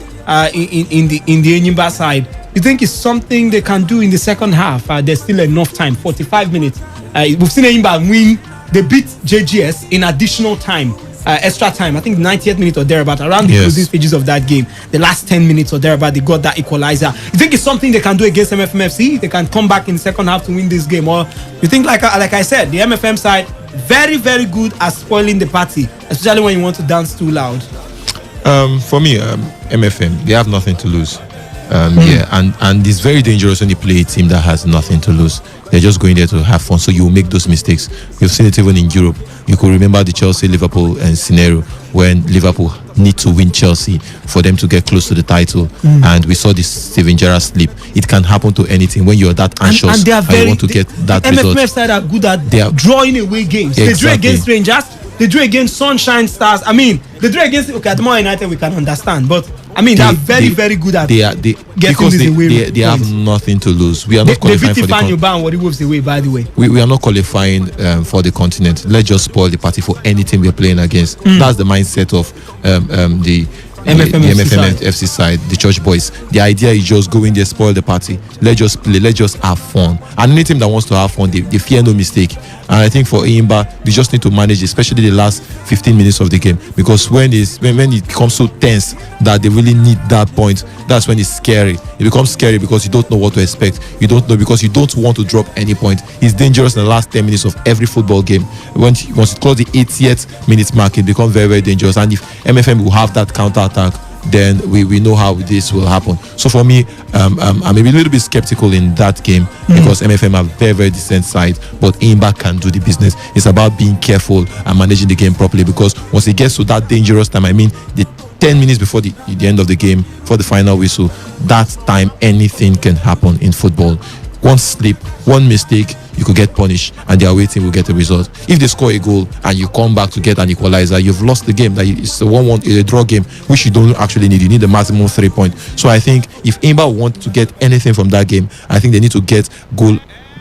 in the Enyimba side. You think it's something they can do in the second half? There's still enough time, 45 minutes. We've seen Enyimba win. They beat JGS in additional time. Extra time, I think 90th minute or thereabout, around the closing stages of that game, the last 10 minutes or thereabout, they got that equalizer. You think it's something they can do against MFMFC? They can come back in the second half to win this game? Or you think, like I said, the MFM side, very, very good at spoiling the party, especially when you want to dance too loud? For me, MFM, they have nothing to lose. And it's very dangerous when you play a team that has nothing to lose. They're just going there to have fun, so you will make those mistakes. We've seen it even in Europe. You could remember the Chelsea-Liverpool scenario when Liverpool need to win Chelsea for them to get close to the title, and we saw this Steven Gerrard slip. It can happen to anything when you're that anxious and you want to get that result. MFF side are good at drawing away games. They drew against Rangers. They drew against Sunshine Stars. I mean, they drew against Adamawa United. We can understand, but I mean, they're very good at getting this away. They have nothing to lose. We are not qualifying for the Wolves away, by the way. We are not qualifying for the continent. Let's just spoil the party for any team we're playing against. That's the mindset of the MFMFC side, the Church Boys. The idea is just go in there, spoil the party. Let's just play. Let's just have fun. And any team that wants to have fun, they fear no mistake. And I think for Enyimba, they just need to manage, especially the last 15 minutes of the game, because when it becomes so tense that they really need that point, that's when it's scary. It becomes scary because you don't know what to expect. You don't know, because you don't want to drop any point. It's dangerous in the last 10 minutes of every football game. Once it closes the 80th minute mark, it becomes very, very dangerous. And if MFM will have that counter attack, then we know how this will happen. So for me, I'm a little bit skeptical in that game, because MFM are very, very decent side, but Enyimba can do the business. It's about being careful and managing the game properly, because once it gets to that dangerous time, I mean the 10 minutes before the end of the game, for the final whistle, that time anything can happen in football. One slip, one mistake, you could get punished, and the away team will get a result. If they score a goal and you come back to get an equalizer, you've lost the game. That it's a 1-1, a draw game, which you don't actually need. You need the maximum 3 points. So I think if Enyimba want to get anything from that game, I think they need to get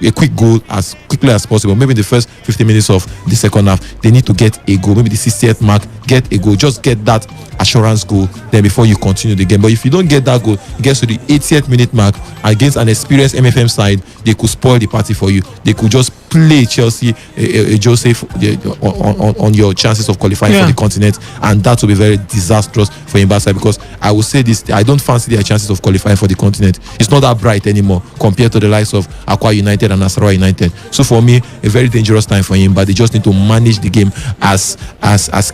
a quick goal as quickly as possible. Maybe in the first 15 minutes of the second half, they need to get a goal. Maybe the 60th mark, get a goal. Just get that assurance goal then before you continue the game. But if you don't get that goal, it gets to the 80th minute mark against an experienced MFM side, they could spoil the party for you. They could just play Chelsea, Joseph, on your chances of qualifying for the continent, and that will be very disastrous for Enyimba side, because I will say this, I don't fancy their chances of qualifying for the continent. It's not that bright anymore compared to the likes of Aqua United and Nasarawa United. So for me, a very dangerous time for Enyimba. They just need to manage the game as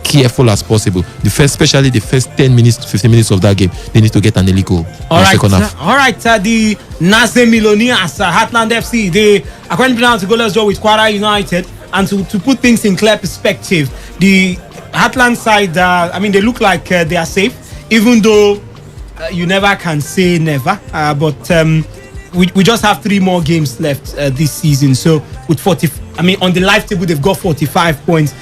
careful as possible. Especially the first 10 minutes, 15 minutes of that game, they need to get an early goal. All right, the Naze Millionaires, Heartland FC, they are currently playing to goalless draw with Kwara United. And to put things in clear perspective, the Heartland side, they look like they are safe, even though you never can say never. But we just have 3 more games left this season. So with 40, on the live table, they've got 45 points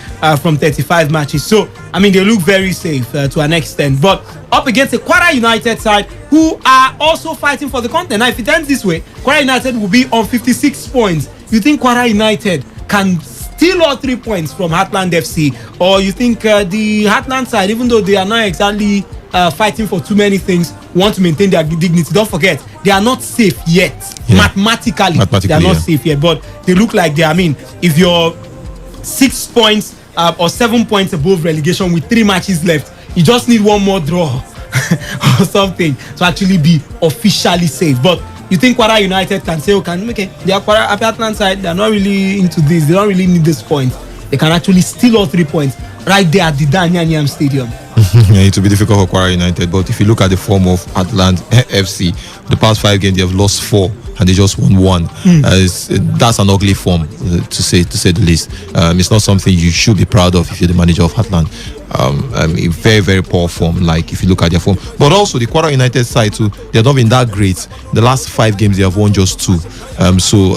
from 35 matches. So, they look very safe to an extent. But up against the Kwara United side, who are also fighting for the continent. Now, if it ends this way, Kwara United will be on 56 points. You think Kwara United can steal all 3 points from Heartland FC? Or you think the Heartland side, even though they are not exactly fighting for too many things, want to maintain their dignity. Don't forget, they are not safe yet. Mathematically, they are not safe yet. But they look like they. I mean, if you're 6 points or 7 points above relegation with 3 matches left, you just need one more draw or something to actually be officially safe. But you think Kwara United can say, okay, they are Kwara Apiatlan side, they are not really into this, they don't really need this point. They can actually steal all 3 points right there at the Danyanyam Stadium. It will be difficult for Kwara United, but if you look at the form of Atlant FC, the past 5 games they have lost 4 and they just won 1. That's an ugly form, to say the least. It's not something you should be proud of if you're the manager of Atlant. A very, very poor form, like if you look at their form. But also the Kwara United side too, they've not been that great. The last 5 games they have won just 2. So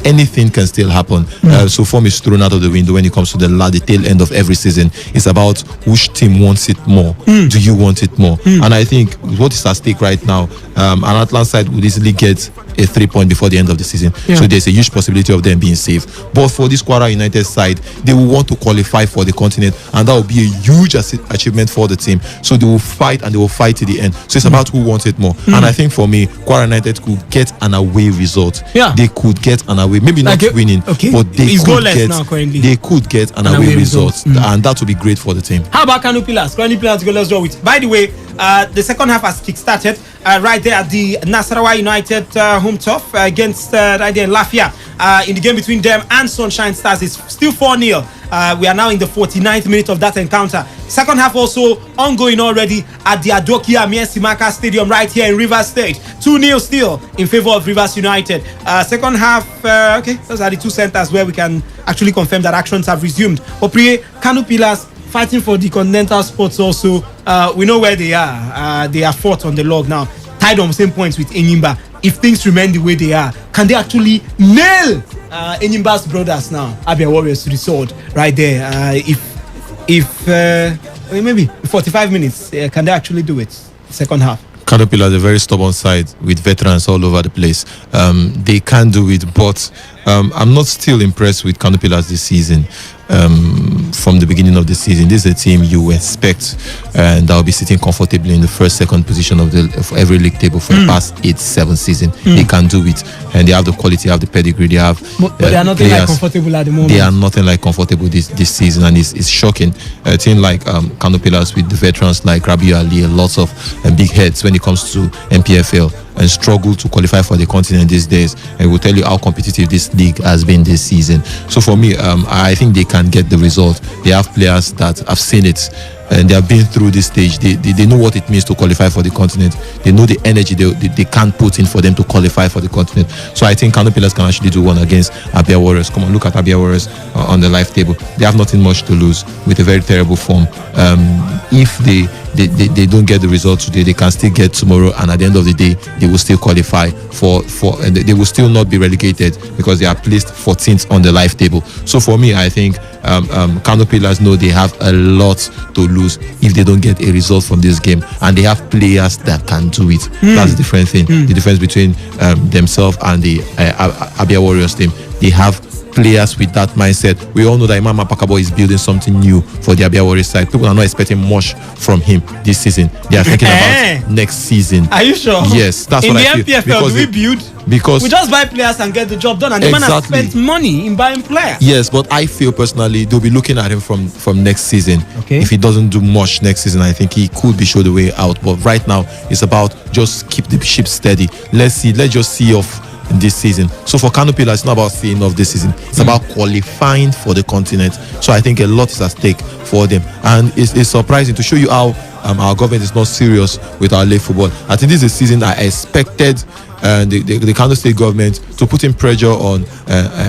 anything can still happen. So form is thrown out of the window when it comes to the tail end of every season. It's about which team wants it more. Do you want it more? And I think what is at stake right now, an Atlant side would easily get a 3 point before the end of the season. So there's a huge possibility of them being safe. But for this Kwara United side, they will want to qualify for the continent, and that will be a huge achievement for the team. So they will fight, and they will fight to the end. So it's about who wants it more. And I think for me, Kwara United could get an away result. They could get an away, maybe not winning, but they could get an away result, and that would be great for the team. How about Kano Pillars? Kano Pillars go, let's draw with. By the way, the second half has kick-started right there at the Nasarawa United home turf against right there in Lafia. In the game between them and Sunshine Stars, it's still 4-0. We are now in the 49th minute of that encounter. Second half also ongoing already at the Adoki Amir Simaka Stadium right here in Rivers State. 2-0 still in favor of Rivers United. Second half, okay, those are the 2 centers where we can actually confirm that actions have resumed. Oprie, Kano Pillars fighting for the continental spots also. We know where they are. They are 4th on the log now, tied on the same points with Enyimba. If things remain the way they are, can they actually nail Enyimba's brothers now, Abia Warriors, to the sword right there? If maybe 45 minutes, can they actually do it? Second half. Kano Pillars is a very stubborn side with veterans all over the place. They can do it, but I'm not still impressed with Kano Pillars this season. From the beginning of the season, this is a team you expect and that will be sitting comfortably in the first, second position of every league table for the past 8-7 season. They can do it, and they have the quality, have the pedigree, they have. But they are nothing like comfortable at the moment. They are nothing like comfortable this season, and it's shocking. A team like Kano Pillars with the veterans like Rabiu Ali, lots of big heads when it comes to MPFL, and struggle to qualify for the continent these days. And will tell you how competitive this league has been this season. So for me, I think they can get the result. They have players that have seen it, and they have been through this stage. They know what it means to qualify for the continent. They know the energy they can't put in for them to qualify for the continent. So I think Kano Pillars can actually do one against Abia Warriors. Come on, look at Abia Warriors on the live table. They have nothing much to lose with a very terrible form. If they don't get the result today, they can still get tomorrow, and at the end of the day, they will still qualify for and they will still not be relegated because they are placed 14th on the live table. So for me, I think Kano Pillars know they have a lot to lose if they don't get a result from this game, and they have players that can do it. That's the different thing. The difference between themselves and the Abia Warriors team. They have players with that mindset. We all know that Imam Apakabo is building something new for the Abia Warriors side. People are not expecting much from him this season. They are thinking about next season. Are you sure? Yes, that's what I feel. In the MPFL, we build? Because we just buy players and get the job done, and the man has spent money in buying players. Yes, but I feel personally they'll be looking at him from next season. Okay. If he doesn't do much next season, I think he could be showed the way out. But right now, it's about just keep the ship steady. Let's just see off this season. So for Kano Pillars, it's not about seeing off this season. It's about qualifying for the continent. So I think a lot is at stake for them, and it's surprising to show you how our government is not serious with our league football. I think this is a season I expected the Kano State government to put in pressure on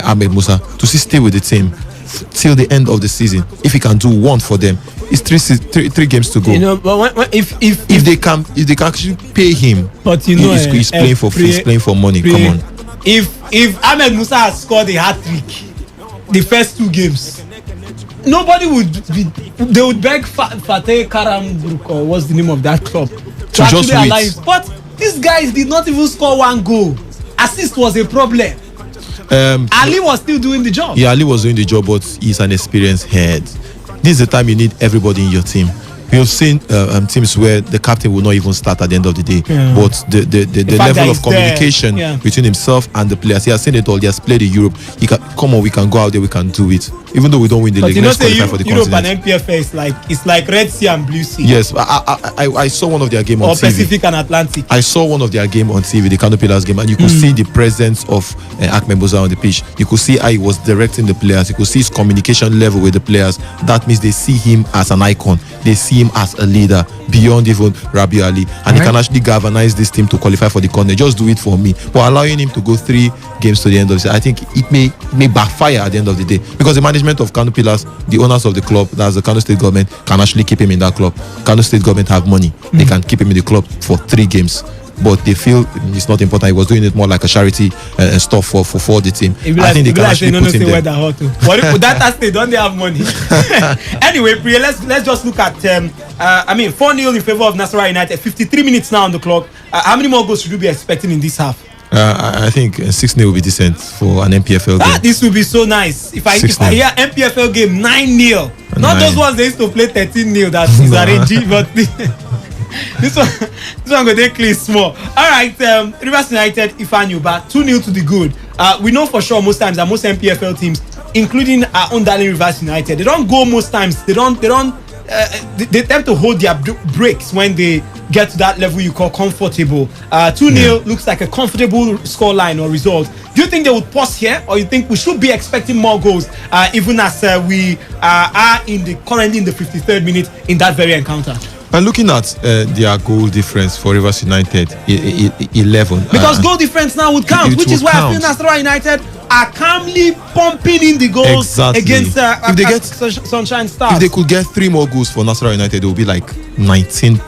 Ahmed Musa to stay with the team till the end of the season. If he can do one for them, it's three games to go. You know, but if they can actually pay him, but you know, he's playing for free, he's playing for money. Come on. If Ahmed Musa has scored a hat-trick the first 2 games, nobody they would beg Fateh Karambruk, or what's the name of that club, to actually allow him. But these guys did not even score 1 goal. Assist was a problem. Ali was still doing the job. Yeah, Ali was doing the job, but he's an experienced head. This is the time you need everybody in your team. We have seen teams where the captain will not even start at the end of the day, but the level of communication between himself and the players, he has seen it all. He has played in Europe. He can come on. We can go out there. We can do it. Even though we don't win the league, let's qualify for the Europe continent. and MPFA is like Red Sea and Blue Sea. Yes, I saw one of their game on or TV. Pacific and Atlantic. I saw one of their game on TV, the Kano Pillars game, and you could see the presence of Ahmed Boza on the pitch. You could see how he was directing the players. You could see his communication level with the players. That means they see him as an icon. They see him as a leader beyond even Rabi Ali, and he can actually galvanize this team to qualify for the continent. Just do it for me. But allowing him to go 3 games to the end of the season, I think it may backfire at the end of the day, because the management of Kano Pillars, the owners of the club, that's the Kano State government, can actually keep him in that club. Kano State government have money. They can keep him in the club for 3 games. But they feel it's not important. He was doing it more like a charity and stuff for the team. I think they can actually put him there. But that state, don't they have money? Anyway, Priya, let's just look at 4-0 in favor of Nasarawa United. 53 minutes now on the clock. How many more goals should we be expecting in this half? I think 6-0 will be decent for an MPFL game. This will be so nice. If I hear MPFL game 9-0, not those ones they used to play 13-0 that is arranged, but this one go take clean small. All right, Rivers United, Ifan Yuba, 2-0 to the good. We know for sure most times that most MPFL teams, including our own darling Rivers United, they don't go most times. They they tend to hold their breaks when they get to that level you call comfortable. 2-0 looks like a comfortable scoreline or result. Do you think they would pause here, or you think we should be expecting more goals, even as we are currently in the 53rd minute in that very encounter? And looking at their goal difference for Rivers United, 11. Because goal difference now would count, which is why I feel Nasarawa United are calmly pumping in the goals against if they get Sunshine Stars. If they could get 3 more goals for Nasarawa United, it will be like 19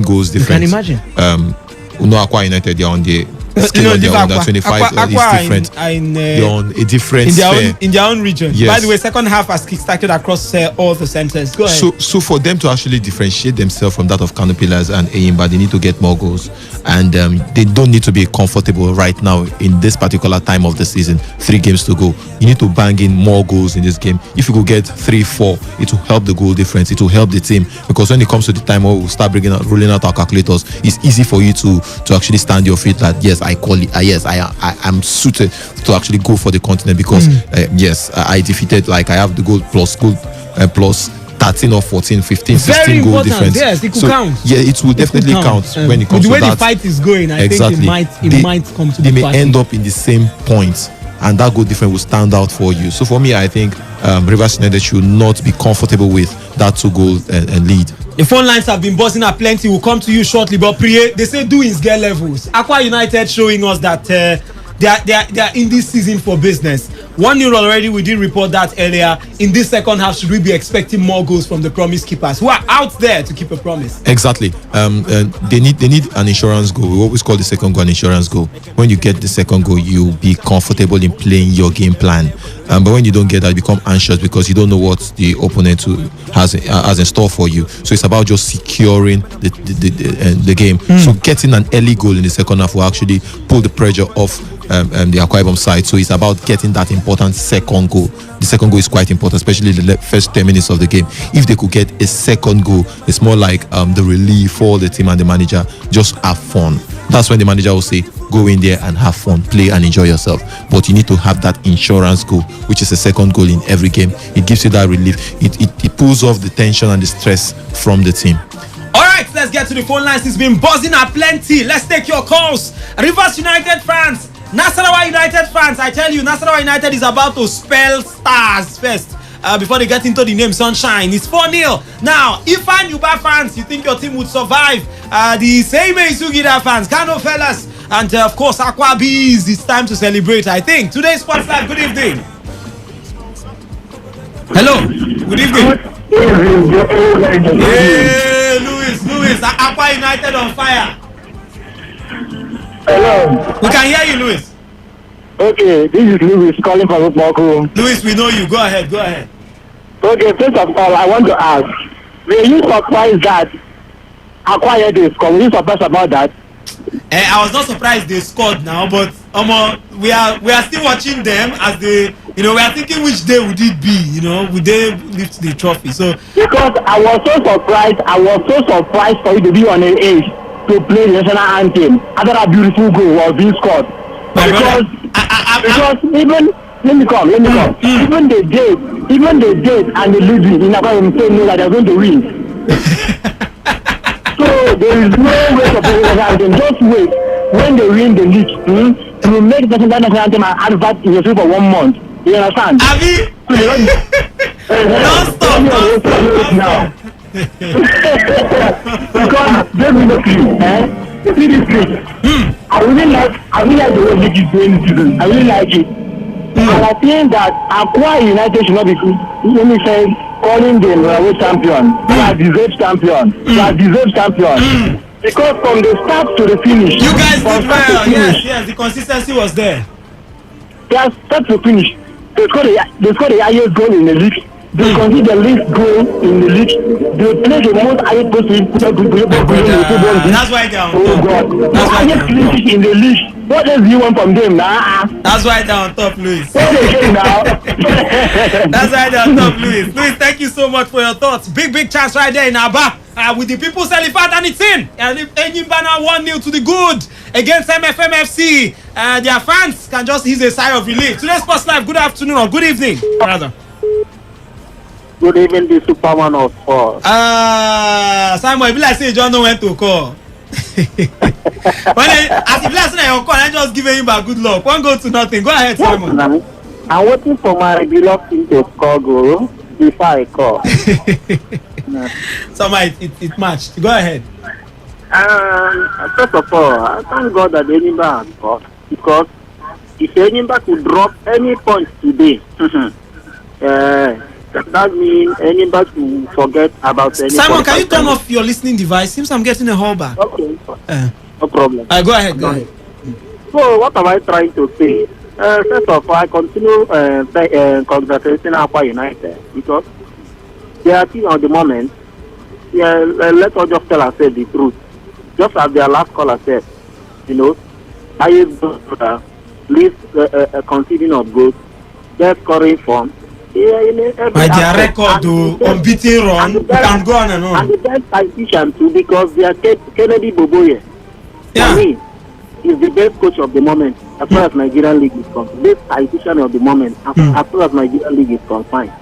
goals difference. You can imagine. Akwa United, they are on the scale of their own, 25 is different. They're on a different sphere. In their own region. Yes. By the way, second half has kickstarted across all the centers. Go ahead. So for them to actually differentiate themselves from that of Kano Pillars and Eyimba, they need to get more goals, and they don't need to be comfortable right now in this particular time of the season. 3 games to go. You need to bang in more goals in this game. If you could get 3-4, it will help the goal difference. It will help the team, because when it comes to the time where we'll start rolling out our calculators, it's easy for you to actually stand your feet that yes, I am suited to actually go for the continent, because yes, I defeated, like I have the goal plus 13 or 14, 15, 16 goal difference. Yes, it could count. Yeah, it will definitely count when it comes to that. The way the fight is going, I think it might come to they the may party. end up in the same point, and that goal difference will stand out for you. So for me, I think Rivers United should not be comfortable with that 2-goal lead. The phone lines have been buzzing at plenty. We'll come to you shortly, but Priye, they say doings get levels. Aqua United showing us that they are in this season for business. 1-0 already, we did report that earlier. In this second half, should we be expecting more goals from the promise keepers who are out there to keep a promise? Exactly. They need an insurance goal. We always call the second goal an insurance goal. When you get the second goal, you'll be comfortable in playing your game plan. But when you don't get that, you become anxious because you don't know what the opponent has in store for you. So it's about just securing the game. So getting an early goal in the second half will actually pull the pressure off the Akwa Ibom side. So it's about getting that important second goal. The second goal is quite important, especially the first 10 minutes of the game. If they could get a second goal, it's more like the relief for the team and the manager. Just have fun. That's when the manager will say, go in there and have fun, play and enjoy yourself. But you need to have that insurance goal, which is a second goal in every game. It gives you that relief. It pulls off the tension and the stress from the team. All right, let's get to the phone lines. It's been buzzing at plenty. Let's take your calls. Rivers United fans, Nasarawa United fans, I tell you, Nasarawa United is about to spell stars first. Before they get into the name Sunshine. It's 4-0. Now, Ifan Yuba fans, you think your team would survive? The Seime Isugida fans, Kano fellas, and of course, Aqua Bees, it's time to celebrate, I think. Today's Sports Live, good evening. Hello, good evening. Hey, Louis, Aqua United on fire. Hello. We can hear you, Louis. Okay, this is Louis calling from Ukmoku. Louis, we know you. Go ahead. Okay, first of all, I want to ask, were you surprised that Aqua is coming? Were you surprised about that? I was not surprised they scored now, but we are still watching them as they, we are thinking which day would it be, would they lift the trophy? So because I was so surprised for you to be on an age to play the national anthem after that beautiful goal was being scored. Because even let me come. Even the date and the leading in Akwa Ibom State know that they're going to win. So there is no way to play the national anthem. Just wait when they win the league. To make the national anthem and advert in the field for 1 month. You understand? Don't stop now. Because they will not clean. You see this thing? I really like the way league is going to do. I really like it. And I think that Akwa United should not be, let me say, calling them a champion. They are deserved champion. Because from the start to the finish, you guys did well. Yes, the consistency was there. They are start to finish. They scored the highest goal in the league. They conceded the least goal in the league. They played the most highest possible. That's why they're on top. Oh God. That's why they're on top. In the league. What else do you want from them now? That's why they're on top, Louis. What again now? That's why they're on top, Louis. Louis, thank you so much for your thoughts. Big chance right there in Aba. With the People's Elephant and it's in. And Enyimba 1-0 to the good against MFMFC. Their fans can just ease a sigh of relief. Today's Sports Live, good afternoon or good evening, rather. Good evening, the Superman of sports. Simon, if you like say you don't know when to call. As if you like say you call, I just give him back good luck. 1-0. Go ahead, Simon. I'm waiting for my regular team to score goal before I call. Simon, it matched. Go ahead. First of all, I thank God that Enyimba has scored, because if Enyimba could drop any points today, that means Enyimba to forget about any. Simon, can you turn off your listening device? Seems I'm getting a call back. Okay. No problem. Go ahead. So what am I trying to say? First of all, I continue congratulating Akwa United, because they are still on the moment. Let us just tell ourselves the truth. Just as their last caller said, least conceding of goals, their scoring form. By their record, unbeaten run, you can go on and on. And the best tactician too, because they are Kennedy Boboye. For me, is the best coach of the moment as far as Nigerian League is concerned. Best tactician of the moment as far as Nigerian League is concerned.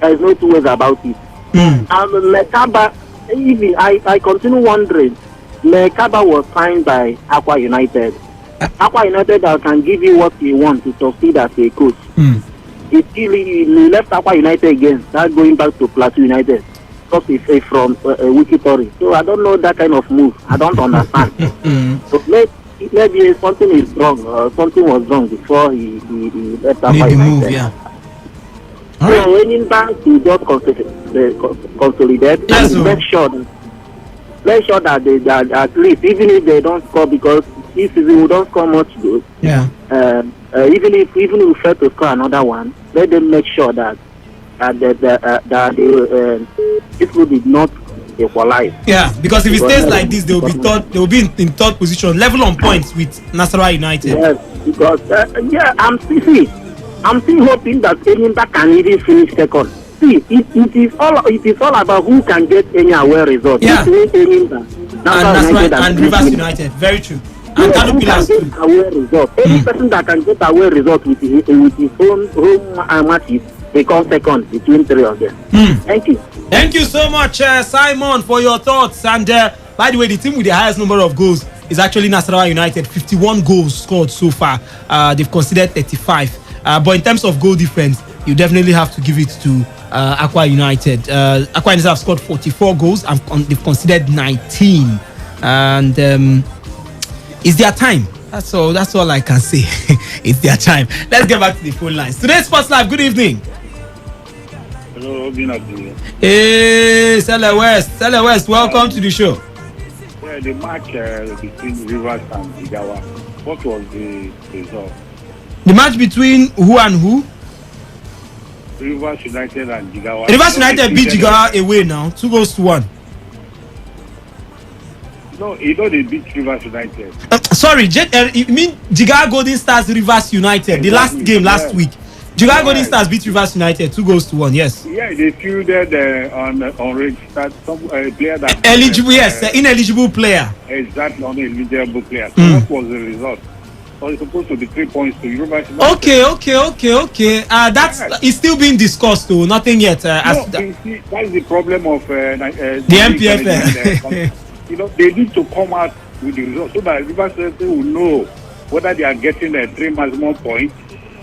There is no two ways about it. And Mekaba, even I continue wondering, Mekaba was signed by Akwa United. Akwa United can give you what you want to succeed as a coach. He left Akwa United again, not going back to Plateau United, because he's from Wikitory. So I don't know that kind of move. I don't understand. So maybe something is wrong. Something was wrong before he left Akwa United. So when in back to just consolidate and make sure that they at least, even if they don't score, because this season we don't score much goals. Even if we fail to score another one, let them make sure that people did not equalize. Yeah, because if it stays like this, they will be in third position, level on points with Nasarawa United. Yes, because I'm still hoping that Enyimba can even finish second. See, it is all about who can get any away result. Yeah. Enyimba, and Rivers United. Very true. And Kano Pillars too. Away result. Any person that can get away result with his own home matches become second between three of them. Thank you. Thank you so much, Simon, for your thoughts. And by the way, the team with the highest number of goals is actually Nasarawa United. 51 goals scored so far. They've conceded 35. But in terms of goal difference, you definitely have to give it to Akwa United. Akwa United have scored 44 goals and they've conceded 19. And it's their time. That's all I can say. It's their time. Let's get back to the phone lines. Today's Sports Live, good evening. Hello, good afternoon. Hey, Sele West, welcome to the show. Yeah, the match between Rivers and Jigawa, what was the result? The match between who and who? Rivers United and Jigawa. Rivers United beat Jigawa away now, 2-1. No, they beat Rivers United. Sorry, you mean Jigawa Golden Stars Rivers United, the last game last week. Jigawa Golden Stars beat Rivers United 2-1, yes. Yeah, they fielded on range that some player that eligible, ineligible player. Exactly, ineligible player. So what was the result? So it's supposed to be 3 points to Rivers United. Okay. It's still being discussed though. Nothing yet. That's the problem of the MPFL. They need to come out with the result so that Rivers United will know whether they are getting 3 maximum points,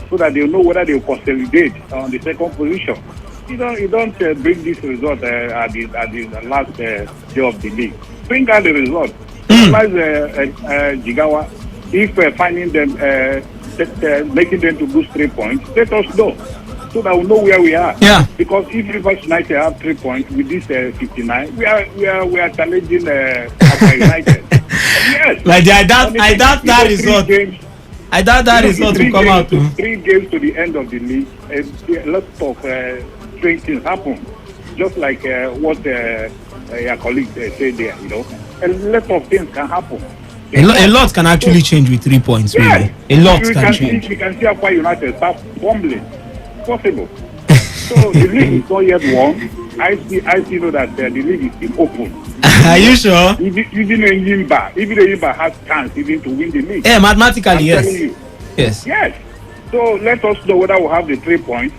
so that they will know whether they will consolidate on the second position. You don't bring this result at the last day of the league. Bring out the result. Jigawa, if finding them, making them to lose 3 points, let us know so that we know where we are. Yeah. Because if Rivers United have 3 points with this 59, we are challenging Aqua United. Yes. Like I doubt that result. I doubt that result will come out. 3 games to the end of the league, a lot of strange things happen. Just like what your colleague said there, a lot of things can happen. A lot can actually change with 3 points. Yes. Really. A lot can change. You can see Aqua United start fumbling. Possible. So the league is not yet won. I still know that the league is still open. Are you sure? Even Yimba has chance even to win the league. Yeah, mathematically, yes. Yes. So let us know whether we have the 3 points,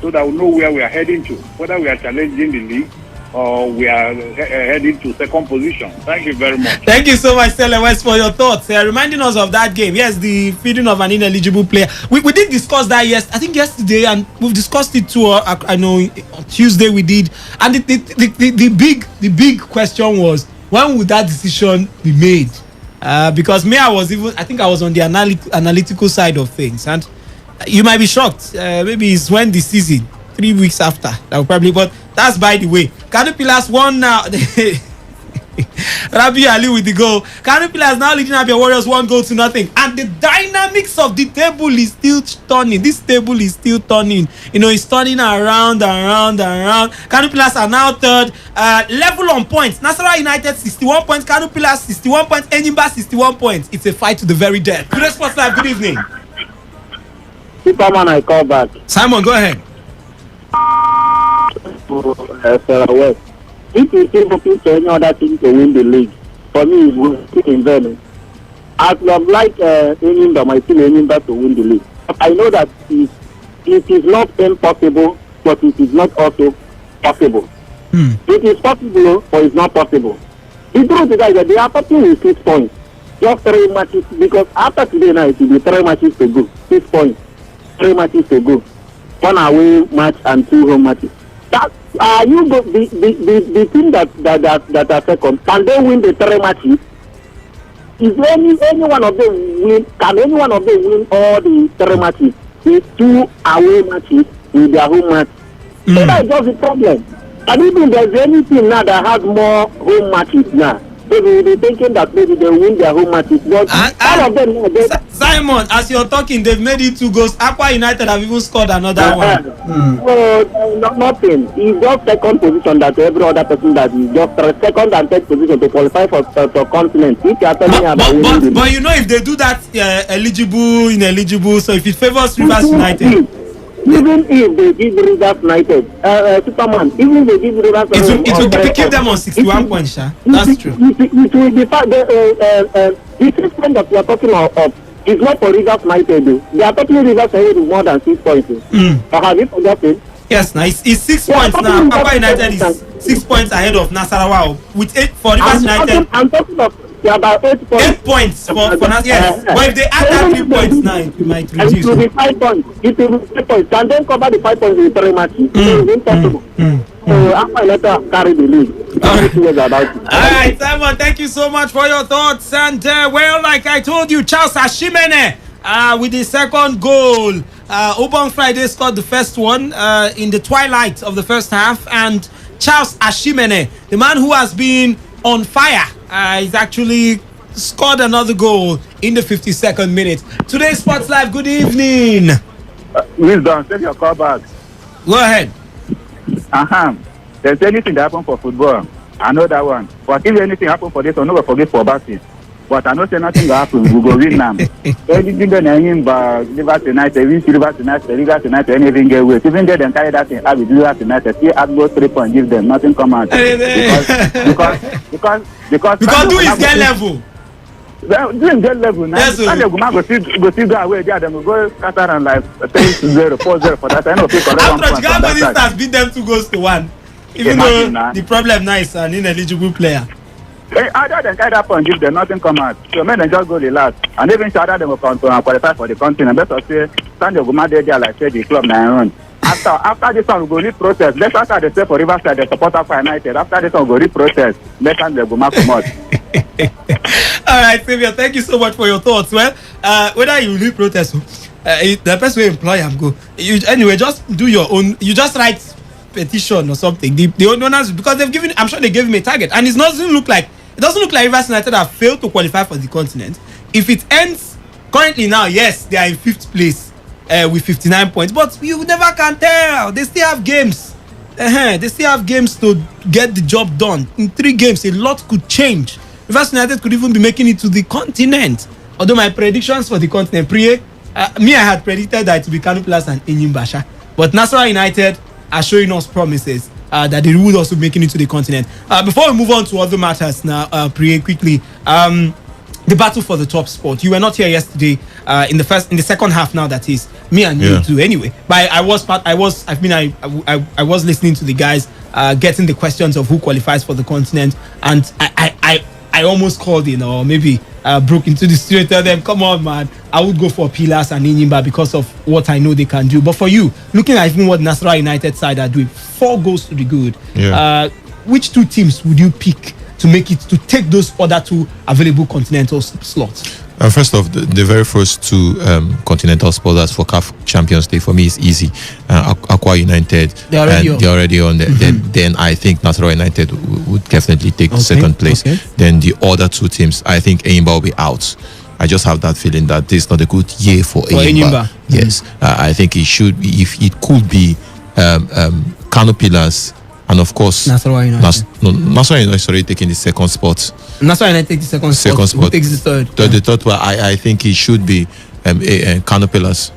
so that we know where we are heading to, whether we are challenging the league or we are heading to second position. Thank you very much. Thank you so much, Stella West, for your thoughts. Reminding us of that game. Yes, the feeding of an ineligible player. We did discuss that yesterday, and we've discussed it too. I know on Tuesday we did. And the big question was, when would that decision be made? Because I think I was on the analytical side of things, and you might be shocked. Maybe it's when the season, 3 weeks after, that will probably. But that's by the way. Kano Pillars won now. Rabi Ali with the goal. Kano Pillars now leading Abia Warriors 1-0. And the dynamics of the table is still turning. This table is still turning. It's turning around. Kano Pillars are now third. Level on points. Nasarawa United 61 points. Kano Pillars 61 points. Enyimba 61 points. It's a fight to the very death. Today Sports Live, good evening. Superman, I call back. Simon, go ahead. West. If you still looking for any other team to win the league, for me, it will stick in Venice. I would like Enyimba, my team Enyimba, to win the league. I know that it is not impossible, but it is not also possible. It is possible, but it's not possible. The truth is that they are talking with 6 points. Just 3 matches, because after today night, it will be 3 matches to go. 6 points. 3 matches to go. 1 away match and 2 home matches. The team that are second, can they win the 3 matches? Is any one of them win? Can any one of them win all the 3 matches? With 2 away matches with their home match. So that's just the problem. And even there's any team now that has more home matches now, they will be thinking that maybe they win their home matches. But all of them, Simon, as you're talking, they've made it 2 goals. Aqua United have even scored another one. Nothing. It's just second position that every other person that is just second and third position to qualify for continent. If you are telling me about but if they do that, eligible, ineligible, so if it favors Rivers United. Even if they give Rivers United, Superman, even if they give Rivers United, it will keep them on 61 points, Sha. That's true. It will be the system that we are talking of is not for Rivers United. They are talking Rivers United with more than 6 points. Have you forgotten? Yes, now it's 6 points now. Aqua United is 6 points ahead of Nasarawa with 8 for Rivers United. I'm talking of about 8 points. 8 points for Nasarawa. Yes, but if they add that 3 points now, it might reduce. It will be 5 points. It will be 5 points. Can then cover the 5 points in 3 matches? It is impossible. So Aqua United carry the league. All right, Simon, thank you so much for your thoughts. And like I told you, Charles Ashimene with the second goal. Obon Friday scored the first one in the twilight of the first half. And Charles Ashimene, the man who has been on fire, he's actually scored another goal in the 52nd minute. Today's Sports Live, good evening. Wisdom, send your call back. Go ahead. There's anything that happens for football. I know that one. But if anything happen for this, I no go forget for Basi. But I know say nothing will happen. We go win now. Anything done him by Rivers United, we see Rivers United, anything get away. Even they then carry that thing, I will do Rivers United. See, I go 3 points, give them nothing come out. Because do is get level. Doing get level now. Sunday go see go away there. Then we go Qatar and like 3-0, 4-0 for that. I know people. After Chicago Stars beat them 2-1. Even though the problem now is an ineligible player. Other than carry that point, give them nothing come out. So men just go relax. And even shout out them will qualify for the continent. Better say Sunday go there like say the club now run. After this one we go read protest. Let's after they say for Riverside the supporter for United. After this one we go read protest. Let's they go come out. All right, Xavier, thank you so much for your thoughts. Well, whether you leave protest, the best way employ am go. Anyway, just do your own. You just write petition or something. The owners, because they've given, I'm sure they gave him a target, and it doesn't look like Rivers United have failed to qualify for the continent. If it ends currently now, yes, they are in 5th place with 59 points, but you never can tell. They still have games. They still have games to get the job done. In 3 games, a lot could change. Rivers United could even be making it to the continent. Although my predictions for the continent, I had predicted that it would be Kano Pillars and Enyimba. But Nasarawa United are showing us promises that they would also be making it to the continent. Before we move on to other matters now, quickly, the battle for the top spot. You were not here yesterday in the second half. Now that is me and you too. Anyway, but I was listening to the guys getting the questions of who qualifies for the continent, and I almost called in, or maybe broke into the studio, tell them, come on, man, I would go for Pillars and Enyimba because of what I know they can do. But for you, looking at even what Nasarawa United side are doing, 4 goals to the good. Which 2 teams would you pick to make it, to take those other 2 available continental slots? First off, the very first 2 continental spots for CAF Champions League for me is easy. Aqua United, they're already on there. Then I think Nasarawa United would definitely take second place. Then the other 2 teams, I think Enyimba will be out. I just have that feeling that this is not a good year for Enyimba. Yes, I think it should be, if it could be Kano Pillars. And of course, Nasarawa United. Nasarawa United is already taking the second spot. Nasarawa United takes the second spot. Who takes the third? The third one, I think it should be Kano Pillars.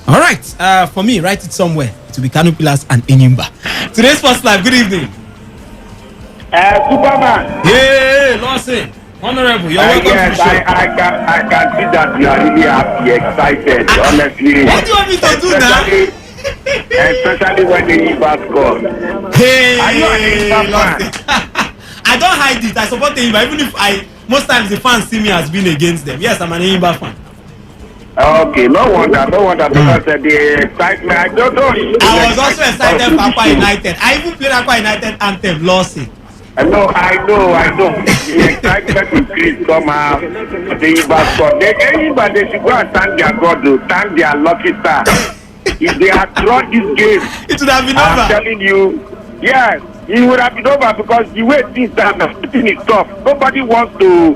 All right. For me, write it somewhere. It will be Kano Pillars and Enyimba. Today's First Live. Good evening. Superman. Hey, Lawson. Honorable, you're welcome to the show. I can see that you are really happy, excited, honestly. What do you want me to do now? Especially when the Enyimba score. Hey, are you an Enyimba fan? I don't hide it. I support Enyimba, even if most times the fans see me as being against them. Yes, I'm an Enyimba fan. Okay, no wonder because the excitement. I was also excited for Aqua United. I even played Aqua United anthem, Lawson. I know. The excitement increased somehow. The Enyimba score. The Enyimba, they should go and thank their God, thank their lucky star. If they had drawn this game, it would have been over. I'm telling you, yes, it would have been over because the way things are, everything is tough. Nobody wants to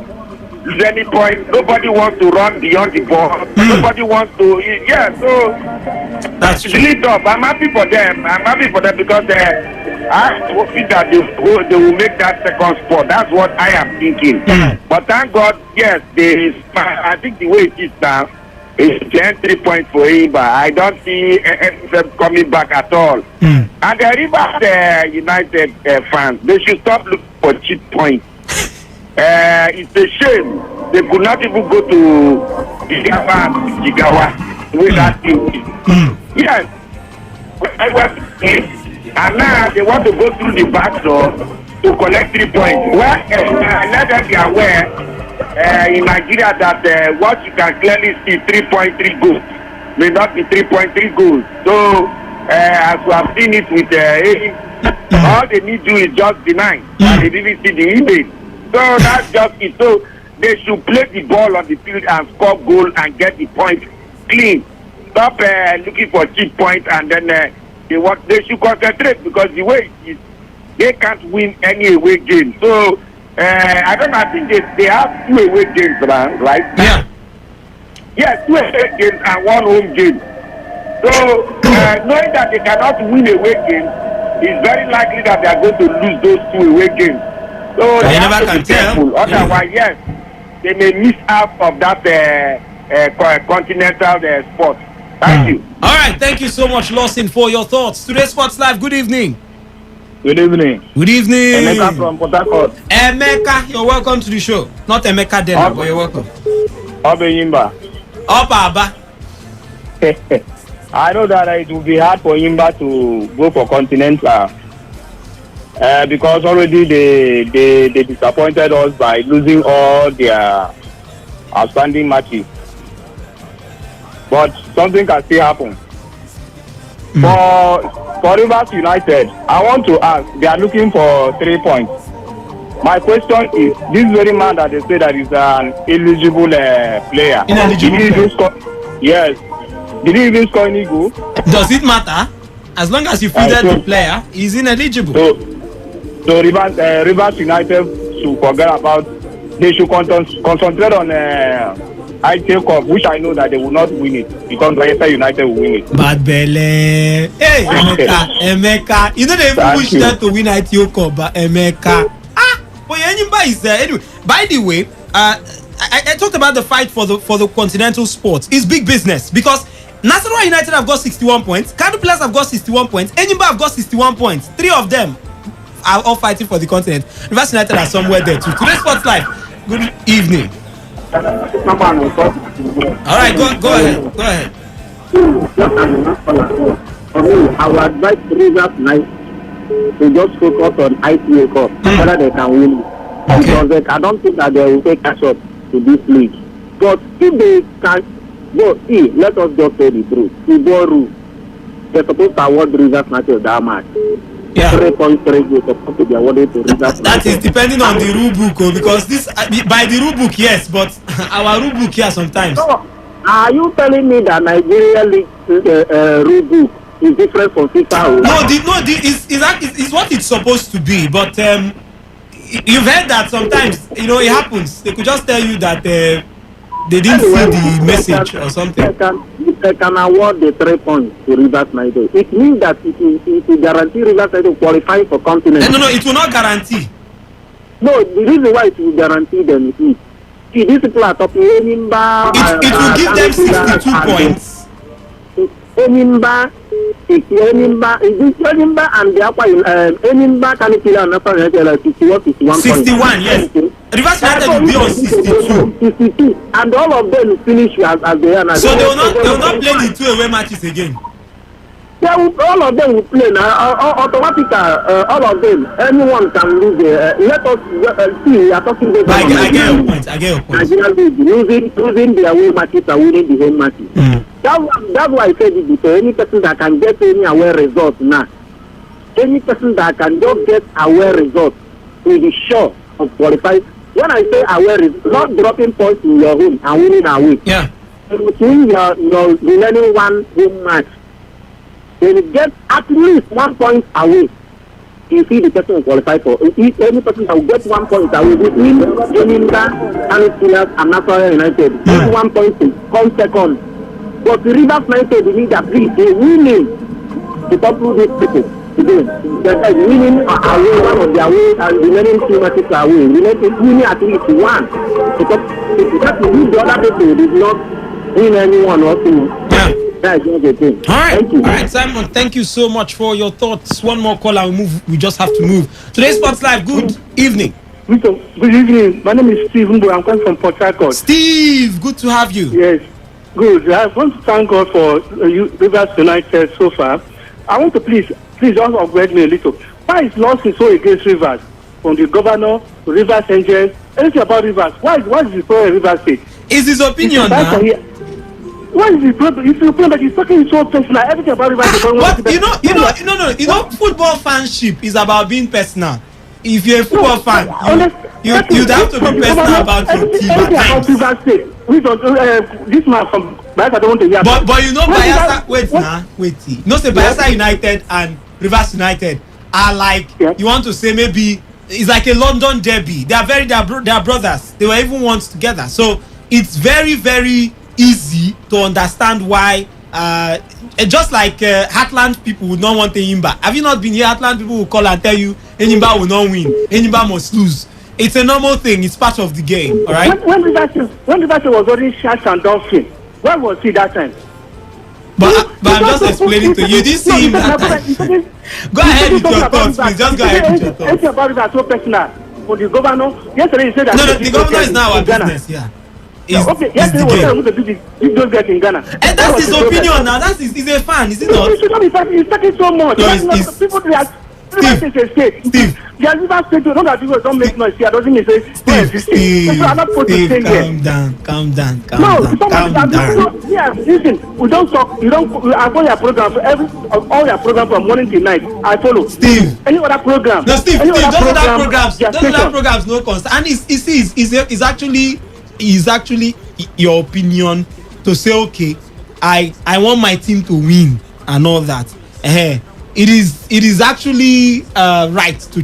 lose any point. Nobody wants to run beyond the ball. Nobody wants to, so that's really tough. I'm happy for them. Because I'm hoping that they will make that second spot. That's what I am thinking. But thank God, yes, I think the way it is now, it's 10-3 points for Enyimba. I don't see them coming back at all. And the Rivers United fans, they should stop looking for cheap points. It's a shame they could not even go to Jigawa with that team. Yes. And now they want to go through the back door to collect 3 points. Well, let them be aware in Nigeria that what you can clearly see 3.3 goals may not be 3.3 goals. So as we have seen it with all they need to do is just deny and they didn't see the image. So that's just it. So they should play the ball on the field and score goal and get the point clean. Stop looking for cheap points and then they should concentrate because the way it is, they can't win any away game. So I don't know. I think they have 2 away games, right? Yeah. Yes, 2 away games and 1 home game. So knowing that they cannot win away games, it's very likely that they are going to lose those 2 away games. So they You have never to can be careful. Otherwise, yes, they may miss out of that continental sport. Thank you. All right, thank you so much, Lawson, for your thoughts. Today's Sports Live, good evening. Good evening. Good evening. Emeka from Port Harcourt. Emeka, you're welcome to the show. Not Emeka Dena, but you're welcome. Yimba. Aba. I know that it will be hard for Yimba to go for continental because already they disappointed us by losing all their outstanding matches. But something can still happen. For Rivers United, I want to ask, they are looking for 3 points. My question is, this very man that they say that is an eligible player. Ineligible did he even score? Yes. Did he even score any goal? Does it matter? As long as you fielded the player, he's ineligible. So Rivers United should forget about, they should concentrate on ITL Cup, which I know that they will not win it because Manchester United will win it. Bad Bele. Hey, Emeka. You know they even wish them to win ITO Cup, but Emeka. But anybody is there. Anyway, by the way, I talked about the fight for the continental sports. It's big business because National United have got 61 points, Kano Pillars have got 61 points, Enyimba have got 61 points. 3 of them are all fighting for the continent. Rivers United are somewhere there too. Today's Sports Live. Good evening. All right, go ahead. For me, I would advise Rivers United to just focus on IPA Cup whether they can win it. Because I don't think that they will take a shot to this league. But if they can, let us just say the truth. They're supposed to award Rivers United that match. 3 points supposed to be awarded to Rivers. That is depending on the rule book, because this by the rule book, yes, but our rule book here sometimes. So, are you telling me that Nigeria league rule book is different from FIFA? It's what it's supposed to be, but you've heard that sometimes it happens. They could just tell you that they didn't see the message or something. They can award the 3 points to Rivers United. It means that it will guarantee Rivers United to qualify for continent. No, it will not guarantee. No, the reason why it will guarantee them is these people are talking Enyimba. It will give them 62 points. Enyimba and the upper Enyimba can kill an upper 61 yes. Rivers United will be on 62. And all of them finish as they are now. So they will not play the 2 away matches again. All of them will play now. Automatically, all of them. Anyone can lose. Let us see. We are talking about. I get your point. Nigeria losing their away matches and winning the home matches. That's why I said it before. Any person that can get any away result now, any person that can just get away result will be sure of qualifying. When I say away result, not dropping points in your home and winning away. Yeah. Between your remaining one home match, they will get at least 1 point away. You see the person will qualify for. If any person that will get 1 point away between Enyimba, Kano Pillars, and National United, 1 point to come second. But the Rivers United need at least a winning to topple these people. They're winning away one of their way and remaining 2 matches away. Winning at least 1. Because that will leave the other people did not win anyone or 2. That's the thing. All right, Simon, thank you so much for your thoughts. One more call and we just have to move. Today's Sports Live, good evening. Good evening. My name is Steve Mbo. I'm coming from Port Harcourt. Steve, good to have you. Yes, good. I want to thank God for Rivers United so far. I want to please just upgrade me a little. Why is lawsuit so against Rivers? From the governor to Rivers Angels, anything about Rivers. Why is the problem Rivers State? Is his opinion now? What is the problem? If you feel that he's talking so personal, everything about Rivers. Football fanship is about being personal. If you're a football fan, you'd have to be personal about your team at times. This man from Bayelsa don't want to hear. But Bayelsa, wait. No, say Bayelsa United and Rivers United are like, you want to say maybe it's like a London derby. They are brothers. They were even once together. So it's very, very easy to understand why just like Heartland people would not want Enyimba. Have you not been here? Heartland people will call and tell you Enyimba will not win. Enyimba must lose. It's a normal thing. It's part of the game. All right. When Rivers was already Sharks and Dolphins, where was he that time? But I'm just explaining to you. You didn't see him that time. Go ahead with your thoughts, please. Just go ahead with your thoughts. Anything about Rivers so personal for the governor. Yesterday he said that. No, the governor is now our business. Yeah. Okay, yesterday he was going to do those guys in Ghana. And that's his opinion now. That's his. He's a fan, is it not? He should not be fan. He's talking so much. No, People react. Steve, the Rivers State don't have people don't make noise here. Doesn't mean say Steve, calm down. Yeah, listen, we don't talk. You don't. I follow your program for all your program from morning till night. I follow. Steve, any other program? No, Steve. Those other programs, no concern. And it's actually your opinion to say, okay, I want my team to win and all that. It is actually right to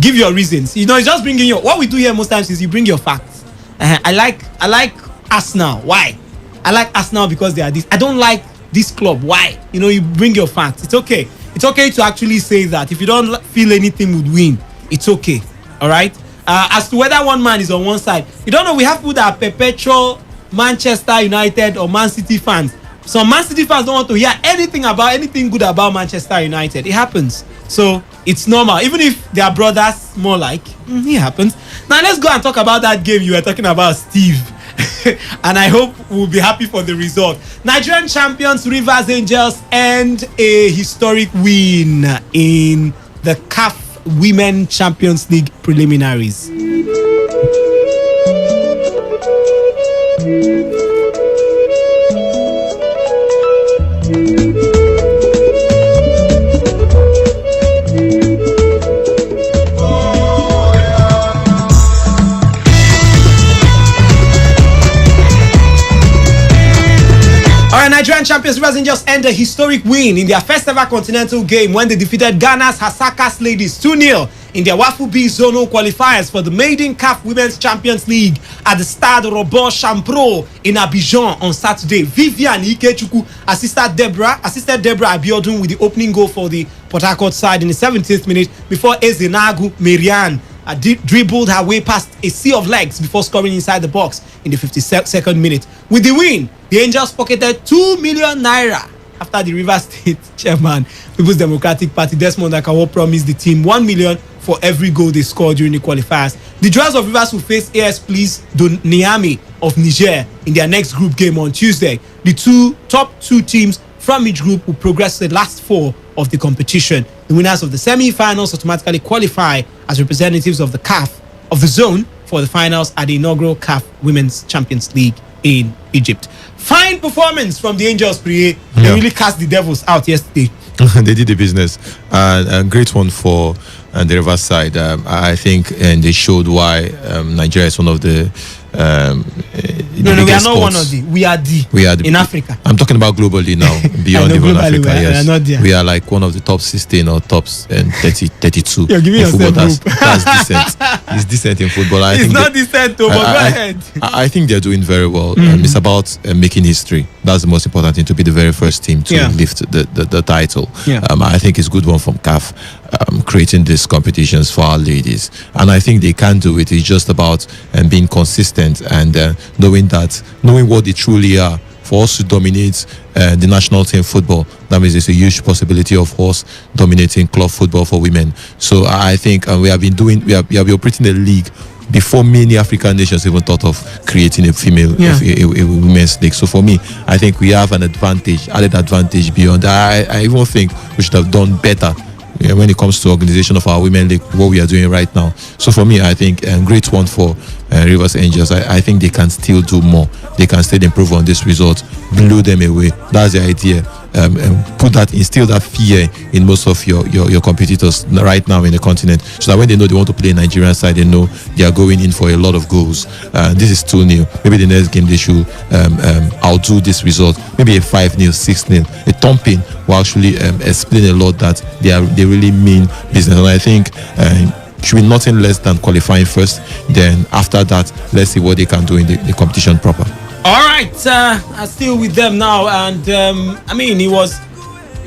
give your reasons. You know, it's just bringing your. What we do here most times is you bring your facts. I like Arsenal. Why? I like Arsenal because they are this. I don't like this club. Why? You know, you bring your facts. It's okay. It's okay to actually say that. If you don't feel anything would win, it's okay. All right. As to whether one man is on one side, you don't know. We have people that are perpetual Manchester United or Man City fans. Some Man City fans don't want to hear anything good about Manchester United. It happens. So it's normal. Even if they are brothers, more like, it happens. Now let's go and talk about that game you were talking about, Steve. And I hope we'll be happy for the result. Nigerian champions Rivers Angels end a historic win in the CAF Women Champions League preliminaries. Nigerian champions Rivers Angels end a historic win in their first ever continental game when they defeated Ghana's Hasakas Ladies 2-0 in their Wafu B zonal qualifiers for the maiden CAF Women's Champions League at the Stade Robert Champro in Abidjan on Saturday. Vivian Ikechukwu assisted Deborah Abiodun with the opening goal for the Port Harcourt side in the 17th minute before Ezenagu Marianne dribbled her way past a sea of legs before scoring inside the box in the 52nd minute. With the win, the Angels pocketed 2 million naira after the Rivers State chairman, People's Democratic Party, Desmond Akawo, promised the team 1 million for every goal they scored during the qualifiers. The Drawers of Rivers will face AS Police Niamey of Niger in their next group game on Tuesday. The top two teams from each group will progress to the last four of the competition. The winners of the semi-finals automatically qualify as representatives of the CAF of the zone for the finals at the inaugural CAF Women's Champions League in Egypt. Fine performance from the Angels, Priye. They really cast the Devils out yesterday. They did the business. A great one for the Rivers side. I think, and they showed why Nigeria is one of the we are not sports. One of the. We are the in Africa. I'm talking about globally now, beyond even Africa. Yes, we are not there. We are like one of the top 16 or top 32 You're giving in football. That's decent. It's decent in football. It's not decent, though. But go ahead. I think they're doing very well. It's about making history. That's the most important thing, to be the very first team to lift the title. I think it's a good one from CAF, creating these competitions for our ladies, and I think they can do it. It's just about being consistent and knowing what they truly are. For us to dominate the national team football, that means there's a huge possibility of us dominating club football for women. So I think we have been operating a league before many African nations even thought of creating a women's league. So for me, I think we have an added advantage beyond. I even think we should have done better when it comes to organization of our women league, what we are doing right now. So for me, I think great one for Rivers Angels. I think they can still do more. They can still improve on this result, blow them away. That's the idea. Instill that fear in most of your competitors right now in the continent, so that when they know they want to play a Nigerian side, they know they are going in for a lot of goals. This is 2-0. Maybe the next game they should outdo this result. Maybe a 5-0, 6-0. A thumping will actually explain a lot that they really mean business. And I think should be nothing less than qualifying first. Then after that, let's see what they can do in the competition proper. All right, I'm still with them now, and it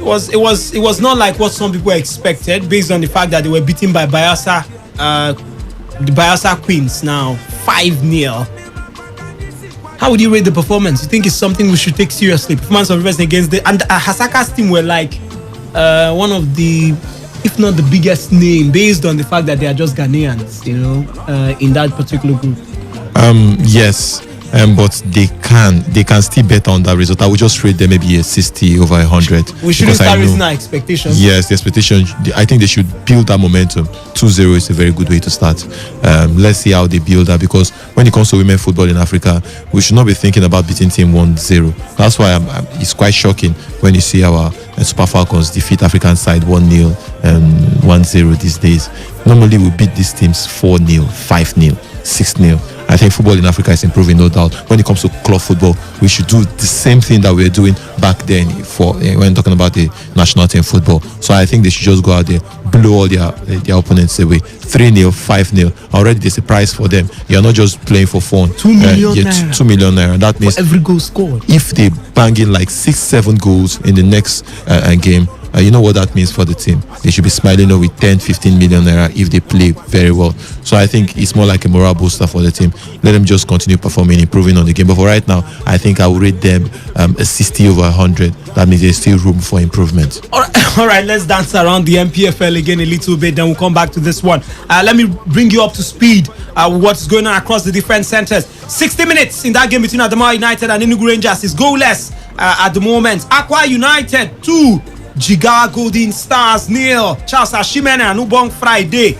it was not like what some people expected, based on the fact that they were beaten by Bayelsa, the Bayelsa Queens now 5-0. How would you rate the performance? You think it's something we should take seriously? Performance of Rivers against and Hasaka's team were like one of the, if not the biggest name, based on the fact that they are just Ghanaians, in that particular group. Yes. But they can still bet on that result. I would just rate them maybe a 60 over 100. We shouldn't start raising our expectations. Yes, the expectation. I think they should build that momentum. 2-0 is a very good way to start. Let's see how they build that, because when it comes to women football in Africa, we should not be thinking about beating team 1-0. That's why it's quite shocking when you see our Super Falcons defeat African side 1-0 and 1-0 these days. Normally we beat these teams 4-0, 5-0, 6-0. I think football in Africa is improving, no doubt. When it comes to club football, we should do the same thing that we were doing back then when talking about the national team football. So I think they should just go out there, blow all their opponents away. 3-0, 5-0. Already there's a prize for them. You're not just playing for fun. 2 million naira. 2 million naira. That means for every goal scored. If they bang in like 6-7 goals in the next game, you know what that means for the team. They should be smiling with 10-15 million naira if they play very well. So I think it's more like a morale booster for the team. Let them just continue performing, improving on the game. But for right now, I think I will rate them a 60 over 100. That means there's still room for improvement. All right, let's dance around the MPFL again a little bit, then we'll come back to this one. Let me bring you up to speed what's going on across the different centers. 60 minutes in that game between Adamawa United and Enugu Rangers is goalless at the moment. Akwa United 2, Jigawa Golden Stars 0. Charles Ashimene and Ubong Friday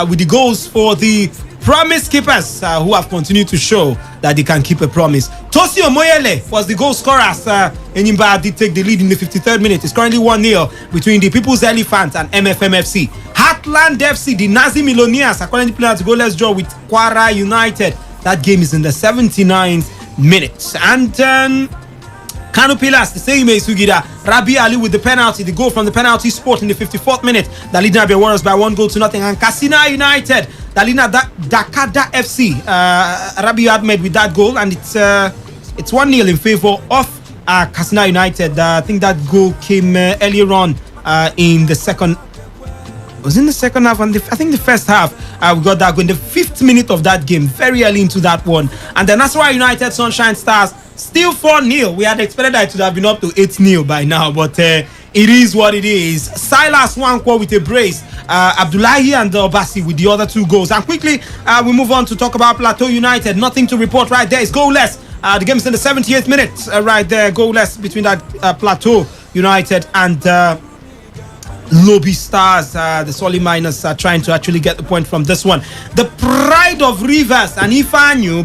with the goals for the promise keepers who have continued to show that they can keep a promise. Tosi Omoyele was the goal scorer as Enyimba did take the lead in the 53rd minute. It's currently 1-0 between the People's Elephants and MFMFC. Heartland FC, the Nazi Millionaires, are currently playing at goalless draw with Kwara United. That game is in the 79th minute. And Kano Pillars, the same Sugida, Rabi Ali with the penalty, the goal from the penalty spot in the 54th minute. The lead Abia Warriors by 1-0. And Katsina United, the lead Dakada FC, Rabi Ahmed with that goal, and it's 1-0 in favor of Katsina United. I think that goal came earlier on in the second. It was in the second half, and I think the first half we got that goal in the 5th minute of that game, very early into that one. And the Nasarawa United Sunshine Stars still 4-0. We had expected that it would have been up to 8-0 by now, but it is what it is. Silas Wankwo with a brace, Abdullahi and Obasi with the other 2 goals. And quickly we move on to talk about Plateau United. Nothing to report right there. It's goalless. The game's in the 78th minute right there, goalless between that Plateau United and Lobby Stars. The Solly Miners are trying to actually get the point from this one. The pride of Rivers and Ifanyu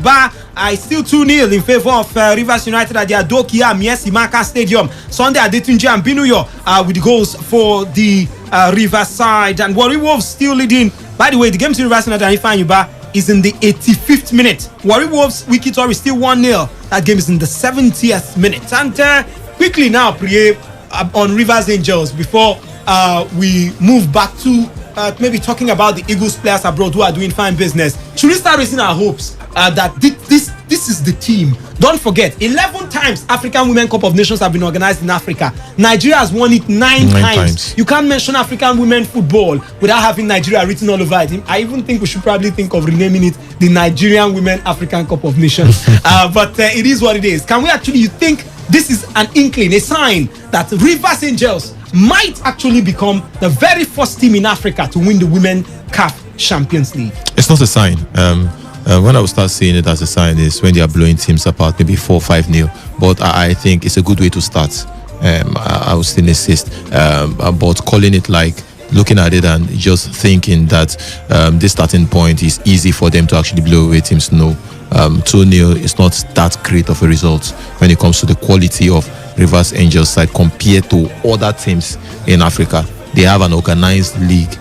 is still 2-0 in favor of Rivers United at the Adokia Mies Imaka Stadium. Sunday Adetunji and Binuyo with the goals for the Rivers side. And Warri Wolves still leading. By the way, the game between Rivers United and Ifanyu is in the 85th minute. Warri Wolves Wikitor is still 1-0. That game is in the 70th minute. And quickly now, Priye, on Rivers Angels before we move back to maybe talking about the Eagles players abroad who are doing fine business. Should we start raising our hopes that this is the team? Don't forget, 11 times African Women Cup of Nations have been organized in Africa. Nigeria has won it 9 times. You can't mention African women football without having Nigeria written all over it. I even think we should probably think of renaming it the Nigerian Women African Cup of Nations. But it is what it is. Can we actually, you think this is an inkling, a sign that Rivers Angels might actually become the very first team in Africa to win the Women CAF Champions League? It's not a sign. When I will start seeing it as a sign is when they are blowing teams apart, maybe 4-5-0. But I think it's a good way to start. I will still insist. But calling it like looking at it and just thinking that this starting point is easy for them to actually blow away teams, no. 2-0 is not that great of a result when it comes to the quality of Rivers Angels side compared to other teams in Africa. They have an organized league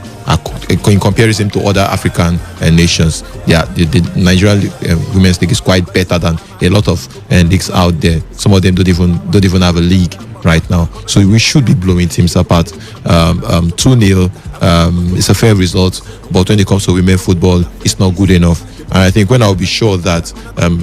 in comparison to other African nations. Yeah, the Nigerian Women's League is quite better than a lot of leagues out there. Some of them don't even have a league right now. So we should be blowing teams apart. 2-0 is a fair result, but when it comes to women football, it's not good enough. And I think when I'll be sure that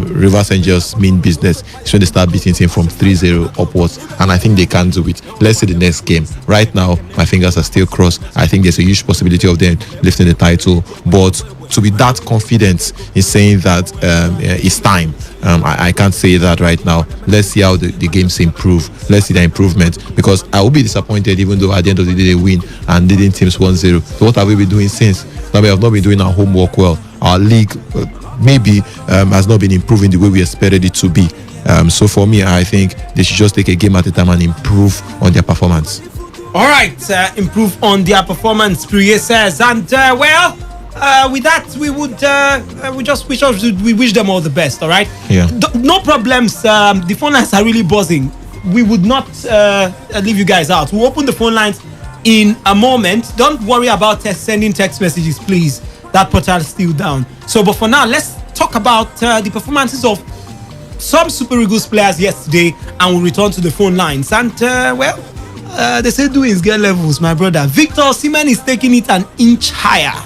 Rivers Angels mean business is when they start beating team from 3-0 upwards, and I think they can do it. Let's see the next game. Right now, my fingers are still crossed. I think there's a huge possibility of them lifting the title, but to be that confident in saying that it's time, I can't say that right now. Let's see how the games improve. Let's see the improvement, because I will be disappointed even though at the end of the day they win and leading teams 1-0. So what have we been doing since? Now we have not been doing our homework well. Our league maybe has not been improving the way we expected it to be. So for me, I think they should just take a game at a time and improve on their performance. All right, improve on their performance, Priye says. And with that, we would we wish them all the best. All right. Yeah. No problems. The phone lines are really buzzing. We would not leave you guys out. We'll open the phone lines in a moment. Don't worry about sending text messages, please. That portal is still down. So, but for now, let's talk about the performances of some Super Eagles players yesterday, and we'll return to the phone lines. And they say doings get levels, my brother. Victor Osimhen is taking it an inch higher.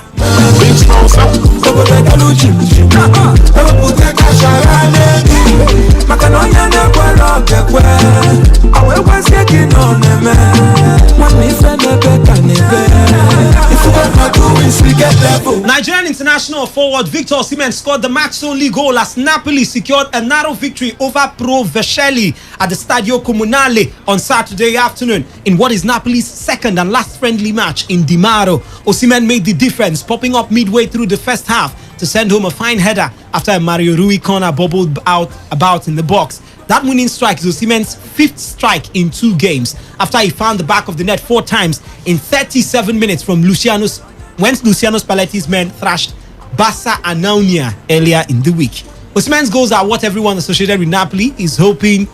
Nigerian international forward Victor Osimhen scored the match-only goal as Napoli secured a narrow victory over Pro Vercelli at the Stadio Comunale on Saturday afternoon in what is Napoli's second and last friendly match in Di Mauro. Osimhen made the difference, popping up midway through the first half to send home a fine header after a Mario Rui corner bubbled out about in the box. That winning strike is Osimhen's fifth strike in 2 games after he found the back of the net 4 times in 37 minutes when Luciano Spalletti's men thrashed Bassa Anaunia earlier in the week. Osimhen's goals are what everyone associated with Napoli is hoping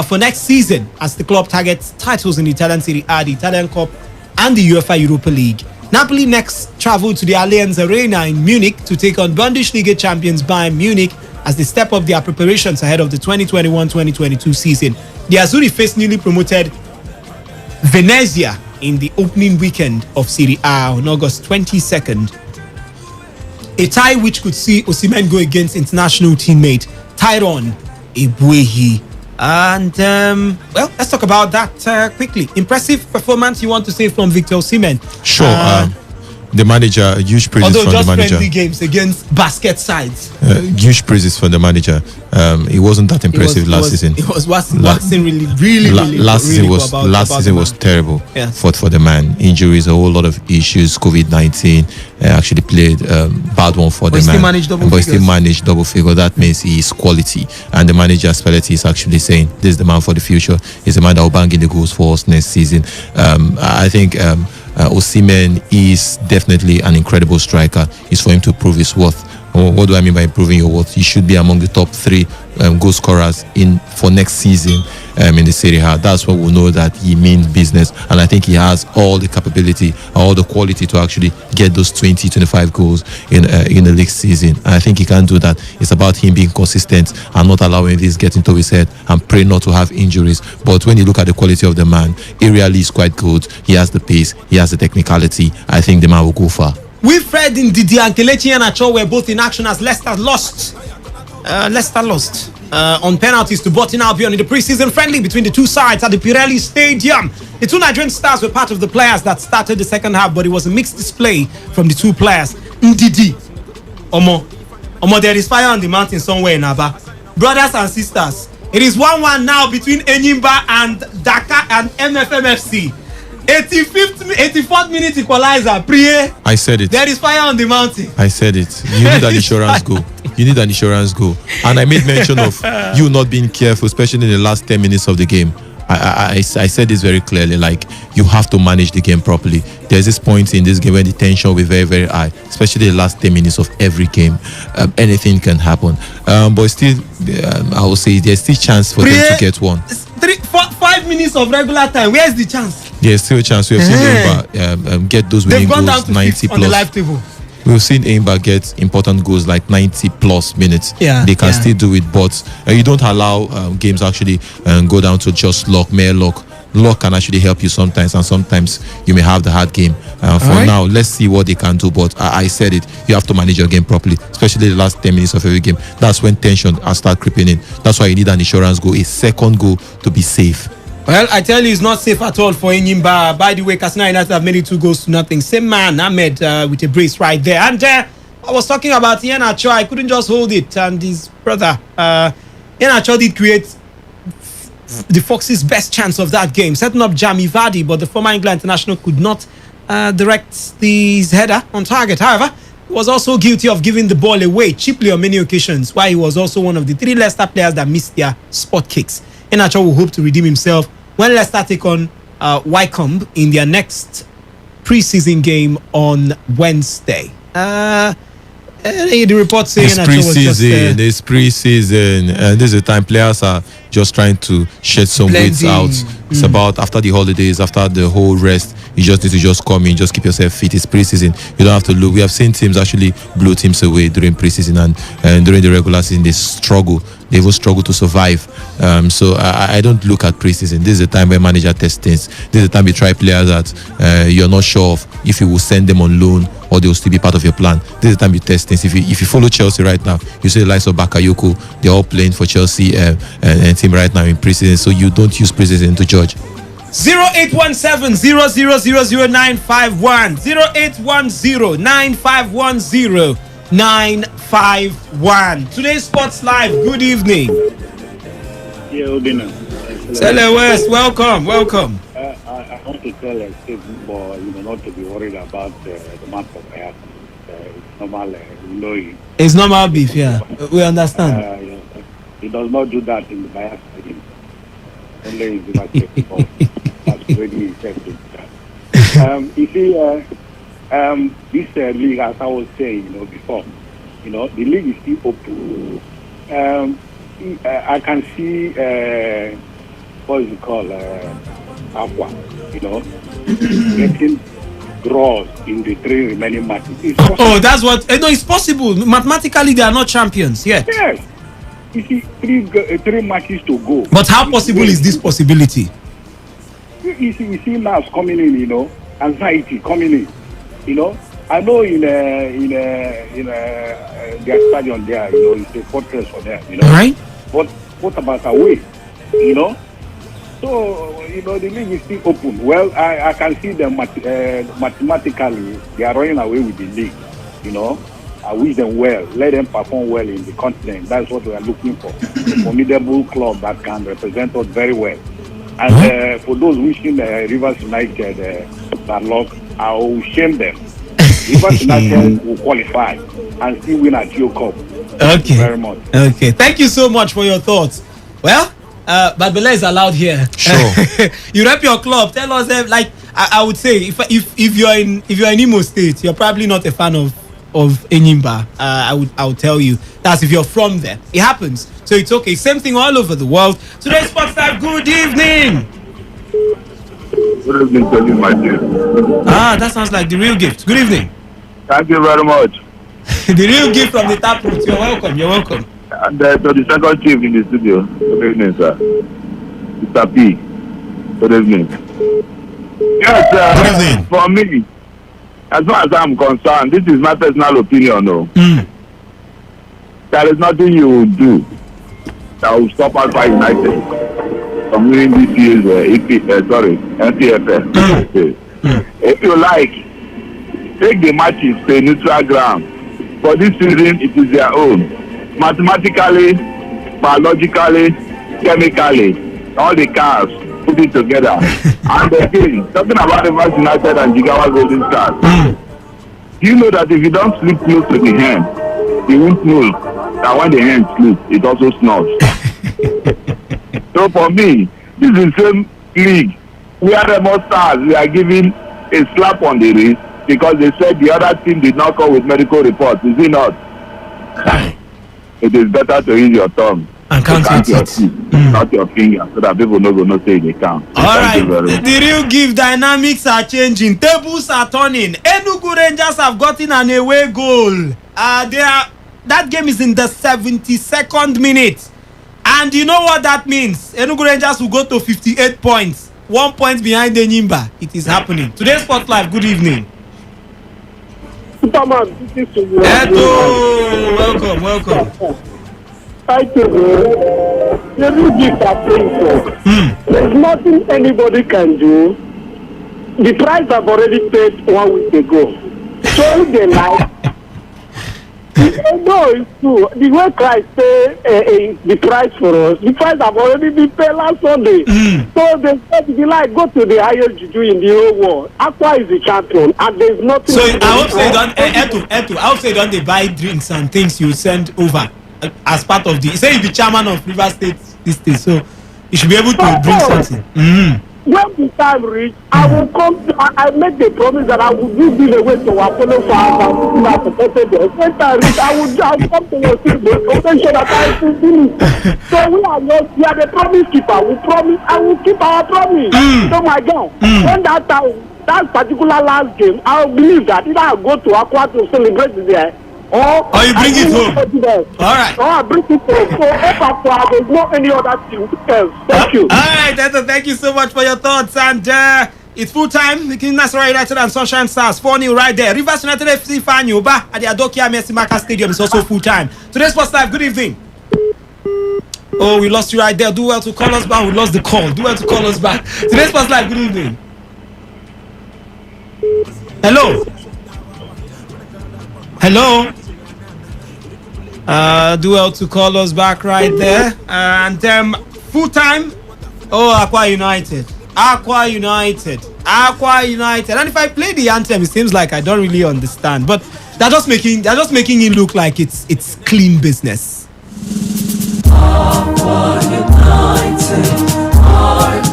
for next season as the club targets titles in the Italian Serie A, the Italian Cup and the UEFA Europa League. Napoli next travel to the Allianz Arena in Munich to take on Bundesliga champions Bayern Munich as they step up their preparations ahead of the 2021-2022 season. The Azzurri face newly promoted Venezia in the opening weekend of Serie A on August 22nd. A tie which could see Osimhen go against international teammate Tyrone Ebuehi. And, let's talk about that quickly. Impressive performance, you want to say, from Victor Osimhen? Sure. The manager, huge praises from the manager. Although just friendly games against basket sides. Huge praises from the manager. It wasn't that impressive last season. It was waxing really last season was terrible for the man. Injuries, a whole lot of issues. COVID-19 actually played bad one for the man. But he still managed double figure. That means he is quality. And the manager, Spalletti, is actually saying this is the man for the future. He's the man that will bang in the goals for us next season. I think Osimhen is definitely an incredible striker. It's for him to prove his worth. What do I mean by improving your worth? He should be among the top 3 goal scorers for next season in the Serie A. That's what we'll know that he means business, and I think he has all the capability, all the quality to actually get those 20-25 goals in the league season. And I think he can do that. It's about him being consistent and not allowing this get into his head and pray not to have injuries. But when you look at the quality of the man, aerially is quite good. He has the pace, he has the technicality. I think the man will go far. Wilfred Ndidi and Kelechi Iheanacho were both in action as Leicester lost. On penalties to Bolton Albion in the preseason friendly between the two sides at the Pirelli Stadium. The 2 Nigerian stars were part of the players that started the second half, but it was a mixed display from the 2 players. Ndidi, Omo, there is fire on the mountain somewhere in Aba. Brothers and sisters, it is 1-1 now between Enyimba and Dakar and MFMFC. 84th minute equalizer. Priye. I said it. There is fire on the mountain. I said it. You need an insurance goal. You need an insurance goal. And I made mention of you not being careful, especially in the last 10 minutes of the game. I said this very clearly, like, you have to manage the game properly. There's this point in this game where the tension will be very, very high, especially the last 10 minutes of every game. Anything can happen. But still, I will say there's still chance for them to get one. 5 minutes of regular time. Where's the chance? There's still a chance. We have seen Enyimba get those winning goals, down to 90 plus. On the live table. We've seen Enyimba get important goals like 90 plus minutes. They can still do it, but you don't allow games actually go down to just luck, mere luck. luck can actually help you sometimes, and sometimes you may have the hard game. For right. now, let's see what they can do. But I said it, you have to manage your game properly, especially the last 10 minutes of every game. That's when tension has start creeping in. That's why you need an insurance goal, a second goal to be safe. Well, I tell you, it's not safe at all for Enyimba. By the way, Katsina United have made it 2-0. Same man, Ahmed, with a brace right there. And I was talking about Iheanacho. I couldn't just hold it. And his brother, Iheanacho, did create the Foxes' best chance of that game, setting up Jamie Vardy, but the former England international could not direct his header on target. However, he was also guilty of giving the ball away cheaply on many occasions, while he was also one of the 3 Leicester players that missed their spot kicks. Iheanacho will hope to redeem himself when Leicester take on Wycombe in their next pre-season game on Wednesday. The report saying it's pre-season, and this is the time players are just trying to shed some weight out. It's about after the holidays, after the whole rest, you just need to just come in, just keep yourself fit. It's pre-season. You don't have to look. We have seen teams actually blow teams away during pre-season, and during the regular season they struggle. They even struggle to survive. So I don't look at pre-season. This is the time where manager tests things. This is the time you try players that you're not sure of if you will send them on loan or they will still be part of your plan. This is the time you test things. If you follow Chelsea right now, you see the likes of Bakayoko. They're all playing for Chelsea and team right now in pre-season. So you don't use pre-season to judge. 0817 0000951 0810 9510 951. Today's Sports Live. Good evening. Yeah, Odina. Sele West, welcome. I want to tell a statement, but not to be worried about the month of Bayern. It's normal, It's normal beef, yeah. We understand. He does not do that in the Bayern stadium. Only in the basketball. That's really effective. You see, this league, as I was saying, before, the league is still open. I can see what is it called, Aqua, getting draws in the 3 remaining matches. That's what? No, it's possible. Mathematically, they are not champions yet. Yes. You see, 3 matches to go. But how possible is this possibility? You see now it's coming in, anxiety coming in. I know in their stadium there, it's a fortress for them, Right. But what about away? So, the league is still open. Well, I can see them mathematically, they are running away with the league, I wish them well. Let them perform well in the continent. That's what we are looking for. A formidable club that can represent us very well. And for those wishing Rivers United bad luck, I will shame them. Rivers United will qualify and still win at Geo Cup. Okay. Thank you very much. Okay. Thank you so much for your thoughts. Well, Barbella is allowed here. Sure. You rep your club. Tell us, I would say, if you're in Imo State, you're probably not a fan of Enyimba. I would tell you that's if you're from there. It happens, so it's okay. Same thing all over the world. Today's Sports Live. Good evening. Good evening to you, my dear. That sounds like the real gift. Good evening. Thank you very much. The real gift from the tap root. You're welcome. And to the second chief in the studio. Good evening, sir. Mr. P. Good evening. Yes, Good evening. For me, as far as I'm concerned, this is my personal opinion, though. There is nothing you will do that will stop Alpha United from winning this year's NPFL. If you like, take the matches to a neutral ground. For this season, it is their own. Mathematically, biologically, chemically, all the cars put it together. And again, talking about Rivers United and Jigawa Golden Stars, do you know that if you don't sleep close to the hand, you won't know that when the hand sleeps, it also snores. So for me, this is the same league where the Stars, we are giving a slap on the wrist because they said the other team did not come with medical reports. Is it not? It is better to use your tongue and count your teeth, not your finger, so that people no go no say they count. All right, the real give dynamics are changing, tables are turning. Enugu Rangers have gotten an away goal. That game is in the 72nd minute, and you know what that means? Enugu Rangers will go to 58 points. 1 point behind Enyimba. It is happening. Today's Sport Live, good evening. Superman, this is you. Welcome. Thank you, bro. The music are playing for. There's nothing anybody can do. The price have already paid 1 week ago. So if they like, no, it's true. The way Christ pay the price for us, the price have already been paid last Sunday. So they said, if you like, go to the highest juju in the whole world. Aqua is the champion, and there's nothing. So I hope say don't Eto. I hope say don't they buy drinks and things you send over as part of the. Say you be chairman of River State this day, so you should be able to bring something. When the time reach, I will come. I make the promise that I will give you the way to Apollo for our protected. When time reach, I will come to your city, make sure that I will finish. So we are the promise keeper. We promise. I will keep our promise. So my God, when that particular last game, I believe that either I go to Aqua to celebrate there. Or you bring it home. All right. Or I bring it home. So if there's no any other thing else. Thank you. All right, Eto, thank you so much for your thoughts. And it's full time. The King Nasarawa United and Sunshine Stars 4-0 right there. Rivers United FC fan Yoba at the Adokia Mercy Stadium is also full time. Today's Sports Live, good evening. Oh, we lost you right there. Do well to call us back. We lost the call. Do well to call us back. Today's Sports Live, good evening. Hello. Do well to call us back right there. And full time. Oh, Aqua United. And if I play the anthem, it seems like I don't really understand. But they're just making it look like it's clean business.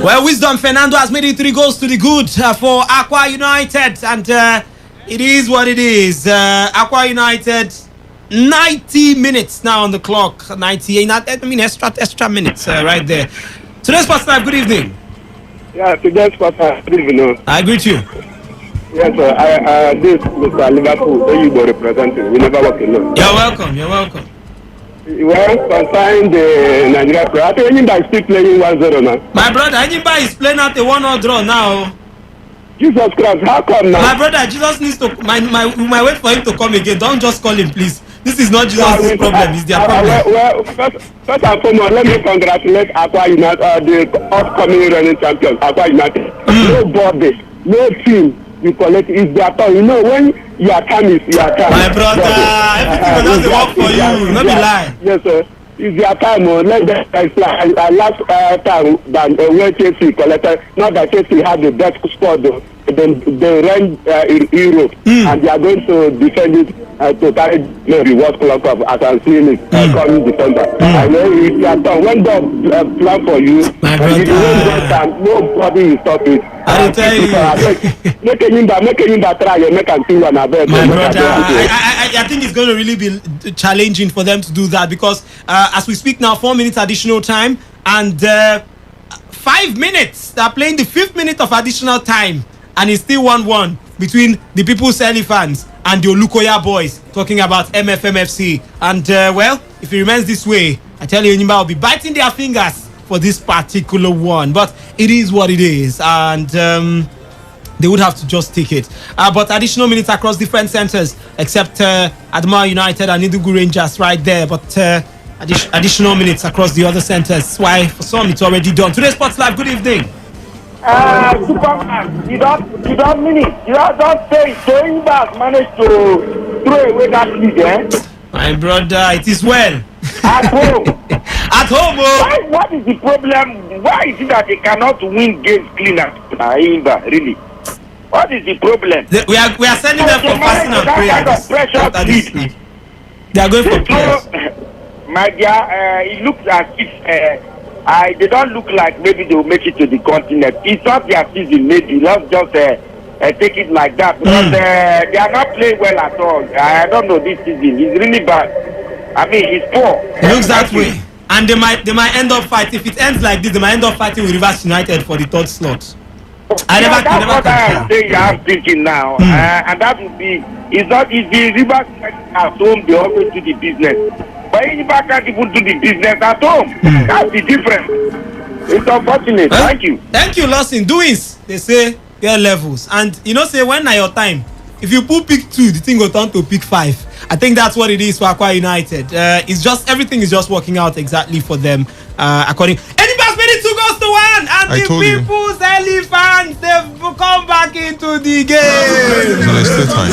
Well, Wisdom Fernando has made it 3 goals to the good for Aqua United, and it is what it is. Aqua United, 90 minutes now on the clock. 98, extra minutes right there. Today's Sports Live, good evening. Yeah, today's Sports Live, good evening. I greet you. Yes, sir. This Mr. Liverpool, where you go representing. We never work alone. You're welcome. Well, concerning the Nigeria player, I think Enyimba is still playing 1-0 now. My brother, Enyimba is playing out a 1-0 draw now. Jesus Christ, how come now? My brother, Jesus needs to. We might wait for him to come again. Don't just call him, please. This is not Jesus' problem. It's their problem. Well, first and foremost, let me congratulate Aqua United, the upcoming running champions, Aqua United. Nobody, no team, you collect is their turn. You know, when your time is your time. My brother, everything will just work for you. Not be lie. Yes, sir. It's their time. Let them fly. Last time than when Chelsea collected, not that Chelsea had the best squad, though. Then they ran in Europe, and they are going to defend it to carry the reward club of as I'm seeing it coming December. I know it's their turn. When they plan for you, and if you won't get time, nobody will stop it. I tell you. Make Enyimba try and make him see one of them. My brother, I think it's going to really be challenging for them to do that because as we speak now, 4 minutes additional time and 5 minutes. They're playing the 5th minute of additional time. And it's still 1-1 between the People's Elephants and the Olukoya boys talking about MFMFC. And, well, if it remains this way, I tell you, Enyimba will be biting their fingers for this particular one. But it is what it is. And they would have to just take it. But additional minutes across different centers, except Adamawa United and Inugu Rangers right there. But additional minutes across the other centers. Why, for some, it's already done. Today's Sports Live, good evening. Superman, you don't mean it. You don't say Enyimba managed to throw away that lead, eh? My brother, it is well. At home. At home, oh. What is the problem? Why is it that they cannot win games clean at Enyimba, really? What is the problem? We are sending them for fasting and prayer. They are going for prayers. My dear, it looks as if they don't look like maybe they will make it to the continent. It's not their season, maybe. Let's just take it like that. Because they are not playing well at all. I don't know this season. It's really bad. I mean, it's poor. It looks that way. And they might end up fighting. If it ends like this, they might end up fighting with Rivers United for the 3rd slot. That's what I'm saying. I'm thinking now. And that would be, it's not easy. Rivers at home, they always do the business. But Enyimba can't even do the business at home. That's the difference. It's unfortunate. Thank you. Thank you, Lawson. Doings, they say, get levels. And you know, say, when na your time, if you put pick 2, the thing will turn to pick 5. I think that's what it is for Aqua United. It's just, everything is just working out exactly for them. According. Anybody made it 2 goals to 1, and I the told you. people's elephants, they've come back into the game. So there's still time.